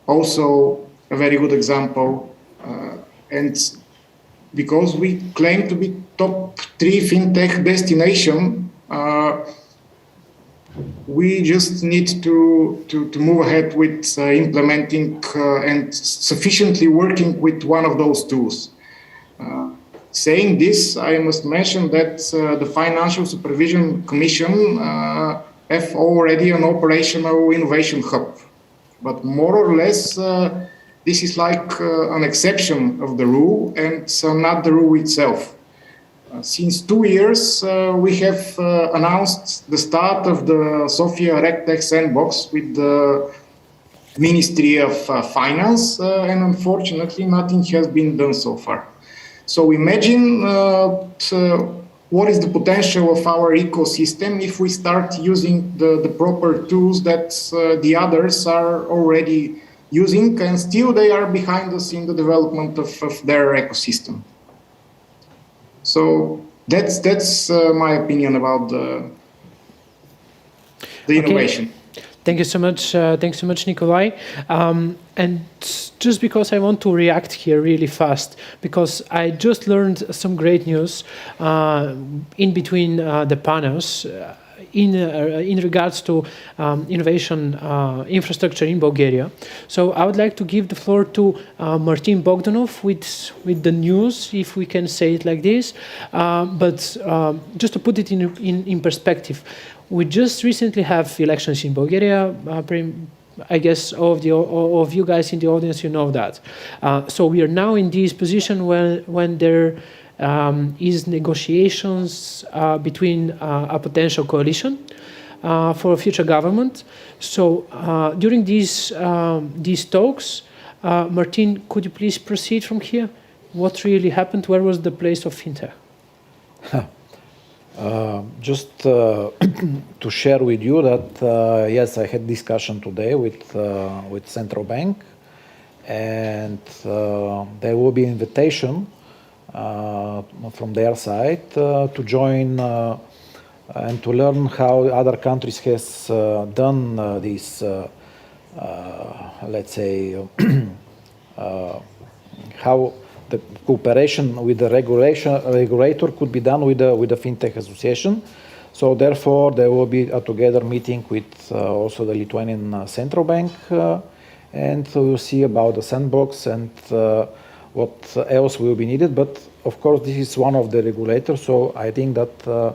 also a very good example. And because we claim to be top 3 fintech destination, we just need to move ahead with implementing and sufficiently working with one of those tools. Saying this, I must mention that the Financial Supervision Commission have already an operational innovation hub. But more or less, this is like an exception of the rule and not the rule itself. Since 2 years, we have announced the start of the Sofia RegTech Sandbox with the Ministry of Finance, and unfortunately, nothing has been done so far. So imagine what is the potential of our ecosystem if we start using the proper tools that the others are already using, and still they are behind us in the development of their ecosystem. So that's my opinion about the innovation. Thank you so much. Thanks so much, Nikolai. And just because I want to react here really fast, because I just learned some great news in between the panels in regards to innovation infrastructure in Bulgaria. So I would like to give the floor to Martin Bogdanov with the news, if we can say it like this. But just to put it in perspective, we just recently have elections in Bulgaria. I guess all of you guys in the audience, you know that. So we are now in this position when there is negotiations between a potential coalition for a future government. So during these talks, Martin, could you please proceed from here? What really happened? Where was the place of Fintech? Just to share with you that yes, I had discussion today with central bank, and there will be invitation from their side to join and to learn how other countries has done this, let's say, how the cooperation with the regulator could be done with the FinTech Association. So therefore, there will be a together meeting with also the Lithuanian Central Bank, and we'll see about the sandbox and what else will be needed. But of course, this is one of the regulators, so I think that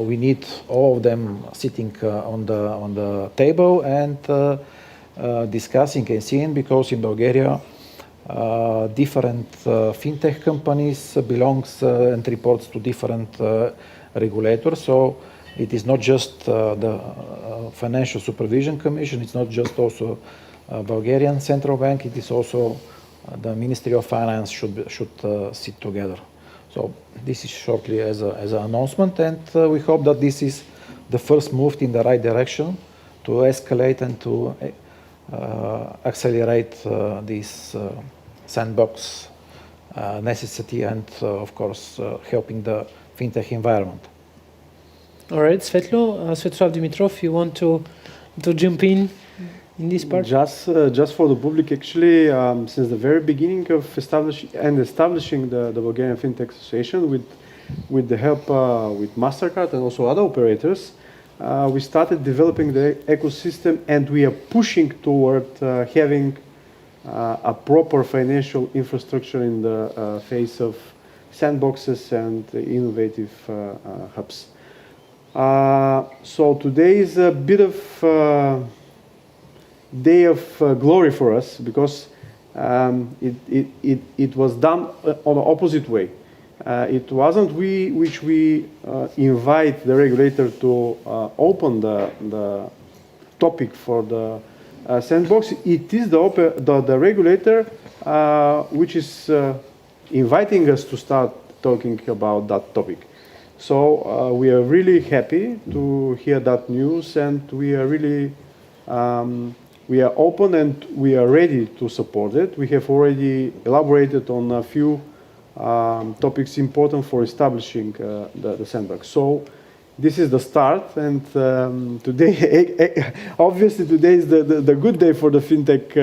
we need all of them sitting on the table and discussing and seeing, because in Bulgaria, different fintech companies belongs and reports to different regulators. So it is not just the Financial Supervision Commission, it's not just also Bulgarian Central Bank, it is also the Ministry of Finance should sit together. So this is shortly as an announcement, and we hope that this is the first move in the right direction to escalate and to accelerate this sandbox necessity and, of course, helping the fintech environment. All right, Svetlana Dimitrov, you want to jump in this part? Just for the public, actually, since the very beginning of establishing the Bulgarian Fintech Association, with the help with MasterCard and also other operators, we started developing the ecosystem, and we are pushing toward having a proper financial infrastructure in the face of sandboxes and innovative hubs. So today is a bit of day of glory for us, because it was done on the opposite way. It wasn't we invite the regulator to open the topic for the sandbox. It is the regulator which is inviting us to start talking about that topic. So we are really happy to hear that news, and we are really we are open and we are ready to support it. We have already elaborated on a few topics important for establishing the sandbox. So this is the start, and today, obviously today is the good day for the fintech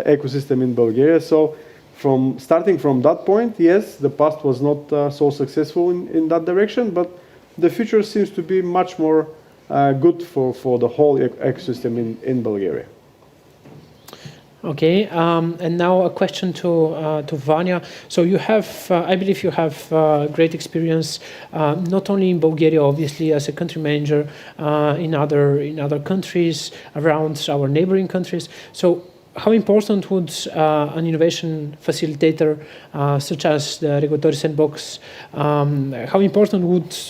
ecosystem in Bulgaria. So starting from that point, yes, the past was not so successful in that direction, but the future seems to be much more good for the whole ecosystem in Bulgaria. Okay, and now a question to Vanya. So you have, I believe you have great experience, not only in Bulgaria, obviously, as a country manager, in other countries around our neighboring countries. So how important would an innovation facilitator such as the regulatory sandbox, how important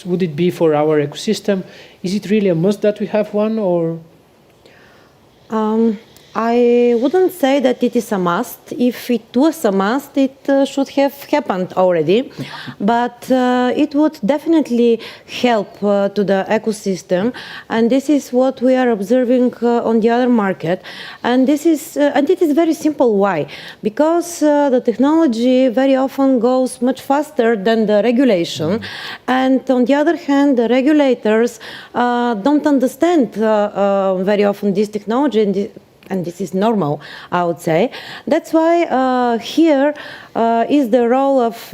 would it be for our ecosystem? Is it really a must that we have one, or? I wouldn't say that it is a must. If it was a must, it should have happened already. But it would definitely help to the ecosystem, and this is what we are observing on the other market. And this is and it is very simple. Why? Because the technology very often goes much faster than the regulation, and on the other hand, the regulators don't understand very often this technology. And this is normal, I would say. That's why here is the role of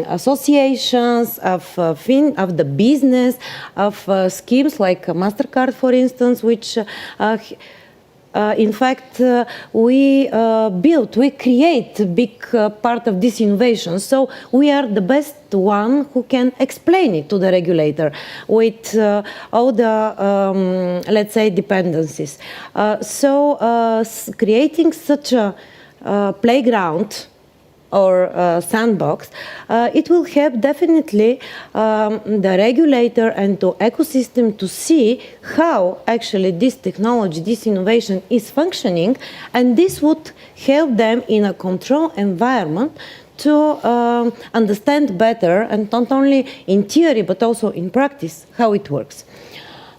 associations, of the business, of schemes like MasterCard, for instance, which in fact, we create a big part of this innovation. So we are the best one who can explain it to the regulator with all the, let's say, dependencies. So creating such a playground or sandbox, it will help definitely the regulator and the ecosystem to see how actually this technology, this innovation is functioning, and this would help them in a control environment to understand better, and not only in theory but also in practice, how it works.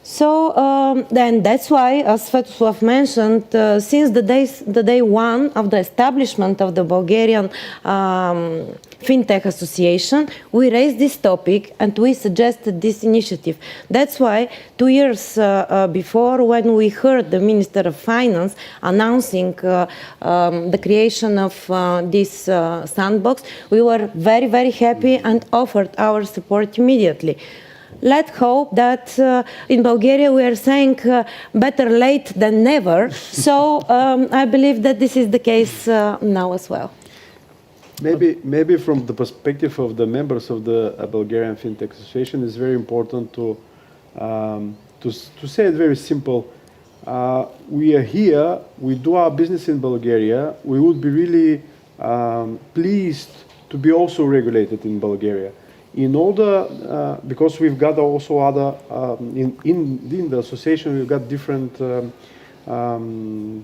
So then that's why, as Svetoslav mentioned, since the day one of the establishment of the Bulgarian Fintech Association, we raised this topic and we suggested this initiative. That's why 2 years before, when we heard the Minister of Finance announcing the creation of this sandbox, we were very, very happy and offered our support immediately. Let's hope that in Bulgaria we are saying better late than never. So I believe that this is the case now as well. Maybe from the perspective of the members of the Bulgarian Fintech Association, it's very important to say it very simple. We are here, we do our business in Bulgaria. We would be really pleased to be also regulated in Bulgaria. In order, because we've got also other, in the association, we've got different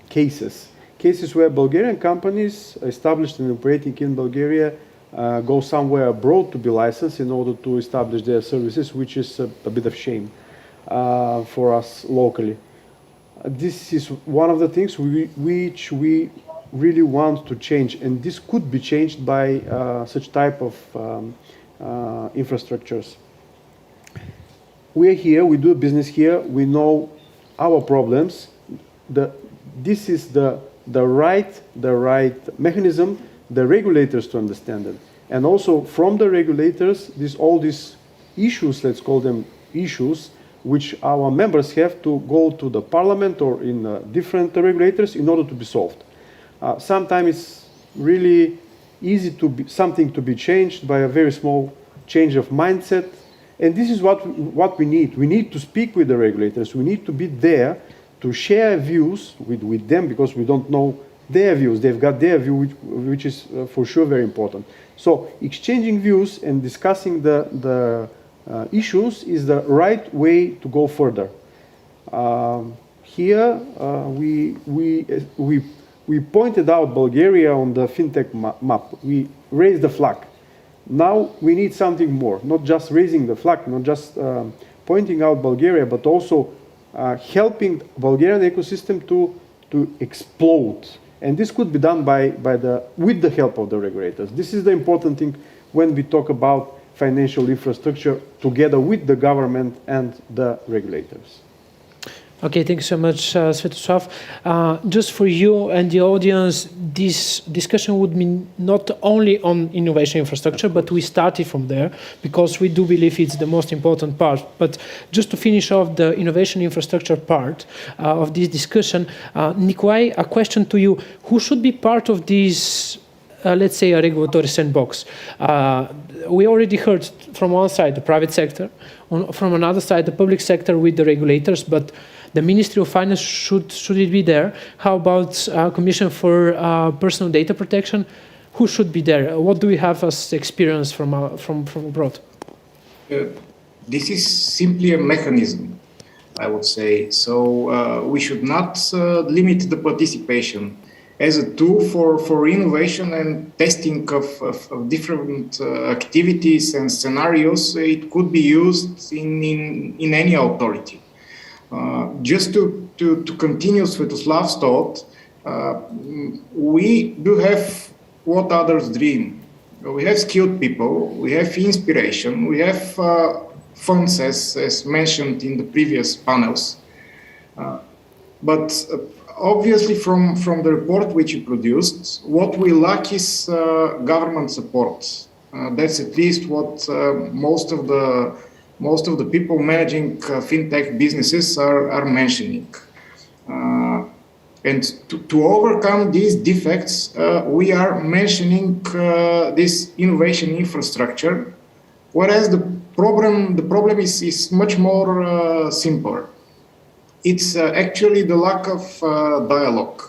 cases where Bulgarian companies established and operating in Bulgaria go somewhere abroad to be licensed in order to establish their services, which is a bit of shame for us locally. This is one of the things which we really want to change, and this could be changed by such type of infrastructures. We're here, we do business here, we know our problems. This is the right mechanism, the regulators to understand it. And also from the regulators, all these issues, let's call them issues, which our members have to go to the parliament or in different regulators in order to be solved. Sometimes it's really easy something to be changed by a very small change of mindset, and this is what we need. We need to speak with the regulators. We need to be there to share views with them, because we don't know their views. They've got their view, which is for sure very important. So exchanging views and discussing the issues is the right way to go further. Here we pointed out Bulgaria on the fintech map. We raised the flag. Now we need something more, not just raising the flag, not just pointing out Bulgaria, but also helping Bulgarian ecosystem to explode. And this could be done with the help of the regulators. This is the important thing when we talk about financial infrastructure together with the government and the regulators. Okay, thank you so much, Svetoslav. Just for you and the audience, this discussion would be not only on innovation infrastructure, but we started from there because we do believe it's the most important part. But just to finish off the innovation infrastructure part of this discussion, Nikolai, a question to you. Who should be part of this, let's say, a regulatory sandbox? We already heard from one side, the private sector, from another side, the public sector with the regulators, but the Ministry of Finance, should it be there? How about Commission for Personal Data Protection? Who should be there? What do we have as experience from abroad? This is simply a mechanism, I would say. So we should not limit the participation as a tool for innovation and testing of different activities and scenarios. It could be used in any authority. Just to continue Svetoslav's thought, we do have what others dream. We have skilled people, we have inspiration, we have funds as mentioned in the previous panels. But obviously from the report which you produced, what we lack is government support. That's at least what most of the people managing fintech businesses are mentioning. And to overcome these defects, we are mentioning this innovation infrastructure, whereas the problem is much more simpler. It's actually the lack of dialogue.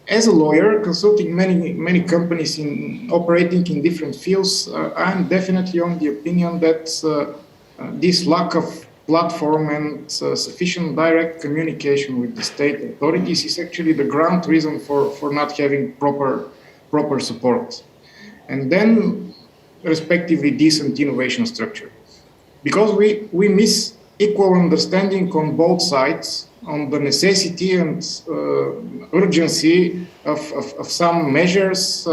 As a lawyer, consulting many companies operating in different fields, I'm definitely on the opinion that this lack of platform and sufficient direct communication with the state authorities is actually the ground reason for not having proper support. And then, respectively, decent innovation structure. Because we miss equal understanding on both sides on the necessity and urgency of some measures,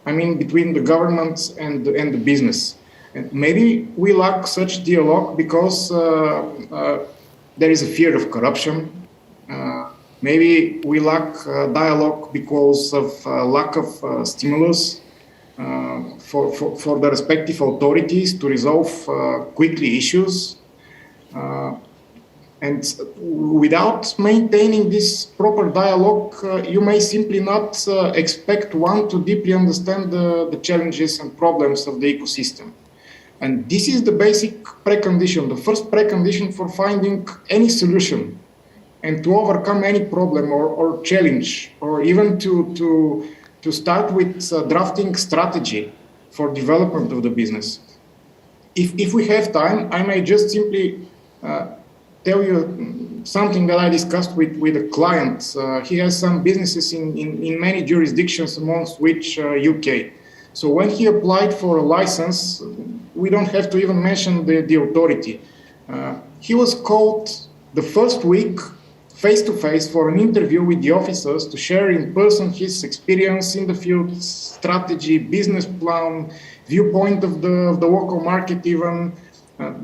between the government and the business. And maybe we lack such dialogue because there is a fear of corruption. Maybe we lack dialogue because of lack of stimulus for the respective authorities to resolve quickly issues. And without maintaining this proper dialogue, you may simply not expect one to deeply understand the challenges and problems of the ecosystem. And this is the basic precondition, the first precondition for finding any solution and to overcome any problem or challenge, or even to start with drafting strategy for development of the business. If we have time, I may just simply tell you something that I discussed with a client. He has some businesses in many jurisdictions, amongst which UK. So when he applied for a license, we don't have to even mention the authority. He was called the first week face-to-face for an interview with the officers to share in person his experience in the field, strategy, business plan, viewpoint of the local market, even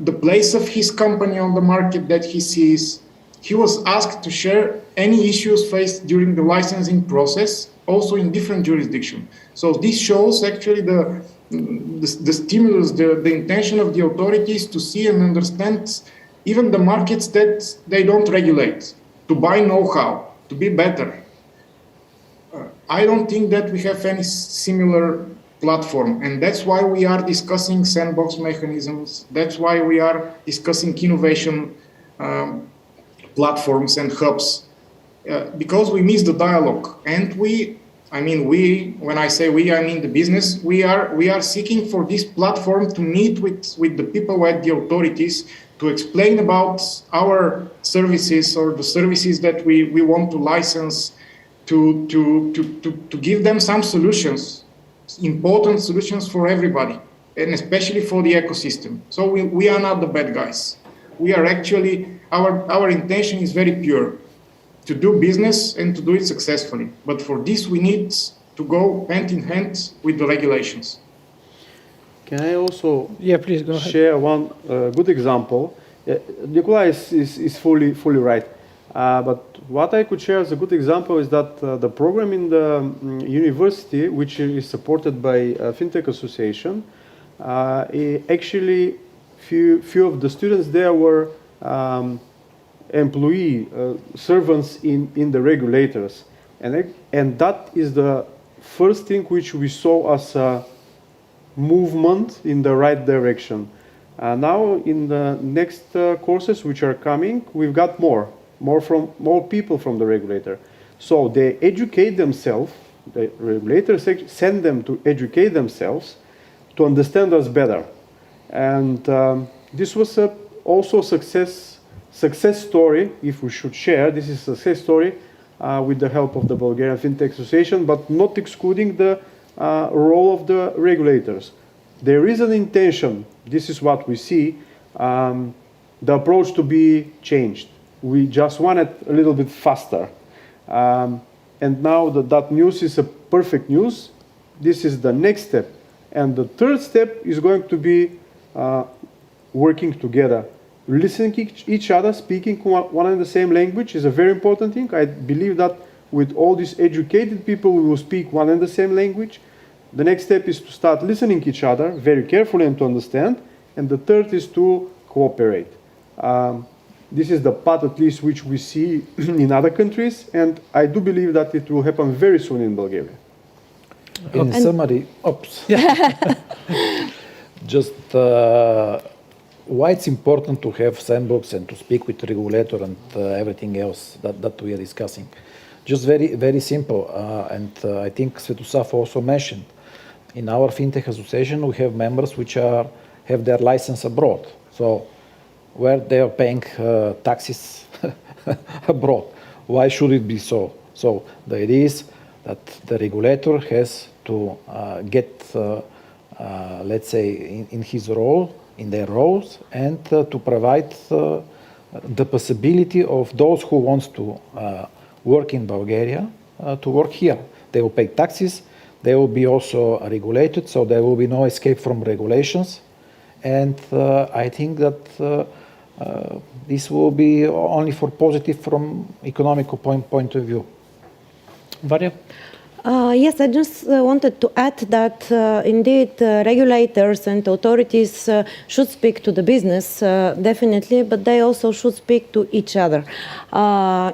the place of his company on the market that he sees. He was asked to share any issues faced during the licensing process, also in different jurisdictions. So this shows actually the stimulus, the intention of the authorities to see and understand even the markets that they don't regulate, to buy know-how, to be better. I don't think that we have any similar platform, and that's why we are discussing sandbox mechanisms. That's why we are discussing innovation platforms and hubs, because we miss the dialogue. And when I say we, I mean the business. We are seeking for this platform to meet with the people at the authorities to explain about our services or the services that we want to license, to give them some solutions, important solutions for everybody, and especially for the ecosystem. So we are not the bad guys. We are actually, our intention is very pure, to do business and to do it successfully. But for this, we need to go hand in hand with the regulations. Can I also please go ahead. share one good example? Nikolai is fully right. But what I could share as a good example is that the program in the university, which is supported by Fintech Association, actually few of the students there were employee servants in the regulators, and that is the first thing which we saw as a movement in the right direction. Now in the next courses which are coming, we've got more people from the regulator. So they educate themselves, the regulators send them to educate themselves to understand us better. And this was also a success story, if we should share. This is a success story with the help of the Bulgarian Fintech Association, but not excluding the role of the regulators. There is an intention, this is what we see, the approach to be changed. We just want it a little bit faster. And now that news is a perfect news. This is the next step. And the third step is going to be working together. Listening to each other, speaking one and the same language is a very important thing. I believe that with all these educated people, we will speak one and the same language. The next step is to start listening to each other very carefully and to understand. And the third is to cooperate. This is the path, at least, which we see in other countries, and I do believe that it will happen very soon in Bulgaria. In summary, just why it's important to have sandbox and to speak with the regulator and everything else that we are discussing. Just very simple, and I think Svetosław also mentioned, in our Fintech Association, we have members which have their license abroad. So where they are paying taxes abroad. Why should it be so? So the idea is that the regulator has to get, let's say, in his role, in their roles, and to provide the possibility of those who want to work in Bulgaria to work here. They will pay taxes, they will be also regulated, so there will be no escape from regulations. And I think that this will be only for positive from economical point of view. Varia? Yes, I just wanted to add that indeed regulators and authorities should speak to the business, definitely, but they also should speak to each other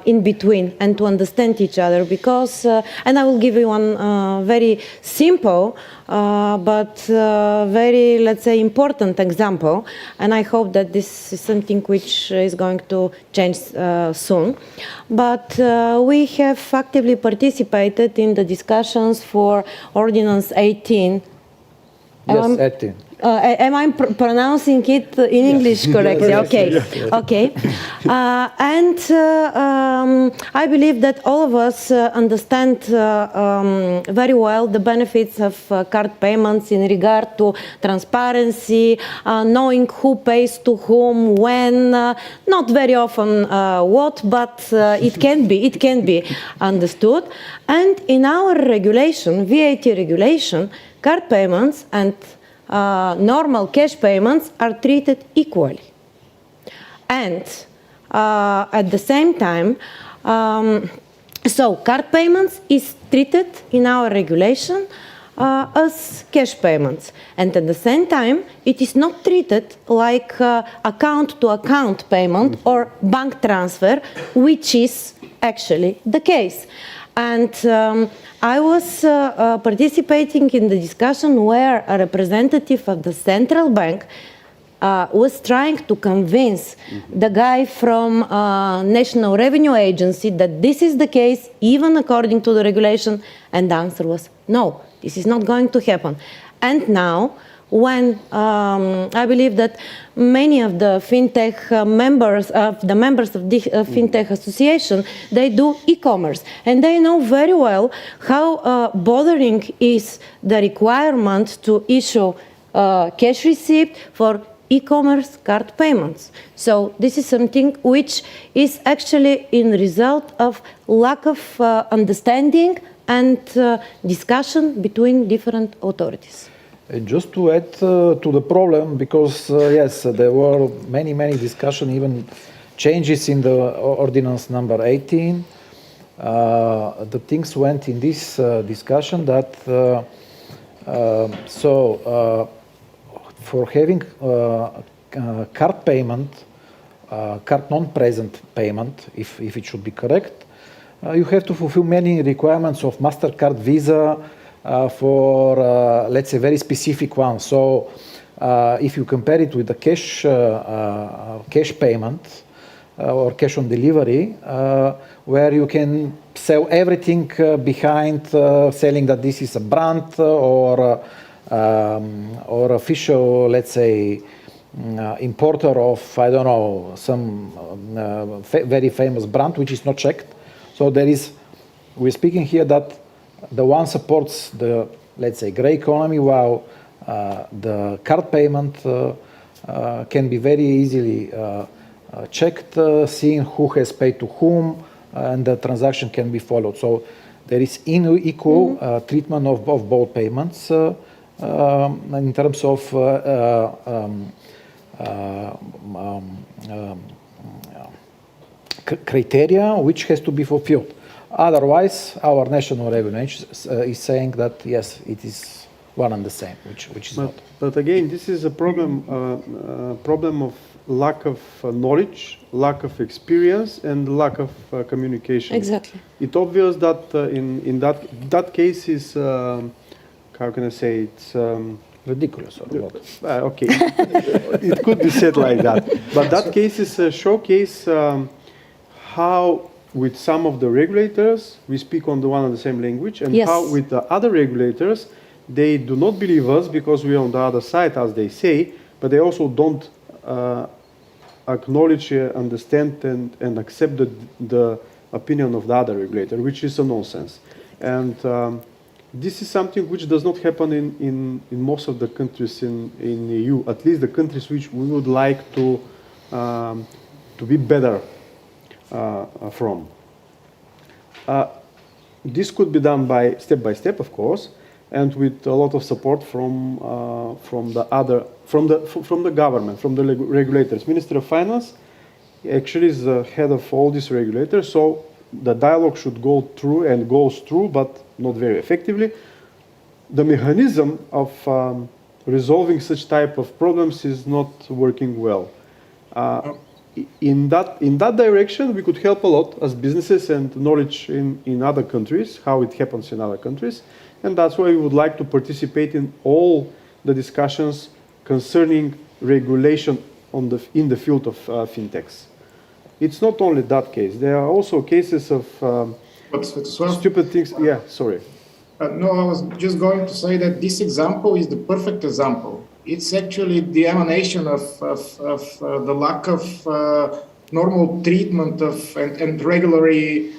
in between and to understand each other because, and I will give you one very simple but very, let's say, important example, and I hope that this is something which is going to change soon. But we have actively participated in the discussions for Ordinance 18. Yes, 18. Am I pronouncing it in English correctly? Yes, okay, yes. okay. And I believe that all of us understand very well the benefits of card payments in regard to transparency, knowing who pays to whom, when, not very often what, but it can be understood. And in our regulation, VAT regulation, card payments and normal cash payments are treated equally. And at the same time, so card payments is treated in our regulation as cash payments. And at the same time, it is not treated like account-to-account payment or bank transfer, which is actually the case. And I was participating in the discussion where a representative of the central bank was trying to convince the guy from National Revenue Agency that this is the case, even according to the regulation, and the answer was no, this is not going to happen. And now, when I believe that many of the fintech members of the Fintech Association, they do e-commerce, and they know very well how bothering is the requirement to issue cash receipt for e-commerce card payments. So this is something which is actually in result of lack of understanding and discussion between different authorities. Just to add to the problem, because yes, there were many discussions even changes in the ordinance number 18. The things went in this discussion that for having card payment, card non-present payment, if it should be correct, you have to fulfill many requirements of MasterCard, Visa for, let's say, very specific ones. So if you compare it with the cash payment or cash on delivery, where you can sell everything behind selling that this is a brand or official, let's say, importer of, I don't know, some very famous brand which is not checked. So we're speaking here that the one supports the, let's say, grey economy, while the card payment can be very easily checked, seeing who has paid to whom, and the transaction can be followed. So there is equal treatment of both payments in terms of criteria which has to be fulfilled. Otherwise, our national regulation is saying that yes, it is one and the same, which is not. But again, this is a problem of lack of knowledge, lack of experience, and lack of communication. Exactly. It's obvious that in that case is how can I say it's ridiculous or what? Okay, it could be said like that. But that case is a showcase how with some of the regulators we speak on the one and the same language, and how with the other regulators they do not believe us because we are on the other side, as they say, but they also don't acknowledge, understand, and accept the opinion of the other regulator, which is a nonsense. And this is something which does not happen in most of the countries in EU, at least the countries which we would like to be better from. This could be done by step, of course, and with a lot of support from the government, from the regulators. Minister of Finance actually is the head of all these regulators, so the dialogue should go through and goes through, but not very effectively. The mechanism of resolving such type of problems is not working well. In that direction, we could help a lot as businesses and knowledge in other countries, how it happens in other countries. And that's why we would like to participate in all the discussions concerning regulation in the field of fintechs. It's not only that case. There are also cases of stupid things. Yeah, sorry. No, I was just going to say that this example is the perfect example. It's actually the emanation of the lack of normal treatment of and regulatory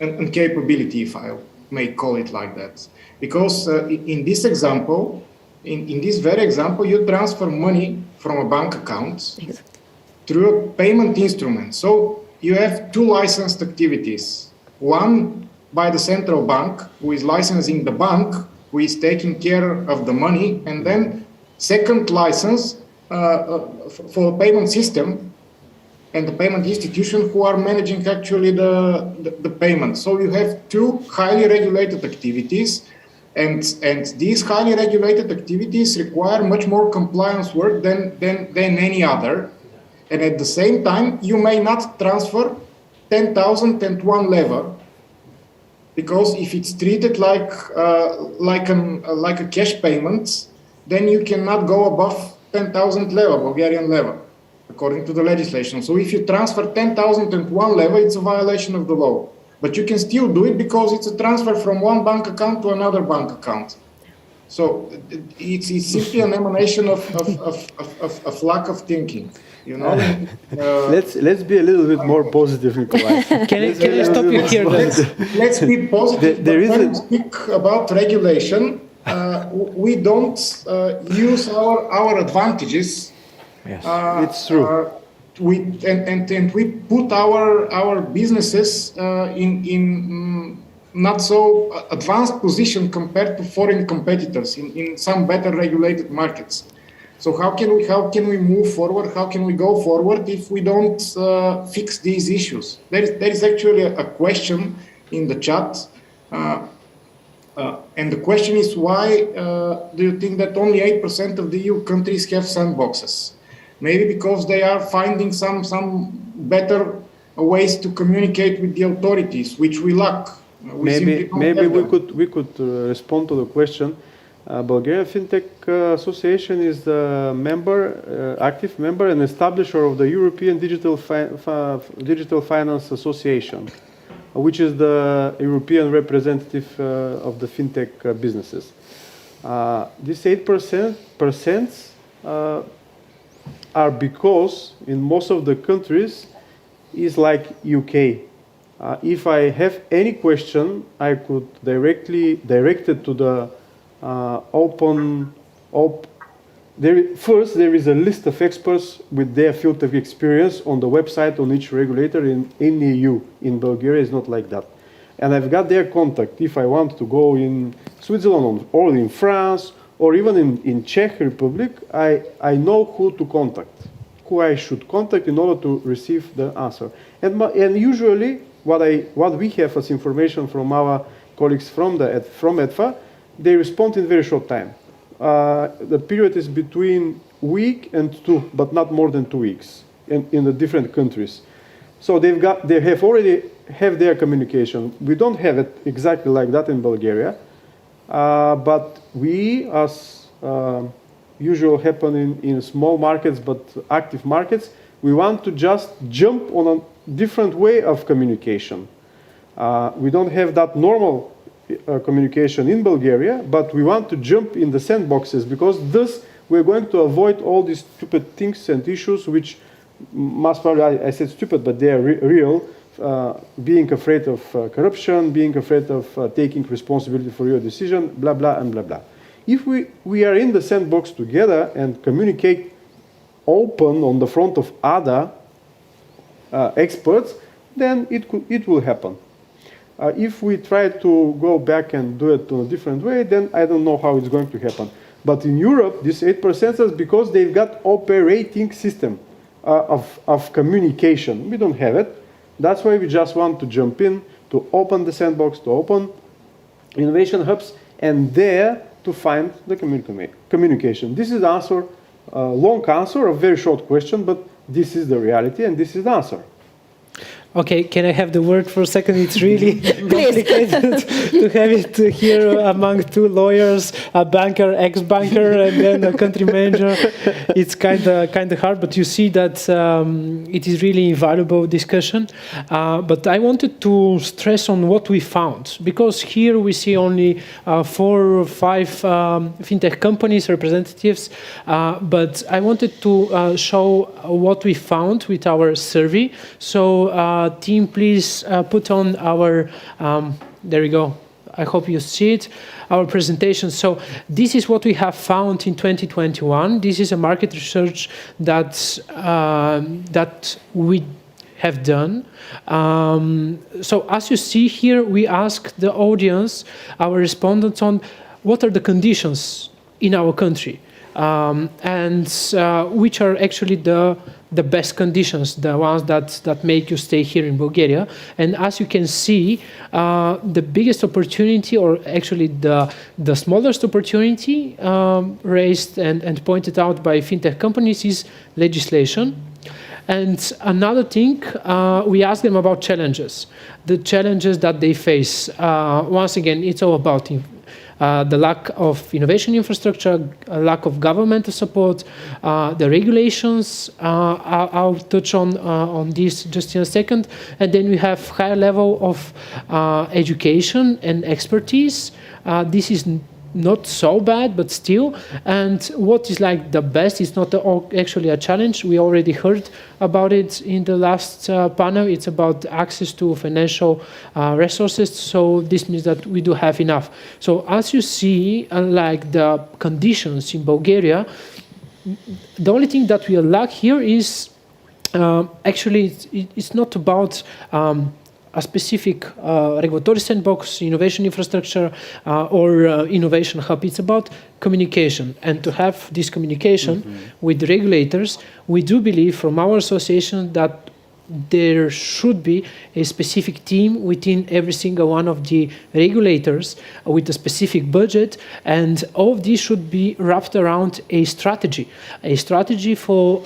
incapability, if I may call it like that. Because in this example, in this very example, you transfer money from a bank account through a payment instrument. So you have two licensed activities. One by the central bank, who is licensing the bank, who is taking care of the money, and then second license for the payment system and the payment institution who are managing actually the payment. So you have two highly regulated activities, and these highly regulated activities require much more compliance work than any other. And at the same time, you may not transfer 10,001 level, because if it's treated like a cash payment, then you cannot go above 10,000 level, Bulgarian level, according to the legislation. So if you transfer 10,001 level, it's a violation of the law. But you can still do it because it's a transfer from one bank account to another bank account. So it's simply an emanation of lack of thinking. You know. Let's be a little bit more positive, Nikolai. Can I stop you here? Let's be positive. When we speak about regulation, we don't use our advantages. Yes, it's true. We put our businesses in not so advanced position compared to foreign competitors in some better regulated markets. So how can we move forward? How can we go forward if we don't fix these issues? There is actually a question in the chat, and the question is why do you think that only 8% of the EU countries have sandboxes? Maybe because they are finding some better ways to communicate with the authorities, which we lack. Maybe we could respond to the question. Bulgarian Fintech Association is the active member and establisher of the European Digital Finance Association, which is the European representative of the fintech businesses. This 8% are because in most of the countries is like UK. If I have any question, I could direct it to the first, there is a list of experts with their field of experience on the website on each regulator in EU. In Bulgaria, it's not like that. And I've got their contact. If I want to go in Switzerland or in France or even in Czech Republic, I know who to contact, who I should contact in order to receive the answer. And usually, what we have as information from our colleagues from EDFA, they respond in very short time. The period is between week and 2, but not more than 2 weeks in the different countries. So they have already have their communication. We don't have it exactly like that in Bulgaria, but we, as usual happen in small markets but active markets, we want to just jump on a different way of communication. We don't have that normal communication in Bulgaria, but we want to jump in the sandboxes because thus we're going to avoid all these stupid things and issues which most probably, I said stupid, but they are real, being afraid of corruption, being afraid of taking responsibility for your decision, blah, blah, and blah, blah. If we are in the sandbox together and communicate open on the front of other experts, then it will happen. If we try to go back and do it in a different way, then I don't know how it's going to happen. But in Europe, this 8% is because they've got operating system of communication. We don't have it. That's why we just want to jump in, to open the sandbox, to open innovation hubs, and there to find the communication. This is the answer, long answer, a very short question, but this is the reality and this is the answer. Okay, can I have the word for a second? It's really complicated to have it here among two lawyers, a banker, ex-banker, and then a country manager. It's kind of hard, but you see that it is really invaluable discussion. But I wanted to stress on what we found, because here we see only 4 or 5 fintech companies representatives, but I wanted to show what we found with our survey. So team, please put on our, there we go. I hope you see it, our presentation. So this is what we have found in 2021. This is a market research that we have done. So as you see here, we asked the audience, our respondents, on what are the conditions in our country, and which are actually the best conditions, the ones that make you stay here in Bulgaria. And as you can see, the biggest opportunity, or actually the smallest opportunity raised and pointed out by fintech companies, is legislation. And another thing, we asked them about challenges, the challenges that they face. Once again, it's all about the lack of innovation infrastructure, lack of governmental support, the regulations. I'll touch on this just in a second. And then we have higher level of education and expertise. This is not so bad, but still. And what is like the best is not actually a challenge. We already heard about it in the last panel. It's about access to financial resources. So this means that we do have enough. So as you see, unlike the conditions in Bulgaria, the only thing that we lack here is actually it's not about a specific regulatory sandbox, innovation infrastructure, or innovation hub. It's about communication, and to have this communication with the regulators, we do believe from our association that there should be a specific team within every single one of the regulators with a specific budget, and all of these should be wrapped around a strategy for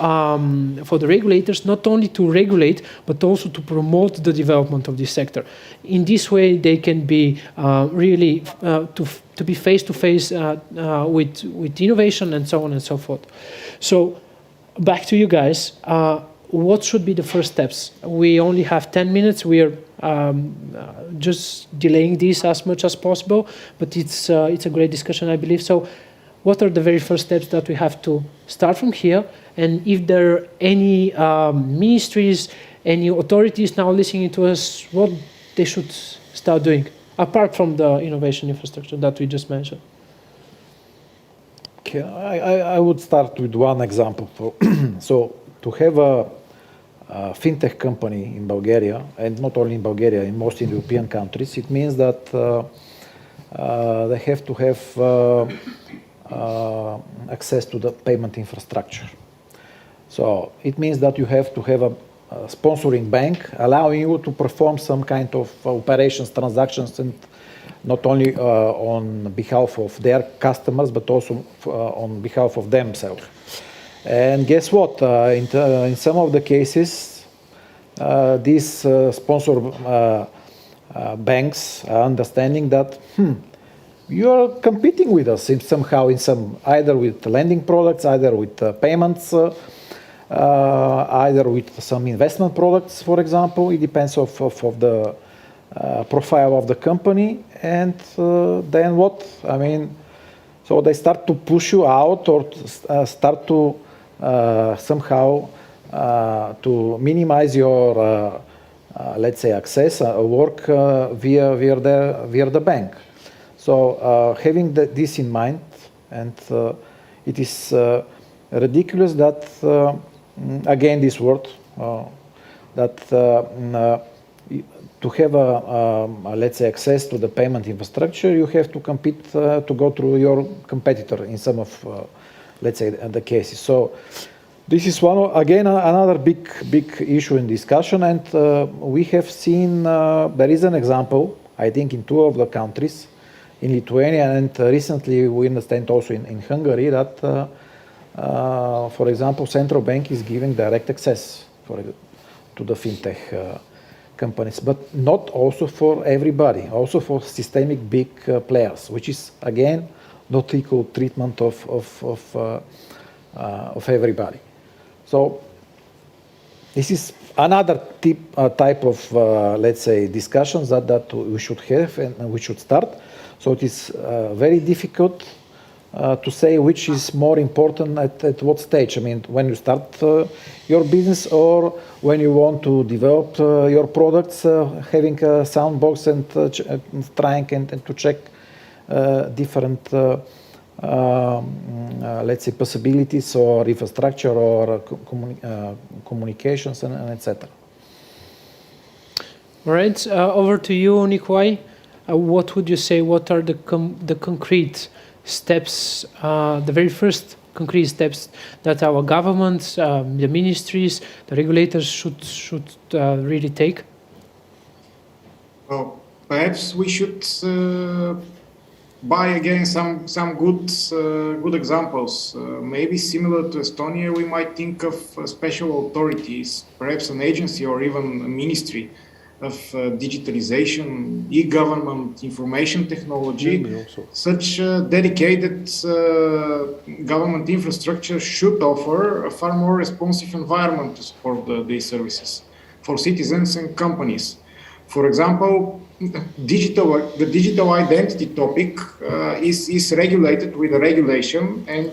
the regulators, not only to regulate but also to promote the development of this sector. In this way, they can be really to be face to face with innovation and so on and so forth. So back to you guys. What should be the first steps? We only have 10 minutes. We are just delaying this as much as possible, but it's a great discussion, I believe. So what are the very first steps that we have to start from here? And if there are any ministries, any authorities now listening to us, what they should start doing, apart from the innovation infrastructure that we just mentioned? Okay, I would start with one example. So to have a fintech company in Bulgaria, and not only in Bulgaria, in most European countries, it means that they have to have access to the payment infrastructure. So it means that you have to have a sponsoring bank allowing you to perform some kind of operations, transactions, and not only on behalf of their customers, but also on behalf of themselves. And guess what? In some of the cases, these sponsor banks are understanding that you are competing with us somehow, either with lending products, either with payments, either with some investment products, for example. It depends of the profile of the company. And then what? I mean, so they start to push you out, or start to somehow to minimize your, let's say, access work via the bank. So having this in mind, and it is ridiculous that, again, this word, that to have let's say, access to the payment infrastructure, you have to compete to go through your competitor in some of, let's say, the cases. So this is another big issue in discussion, and we have seen there is an example, I think, in 2 of the countries, in Lithuania, and recently we understand also in Hungary that, for example, central bank is giving direct access to the fintech companies, but not also for everybody, also for systemic big players, which is again not equal treatment of everybody. So this is another type of, let's say, discussions that we should have and we should start. So it is very difficult to say which is more important at what stage. I mean, when you start your business, or when you want to develop your products, having a sound box and trying and to check different let's say, possibilities or infrastructure or communications and etc. All right, over to you, Nikolai. What would you say? What are the concrete steps, the very first concrete steps that our governments, the ministries, the regulators should really take? Well, perhaps we should buy again some good examples. Maybe similar to Estonia, we might think of special authorities, perhaps an agency or even a ministry of digitalization, e-government, information technology. Such dedicated government infrastructure should offer a far more responsive environment to support these services for citizens and companies. For example, the digital identity topic is regulated with a regulation, and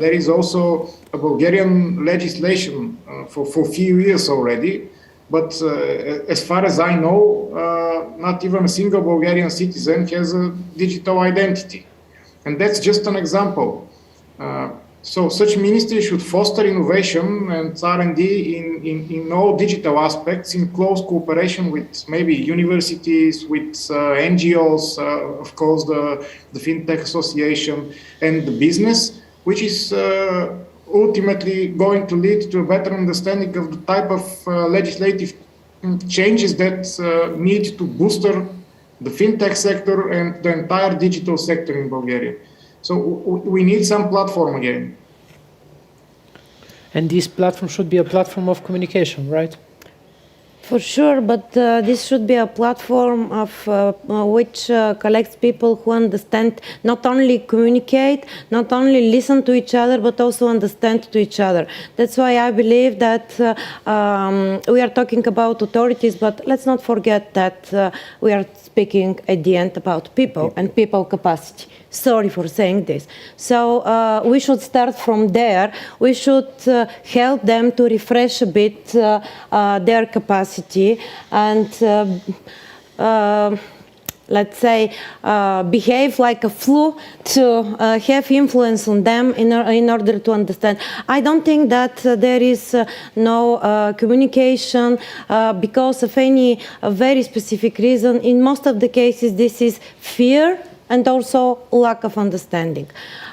there is also a Bulgarian legislation for a few years already. But as far as I know, not even a single Bulgarian citizen has a digital identity. And that's just an example. So such ministry should foster innovation and R&D in all digital aspects in close cooperation with maybe universities, with NGOs, of course the Fintech Association and the business, which is ultimately going to lead to a better understanding of the type of legislative changes that need to booster the fintech sector and the entire digital sector in Bulgaria. So we need some platform again. And this platform should be a platform of communication, right? For sure, but this should be a platform of which collects people who understand, not only communicate, not only listen to each other, but also understand to each other. That's why I believe that we are talking about authorities, but let's not forget that we are speaking at the end about people and people capacity. Sorry for saying this. So we should start from there. We should help them to refresh a bit their capacity and let's say behave like a flu to have influence on them in order to understand. I don't think that there is no communication because of any very specific reason. In most of the cases, this is fear and also lack of understanding.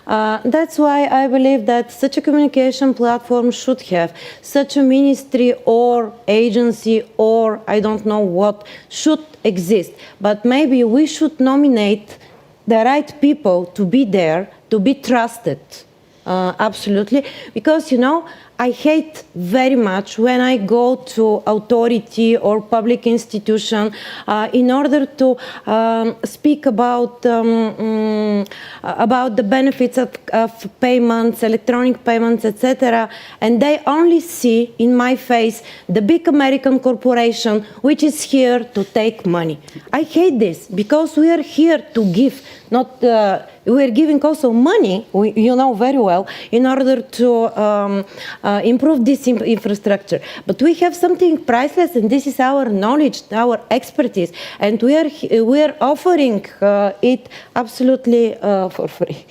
That's why I believe that such a communication platform should have such a ministry or agency or I don't know what should exist. But maybe we should nominate the right people to be there, to be trusted. Absolutely. Because, you know, I hate very much when I go to authority or public institution in order to speak about the benefits of payments, electronic payments, etc. And they only see in my face the big American corporation which is here to take money. I hate this because we are here to give, not we are giving also money, you know very well, in order to improve this infrastructure. But we have something priceless, and this is our knowledge, our expertise, and we are offering it absolutely for free.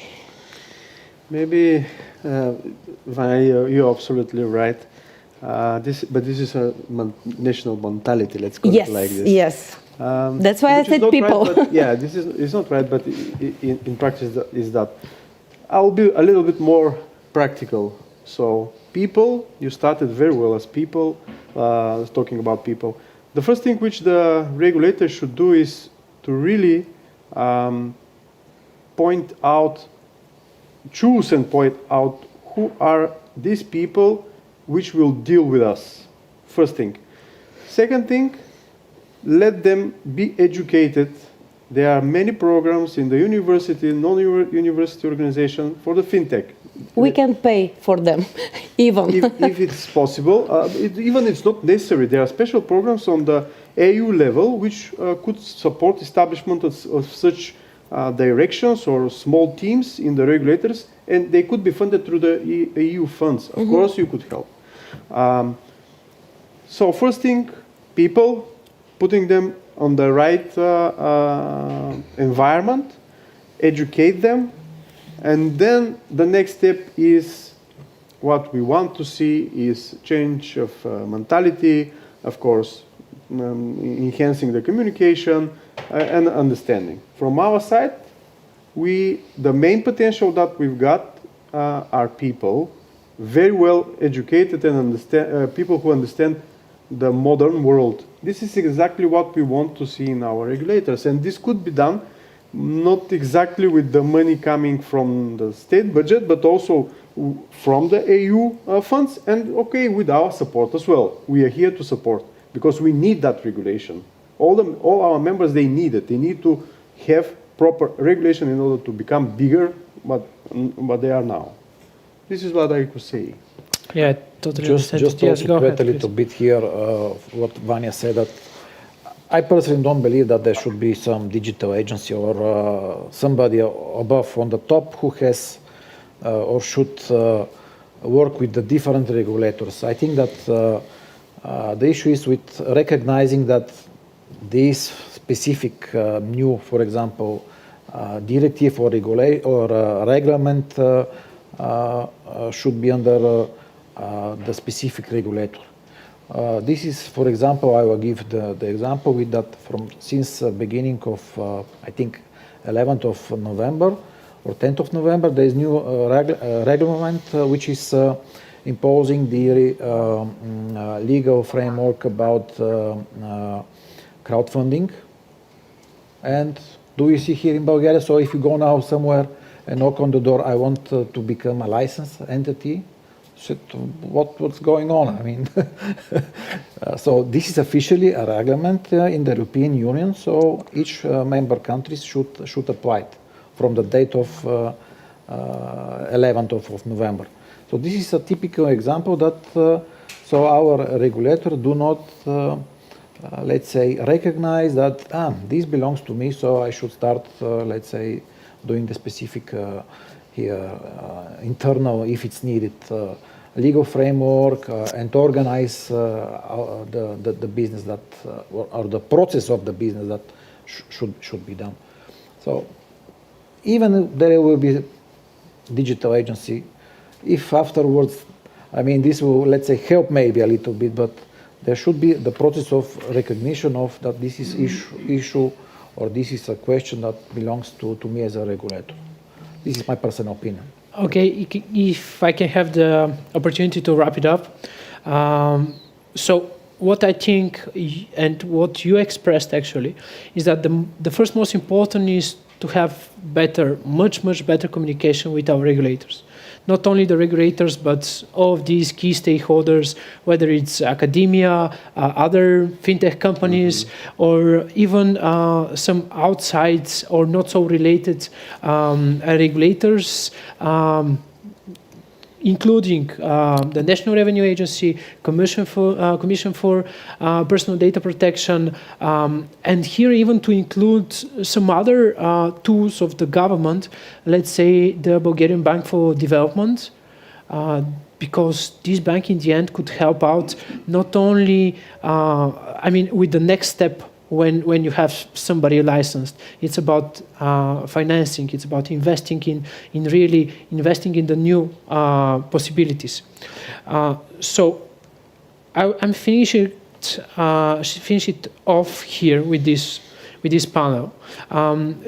Maybe, Vanya, you're absolutely right. But this is a national mentality, let's call it like this. Yes. That's why I said people. Right, but, yeah, this is not right, but in practice is that. I'll be a little bit more practical. So people, you started very well as people, talking about people. The first thing which the regulator should do is to really choose and point out who are these people which will deal with us. First thing. Second thing, let them be educated. There are many programs in the university, non-university organization for the fintech. We can pay for them, even. if it's possible. Even it's not necessary. There are special programs on the EU level which could support establishment of such directions or small teams in the regulators, and they could be funded through the EU funds. Of course, you could help. So first thing, people, putting them on the right environment, educate them, and then the next step is what we want to see is change of mentality, of course, enhancing the communication and understanding. From our side, the main potential that we've got are people, very well educated and people who understand the modern world. This is exactly what we want to see in our regulators, and this could be done not exactly with the money coming from the state budget, but also from the EU funds, and okay, with our support as well. We are here to support because we need that regulation. All our members, they need it. They need to have proper regulation in order to become bigger, but they are now. This is what I could say. Yeah, totally. Just yes, to add a little bit here, what Vanya said, that I personally don't believe that there should be some digital agency or somebody above on the top who has or should work with the different regulators. I think that the issue is with recognizing that this specific new, for example, directive or regulation should be under the specific regulator. This is, for example, I will give the example with that since the beginning of, I think, 11th of November or 10th of November, there is new regulation which is imposing the legal framework about crowdfunding. And do you see here in Bulgaria? So if you go now somewhere and knock on the door, I want to become a licensed entity. What's going on? I mean, so this is officially a regulation in the European Union. So each member countries should apply it from the date of 11th of November. So this is a typical example that so our regulator do not let's say recognize that this belongs to me, so I should start let's say doing the specific here internal, if it's needed, legal framework and organize the business that or the process of the business that should be done. So even there will be digital agency, if afterwards, I mean, this will, let's say, help maybe a little bit, but there should be the process of recognition of that this is issue or this is a question that belongs to me as a regulator. This is my personal opinion. Okay, if I can have the opportunity to wrap it up. So what I think and what you expressed actually is that the first most important is to have much better communication with our regulators. Not only the regulators, but all of these key stakeholders, whether it's academia, other fintech companies, or even some outside or not so related regulators, including the National Revenue Agency, Commission for Personal Data Protection, and here even to include some other tools of the government, let's say the Bulgarian Bank for Development, because this bank in the end could help out not only, I mean, with the next step when you have somebody licensed. It's about financing, it's about investing in really investing in the new possibilities. So I'm finish it off here with this panel.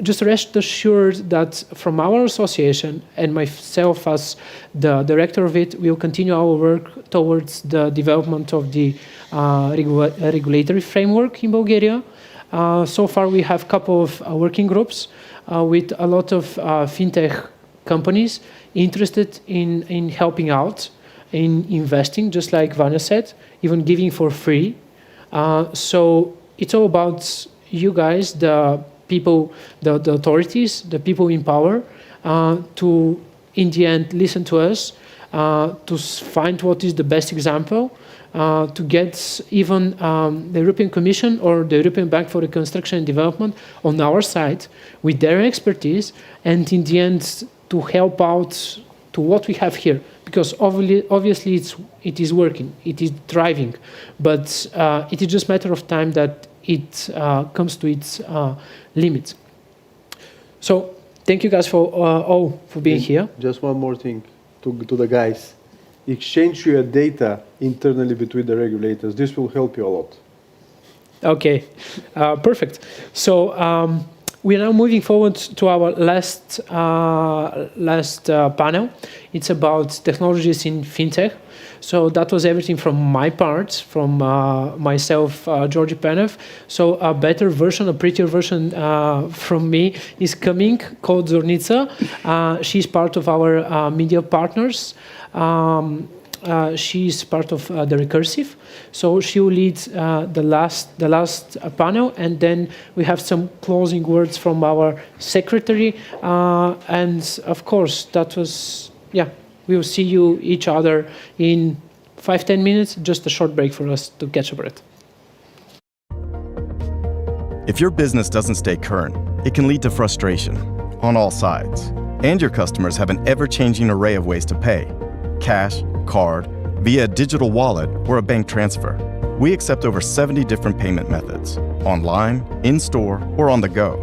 Just rest assured that from our association and myself as the director of it, we'll continue our work towards the development of the regulatory framework in Bulgaria. So far we have a couple of working groups with a lot of fintech companies interested in helping out, in investing, just like Vanya said, even giving for free. So it's all about you guys, the people, the authorities, the people in power, to in the end listen to us, to find what is the best example, to get even the European Commission or the European Bank for Reconstruction and Development on our side with their expertise, and in the end to help out to what we have here, because obviously it is working, it is thriving, but it is just a matter of time that it comes to its limits. So thank you guys for all for being here. Just one more thing to the guys. Exchange your data internally between the regulators. This will help you a lot. Okay, perfect. So we are now moving forward to our last panel. It's about technologies in fintech. So that was everything from my part, from myself, Georgi Penev. So a better version, a prettier version from me is coming, called Zornica. She's part of our media partners. She's part of the Recursive. So she will lead the last panel, and then we have some closing words from our secretary. And of course, that was, yeah. We will see you each other in 5-10 minutes, just a short break for us to catch a breath. If your business doesn't stay current, it can lead to frustration on all sides. And your customers have an ever-changing array of ways to pay: cash, card, via a digital wallet, or a bank transfer. We accept over 70 different payment methods, online, in-store, or on the go.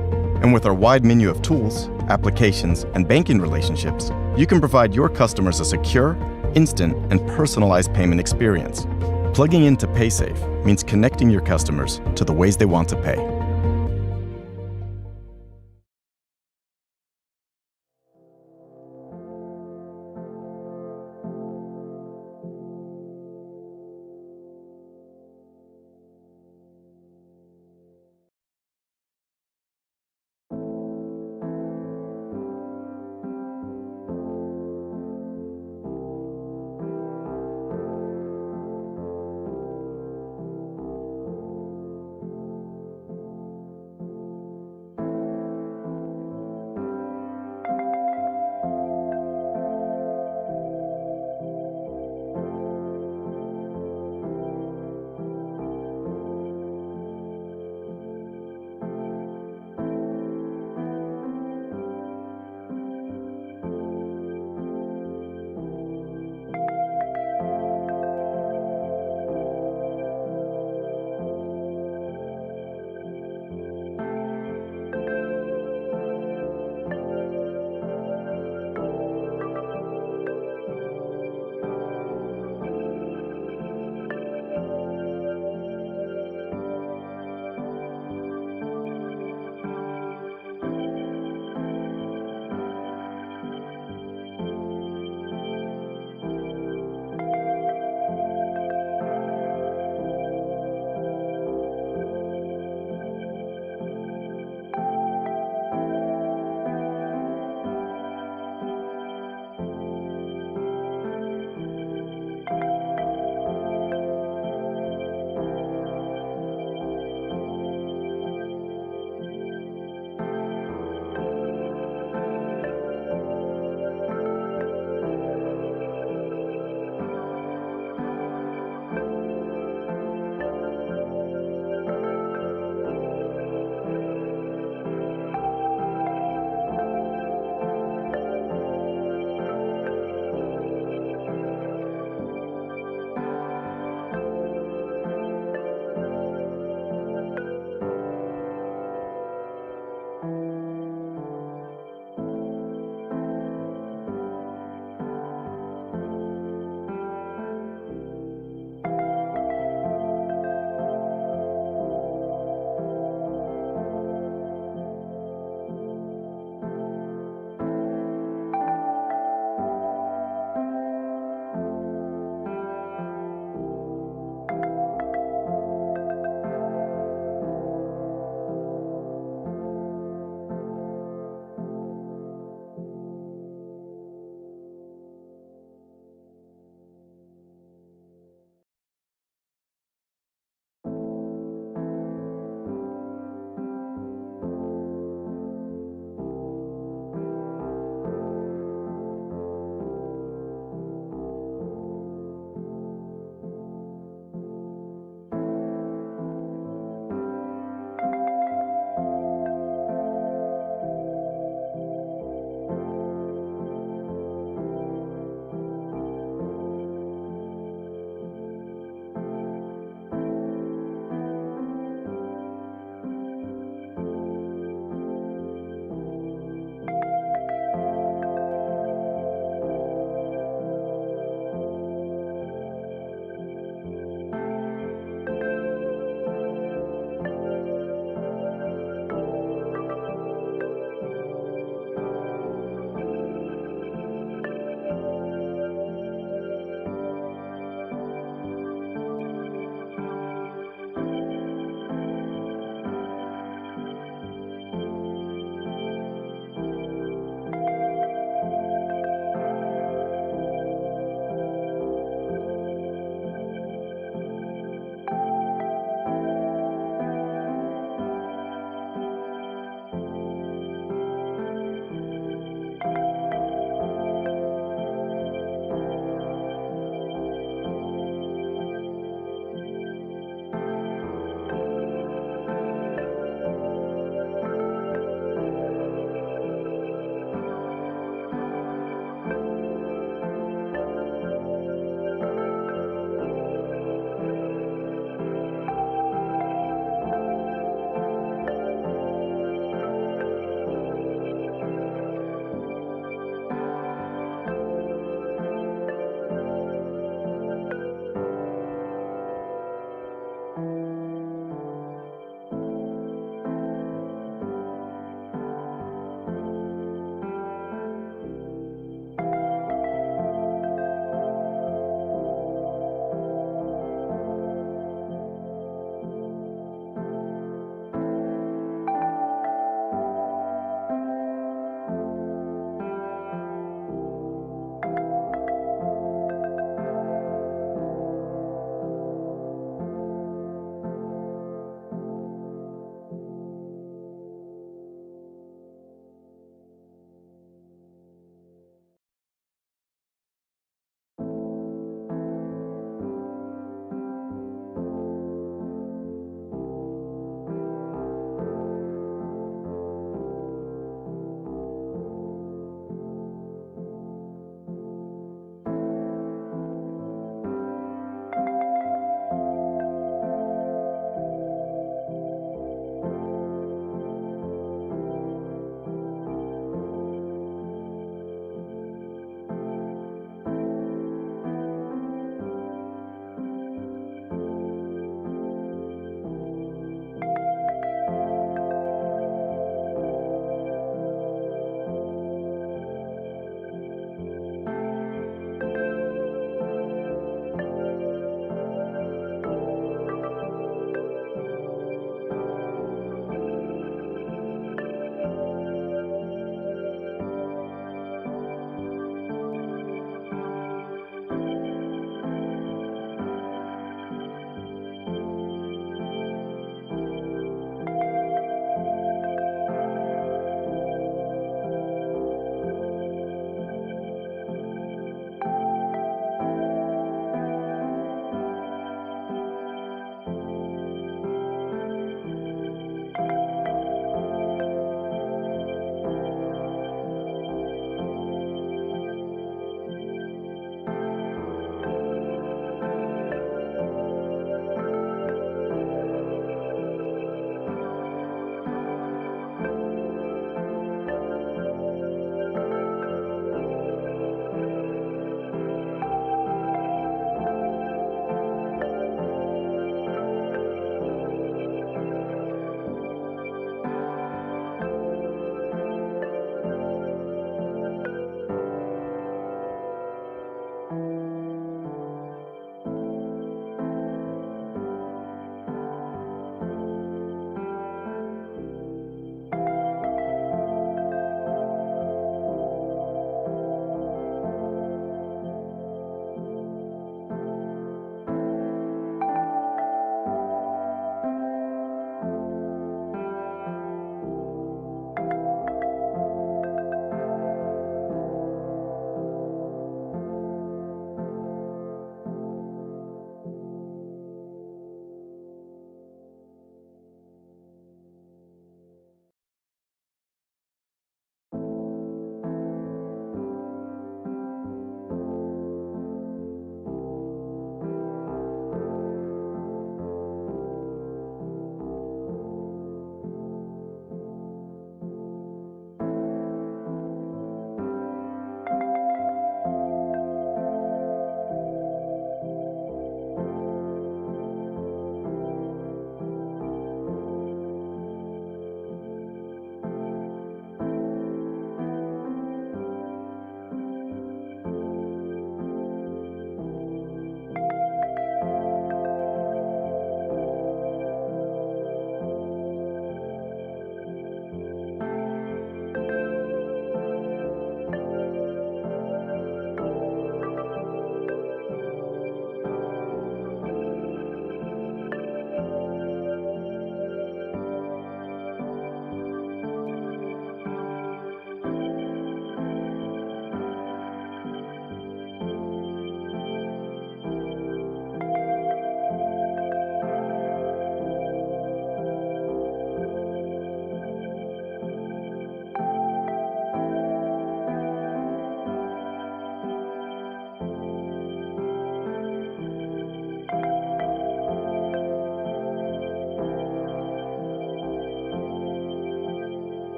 And with our wide menu of tools, applications, and banking relationships, you can provide your customers a secure, instant, and personalized payment experience. Plugging into PaySafe means connecting your customers to the ways they want to pay.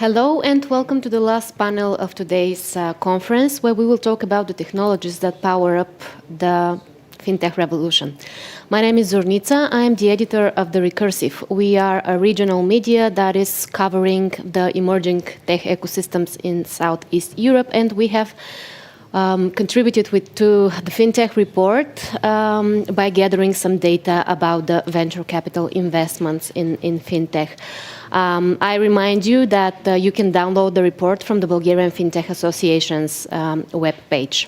Hello and welcome to the last panel of today's conference, where we will talk about the technologies that power up the fintech revolution. My name is Zornica. I am the editor of The Recursive. We are a regional media that is covering the emerging tech ecosystems in Southeast Europe, and we have contributed to the FinTech report by gathering some data about the venture capital investments in FinTech. I remind you that you can download the report from the Bulgarian FinTech Association's webpage.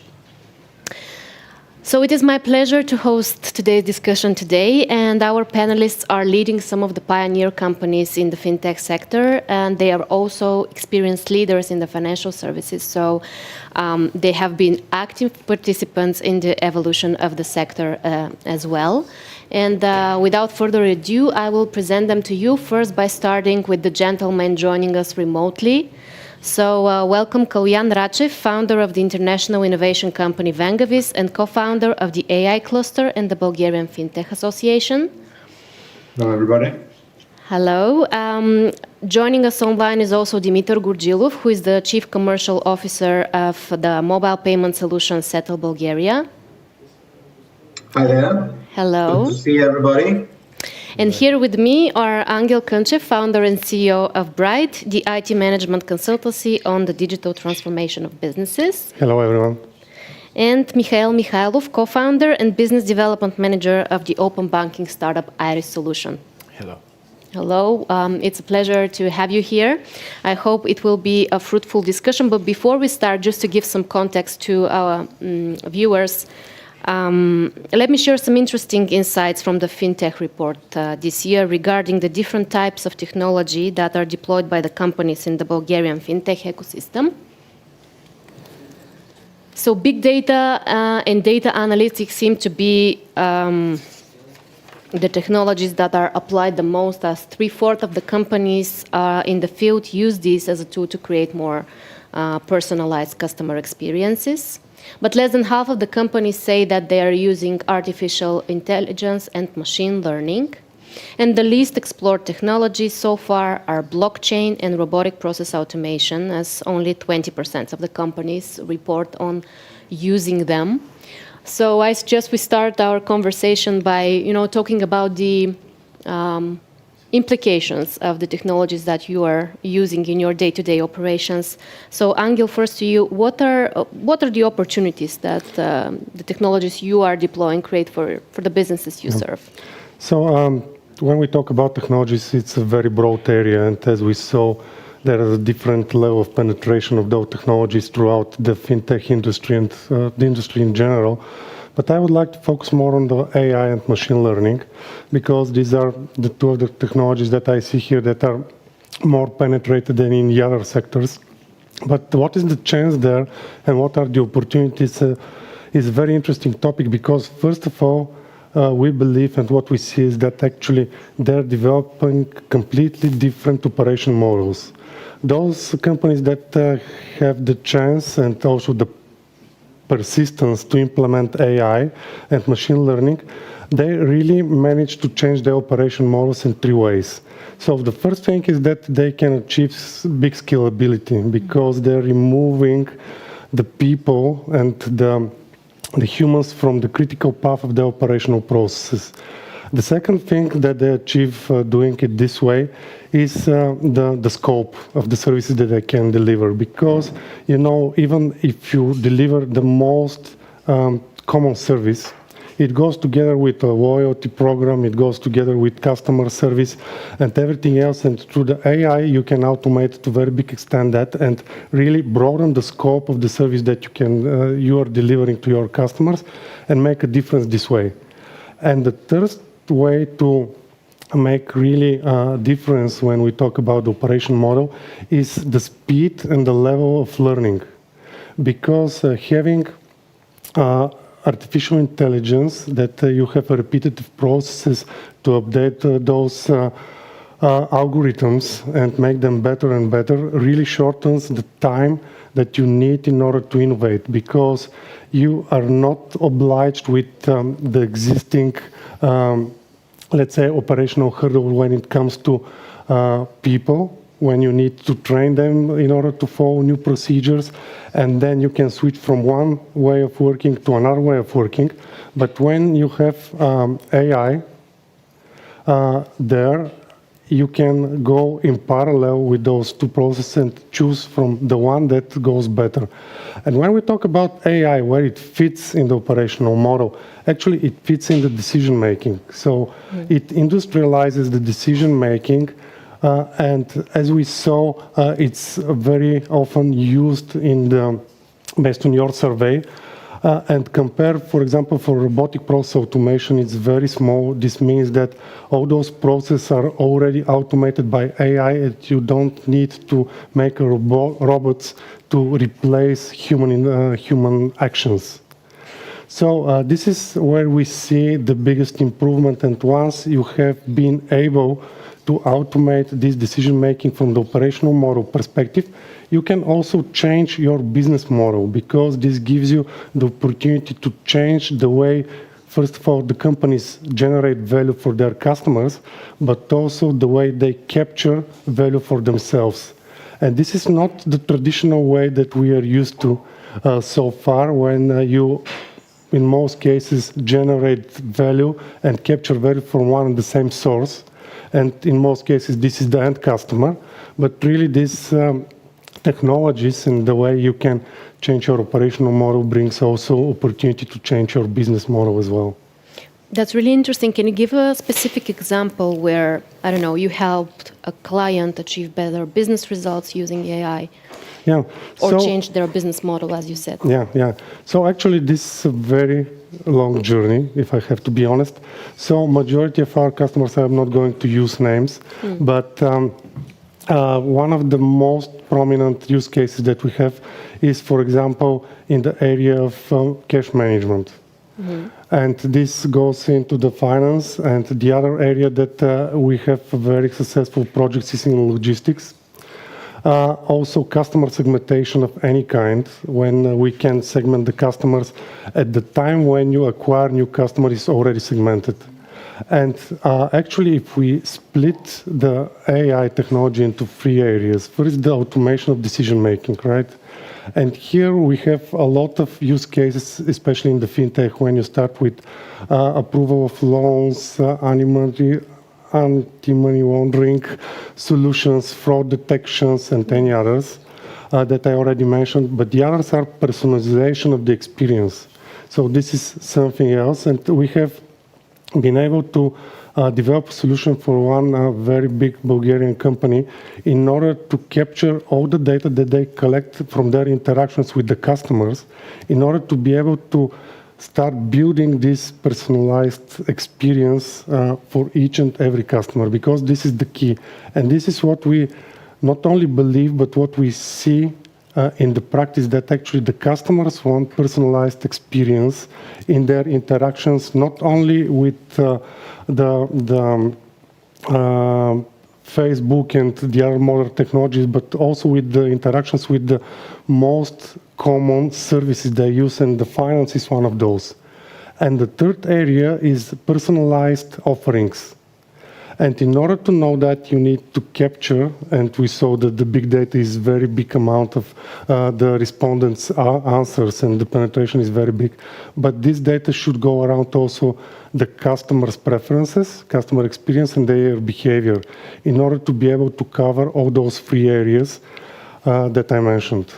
So it is my pleasure to host today's discussion today, and our panelists are leading some of the pioneer companies in the fintech sector, and they are also experienced leaders in the financial services. So they have been active participants in the evolution of the sector as well. And without further ado, I will present them to you first by starting with the gentleman joining us remotely. So welcome Kalyan Rachev, founder of the international innovation company Vengavis and co-founder of the AI Cluster and the Bulgarian FinTech Association. Hello, everybody. Hello. Joining us online is also Dimitar Gurgilov, who is the Chief Commercial Officer of the mobile payment solution Settle Bulgaria. Hi there. Hello. Good to see everybody. And here with me are Angel Kunchev, founder and CEO of Bright, the IT management consultancy on the digital transformation of businesses. Hello, everyone. And Mikhail Mikhailov, co-founder and business development manager of the open banking startup Iris Solution. Hello. Hello, it's a pleasure to have you here. I hope it will be a fruitful discussion, but before we start, just to give some context to our viewers, let me share some interesting insights from the FinTech report this year regarding the different types of technology that are deployed by the companies in the Bulgarian FinTech ecosystem. So big data and data analytics seem to be the technologies that are applied the most, as 3/4 of the companies in the field use this as a tool to create more personalized customer experiences. But less than half of the companies say that they are using artificial intelligence and machine learning. And the least explored technologies so far are blockchain and robotic process automation, as only 20% of the companies report on using them. So I suggest we start our conversation by, talking about the implications of the technologies that you are using in your day-to-day operations. So Angel, first to you, what are the opportunities that the technologies you are deploying create for the businesses you serve? So when we talk about technologies, it's a very broad area, and as we saw, there is a different level of penetration of those technologies throughout the fintech industry and the industry in general. But I would like to focus more on the AI and machine learning, because these are the two of the technologies that I see here that are more penetrated than in the other sectors. But what is the chance there and what are the opportunities is a very interesting topic, because first of all, we believe and what we see is that actually they're developing completely different operation models. Those companies that have the chance and also the persistence to implement AI and machine learning, they really manage to change their operation models in 3 ways. So the first thing is that they can achieve big scalability, because they're removing the people and the humans from the critical path of the operational processes. The second thing that they achieve doing it this way is the scope of the services that they can deliver. Because, even if you deliver the most common service, it goes together with a loyalty program, it goes together with customer service and everything else. And through the AI, you can automate to a very big extent that and really broaden the scope of the service that you are delivering to your customers and make a difference this way. And the third way to make really a difference when we talk about the operation model is the speed and the level of learning. Because having artificial intelligence that you have a repetitive processes to update those algorithms and make them better and better really shortens the time that you need in order to innovate, because you are not obliged with the existing let's say operational hurdle when it comes to people, when you need to train them in order to follow new procedures, and then you can switch from one way of working to another way of working. But when you have AI there, you can go in parallel with those two processes and choose from the one that goes better. And when we talk about AI, where it fits in the operational model, actually it fits in the decision making. So it industrializes the decision making, and as we saw, it's very often used in the, based on your survey. And compare, for example, for robotic process automation, it's very small. This means that all those processes are already automated by AI, and you don't need to make robots to replace human actions. So this is where we see the biggest improvement. And once you have been able to automate this decision making from the operational model perspective, you can also change your business model, because this gives you the opportunity to change the way, first of all, the companies generate value for their customers, but also the way they capture value for themselves. And this is not the traditional way that we are used to so far, when you, in most cases, generate value and capture value from one and the same source. And in most cases, this is the end customer. But really, this technologies and the way you can change your operational model brings also opportunity to change your business model as well. That's really interesting. Can you give a specific example where, I don't know, you helped a client achieve better business results using AI? Yeah. Or change their business model, as you said? Yeah. So actually, this is a very long journey, if I have to be honest. So majority of our customers, I'm not going to use names, but one of the most prominent use cases that we have is, for example, in the area of cash management. And this goes into the finance, and the other area that we have very successful projects is in logistics. Also customer segmentation of any kind, when we can segment the customers at the time when you acquire new customer is already segmented. And actually, if we split the AI technology into 3 areas, first the automation of decision making, right? And here we have a lot of use cases, especially in the fintech, when you start with approval of loans, anti-money laundering solutions, fraud detections, and any others that I already mentioned. But the others are personalization of the experience. So this is something else, and we have been able to develop a solution for one very big Bulgarian company in order to capture all the data that they collect from their interactions with the customers, in order to be able to start building this personalized experience for each and every customer, because this is the key. And this is what we not only believe, but what we see in the practice, that actually the customers want personalized experience in their interactions, not only with the Facebook and the other modern technologies, but also with the interactions with the most common services they use, and the finance is one of those. And the third area is personalized offerings. And in order to know that, you need to capture, and we saw that the big data is very big amount of the respondents' answers, and the penetration is very big. But this data should go around also the customer's preferences, customer experience, and their behavior, in order to be able to cover all those 3 areas that I mentioned.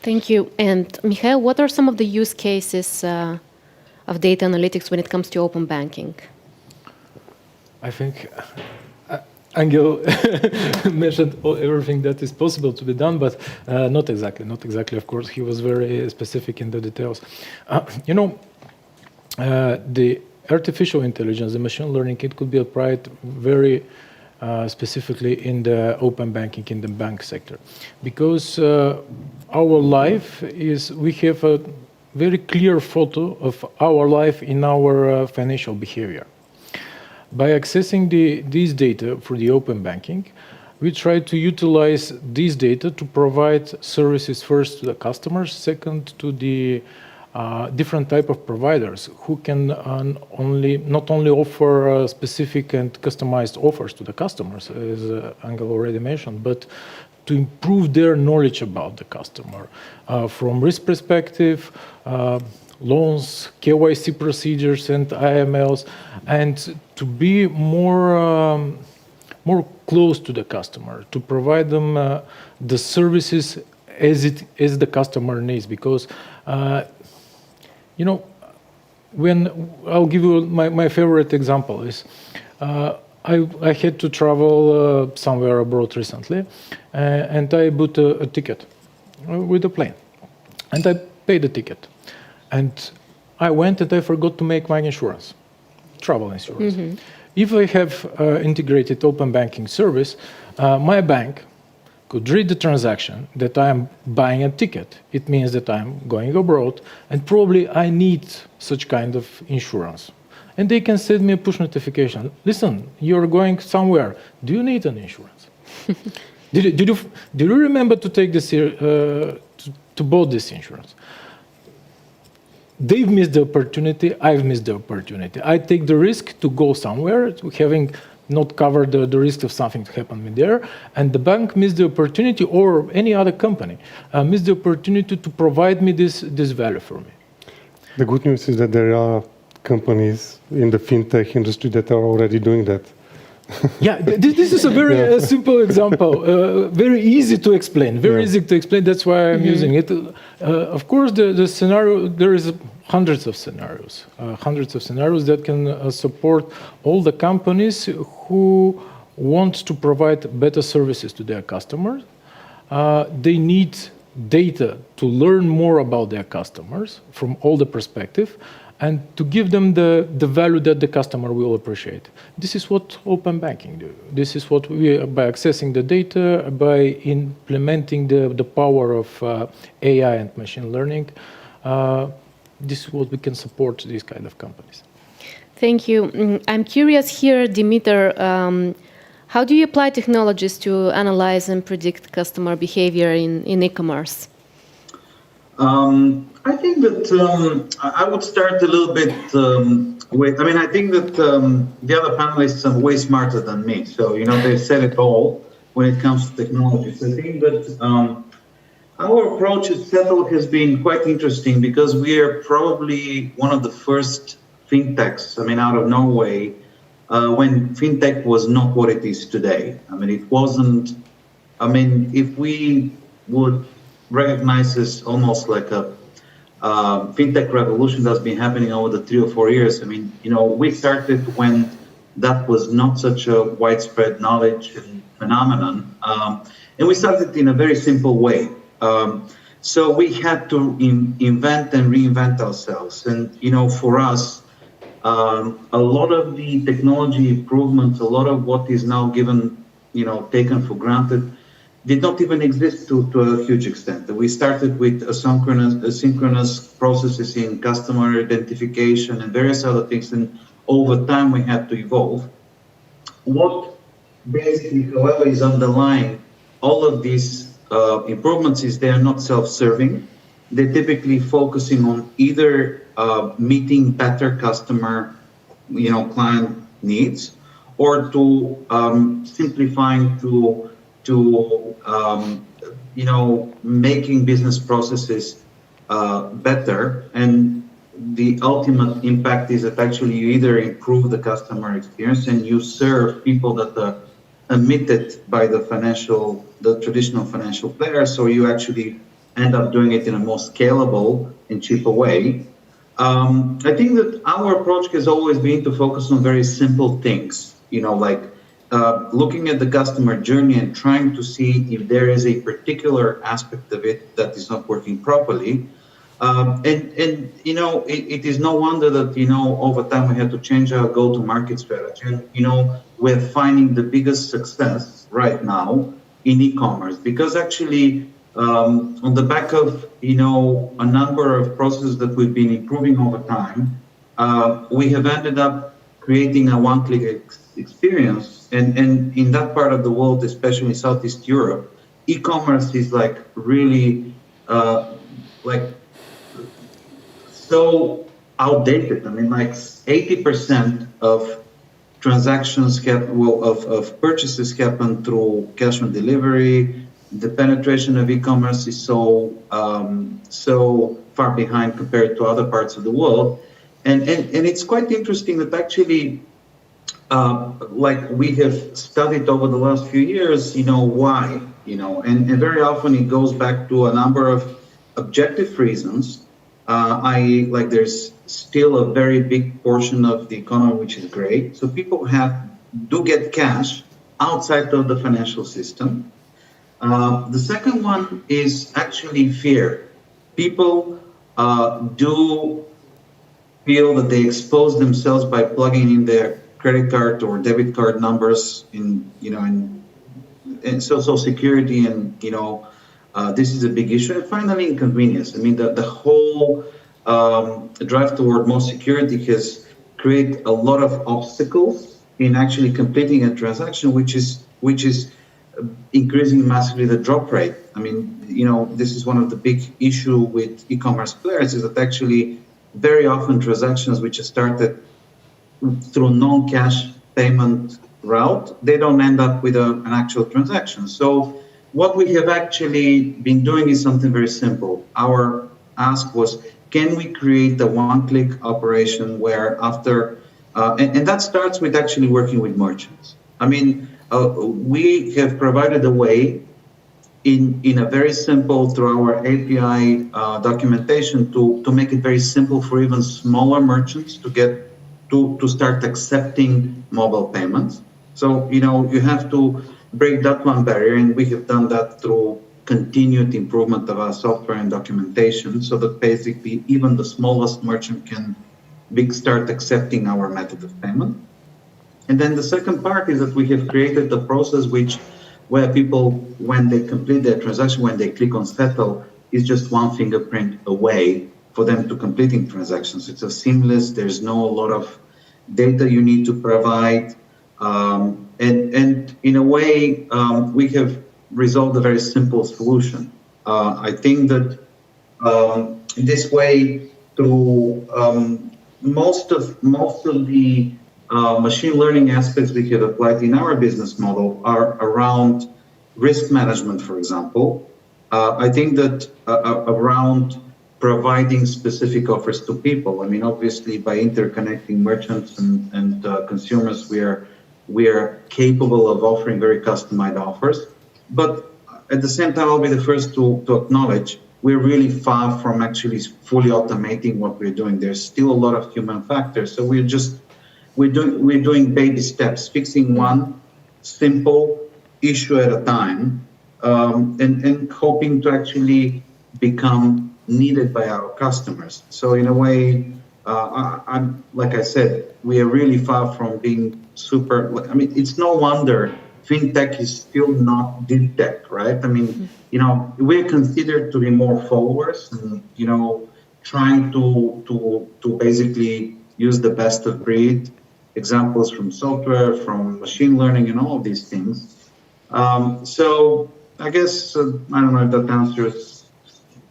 Thank you. And Mikhail, what are some of the use cases of data analytics when it comes to open banking? I think Angel mentioned everything that is possible to be done, but not exactly. Of course, he was very specific in the details. The artificial intelligence, the machine learning, it could be applied very specifically in the open banking, in the bank sector, because our life is, we have a very clear photo of our life in our financial behavior. By accessing these data for the open banking, we try to utilize these data to provide services first to the customers, second to the different type of providers who can not only offer specific and customized offers to the customers, as Angela already mentioned, but to improve their knowledge about the customer from risk perspective, loans, KYC procedures, and IMLs, and to be more close to the customer, to provide them the services as the customer needs. Because when I'll give you my favorite example is I had to travel somewhere abroad recently, and I bought a ticket with a plane, and I paid the ticket, and I went and I forgot to make my insurance, travel insurance. Mm-hmm. If I have integrated open banking service, my bank could read the transaction that I am buying a ticket. It means that I'm going abroad and probably I need such kind of insurance. And they can send me a push notification. Listen, you're going somewhere. Do you need an insurance? Did you remember to take this to bought this insurance? They've missed the opportunity. I've missed the opportunity. I take the risk to go somewhere, having not covered the risk of something to happen with there, and the bank missed the opportunity, or any other company missed the opportunity to provide me this value for me. The good news is that there are companies in the fintech industry that are already doing that. Yeah, this is a very simple example, very easy to explain, easy to explain. That's why I'm using it. Of course, the scenario, there is hundreds of scenarios that can support all the companies who want to provide better services to their customers. They need data to learn more about their customers from all the perspective, and to give them the value that the customer will appreciate. This is what open banking do. This is what by accessing the data, by implementing the power of AI and machine learning, this is what we can support these kind of companies. Thank you. I'm curious here, Dimitar, how do you apply technologies to analyze and predict customer behavior in e-commerce? I think that I would start a little bit I think that the other panelists are way smarter than me. So, they've said it all when it comes to technologies. I think that our approach at Settle has been quite interesting because we are probably one of the first fintechs, out of Norway, when fintech was not what it is today. It wasn't, if we would recognize this almost like a fintech revolution that's been happening over the 3 or 4 years. We started when that was not such a widespread knowledge and phenomenon. And we started in a very simple way. So we had to invent and reinvent ourselves. And, for us, a lot of the technology improvements, a lot of what is now given, taken for granted, did not even exist to a huge extent. We started with asynchronous processes in customer identification and various other things, and over time we had to evolve. What basically, however, is underlying all of these improvements is they are not self-serving. They're typically focusing on either meeting better customer, client needs, or to simplifying to making business processes better. And the ultimate impact is that actually you either improve the customer experience and you serve people that are omitted by the traditional financial players, so you actually end up doing it in a more scalable and cheaper way. I think that our approach has always been to focus on very simple things, like looking at the customer journey and trying to see if there is a particular aspect of it that is not working properly. It is no wonder that, over time we had to change our go-to-market strategy. And, we're finding the biggest success right now in e-commerce because actually on the back of, a number of processes that we've been improving over time, we have ended up creating a one-click experience. And in that part of the world, especially in Southeast Europe, e-commerce is like really so outdated. I mean, like 80% of transactions of purchases happen through cash on delivery. The penetration of e-commerce is so far behind compared to other parts of the world, and it's quite interesting that actually, like we have studied over the last few years, why, and very often it goes back to a number of objective reasons. Like there's still a very big portion of the economy which is great. So people do get cash outside of the financial system. The second one is actually fear. People do feel that they expose themselves by plugging in their credit card or debit card numbers in Social Security, and this is a big issue. And finally, inconvenience. I mean, the whole drive toward more security has created a lot of obstacles in actually completing a transaction, which is increasing massively the drop rate. I mean, this is one of the big issue with e-commerce players, is that actually very often transactions which are started through non-cash payment route, they don't end up with an actual transaction. So what we have actually been doing is something very simple. Our ask was, can we create a one-click operation where after, and that starts with actually working with merchants. I mean, we have provided a way in a very simple, through our API documentation, to make it very simple for even smaller merchants to start accepting mobile payments. So, you have to break that one barrier, and we have done that through continued improvement of our software and documentation, so that basically even the smallest merchant can start accepting our method of payment. And then the second part is that we have created a process where people, when they complete their transaction, when they click on settle, is just one fingerprint away for them to completing transactions. It's a seamless, there's no a lot of data you need to provide. And in a way, we have resolved a very simple solution. I think that in this way, through most of the machine learning aspects we have applied in our business model are around risk management, for example. I think that around providing specific offers to people. I mean, obviously, by interconnecting merchants and consumers, we are capable of offering very customized offers. But at the same time, I'll be the first to acknowledge we're really far from actually fully automating what we're doing. There's still a lot of human factors. So we're doing baby steps, fixing one simple issue at a time, and hoping to actually become needed by our customers. So in a way, I'm like I said, we are really far from being super. I mean, it's no wonder fintech is still not deep tech, right? I mean, we're considered to be more followers, and trying to basically use the best of breed examples from software, from machine learning, and all of these things. So I guess I don't know if that answers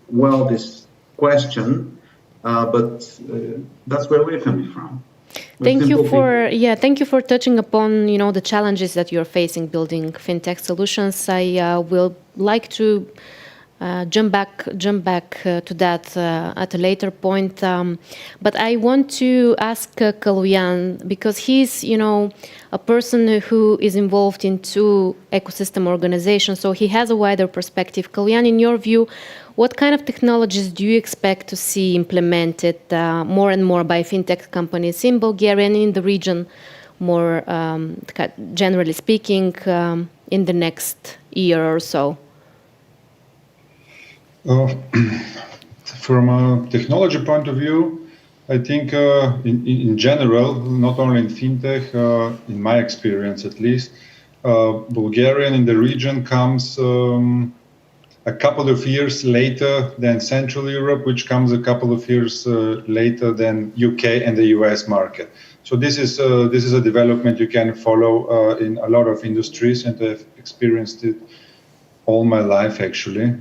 well this question, but that's where we're coming from. Thank you for touching upon the challenges that you're facing building fintech solutions. I will like to jump back to that at a later point. But I want to ask Kaluyan, because he's a person who is involved in two ecosystem organizations, so he has a wider perspective. Kaluyan, in your view, what kind of technologies do you expect to see implemented more and more by fintech companies in Bulgaria and in the region, more generally speaking, in the next year or so? From a technology point of view, I think in general, not only in fintech, in my experience at least, Bulgarian in the region comes a couple of years later than Central Europe, which comes a couple of years later than UK and the US market. So this is a development you can follow in a lot of industries, and I've experienced it all my life actually,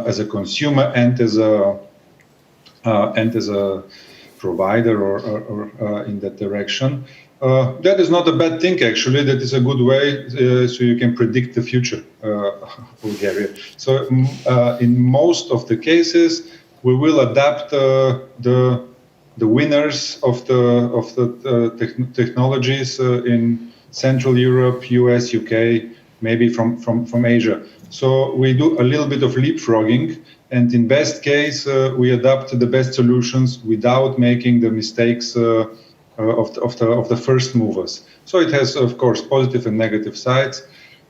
as a consumer and as and as a provider or in that direction. That is not a bad thing, actually. That is a good way so you can predict the future of Bulgaria. So in most of the cases, we will adapt the winners of the technologies in Central Europe, US, UK, maybe from Asia. So we do a little bit of leapfrogging, and in best case, we adapt the best solutions without making the mistakes of the first movers. So it has, of course, positive and negative sides.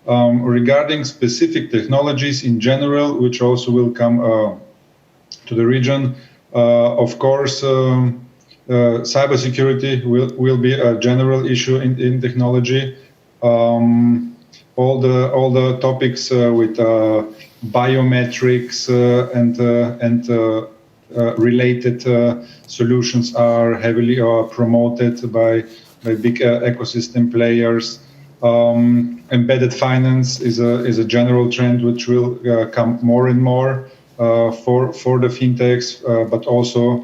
Regarding specific technologies in general, which also will come to the region, of course, cybersecurity will be a general issue in technology. All the topics with biometrics and related solutions are heavily promoted by big ecosystem players. Embedded finance is a general trend which will come more and more for the fintechs, but also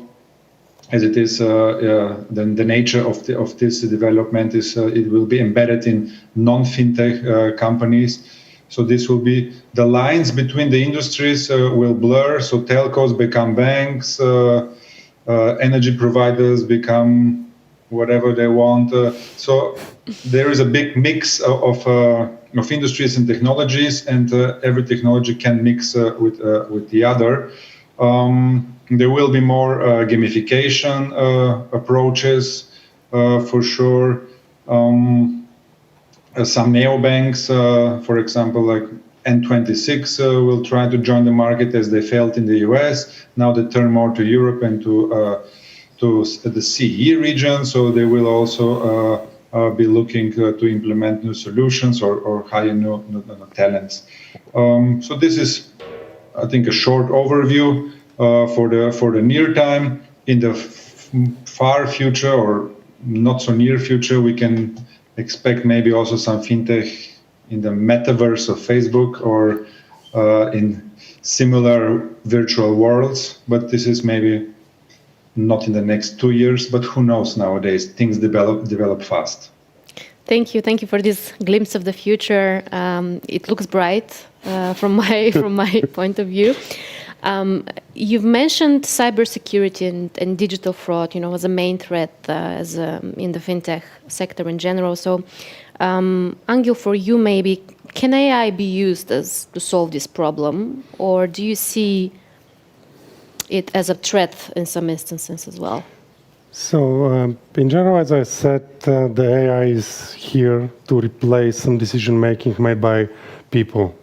as it is the nature of this development is it will be embedded in non-fintech companies. So this will be the lines between the industries will blur. So telcos become banks, energy providers become whatever they want. So there is a big mix of industries and technologies, and every technology can mix with the other. There will be more gamification approaches for sure. Some neobanks, for example, like N26 will try to join the market as they failed in the US. Now they turn more to Europe and to the CE region. So they will also be looking to implement new solutions or hire new talents. So this is, I think, a short overview for the near time. In the far future or not so near future, we can expect maybe also some fintech in the metaverse of Facebook or in similar virtual worlds. But this is maybe not in the next 2 years, but who knows nowadays? Things develop fast. Thank you for this glimpse of the future. It looks bright from my point of view. You've mentioned cybersecurity and digital fraud, as a main threat in the fintech sector in general. So, Angel, for you, maybe, can AI be used to solve this problem, or do you see it as a threat in some instances as well? So, in general, as I said, the AI is here to replace some decision-making made by people.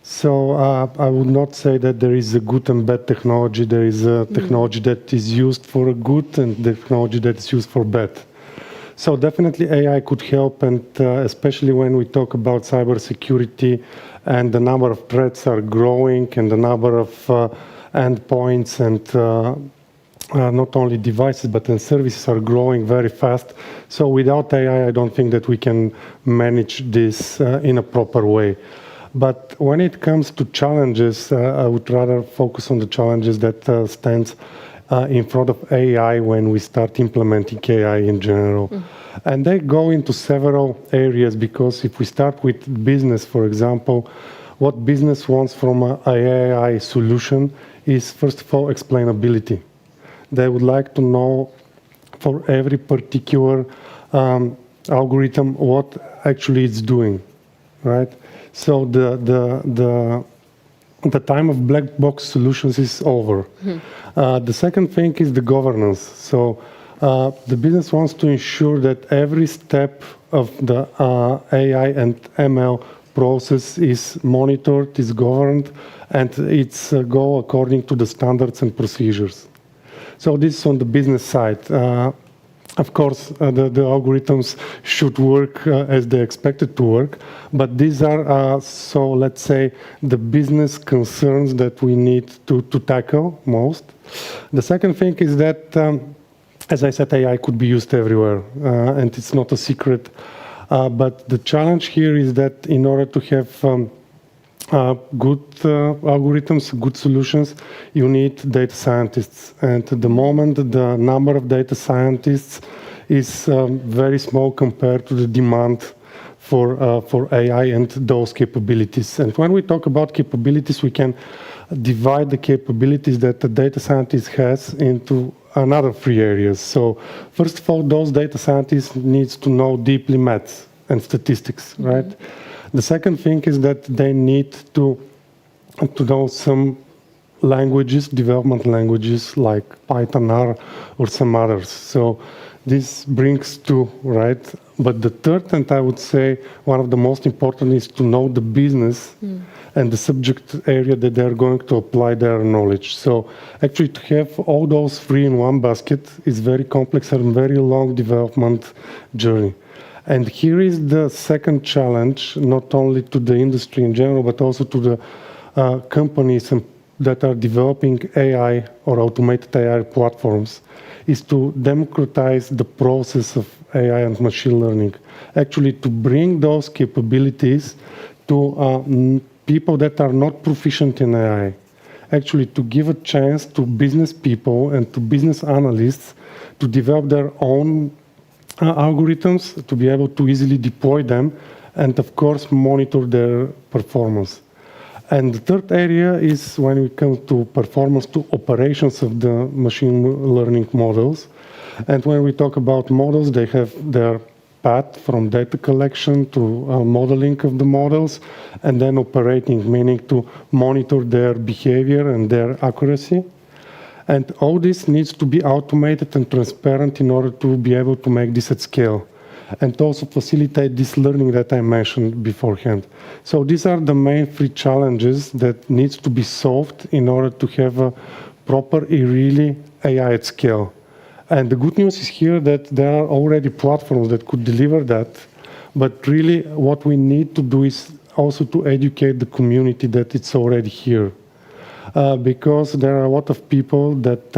So I would not say that there is a good and bad technology. There is a technology that is used for good and technology that is used for bad. So definitely AI could help, and especially when we talk about cybersecurity and the number of threats are growing and the number of endpoints and not only devices but then services are growing very fast. So without AI, I don't think that we can manage this in a proper way. But when it comes to challenges, I would rather focus on the challenges that stands in front of AI when we start implementing AI in general. And they go into several areas, because if we start with business, for example, what business wants from an AI solution is, first of all, explainability. They would like to know for every particular algorithm what actually it's doing, right? So the time of black box solutions is over. The second thing is the governance. So the business wants to ensure that every step of the AI and ML process is monitored, is governed, and it's go according to the standards and procedures. So this is on the business side. Of course, the algorithms should work as they expected to work, but these are, so let's say, the business concerns that we need to tackle most. The second thing is that, as I said, AI could be used everywhere, and it's not a secret. But the challenge here is that in order to have good algorithms, good solutions, you need data scientists. And at the moment, the number of data scientists is very small compared to the demand for AI and those capabilities. And when we talk about capabilities, we can divide the capabilities that the data scientist has into another 3 areas. So first of all, those data scientists needs to know deeply maths and statistics, right? The second thing is that they need to know some languages, development languages like Python, R, or some others. So this brings 2, right? But the third, and I would say one of the most important, is to know the business and the subject area that they're going to apply their knowledge. So actually to have all those 3 in one basket is very complex and very long development journey. And here is the second challenge, not only to the industry in general, but also to the companies that are developing AI or automated AI platforms, is to democratize the process of AI and machine learning. Actually, to bring those capabilities to people that are not proficient in AI. Actually, to give a chance to business people and to business analysts to develop their own algorithms, to be able to easily deploy them, and of course, monitor their performance. And the third area is when we come to performance, to operations of the machine learning models. And when we talk about models, they have their path from data collection to modeling of the models, and then operating, meaning to monitor their behavior and their accuracy. And all this needs to be automated and transparent in order to be able to make this at scale, and also facilitate this learning that I mentioned beforehand. So these are the main 3 challenges that needs to be solved in order to have a proper, really AI at scale. And the good news is here that there are already platforms that could deliver that, but really what we need to do is also to educate the community that it's already here. Because there are a lot of people that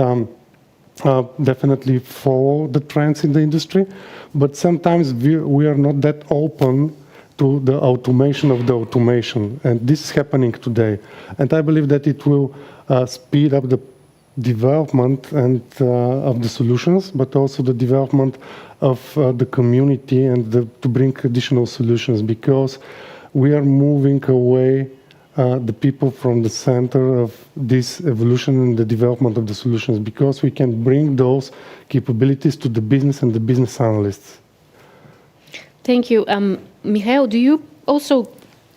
definitely follow the trends in the industry, but sometimes we are not that open to the automation of the automation, and this is happening today. And I believe that it will speed up the development and of the solutions, but also the development of the community and to bring additional solutions, because we are moving away the people from the center of this evolution and the development of the solutions, because we can bring those capabilities to the business and the business analysts. Thank you. Mikhail, do you also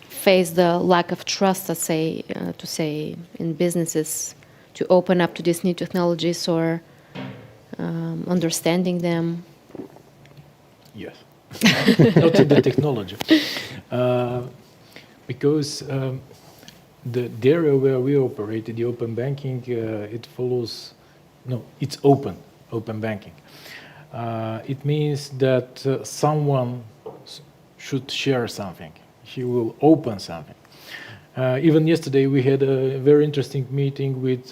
face the lack of trust, let's say, in businesses to open up to these new technologies or understanding them? Yes. Not to the technology. Because the area where we operate, the open banking, it follows, no, it's open banking. It means that someone should share something. He will open something. Even yesterday, we had a very interesting meeting with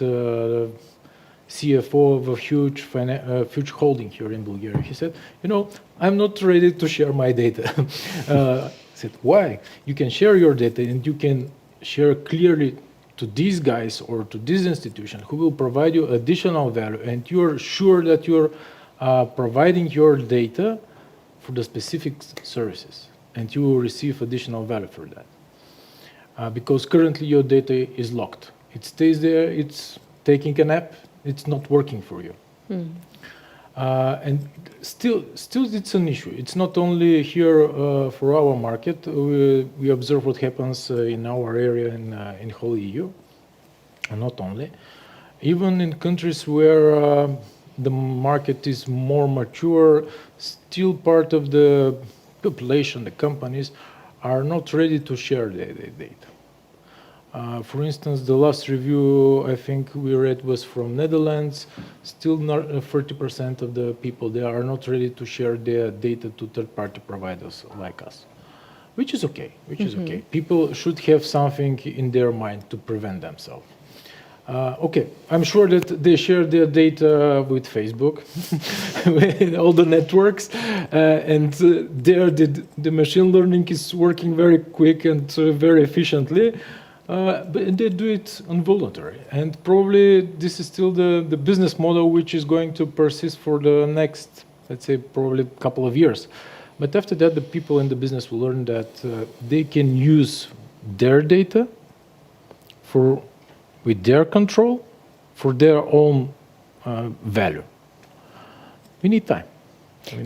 CFO of a huge holding here in Bulgaria. He said, I'm not ready to share my data. I said, why? You can share your data and you can share clearly to these guys or to this institution who will provide you additional value, and you're sure that you're providing your data for the specific services, and you will receive additional value for that. Because currently your data is locked. It stays there, it's taking a nap, it's not working for you. And still it's an issue. It's not only here for our market. We observe what happens in our area in whole EU, and not only. Even in countries where the market is more mature, still part of the population, the companies, are not ready to share their data. For instance, the last review I think we read was from Netherlands. Still not 30% of the people, they are not ready to share their data to third-party providers like us, which is okay. Okay. People should have something in their mind to prevent themselves. Okay, I'm sure that they share their data with Facebook, with all the networks, and there the machine learning is working very quick and very efficiently. but they do it involuntary. And probably this is still the business model which is going to persist for the next, let's say, probably a couple of years. But after that, the people in the business will learn that they can use their data with their control for their own value. We need time.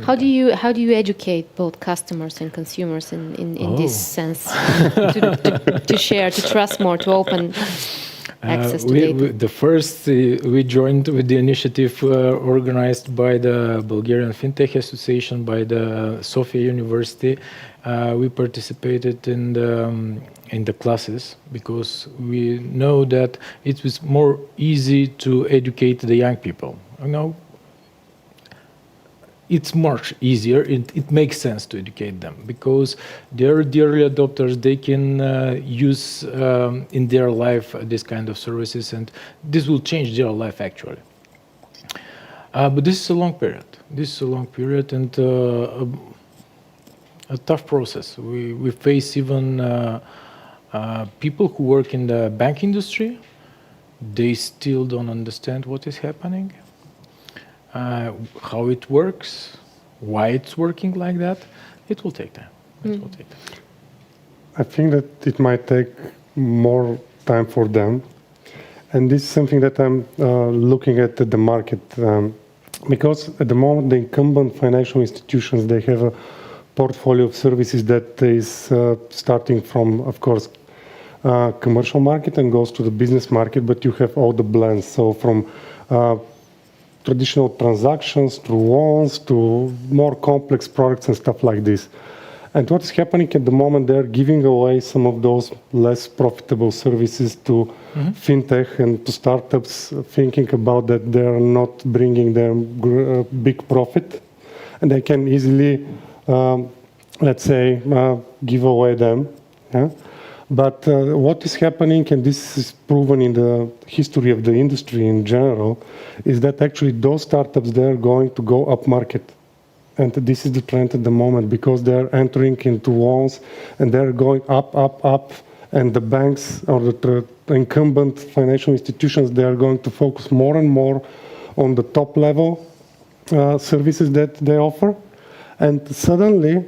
How do you educate both customers and consumers in this sense to share, to trust more, to open access to data? The first we joined with the initiative organized by the Bulgarian Fintech Association, by the Sofia University. We participated in the classes because we know that it was more easy to educate the young people. It's much easier. It makes sense to educate them because they're the early adopters. They can use in their life this kind of services, and this will change their life actually. But this is a long period. This is a long period and a tough process. We face even people who work in the bank industry. They still don't understand what is happening. How it works, why it's working like that, it will take time. It will take time. I think that it might take more time for them. And this is something that I'm looking at the market. Because at the moment, the incumbent financial institutions, they have a portfolio of services that is starting from, of course, commercial market and goes to the business market, but you have all the blends. So from traditional transactions to loans to more complex products and stuff like this. And what is happening at the moment, they're giving away some of those less profitable services to fintech and to startups, thinking about that they're not bringing them big profit. And they can easily, let's say, give away them. Yeah? But what is happening, and this is proven in the history of the industry in general, is that actually those startups, they're going to go up market. And this is the trend at the moment because they're entering into loans and they're going up, up, up. And the banks or the incumbent financial institutions, they are going to focus more and more on the top level services that they offer. And suddenly,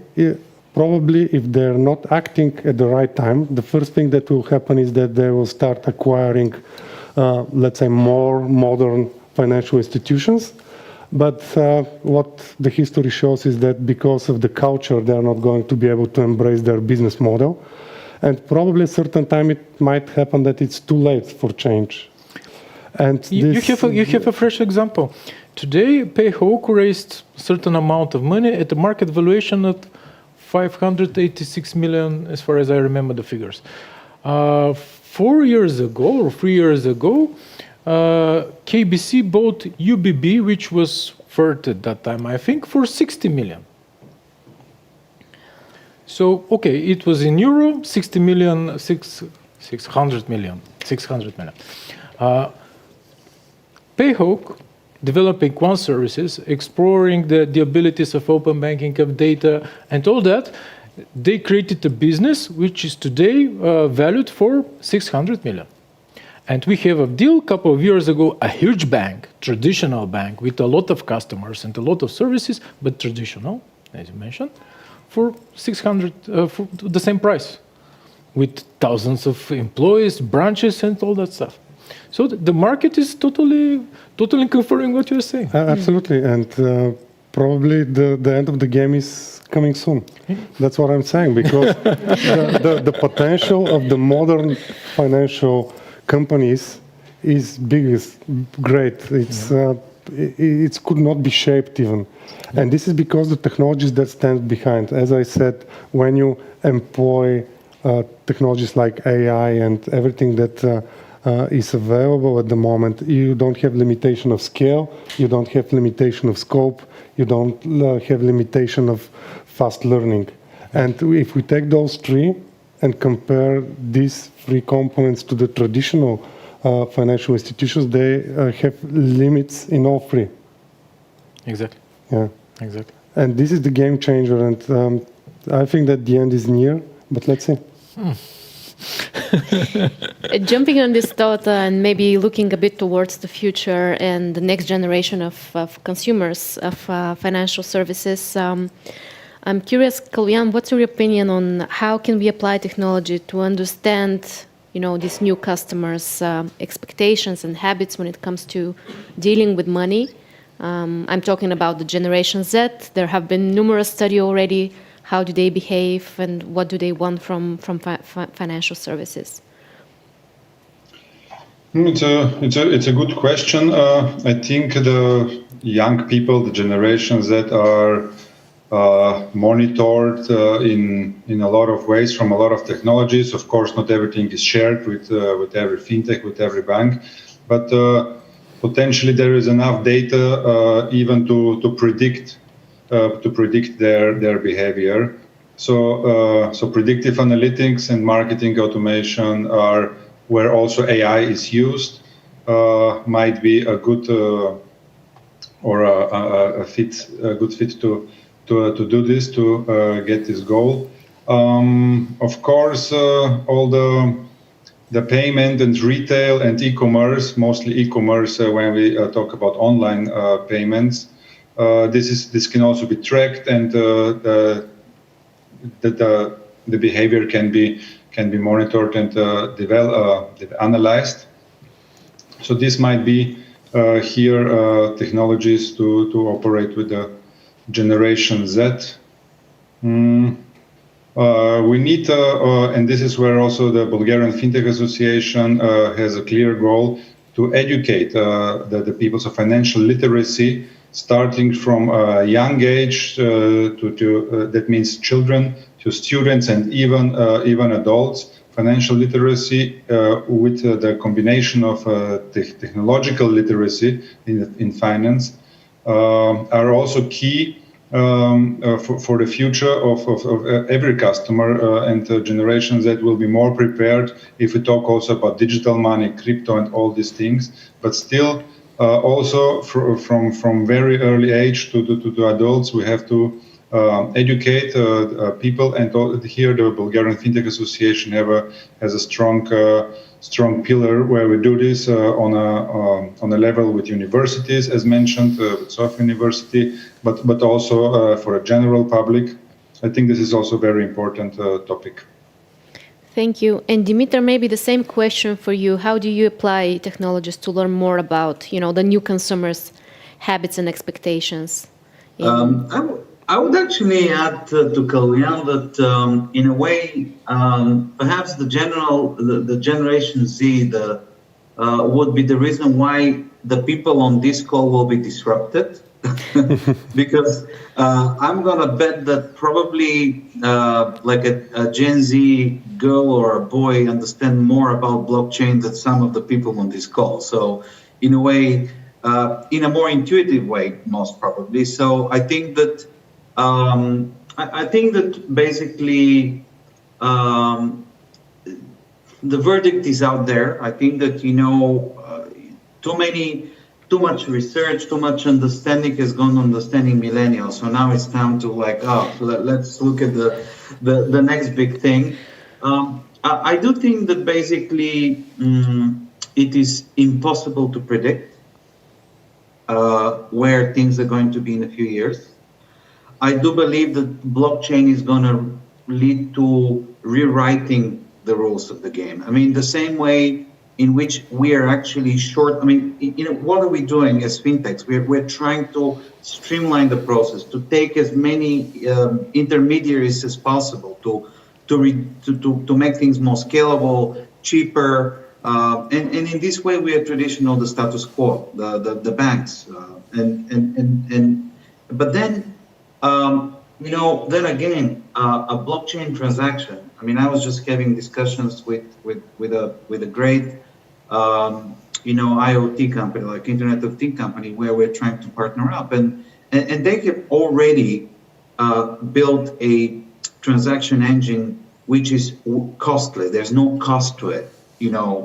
probably if they're not acting at the right time, the first thing that will happen is that they will start acquiring, let's say, more modern financial institutions. But what the history shows is that because of the culture, they're not going to be able to embrace their business model. And probably at a certain time, it might happen that it's too late for change. And you have a fresh example. Today, PayHawk raised a certain amount of money at the market valuation of 586 million, as far as I remember the figures. 4 years ago or 3 years ago, KBC bought UBB, which was third at that time, I think, for 60 million. So, okay, it was in euro, 60 million, 600 million. PayHawk, developing one services, exploring the abilities of open banking, of data, and all that, they created a business which is today valued for 600 million. And we have a deal a couple of years ago, a huge bank, traditional bank, with a lot of customers and a lot of services, but traditional, as you mentioned, for 600, for the same price, with thousands of employees, branches, and all that stuff. So the market is totally confirming what you're saying. Absolutely, and probably the end of the game is coming soon. That's what I'm saying, because the potential of the modern financial companies is big, is great. It could not be shaped even. And this is because the technologies that stand behind. As I said, when you employ technologies like AI and everything that is available at the moment, you don't have limitation of scale, you don't have limitation of scope, you don't have limitation of fast learning. And if we take those three and compare these three components to the traditional financial institutions, they have limits in all three. Exactly. Yeah. Exactly. And this is the game changer, and I think that the end is near, but let's see. Jumping on this thought and maybe looking a bit towards the future and the next generation of consumers of financial services, I'm curious, Kalyan, what's your opinion on how can we apply technology to understand, these new customers' expectations and habits when it comes to dealing with money? I'm talking about the Generation Z. There have been numerous studies already. How do they behave and what do they want from financial services? It's a good question. I think the young people, the generations that are monitored in a lot of ways from a lot of technologies. Of course, not everything is shared with every fintech, with every bank, but potentially there is enough data even to predict their behavior. So predictive analytics and marketing automation are where also AI is used. Might be a good or a good fit to do this, to get this goal. Of course, all the payment and retail and e-commerce, mostly e-commerce when we talk about online payments, this can also be tracked, and the behavior can be monitored and analyzed. So this might be here technologies to operate with the Generation Z. We need, and this is where also the Bulgarian Fintech Association has a clear goal to educate the people. So financial literacy, starting from a young age that means children, to students, and even adults. Financial literacy with the combination of technological literacy in finance are also key for the future of every customer and generations that will be more prepared if we talk also about digital money, crypto, and all these things. But still, also from very early age to adults, we have to educate people, and here the Bulgarian Fintech Association has a strong pillar where we do this on a level with universities, as mentioned, with Sofia University, but also for a general public. I think this is also a very important topic. Thank you. And Dimitar, maybe the same question for you. How do you apply technologies to learn more about, the new consumers' habits and expectations? I would actually add to Kalyan that in a way, perhaps the Generation Z would be the reason why the people on this call will be disrupted. Because I'm going to bet that probably like a Gen Z girl or a boy understand more about blockchain than some of the people on this call. So in a way, in a more intuitive way, most probably. So I think that basically the verdict is out there. I think that too much research, too much understanding has gone on understanding millennials. So now it's time to let's look at the next big thing. I do think that basically it is impossible to predict where things are going to be in a few years. I do believe that blockchain is going to lead to rewriting the rules of the game. I mean, the same way in which we are actually what are we doing as fintechs? We're trying to streamline the process, to take as many intermediaries as possible, to make things more scalable, cheaper, and in this way we are traditional, the status quo, the banks, but then. Then again, a blockchain transaction. I mean, I was just having discussions with a great, IoT company, like Internet of Things company, where we're trying to partner up, and they have already built a transaction engine which is costly. There's no cost to it,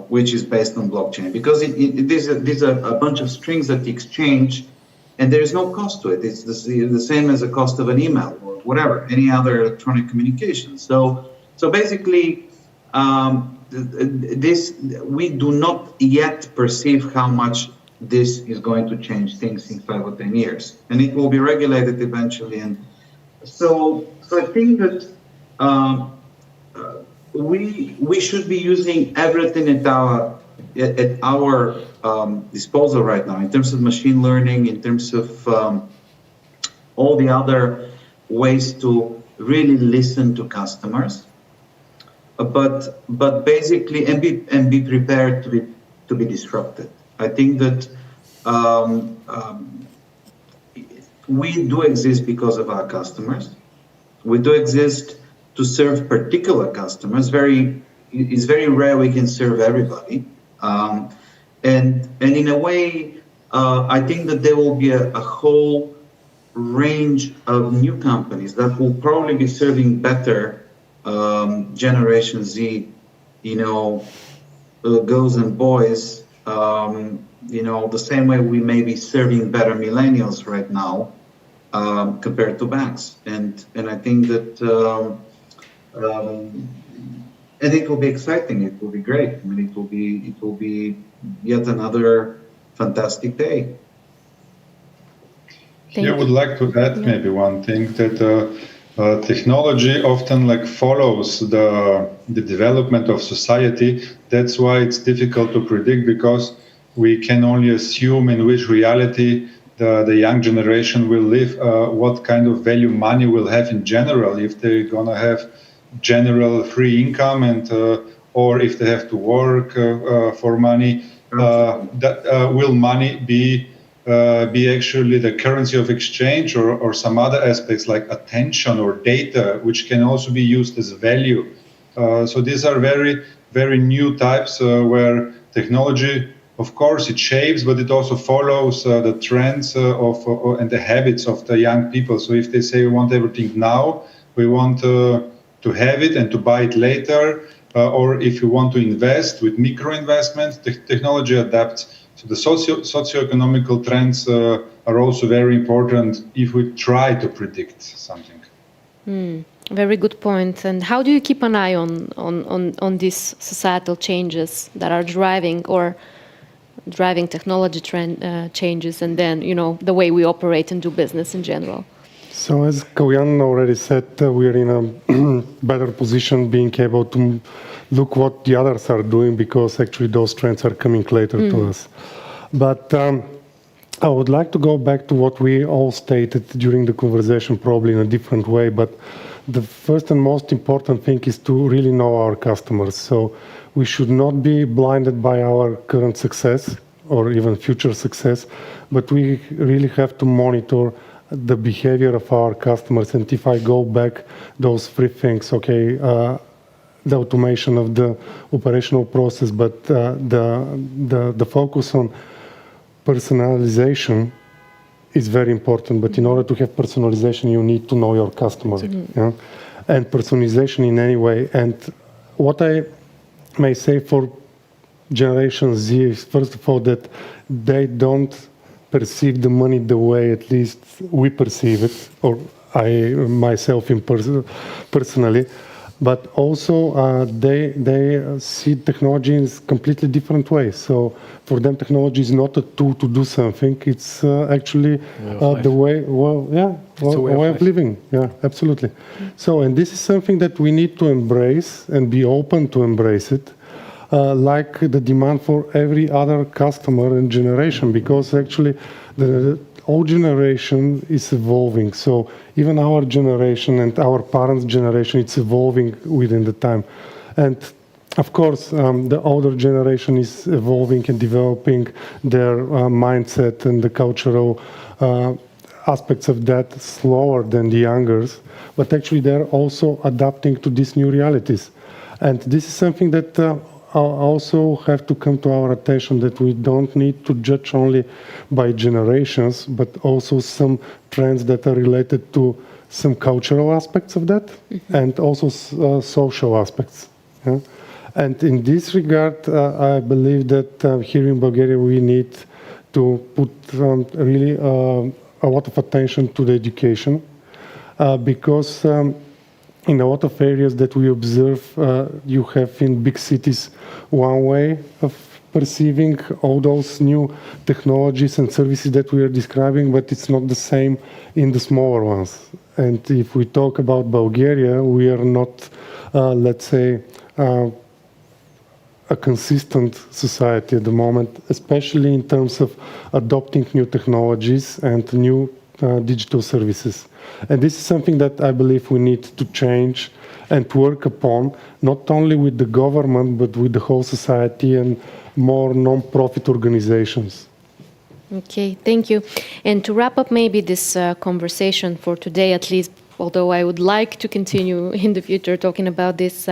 which is based on blockchain, because these are a bunch of strings that exchange. And there is no cost to it. It's the same as the cost of an email or whatever, any other electronic communication. So basically, we do not yet perceive how much this is going to change things in 5 or 10 years, and it will be regulated eventually. And so I think that we should be using everything at our disposal right now in terms of machine learning, in terms of all the other ways to really listen to customers, but basically and be prepared to be disrupted. I think that we do exist because of our customers. We do exist to serve particular customers. It's very rare we can serve everybody. And in a way, I think that there will be a whole range of new companies that will probably be serving better Generation Z, girls and boys, the same way we may be serving better millennials right now compared to banks. And I think that and it will be exciting. It will be great. I mean, it will be yet another fantastic day. I would like to add maybe one thing, that technology often follows the development of society. That's why it's difficult to predict, because we can only assume in which reality the young generation will live, what kind of value money will have in general, if they're gonna have general free income, and or if they have to work for money. Will money be actually the currency of exchange, or some other aspects like attention or data, which can also be used as value? So these are very, very new types where technology, of course, it shapes, but it also follows the trends and the habits of the young people. So if they say we want everything now, we want to have it and to buy it later, or if you want to invest with micro investments, technology adapts. So the socio-economical trends are also very important if we try to predict something. Very good point. And how do you keep an eye on these societal changes that are driving technology trend changes, and then the way we operate and do business in general? So as Kaujan already said, we are in a better position, being able to look what the others are doing, because actually those trends are coming later to us. But I would like to go back to what we all stated during the conversation, probably in a different way. But the first and most important thing is to really know our customers. So we should not be blinded by our current success or even future success, but we really have to monitor the behavior of our customers. And if I go back those three things, the automation of the operational process, but the focus on personalization is very important. But in order to have personalization, you need to know your customer, and personalization in any way. And what I may say for Generation Z is, first of all, that they don't perceive the money the way at least we perceive it, or I myself personally, but also they see technology in a completely different way. So for them, technology is not a tool to do something; it's actually the way. Way of living. Yeah, absolutely. So, and this is something that we need to embrace and be open to embrace it. Like the demand for every other customer and generation, because actually the old generation is evolving. So even our generation and our parents' generation, it's evolving within the time. And of course, the older generation is evolving and developing their mindset and the cultural aspects of that slower than the youngers. But actually, they're also adapting to these new realities. And this is something that also have to come to our attention, that we don't need to judge only by generations, but also some trends that are related to some cultural aspects of that, and also social aspects. Yeah? And in this regard, I believe that here in Bulgaria we need to put really a lot of attention to the education, because in a lot of areas that we observe, you have in big cities one way of perceiving all those new technologies and services that we are describing, but it's not the same in the smaller ones. And if we talk about Bulgaria, we are not, let's say, a consistent society at the moment, especially in terms of adopting new technologies and new digital services. And this is something that I believe we need to change and work upon, not only with the government, but with the whole society and more non-profit organizations. Okay, thank you. And to wrap up maybe this conversation for today at least, although I would like to continue in the future talking about this,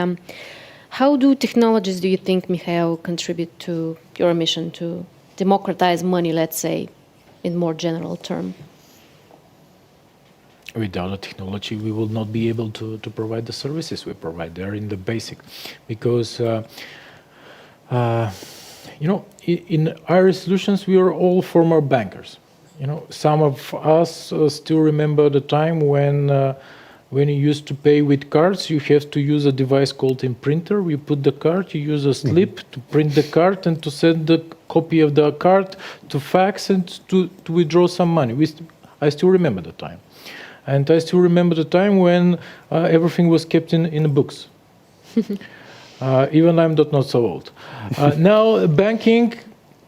how do technologies, do you think, Mikhail, contribute to your mission to democratize money, let's say, in more general term? Without a technology, we will not be able to provide the services we provide. They're in the basic. Because, you know, in Irish Solutions, we are all former bankers. You know, some of us still remember the time when you used to pay with cards, you have to use a device called imprinter. You put the card, you use a slip to print the card and to send the copy of the card to fax and to withdraw some money. I still remember the time. And I still remember the time when everything was kept in the books. Even I'm not so old. Now banking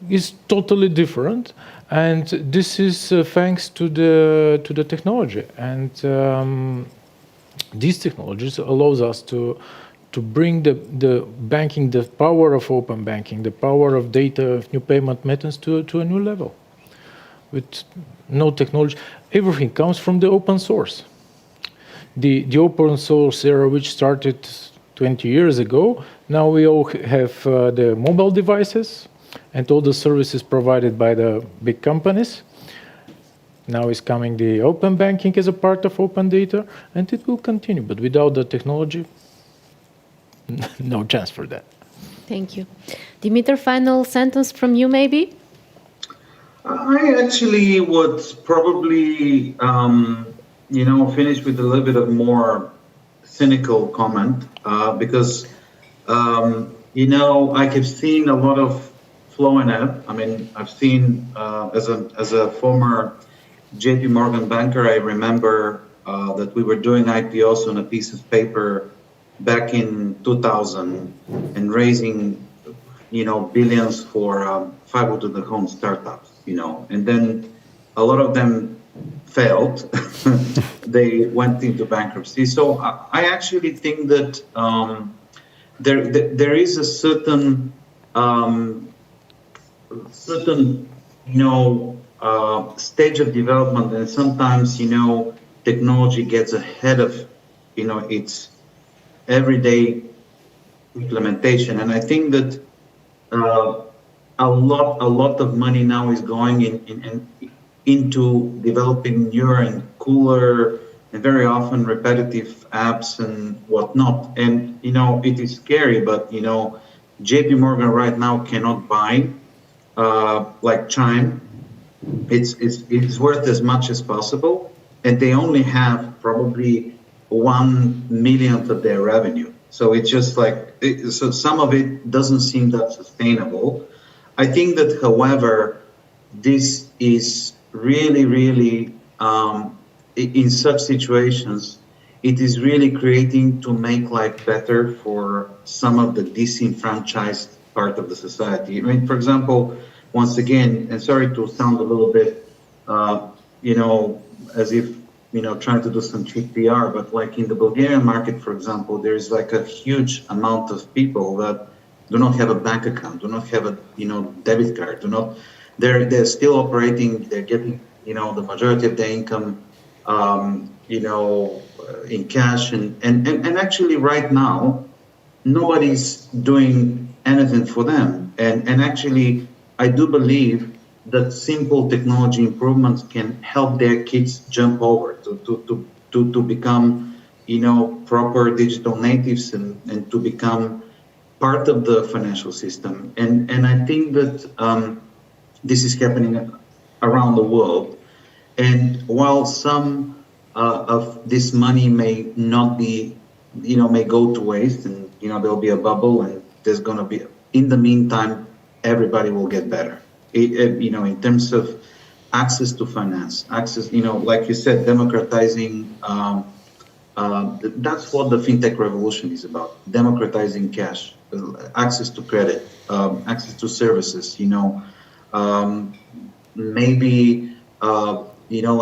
is totally different, and this is thanks to the technology. And these technologies allows us to bring the banking, the power of open banking, the power of data, of new payment methods to a new level. With no technology, everything comes from the open source. The open source era, which started 20 years ago, now we all have the mobile devices and all the services provided by the big companies. Now is coming the open banking as a part of open data, and it will continue. But without the technology, no chance for that. Thank you. Dimitar, final sentence from you, maybe? I actually would probably, finish with a little bit of more cynical comment because, I have seen a lot of flow in it. I mean, I've seen as a former JP Morgan banker, I remember that we were doing IPOs on a piece of paper back in 2000 and raising, billions for fiber to the home startups, and then a lot of them failed. They went into bankruptcy. So I actually think that there is a certain stage of development, and sometimes technology gets ahead of its everyday implementation. And I think that a lot of money now is going into developing newer and cooler and very often repetitive apps and whatnot. And it is scary, but JP Morgan right now cannot buy like Chime. It's worth as much as possible, and they only have probably 1 millionth of their revenue. So it's just so some of it doesn't seem that sustainable. I think that, however, this is really, really, in such situations, it is really creating to make life better for some of the disenfranchised part of the society. I mean, for example, once again, and sorry to sound a little bit, as if, trying to do some cheap PR, but like in the Bulgarian market, for example, there's like a huge amount of people that do not have a bank account, do not have a, debit card, they're still operating, they're getting, the majority of their income, in cash. And actually right now, nobody's doing anything for them. And actually, I do believe that simple technology improvements can help their kids jump over to become, proper digital natives and to become part of the financial system. And I think that this is happening around the world. And while some of this money may not be may go to waste, and there'll be a bubble, and there's going to be. In the meantime, everybody will get better. In terms of access to finance, access, like you said, democratizing. That's what the fintech revolution is about: democratizing cash, access to credit, access to services. Maybe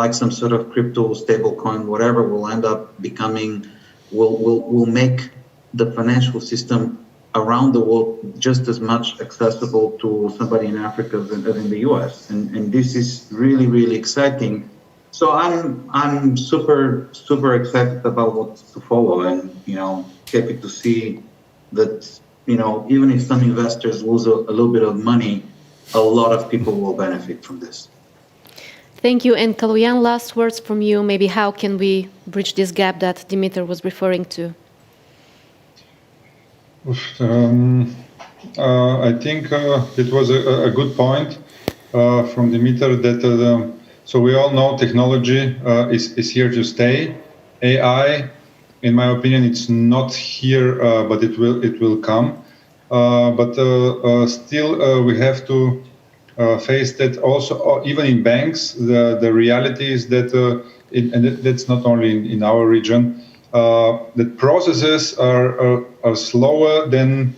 like some sort of crypto stable coin, whatever will end up becoming, will make the financial system around the world just as much accessible to somebody in Africa as in the US. And this is really, really exciting. So I'm super, super excited about what's to follow, and happy to see that even if some investors lose a little bit of money, a lot of people will benefit from this. Thank you. And Kaloyan, last words from you. Maybe how can we bridge this gap that Dimitar was referring to? I think it was a good point from Dimitar that so we all know technology is here to stay. AI, in my opinion, it's not here, but it will come. But still, we have to face that also. Even in banks, the reality is that, and that's not only in our region, that processes are slower than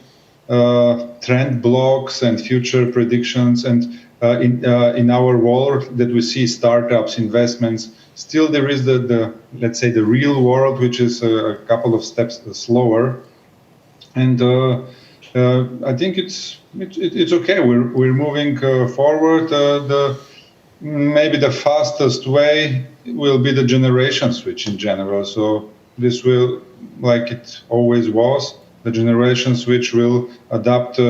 trend blocks and future predictions. And in our world that we see startups, investments, still there is the let's say the real world, which is a couple of steps slower. And I think it's okay. We're moving forward. Maybe the fastest way will be the generation switch in general. So this will, like it always was, the generation switch will adapt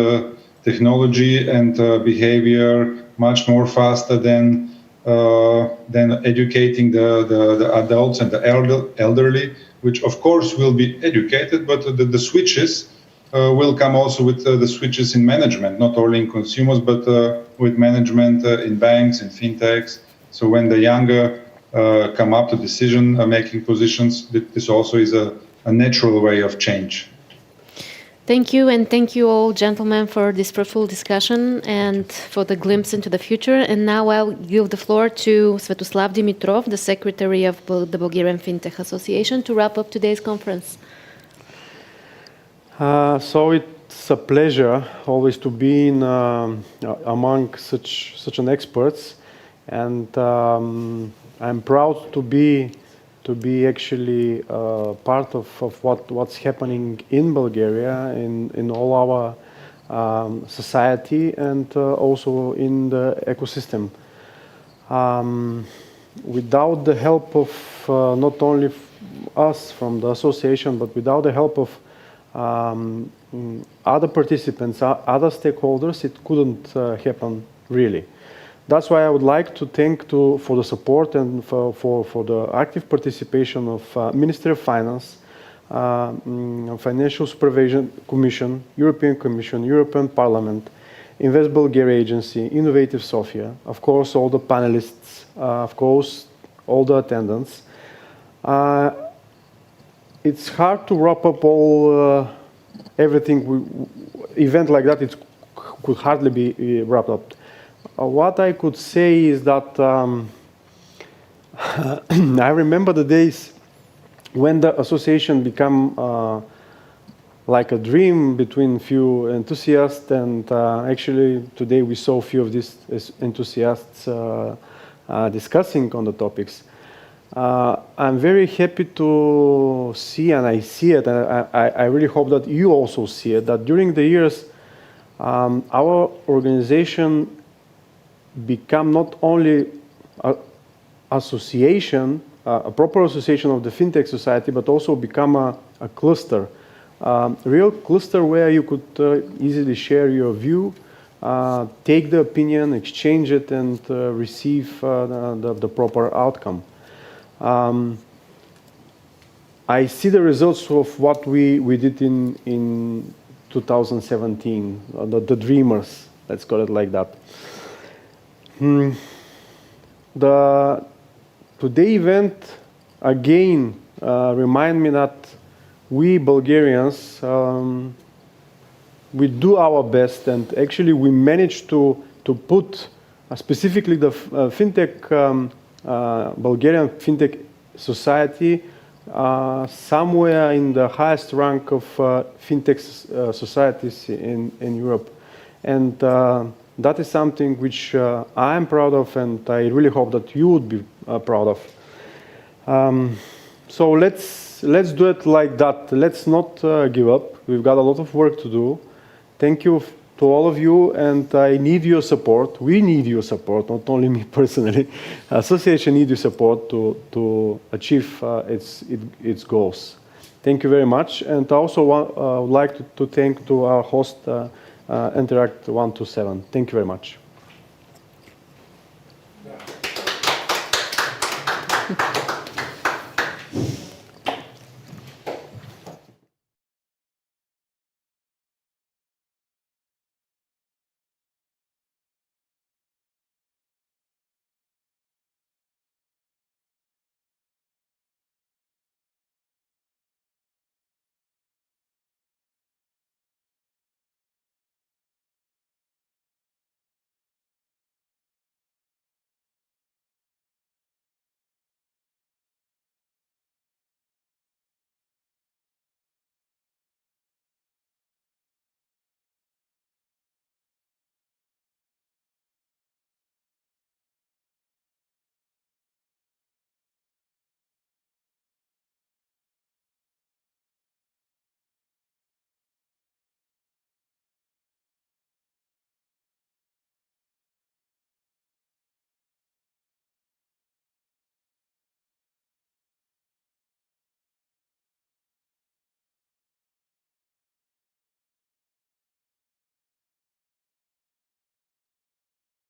technology and behavior much more faster than educating the adults and the elderly, which of course will be educated, but the switches will come also with the switches in management, not only in consumers, but with management in banks and fintechs. So when the younger come up to decision-making positions, this also is a natural way of change. Thank you, and thank you all, gentlemen, for this fruitful discussion and for the glimpse into the future. And now I'll give the floor to Svetoslav Dimitrov, the Secretary of the Bulgarian Fintech Association, to wrap up today's conference. So it's a pleasure always to be in, among such an experts, and I'm proud to be actually part of what's happening in Bulgaria, in all our society, and also in the ecosystem. Without the help of not only us from the association, but without the help of other participants, other stakeholders, it couldn't happen really. That's why I would like to thank for the support and for the active participation of Ministry of Finance, Financial Supervision Commission, European Commission, European Parliament, Invest Bulgaria Agency, Innovative Sofia, of course all the panelists, of course all the attendants. It's hard to wrap up all everything. Event like that, it could hardly be wrapped up. What I could say is that I remember the days when the association became like a dream between few enthusiasts, and actually today we saw a few of these enthusiasts discussing on the topics. I'm very happy to see, and I see it, and I really hope that you also see it, that during the years our organization become not only an association, a proper association of the fintech society, but also become a cluster, real cluster where you could easily share your view, take the opinion, exchange it, and receive the proper outcome. I see the results of what we did in 2017, the dreamers, let's call it like that. The today event again remind me that we Bulgarians, we do our best, and actually we managed to put specifically the fintech, Bulgarian fintech society somewhere in the highest rank of fintech societies in Europe. And that is something which I am proud of, and I really hope that you would be proud of. So let's do it like that. Let's not give up. We've got a lot of work to do. Thank you to all of you, and I need your support. We need your support, not only me personally. Association needs your support to achieve its goals. Thank you very much, and I also would like to thank to our host, Interact 127. Thank you very much.